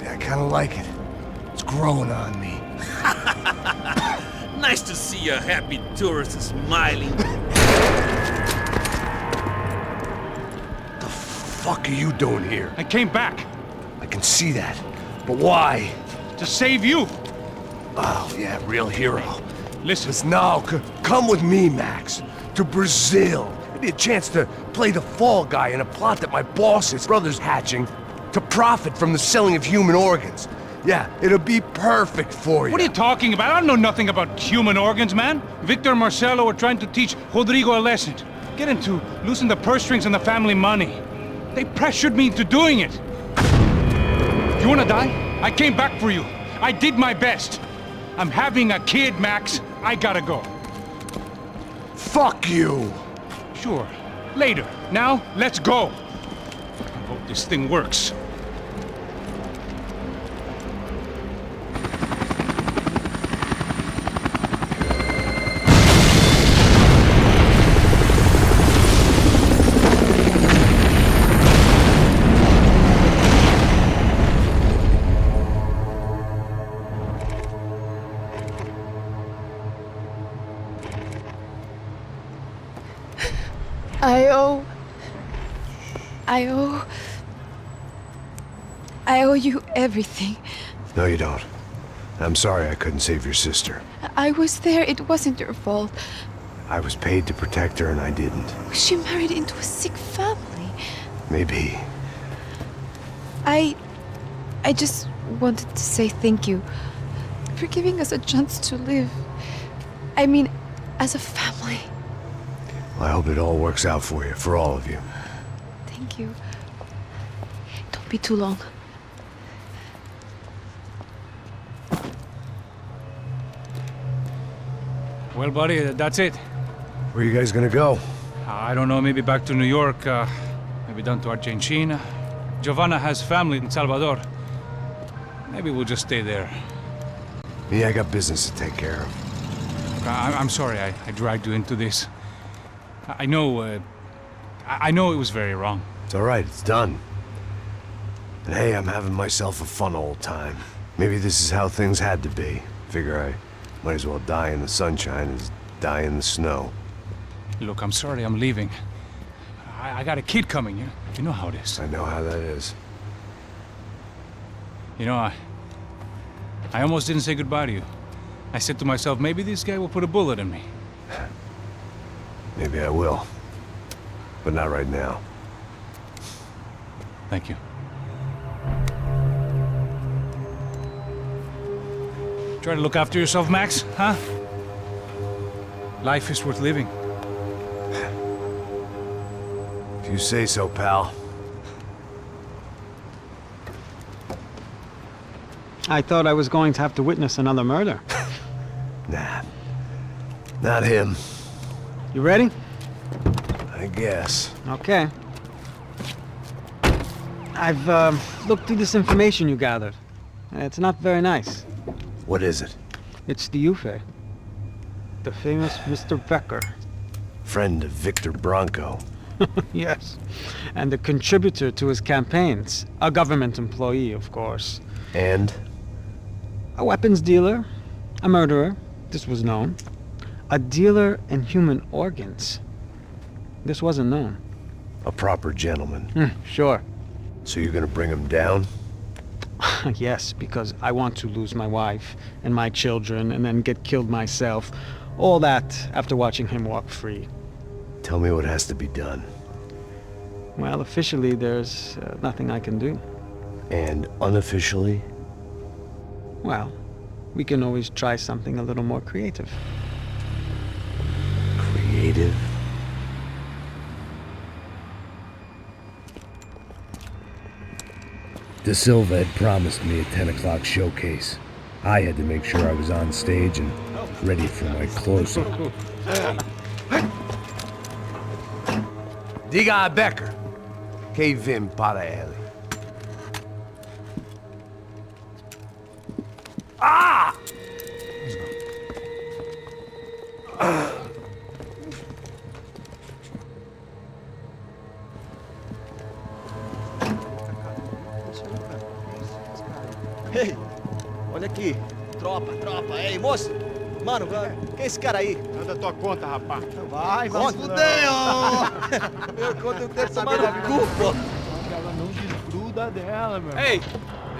Yeah, I kinda like it. It's growing on me. Nice to see a happy tourist smiling. fuck are you doing here? I came back. I can see that. But why? To save you. Oh, yeah, real hero. Listen. Now, come with me, Max. To Brazil. Maybe a chance to play the fall guy in a plot that my boss's brother's hatching to profit from the selling of human organs. Yeah, it'll be perfect for you. What are you talking about? I don't know nothing about human organs, man. Victor and Marcelo were trying to teach Rodrigo a lesson. Get him to loosen the purse strings on the family money. They pressured me into doing it. You wanna die? I came back for you. I did my best. I'm having a kid, Max. I gotta go. Fuck you! Sure. Later. Now, let's go. I hope this thing works. I owe you everything. No, you don't. I'm sorry I couldn't save your sister. I was there. It wasn't your fault. I was paid to protect her and I didn't. She married into a sick family. Maybe. I just wanted to say thank you for giving us a chance to live. I mean, as a family. Well, I hope it all works out for you, for all of you. Thank you. Don't be too long. Well, buddy, that's it. Where are you guys gonna go? I don't know, maybe back to New York, maybe down to Argentina. Giovanna has family in Salvador. Maybe we'll just stay there. Yeah, I got business to take care of. I'm sorry I dragged you into this. I know it was very wrong. It's all right, it's done. And hey, I'm having myself a fun old time. Maybe this is how things had to be. Figure I might as well die in the sunshine as die in the snow. Look, I'm sorry I'm leaving. I got a kid coming, you know how it is. I know how that is. You know, I almost didn't say goodbye to you. I said to myself, maybe this guy will put a bullet in me. Maybe I will. But not right now. Thank you. Try to look after yourself, Max, huh? Life is worth living. If you say so, pal. I thought I was going to have to witness another murder. Nah. Not him. You ready? I guess. Okay. I've looked through this information you gathered. It's not very nice. What is it? It's the UFE. The famous Mr. Becker. Friend of Victor Bronco. Yes. And a contributor to his campaigns. A government employee, of course. And? A weapons dealer. A murderer. This was known. A dealer in human organs. This wasn't known. A proper gentleman. Sure. So you're gonna bring him down? Yes, because I want to lose my wife and my children and then get killed myself. All that after watching him walk free. Tell me what has to be done. Well, officially there's nothing I can do. And unofficially? Well, we can always try something a little more creative. Creative? De Silva had promised me a 10 o'clock showcase. I had to make sure I was on stage and ready for my close-up. Diga a Becker. Que vim para ele. Ah! Ei, olha aqui. Tropa. Ei, moço. Mano, quem é esse cara aí? Anda tua conta, rapaz. Vai se fuder, ó. Eu conto o tempo saber da cu, pô. cuidar dela, meu. Ei,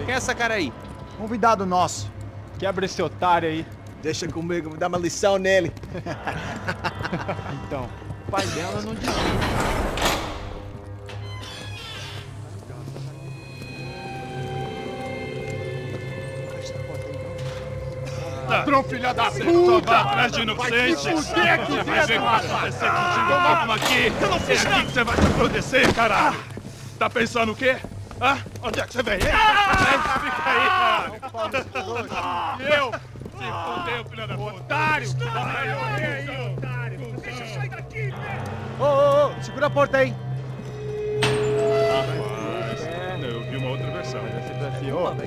quem é essa cara aí? Convidado nosso. Quebra esse otário aí. Deixa comigo, vou dar uma lição nele. Então, o pai dela não diz. Ladrão, filha da puta! Vai atrás de inocente! Vai ver o que vai acontecer contigo mesmo aqui! É aqui que você vai se acontecer, caralho! Tá pensando o quê? Hã? Onde é que você vem? Fica aí, caralho! E eu? Se fodeu, filha da puta! Otário! Vai, otário! Deixa eu sair daqui, velho! Ô, segura a porta aí! Rapaz, eu vi uma outra versão. Mas você desafiou? Valeu,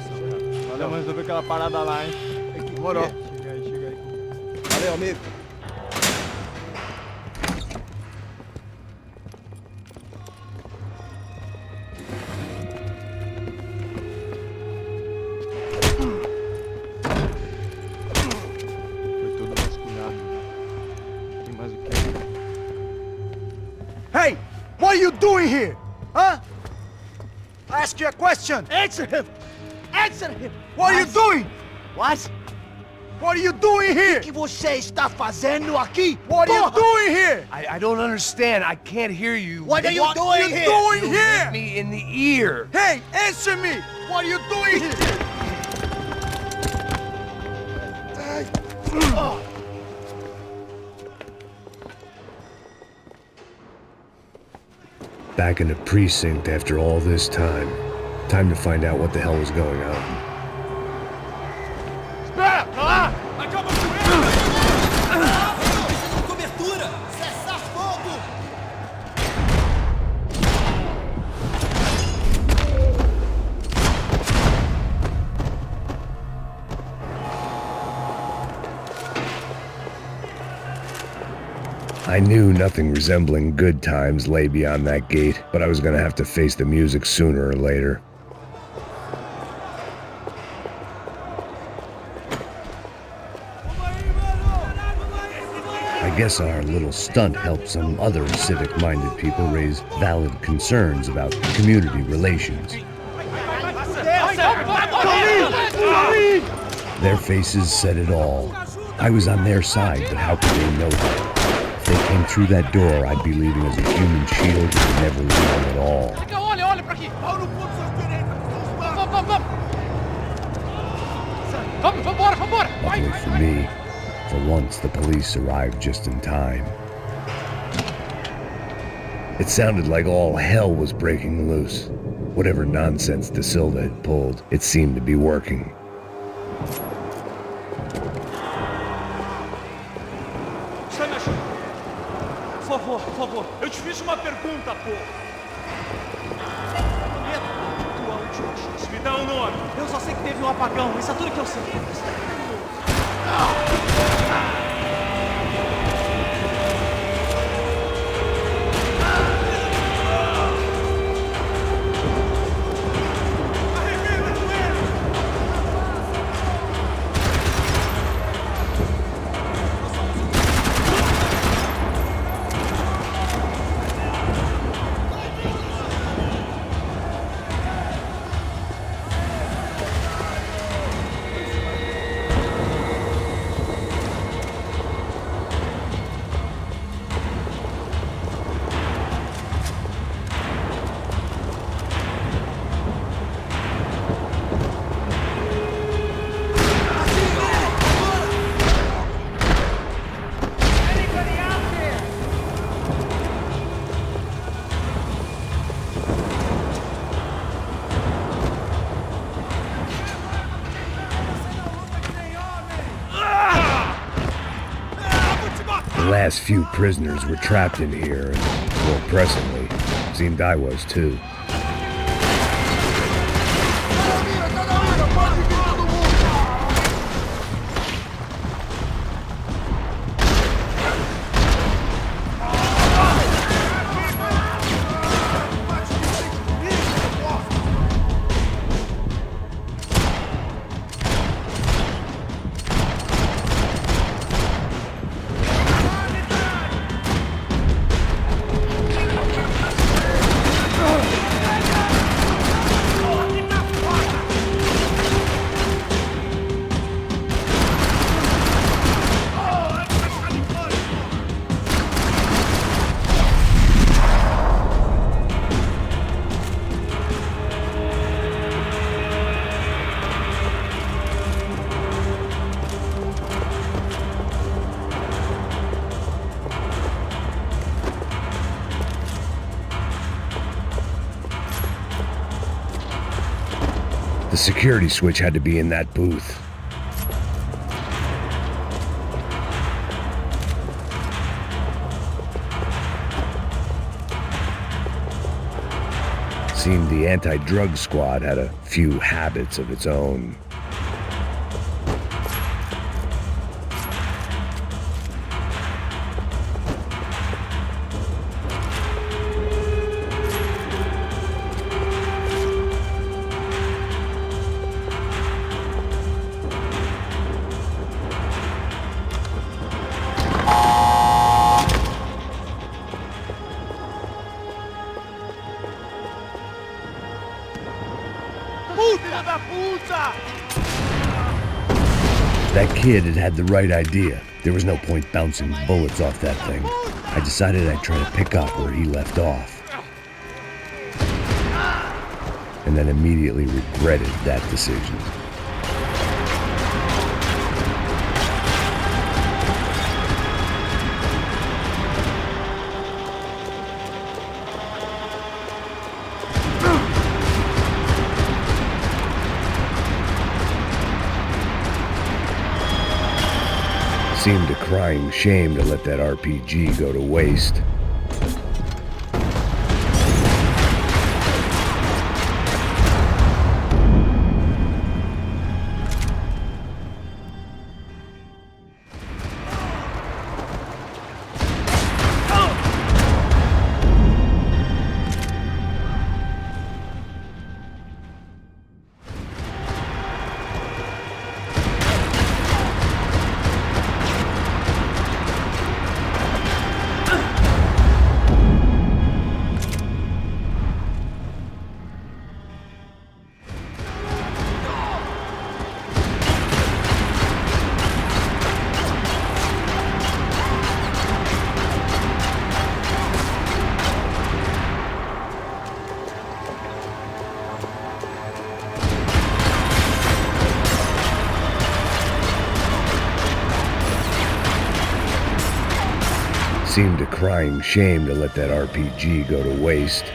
vamos resolver aquela parada lá, hein? Demorou. Chega aí. Valeu, amigo. Foi todo vasculhado. Tem mais o que? Hey! What are you doing here? Huh? I ask you a question. Answer him! Answer him! What are you doing? What? What are you doing here? O que você está fazendo aqui? What are you doing here? I don't understand. I can't hear you. What are you doing here? Doing You here? hit me in the ear. Hey, answer me! What are you doing here? Back in the precinct after all this time. Time to find out what the hell was going on. Espera! Tá lá! Acaba com ele! Cobertura! Cessar fogo! I knew nothing resembling good times lay beyond that gate, but I was gonna have to face the music sooner or later. I guess our little stunt helped some other civic-minded people raise valid concerns about community relations. Their faces said it all. I was on their side, but how could they know that? If they came through that door, I'd be leaving as a human shield that would never leave them at all. Olha pra aqui! Vambora! Luckily for me, for once the police arrived just in time. It sounded like all hell was breaking loose. Whatever nonsense De Silva had pulled, it seemed to be working. Por favor, eu te fiz uma pergunta, pô. Tua última chance, me dá um nome. Eu só sei que teve um apagão, isso é tudo que eu sei. The last few prisoners were trapped in here, and more pressingly, seemed I was too. The security switch had to be in that booth. Seemed the anti-drug squad had a few habits of its own. That kid had the right idea. There was no point bouncing bullets off that thing. I decided I'd try to pick up where he left off. And then immediately regretted that decision. Seemed a crying shame to let that RPG go to waste. Seemed a crying shame to let that RPG go to waste.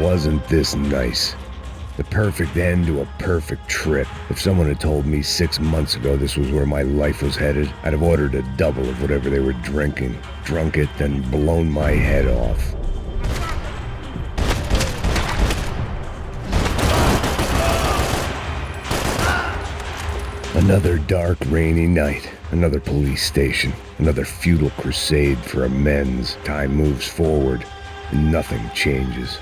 Wasn't this nice? The perfect end to a perfect trip. If someone had told me 6 months ago this was where my life was headed, I'd have ordered a double of whatever they were drinking, drunk it, then blown my head off. Another dark, rainy night. Another police station. Another futile crusade for amends. Time moves forward, and nothing changes.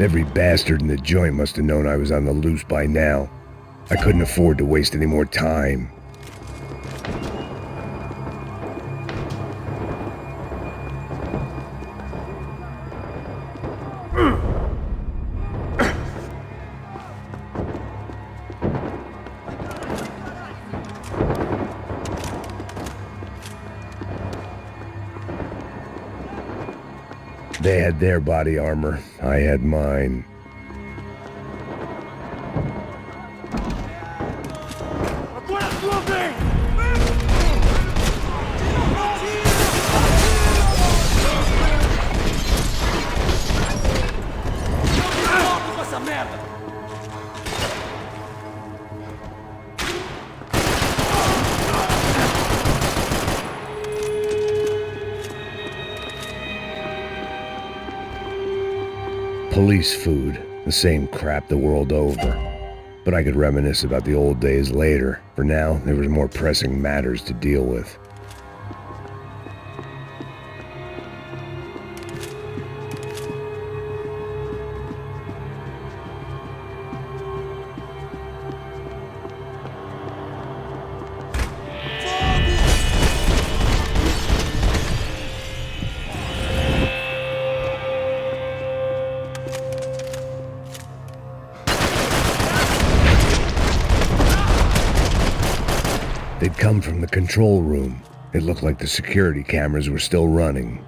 Every bastard in the joint must have known I was on the loose by now. I couldn't afford to waste any more time. They had their body armor. I had mine. Police food, the same crap the world over. But I could reminisce about the old days later. For now, there was more pressing matters to deal with. They'd come from the control room. It looked like the security cameras were still running.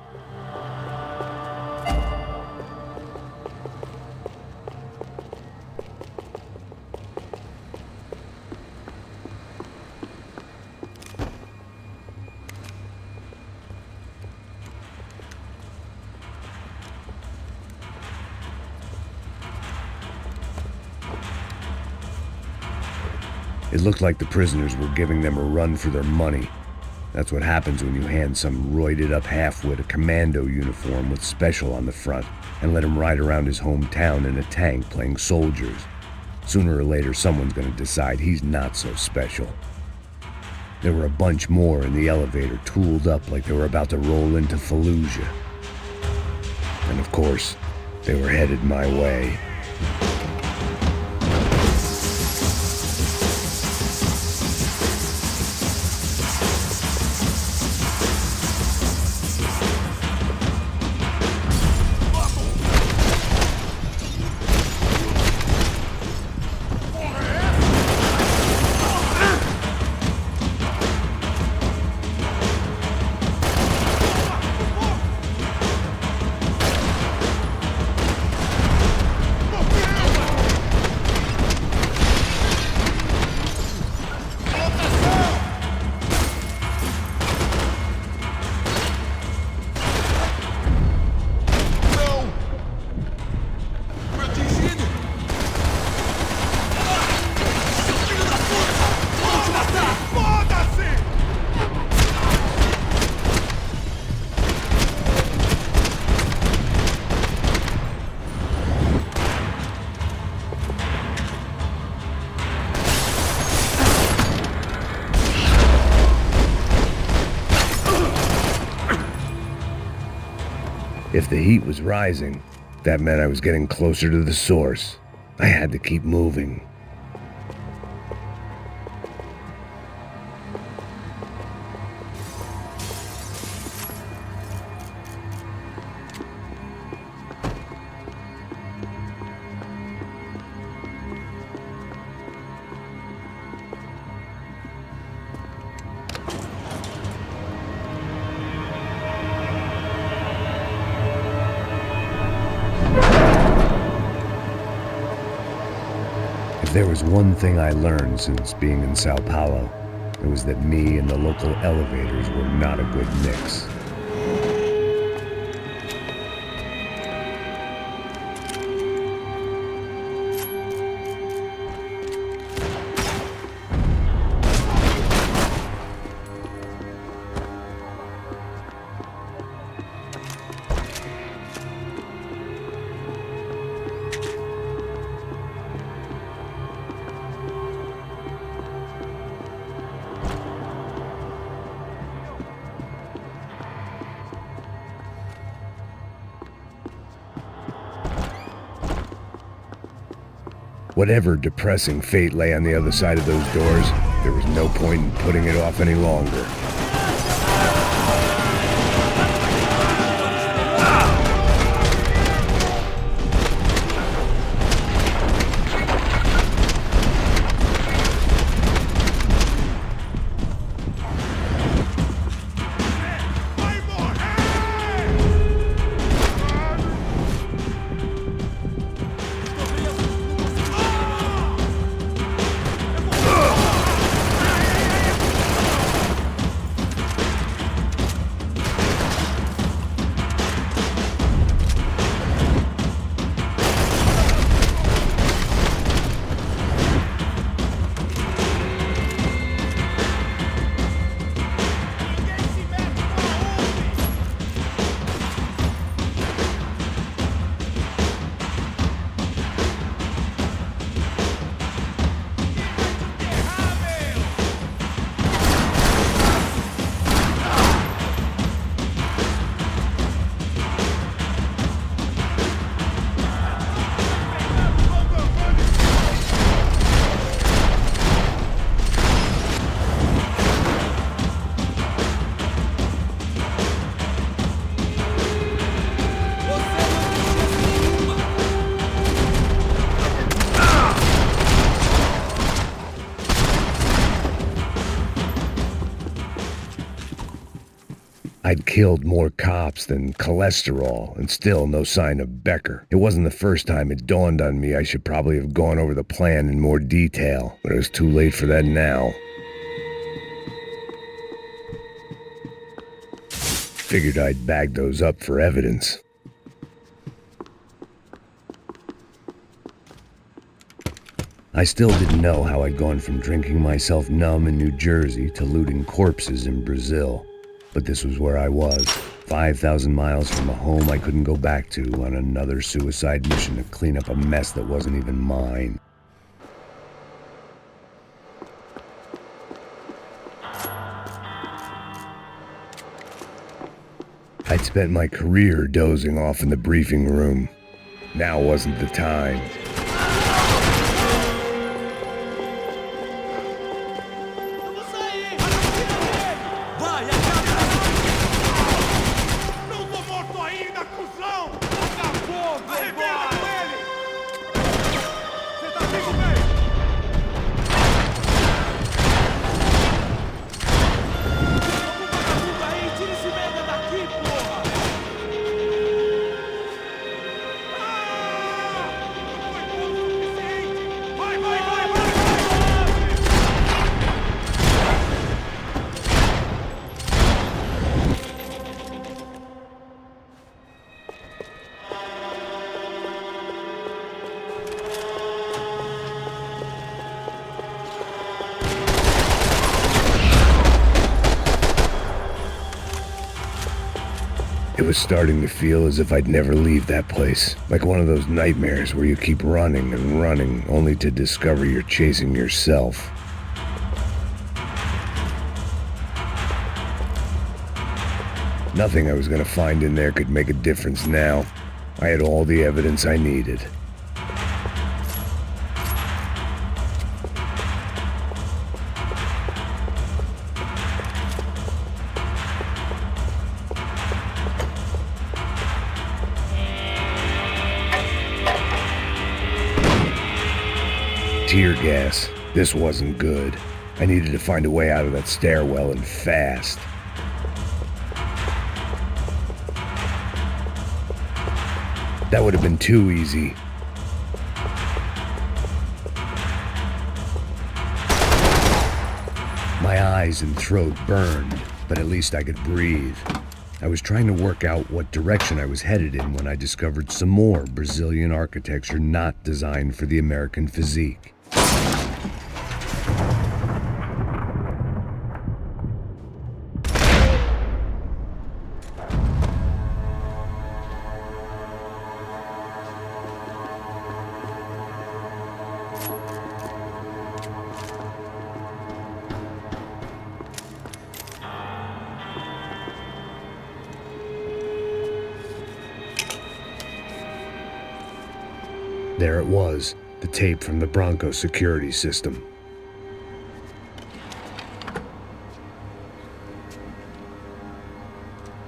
It looked like the prisoners were giving them a run for their money. That's what happens when you hand some roided-up halfwit a commando uniform with special on the front and let him ride around his hometown in a tank playing soldiers. Sooner or later, someone's gonna decide he's not so special. There were a bunch more in the elevator, tooled up like they were about to roll into Fallujah. And of course, they were headed my way. If the heat was rising, that meant I was getting closer to the source. I had to keep moving. If there was one thing I learned since being in São Paulo, it was that me and the local elevators were not a good mix. Whatever depressing fate lay on the other side of those doors, there was no point in putting it off any longer. I'd killed more cops than cholesterol, and still no sign of Becker. It wasn't the first time it dawned on me I should probably have gone over the plan in more detail, but it was too late for that now. Figured I'd bag those up for evidence. I still didn't know how I'd gone from drinking myself numb in New Jersey to looting corpses in Brazil. But this was where I was, 5,000 miles from a home I couldn't go back to, on another suicide mission to clean up a mess that wasn't even mine. I'd spent my career dozing off in the briefing room. Now wasn't the time. It was starting to feel as if I'd never leave that place, like one of those nightmares where you keep running and running only to discover you're chasing yourself. Nothing I was going to find in there could make a difference now. I had all the evidence I needed. Tear gas. This wasn't good. I needed to find a way out of that stairwell, and fast. That would have been too easy. My eyes and throat burned, but at least I could breathe. I was trying to work out what direction I was headed in when I discovered some more Brazilian architecture not designed for the American physique. There it was, The tape from the Bronco security system.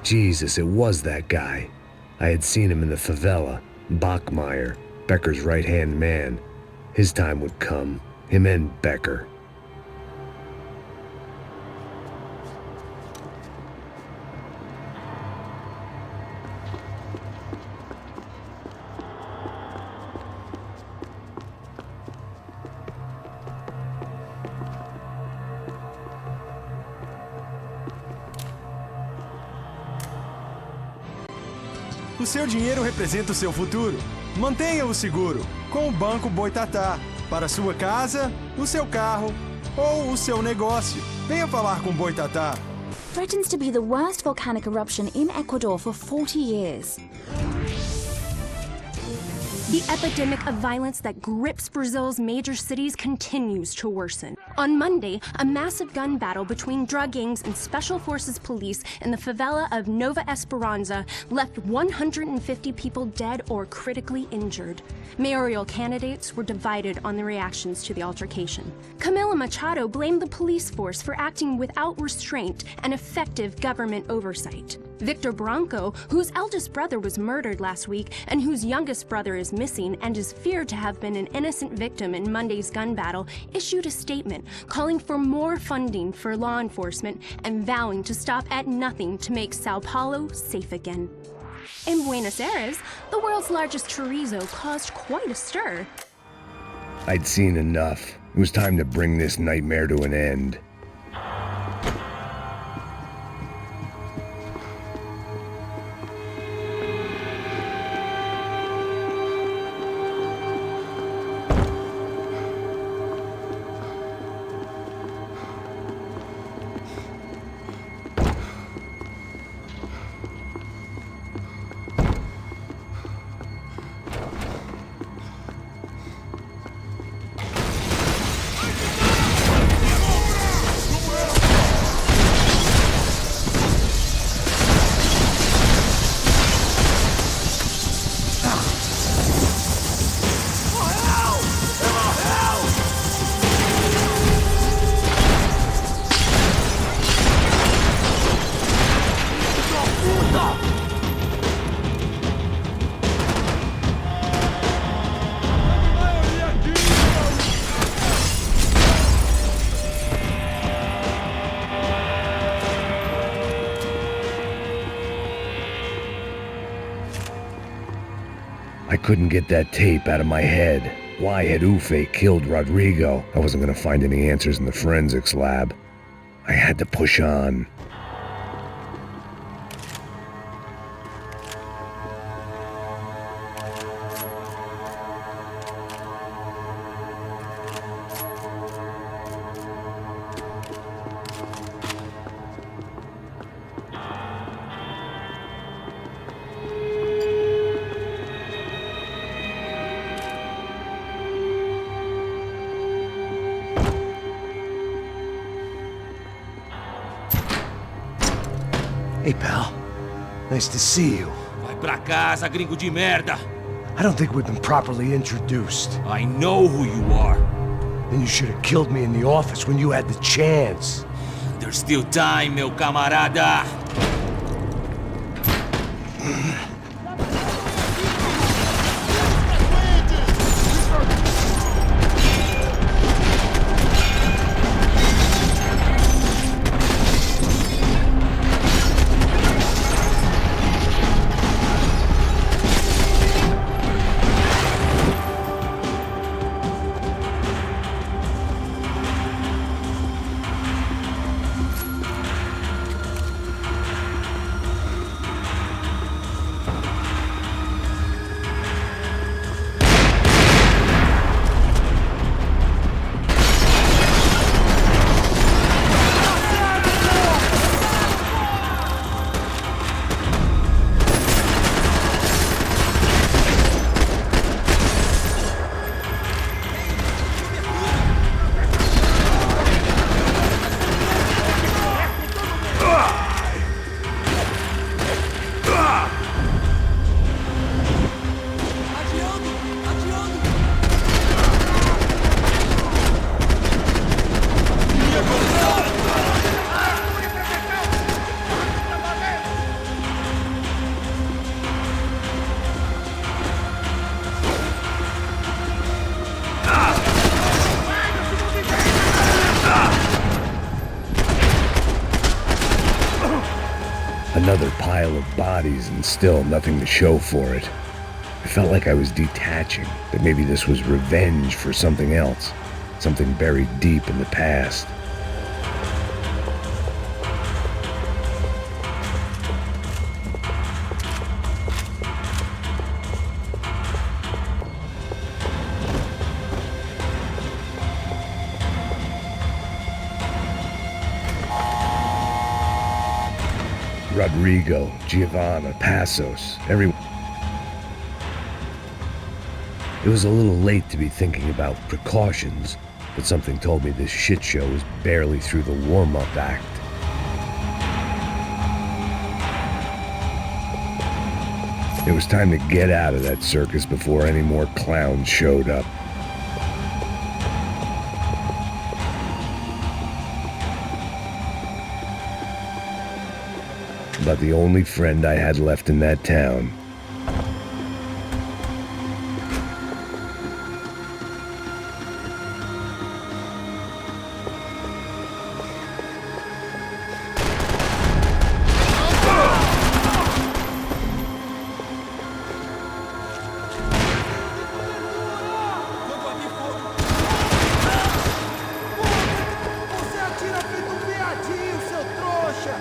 Jesus, it was that guy. I had seen him in the favela. Bachmeyer, Becker's right-hand man. His time would come. Him and Becker. O seu dinheiro representa o seu futuro. Mantenha-o seguro com o Banco Boitatá. Para a sua casa, o seu carro ou o seu negócio. Venha falar com Boitatá. Threatens to be the worst volcanic eruption in Ecuador for 40 years. The epidemic of violence that grips Brazil's major cities continues to worsen. On Monday, a massive gun battle between drug gangs and special forces police in the favela of Nova Esperanza left 150 people dead or critically injured. Mayoral candidates were divided on the reactions to the altercation. Camila Machado blamed the police force for acting without restraint and effective government oversight. Victor Bronco, whose eldest brother was murdered last week and whose youngest brother is missing and is feared to have been an innocent victim in Monday's gun battle, issued a statement calling for more funding for law enforcement and vowing to stop at nothing to make São Paulo safe again. In Buenos Aires, the world's largest chorizo caused quite a stir. I'd seen enough. It was time to bring this nightmare to an end. I couldn't get that tape out of my head. Why had Ufe killed Rodrigo? I wasn't gonna find any answers in the forensics lab. I had to push on. Hey, pal. Nice to see you. Vai pra casa, gringo de merda. I don't think we've been properly introduced. I know who you are. Then you should have killed me in the office when you had the chance. There's still time, meu camarada. Another pile of bodies and still nothing to show for it. I felt like I was detaching, that maybe this was revenge for something else, something buried deep in the past. Rodrigo, Giovanna, Passos, everyone. It was a little late to be thinking about precautions, but something told me this shit show was barely through the warm-up act. It was time to get out of that circus before any more clowns showed up. But the only friend I had left in that town. Você atira feito um viadinho, seu trouxa!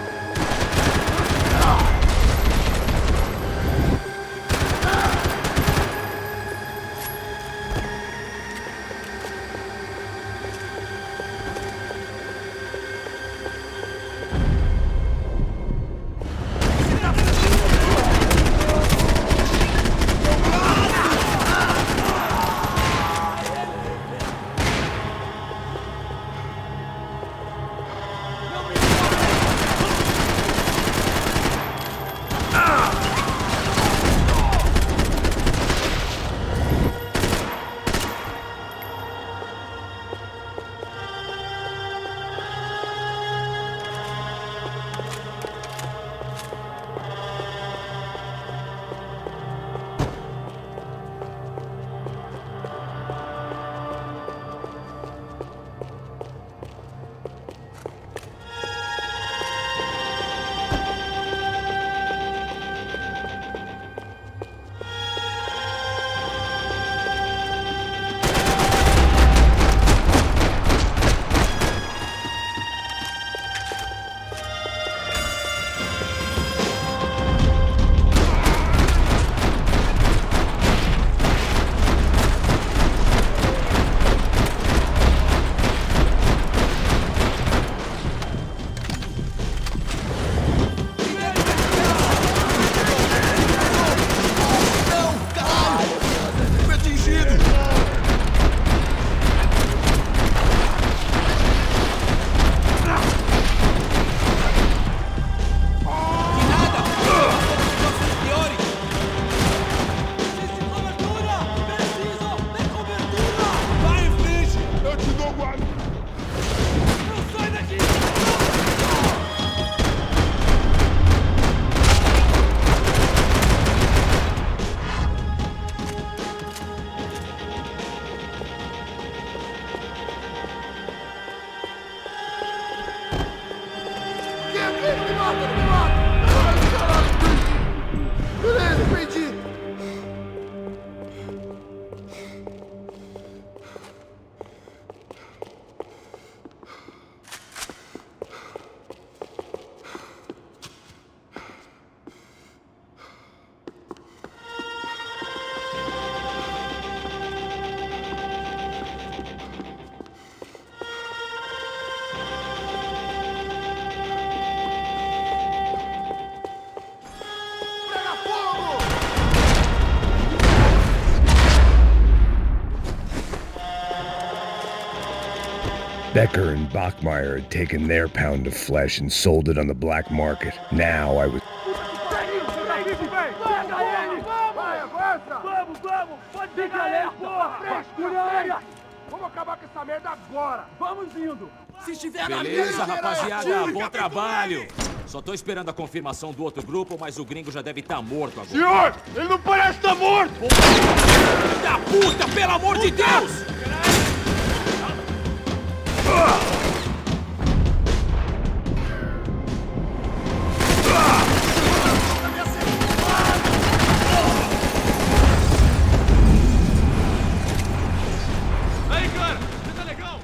Becker and Bachmeyer had taken their pound of flesh and sold it on the black market. Now I was... Vamos acabar com essa merda agora! Vamos indo! Se estiver na Beleza, mesa, rapaziada, bom trabalho! Só tô esperando a confirmação do outro grupo, mas o gringo já deve estar morto agora. Senhor, ele não parece estar morto! Filho da puta, pelo amor de Deus! cara! Você tá legal?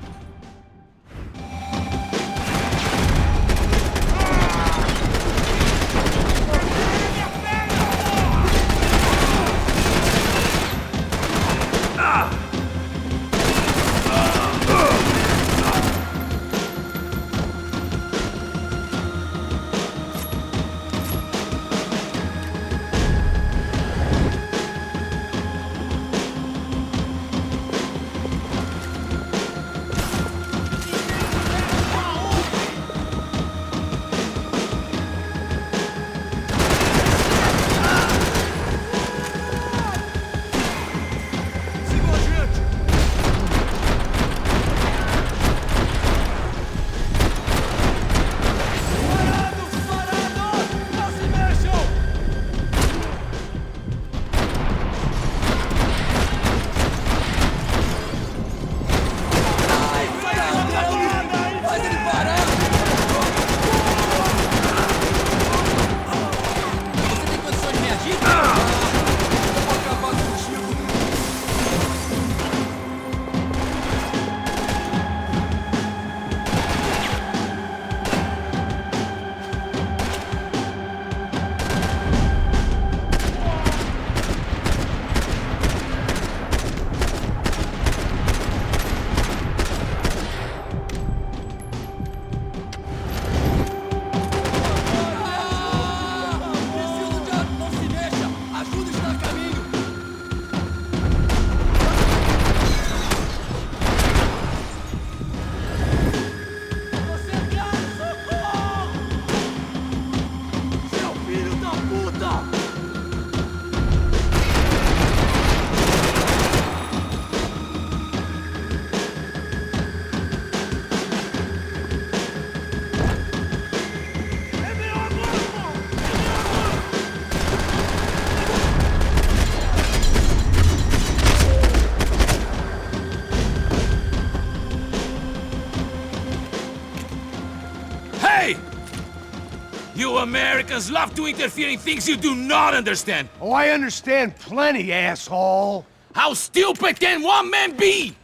You Americans love to interfere in things you do not understand! Oh, I understand plenty, asshole! How stupid can one man be?!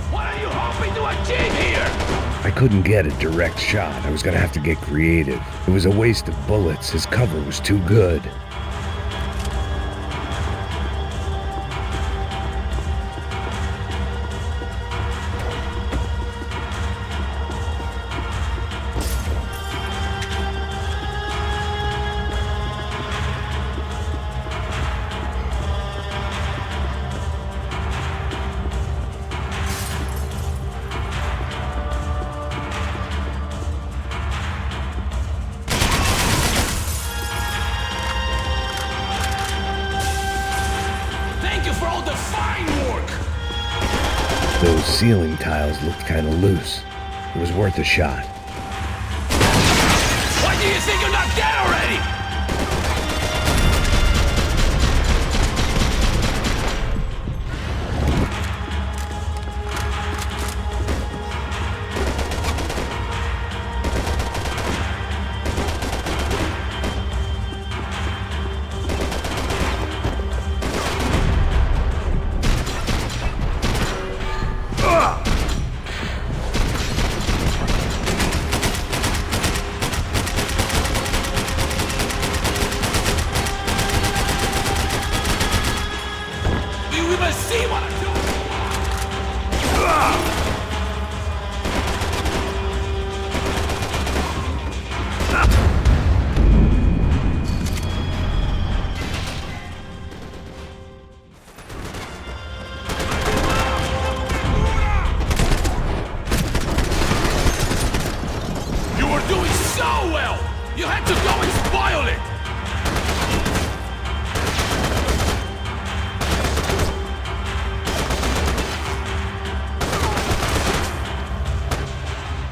What are you hoping to achieve here?! I couldn't get a direct shot. I was gonna have to get creative. It was a waste of bullets. His cover was too good. Those ceiling tiles looked kind of loose. It was worth a shot. Why do you think you're not dead already?!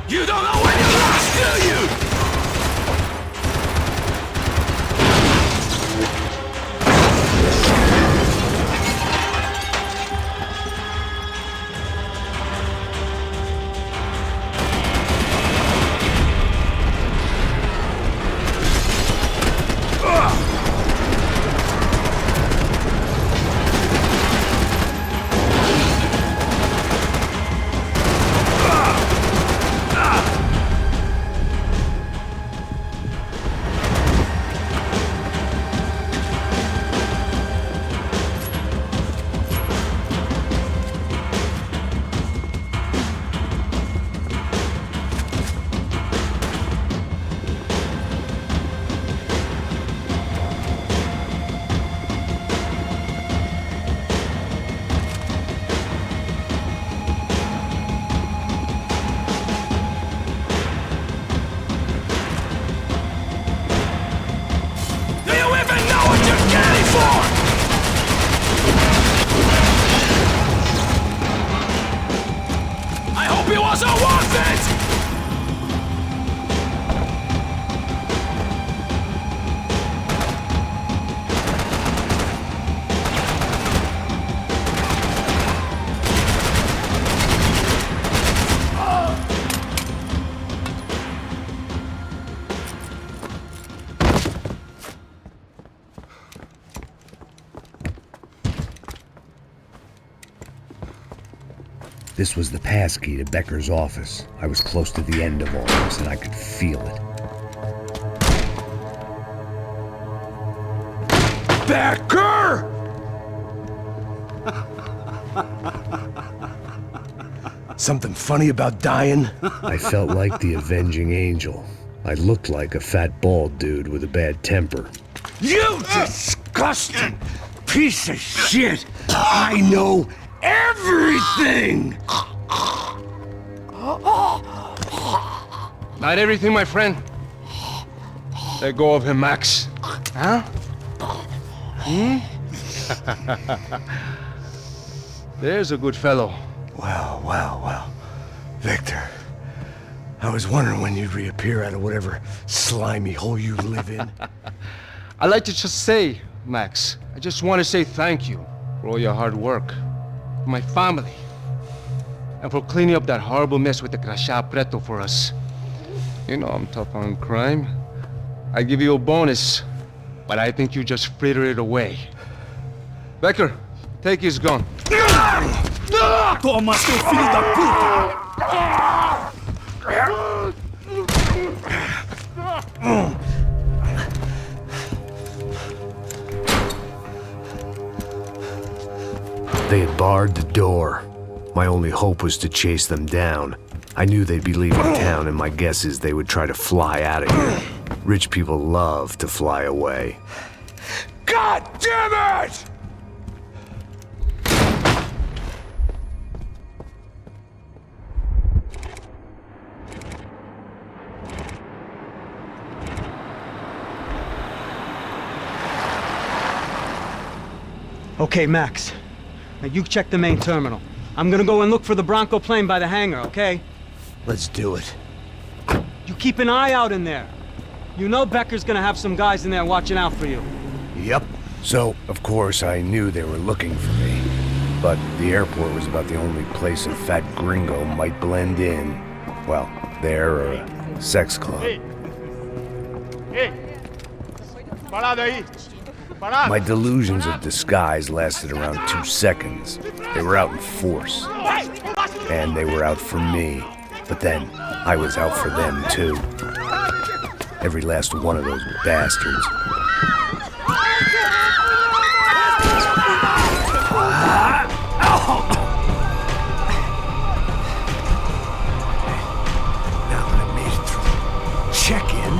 You don't know when you lost, do you?! This was the passkey to Becker's office. I was close to the end of all this, and I could feel it. Becker! Something funny about dying? I felt like the avenging angel. I looked like a fat bald dude with a bad temper. You disgusting piece of shit! I know everything! Not everything, my friend. Let go of him, Max. Huh? There's a good fellow. Well. Victor, I was wondering when you'd reappear out of whatever slimy hole you live in. I'd like to just say, Max, I just want to say thank you for all your hard work, for my family, and for cleaning up that horrible mess with the Crachá Preto for us. You know I'm tough on crime. I give you a bonus, but I think you just fritter it away. Becker, take his gun. Toma, seu filho da puta! They had barred the door. My only hope was to chase them down. I knew they'd be leaving town, and my guess is they would try to fly out of here. Rich people love to fly away. God damn it! Okay, Max. Now you check the main terminal. I'm gonna go and look for the Bronco plane by the hangar, okay? Let's do it. You keep an eye out in there. You know Becker's gonna have some guys in there watching out for you. Yep. So, of course, I knew they were looking for me. But the airport was about the only place a fat gringo might blend in. Well, there or a sex club. Hey! Parado aí! Parado! My delusions of disguise lasted around 2 seconds. They were out in force. And they were out for me. But then, I was out for them too. Every last one of those bastards. Now that I made it through check-in,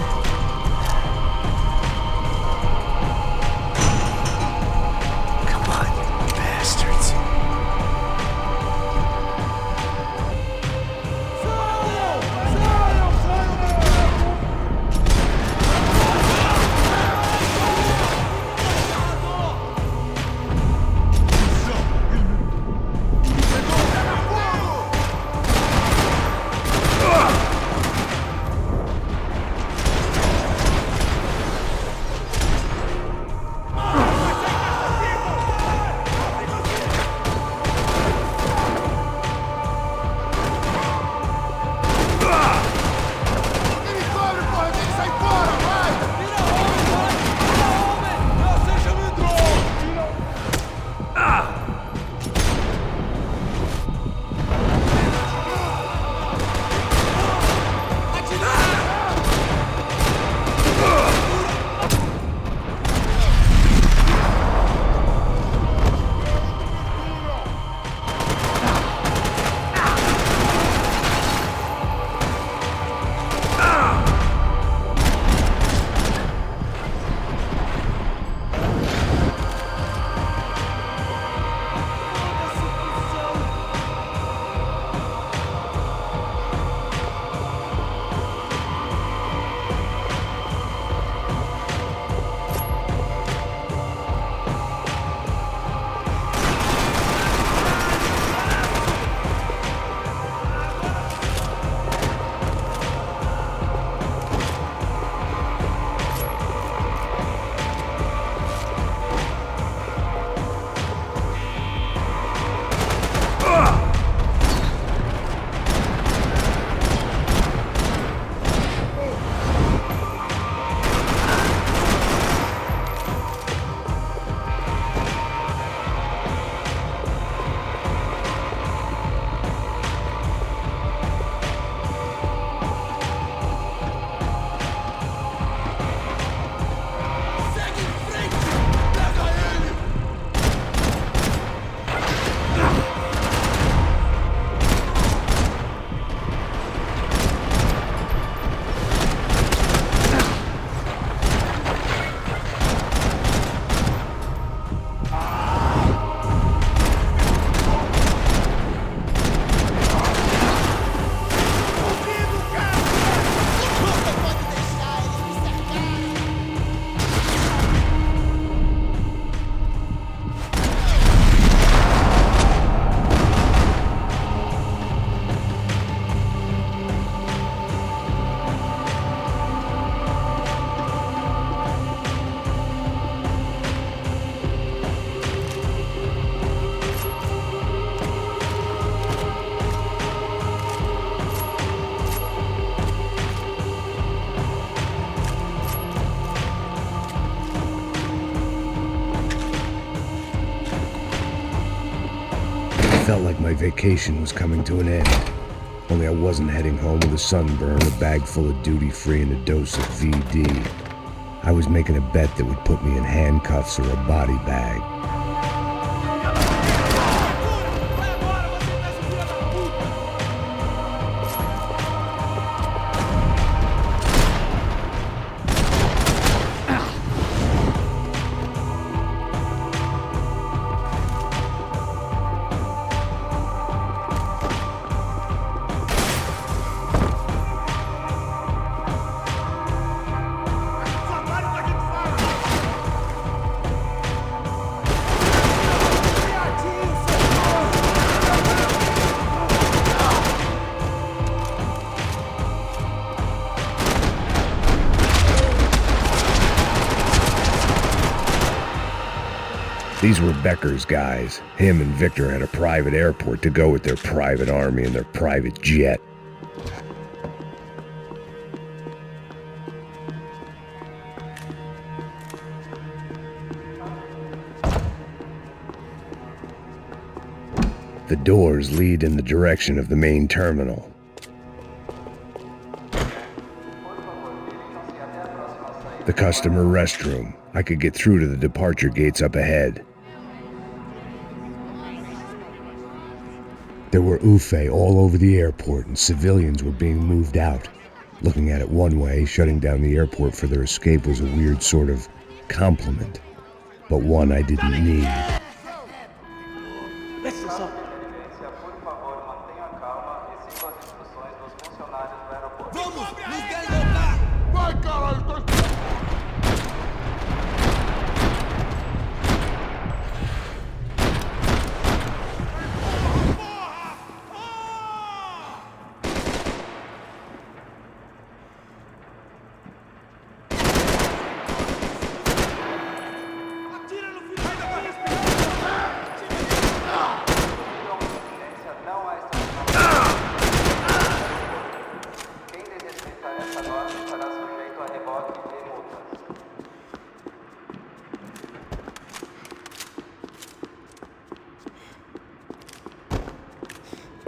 felt like my vacation was coming to an end. Only I wasn't heading home with a sunburn, a bag full of duty-free, and a dose of VD. I was making a bet that would put me in handcuffs or a body bag. These were Becker's guys. Him and Victor had a private airport to go with their private army and their private jet. The doors lead in the direction of the main terminal. The customer restroom. I could get through to the departure gates up ahead. There were UFE all over the airport, and civilians were being moved out. Looking at it one way, shutting down the airport for their escape was a weird sort of compliment, but one I didn't need.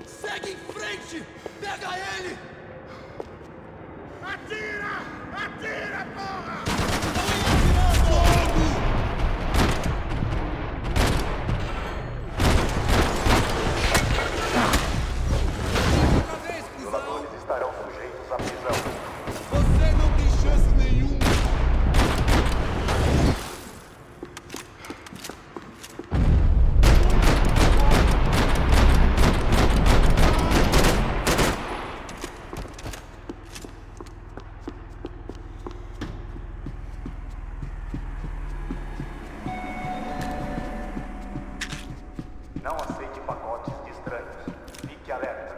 Segue em frente! Pega ele! Atira! Atira, porra! Fogo! Os jogadores estarão sujeitos à prisão. Você não tem chance nenhuma! Não aceite pacotes de estranhos. Fique alerta.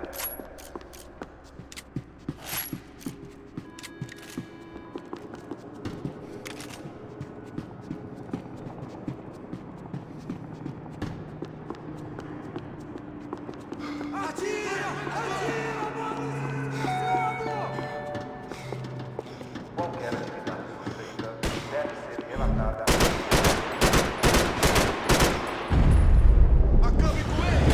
Atira! Atira, qualquer atividade suspeita deve ser relatada. Acabe com ele!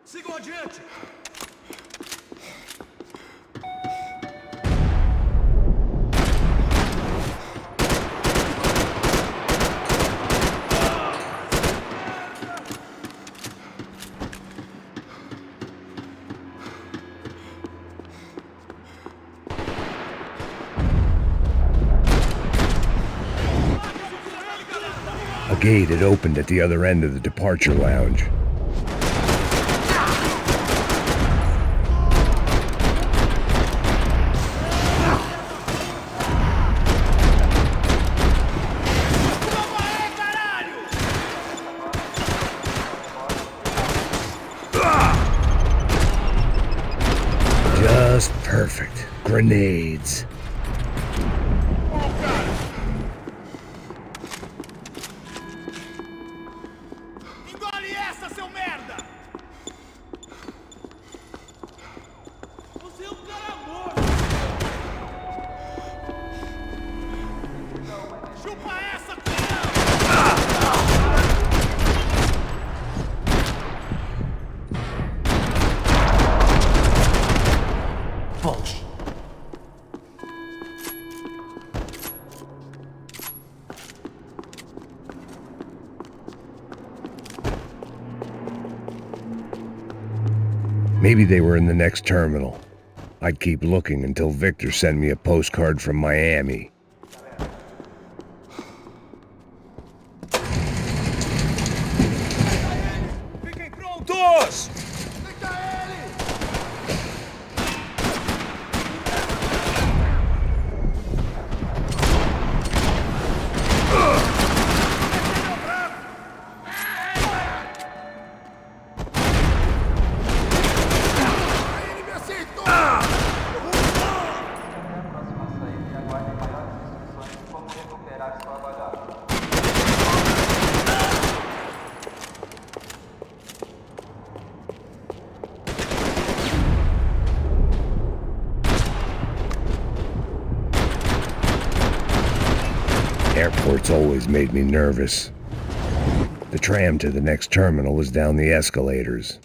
Sigam adiante! A gate had opened at the other end of the departure lounge. Grenades. Engole essa, seu merda! Você é um cara morto! Chupa essa, Bullshit. Maybe they were in the next terminal. I'd keep looking until Victor sent me a postcard from Miami. Fiquem prontos! Airports always made me nervous. The tram to the next terminal was down the escalators.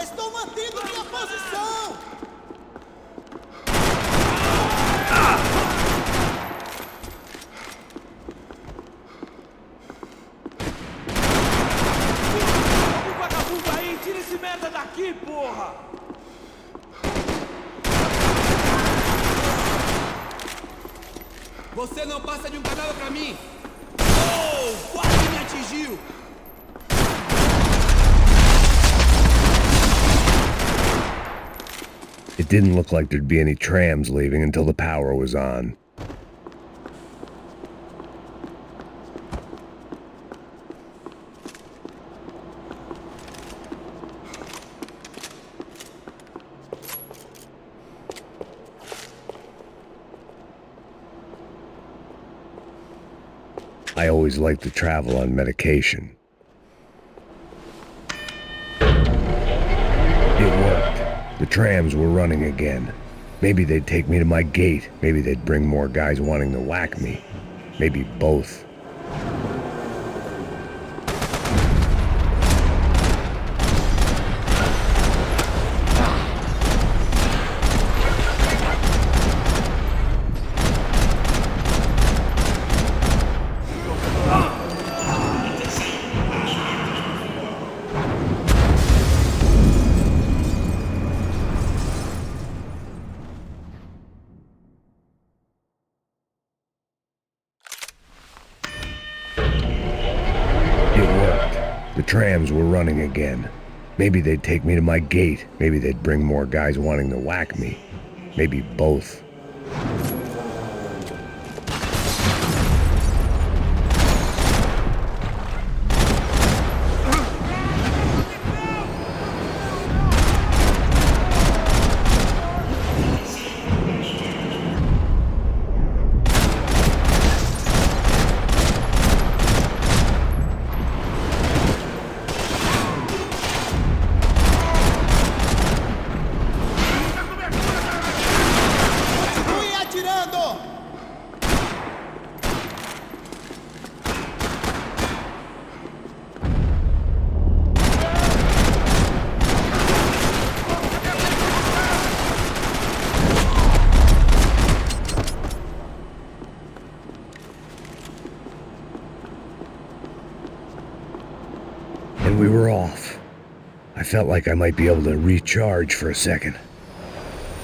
Estou mantendo minha posição! O vagabundo aí, tira esse merda daqui, porra! Você não passa de um cadáver pra mim! Oh, quase me atingiu! It didn't look like there'd be any trams leaving until the power was on. I always liked to travel on medication. It worked. The trams were running again. Maybe they'd take me to my gate. Maybe they'd bring more guys wanting to whack me. Maybe both. The trams were running again. Maybe they'd take me to my gate. Maybe they'd bring more guys wanting to whack me. Maybe both. and we were off. I felt like I might be able to recharge for a second.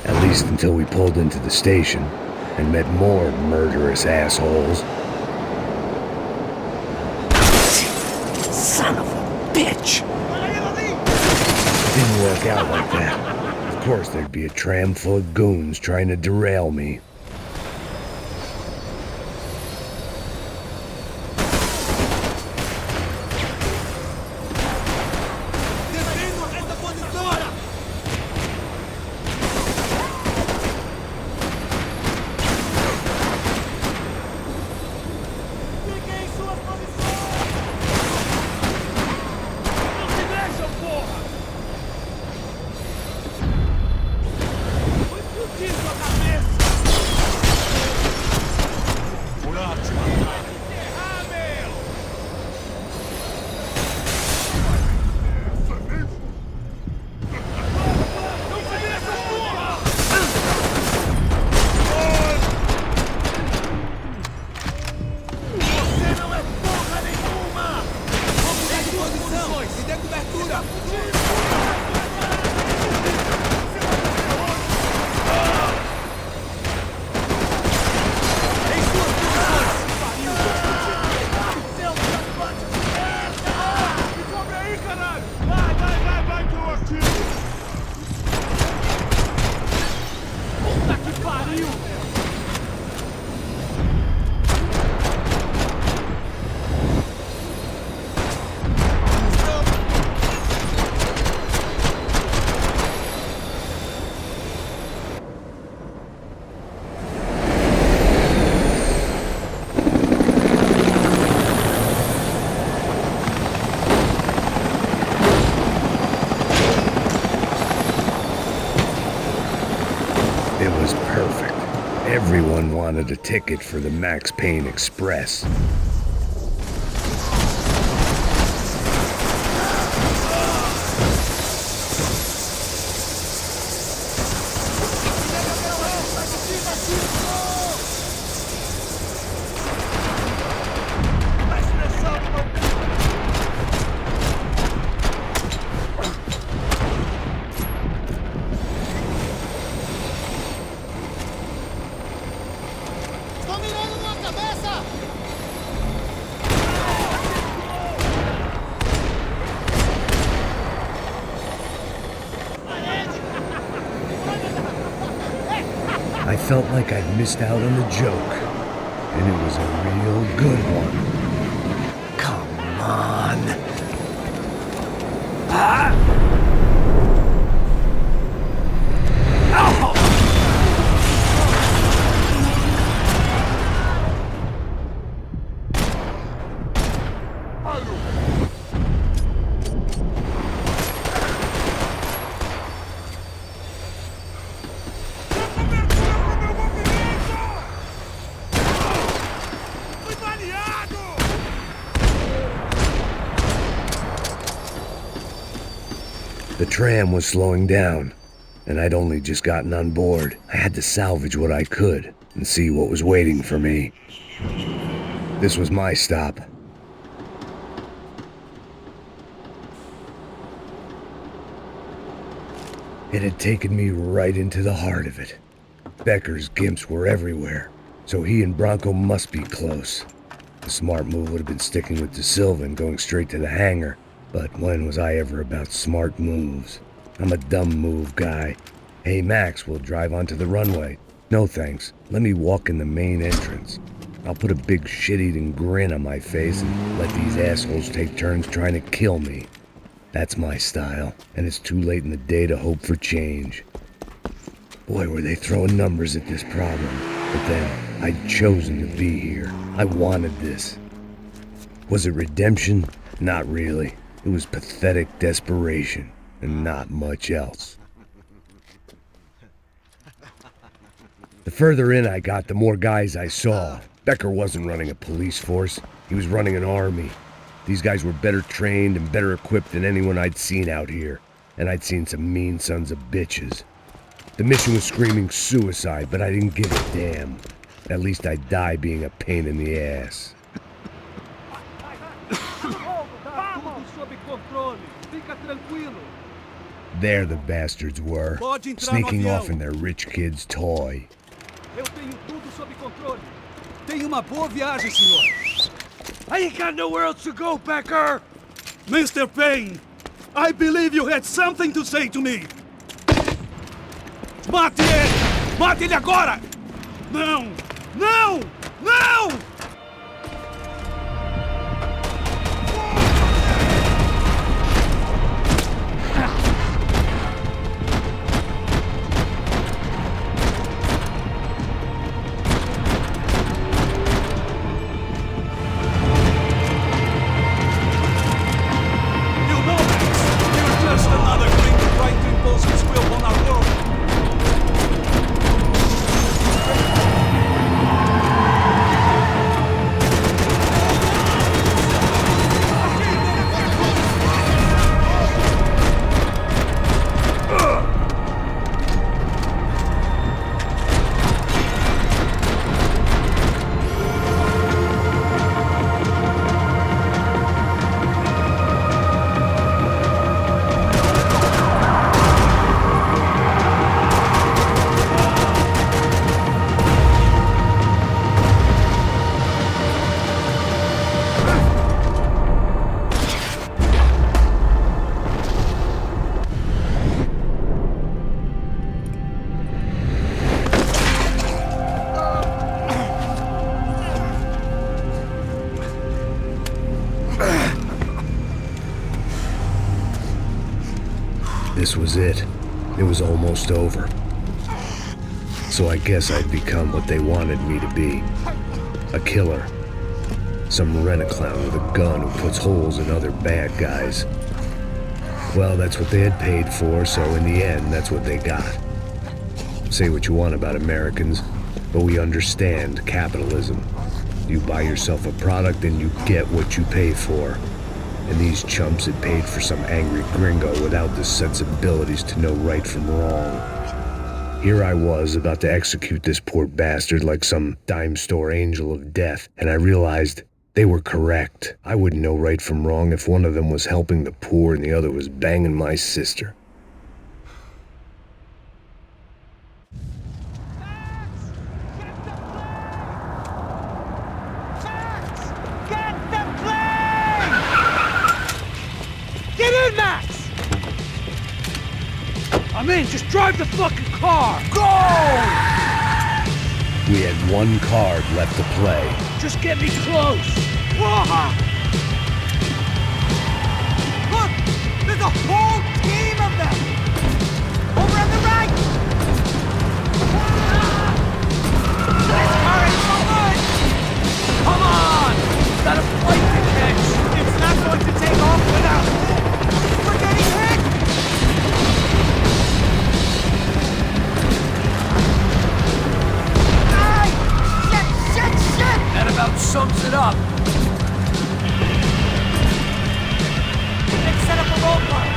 At least until we pulled into the station and met more murderous assholes. Son of a bitch! Didn't work out like that. Of course there'd be a tram full of goons trying to derail me. Everyone wanted a ticket for the Max Payne Express. I felt like I'd missed out on the joke, and it was a real good one. Come on. Ah! Ow! The tram was slowing down, and I'd only just gotten on board. I had to salvage what I could and see what was waiting for me. This was my stop. It had taken me right into the heart of it. Becker's gimps were everywhere, so he and Bronco must be close. The smart move would have been sticking with De Silva and going straight to the hangar. But when was I ever about smart moves? I'm a dumb move guy. Hey Max, we'll drive onto the runway. No thanks, let me walk in the main entrance. I'll put a big shit-eating grin on my face and let these assholes take turns trying to kill me. That's my style, and it's too late in the day to hope for change. Boy, were they throwing numbers at this problem. But then, I'd chosen to be here. I wanted this. Was it redemption? Not really. It was pathetic desperation, and not much else. The further in I got, the more guys I saw. Becker wasn't running a police force. He was running an army. These guys were better trained and better equipped than anyone I'd seen out here. And I'd seen some mean sons of bitches. The mission was screaming suicide, but I didn't give a damn. At least I'd die being a pain in the ass. controle. Fica tranquilo. There the bastards were, sneaking off in their rich kid's toy. Eu tenho tudo sob controle. Tenha uma boa viagem, senhor. I ain't got nowhere else to go, Becker! Mr. Payne, I believe you had something to say to me. Mate ele! Mate ele agora! Não! Não! Não! This was it. It was almost over. So I guess I'd become what they wanted me to be. A killer. Some rent-a-clown with a gun who puts holes in other bad guys. Well, that's what they had paid for, so in the end, that's what they got. Say what you want about Americans, but we understand capitalism. You buy yourself a product and you get what you pay for. And these chumps had paid for some angry gringo without the sensibilities to know right from wrong. Here I was about to execute this poor bastard like some dime store angel of death, and I realized they were correct. I wouldn't know right from wrong if one of them was helping the poor and the other was banging my sister. Get in, Max! I'm in, just drive the fucking car! Go! We had one card left to play. Just get me close! Whoa! Look! There's a whole team of them! Over on the right! This car ain't so good! Come on! Got a flight to catch! It's not going to take off without... We're getting hit! Ay! Shit! That about sums it up. Let's set up a roadblock.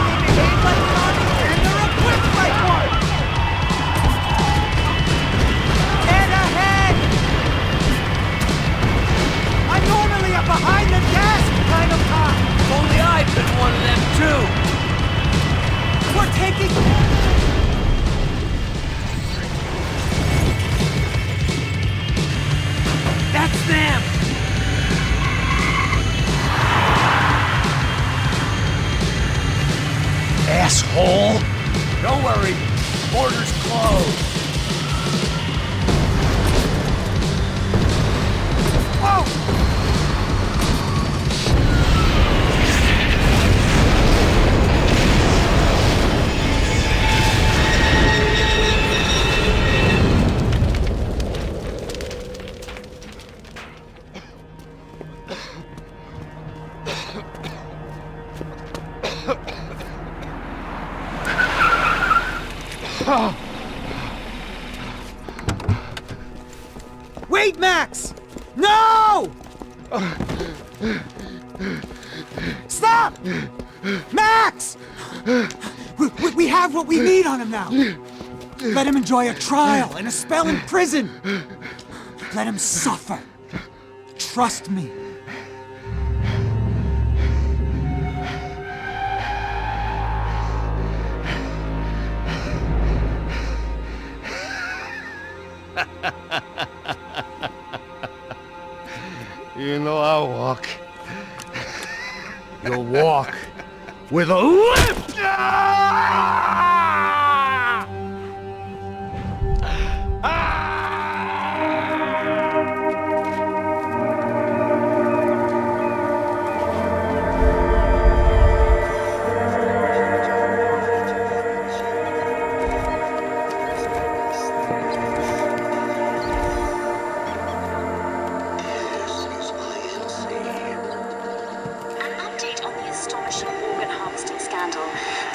They behave like an army and they're equipped like one! Head ahead! I'm normally a behind the desk kind of cop. If only I'd been one of them too. We're taking... That's them! Asshole! Don't worry, border's closed. Whoa! Wait, Max! No! Stop! Max! We have what we need on him now. Let him enjoy a trial and a spell in prison. Let him suffer. Trust me. You know I'll walk. You'll walk with a limp!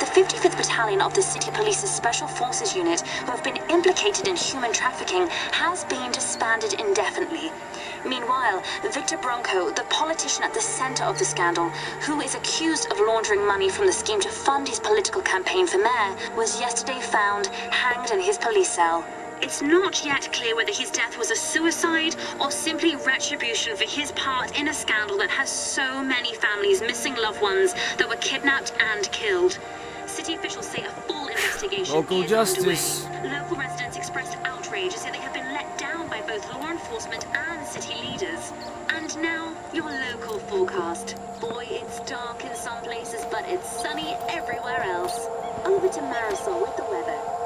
The 55th Battalion of the City Police's Special Forces Unit, who have been implicated in human trafficking, has been disbanded indefinitely. Meanwhile, Victor Bronco, the politician at the center of the scandal, who is accused of laundering money from the scheme to fund his political campaign for mayor, was yesterday found hanged in his police cell. It's not yet clear whether his death was a suicide or simply retribution for his part in a scandal that has so many families missing loved ones that were kidnapped and killed. City officials say a full investigation Local is justice. underway. Local residents expressed outrage as they have been let down by both law enforcement and city leaders. And now, your local forecast. Boy, it's dark in some places, but it's sunny everywhere else. Over to Marisol with the weather.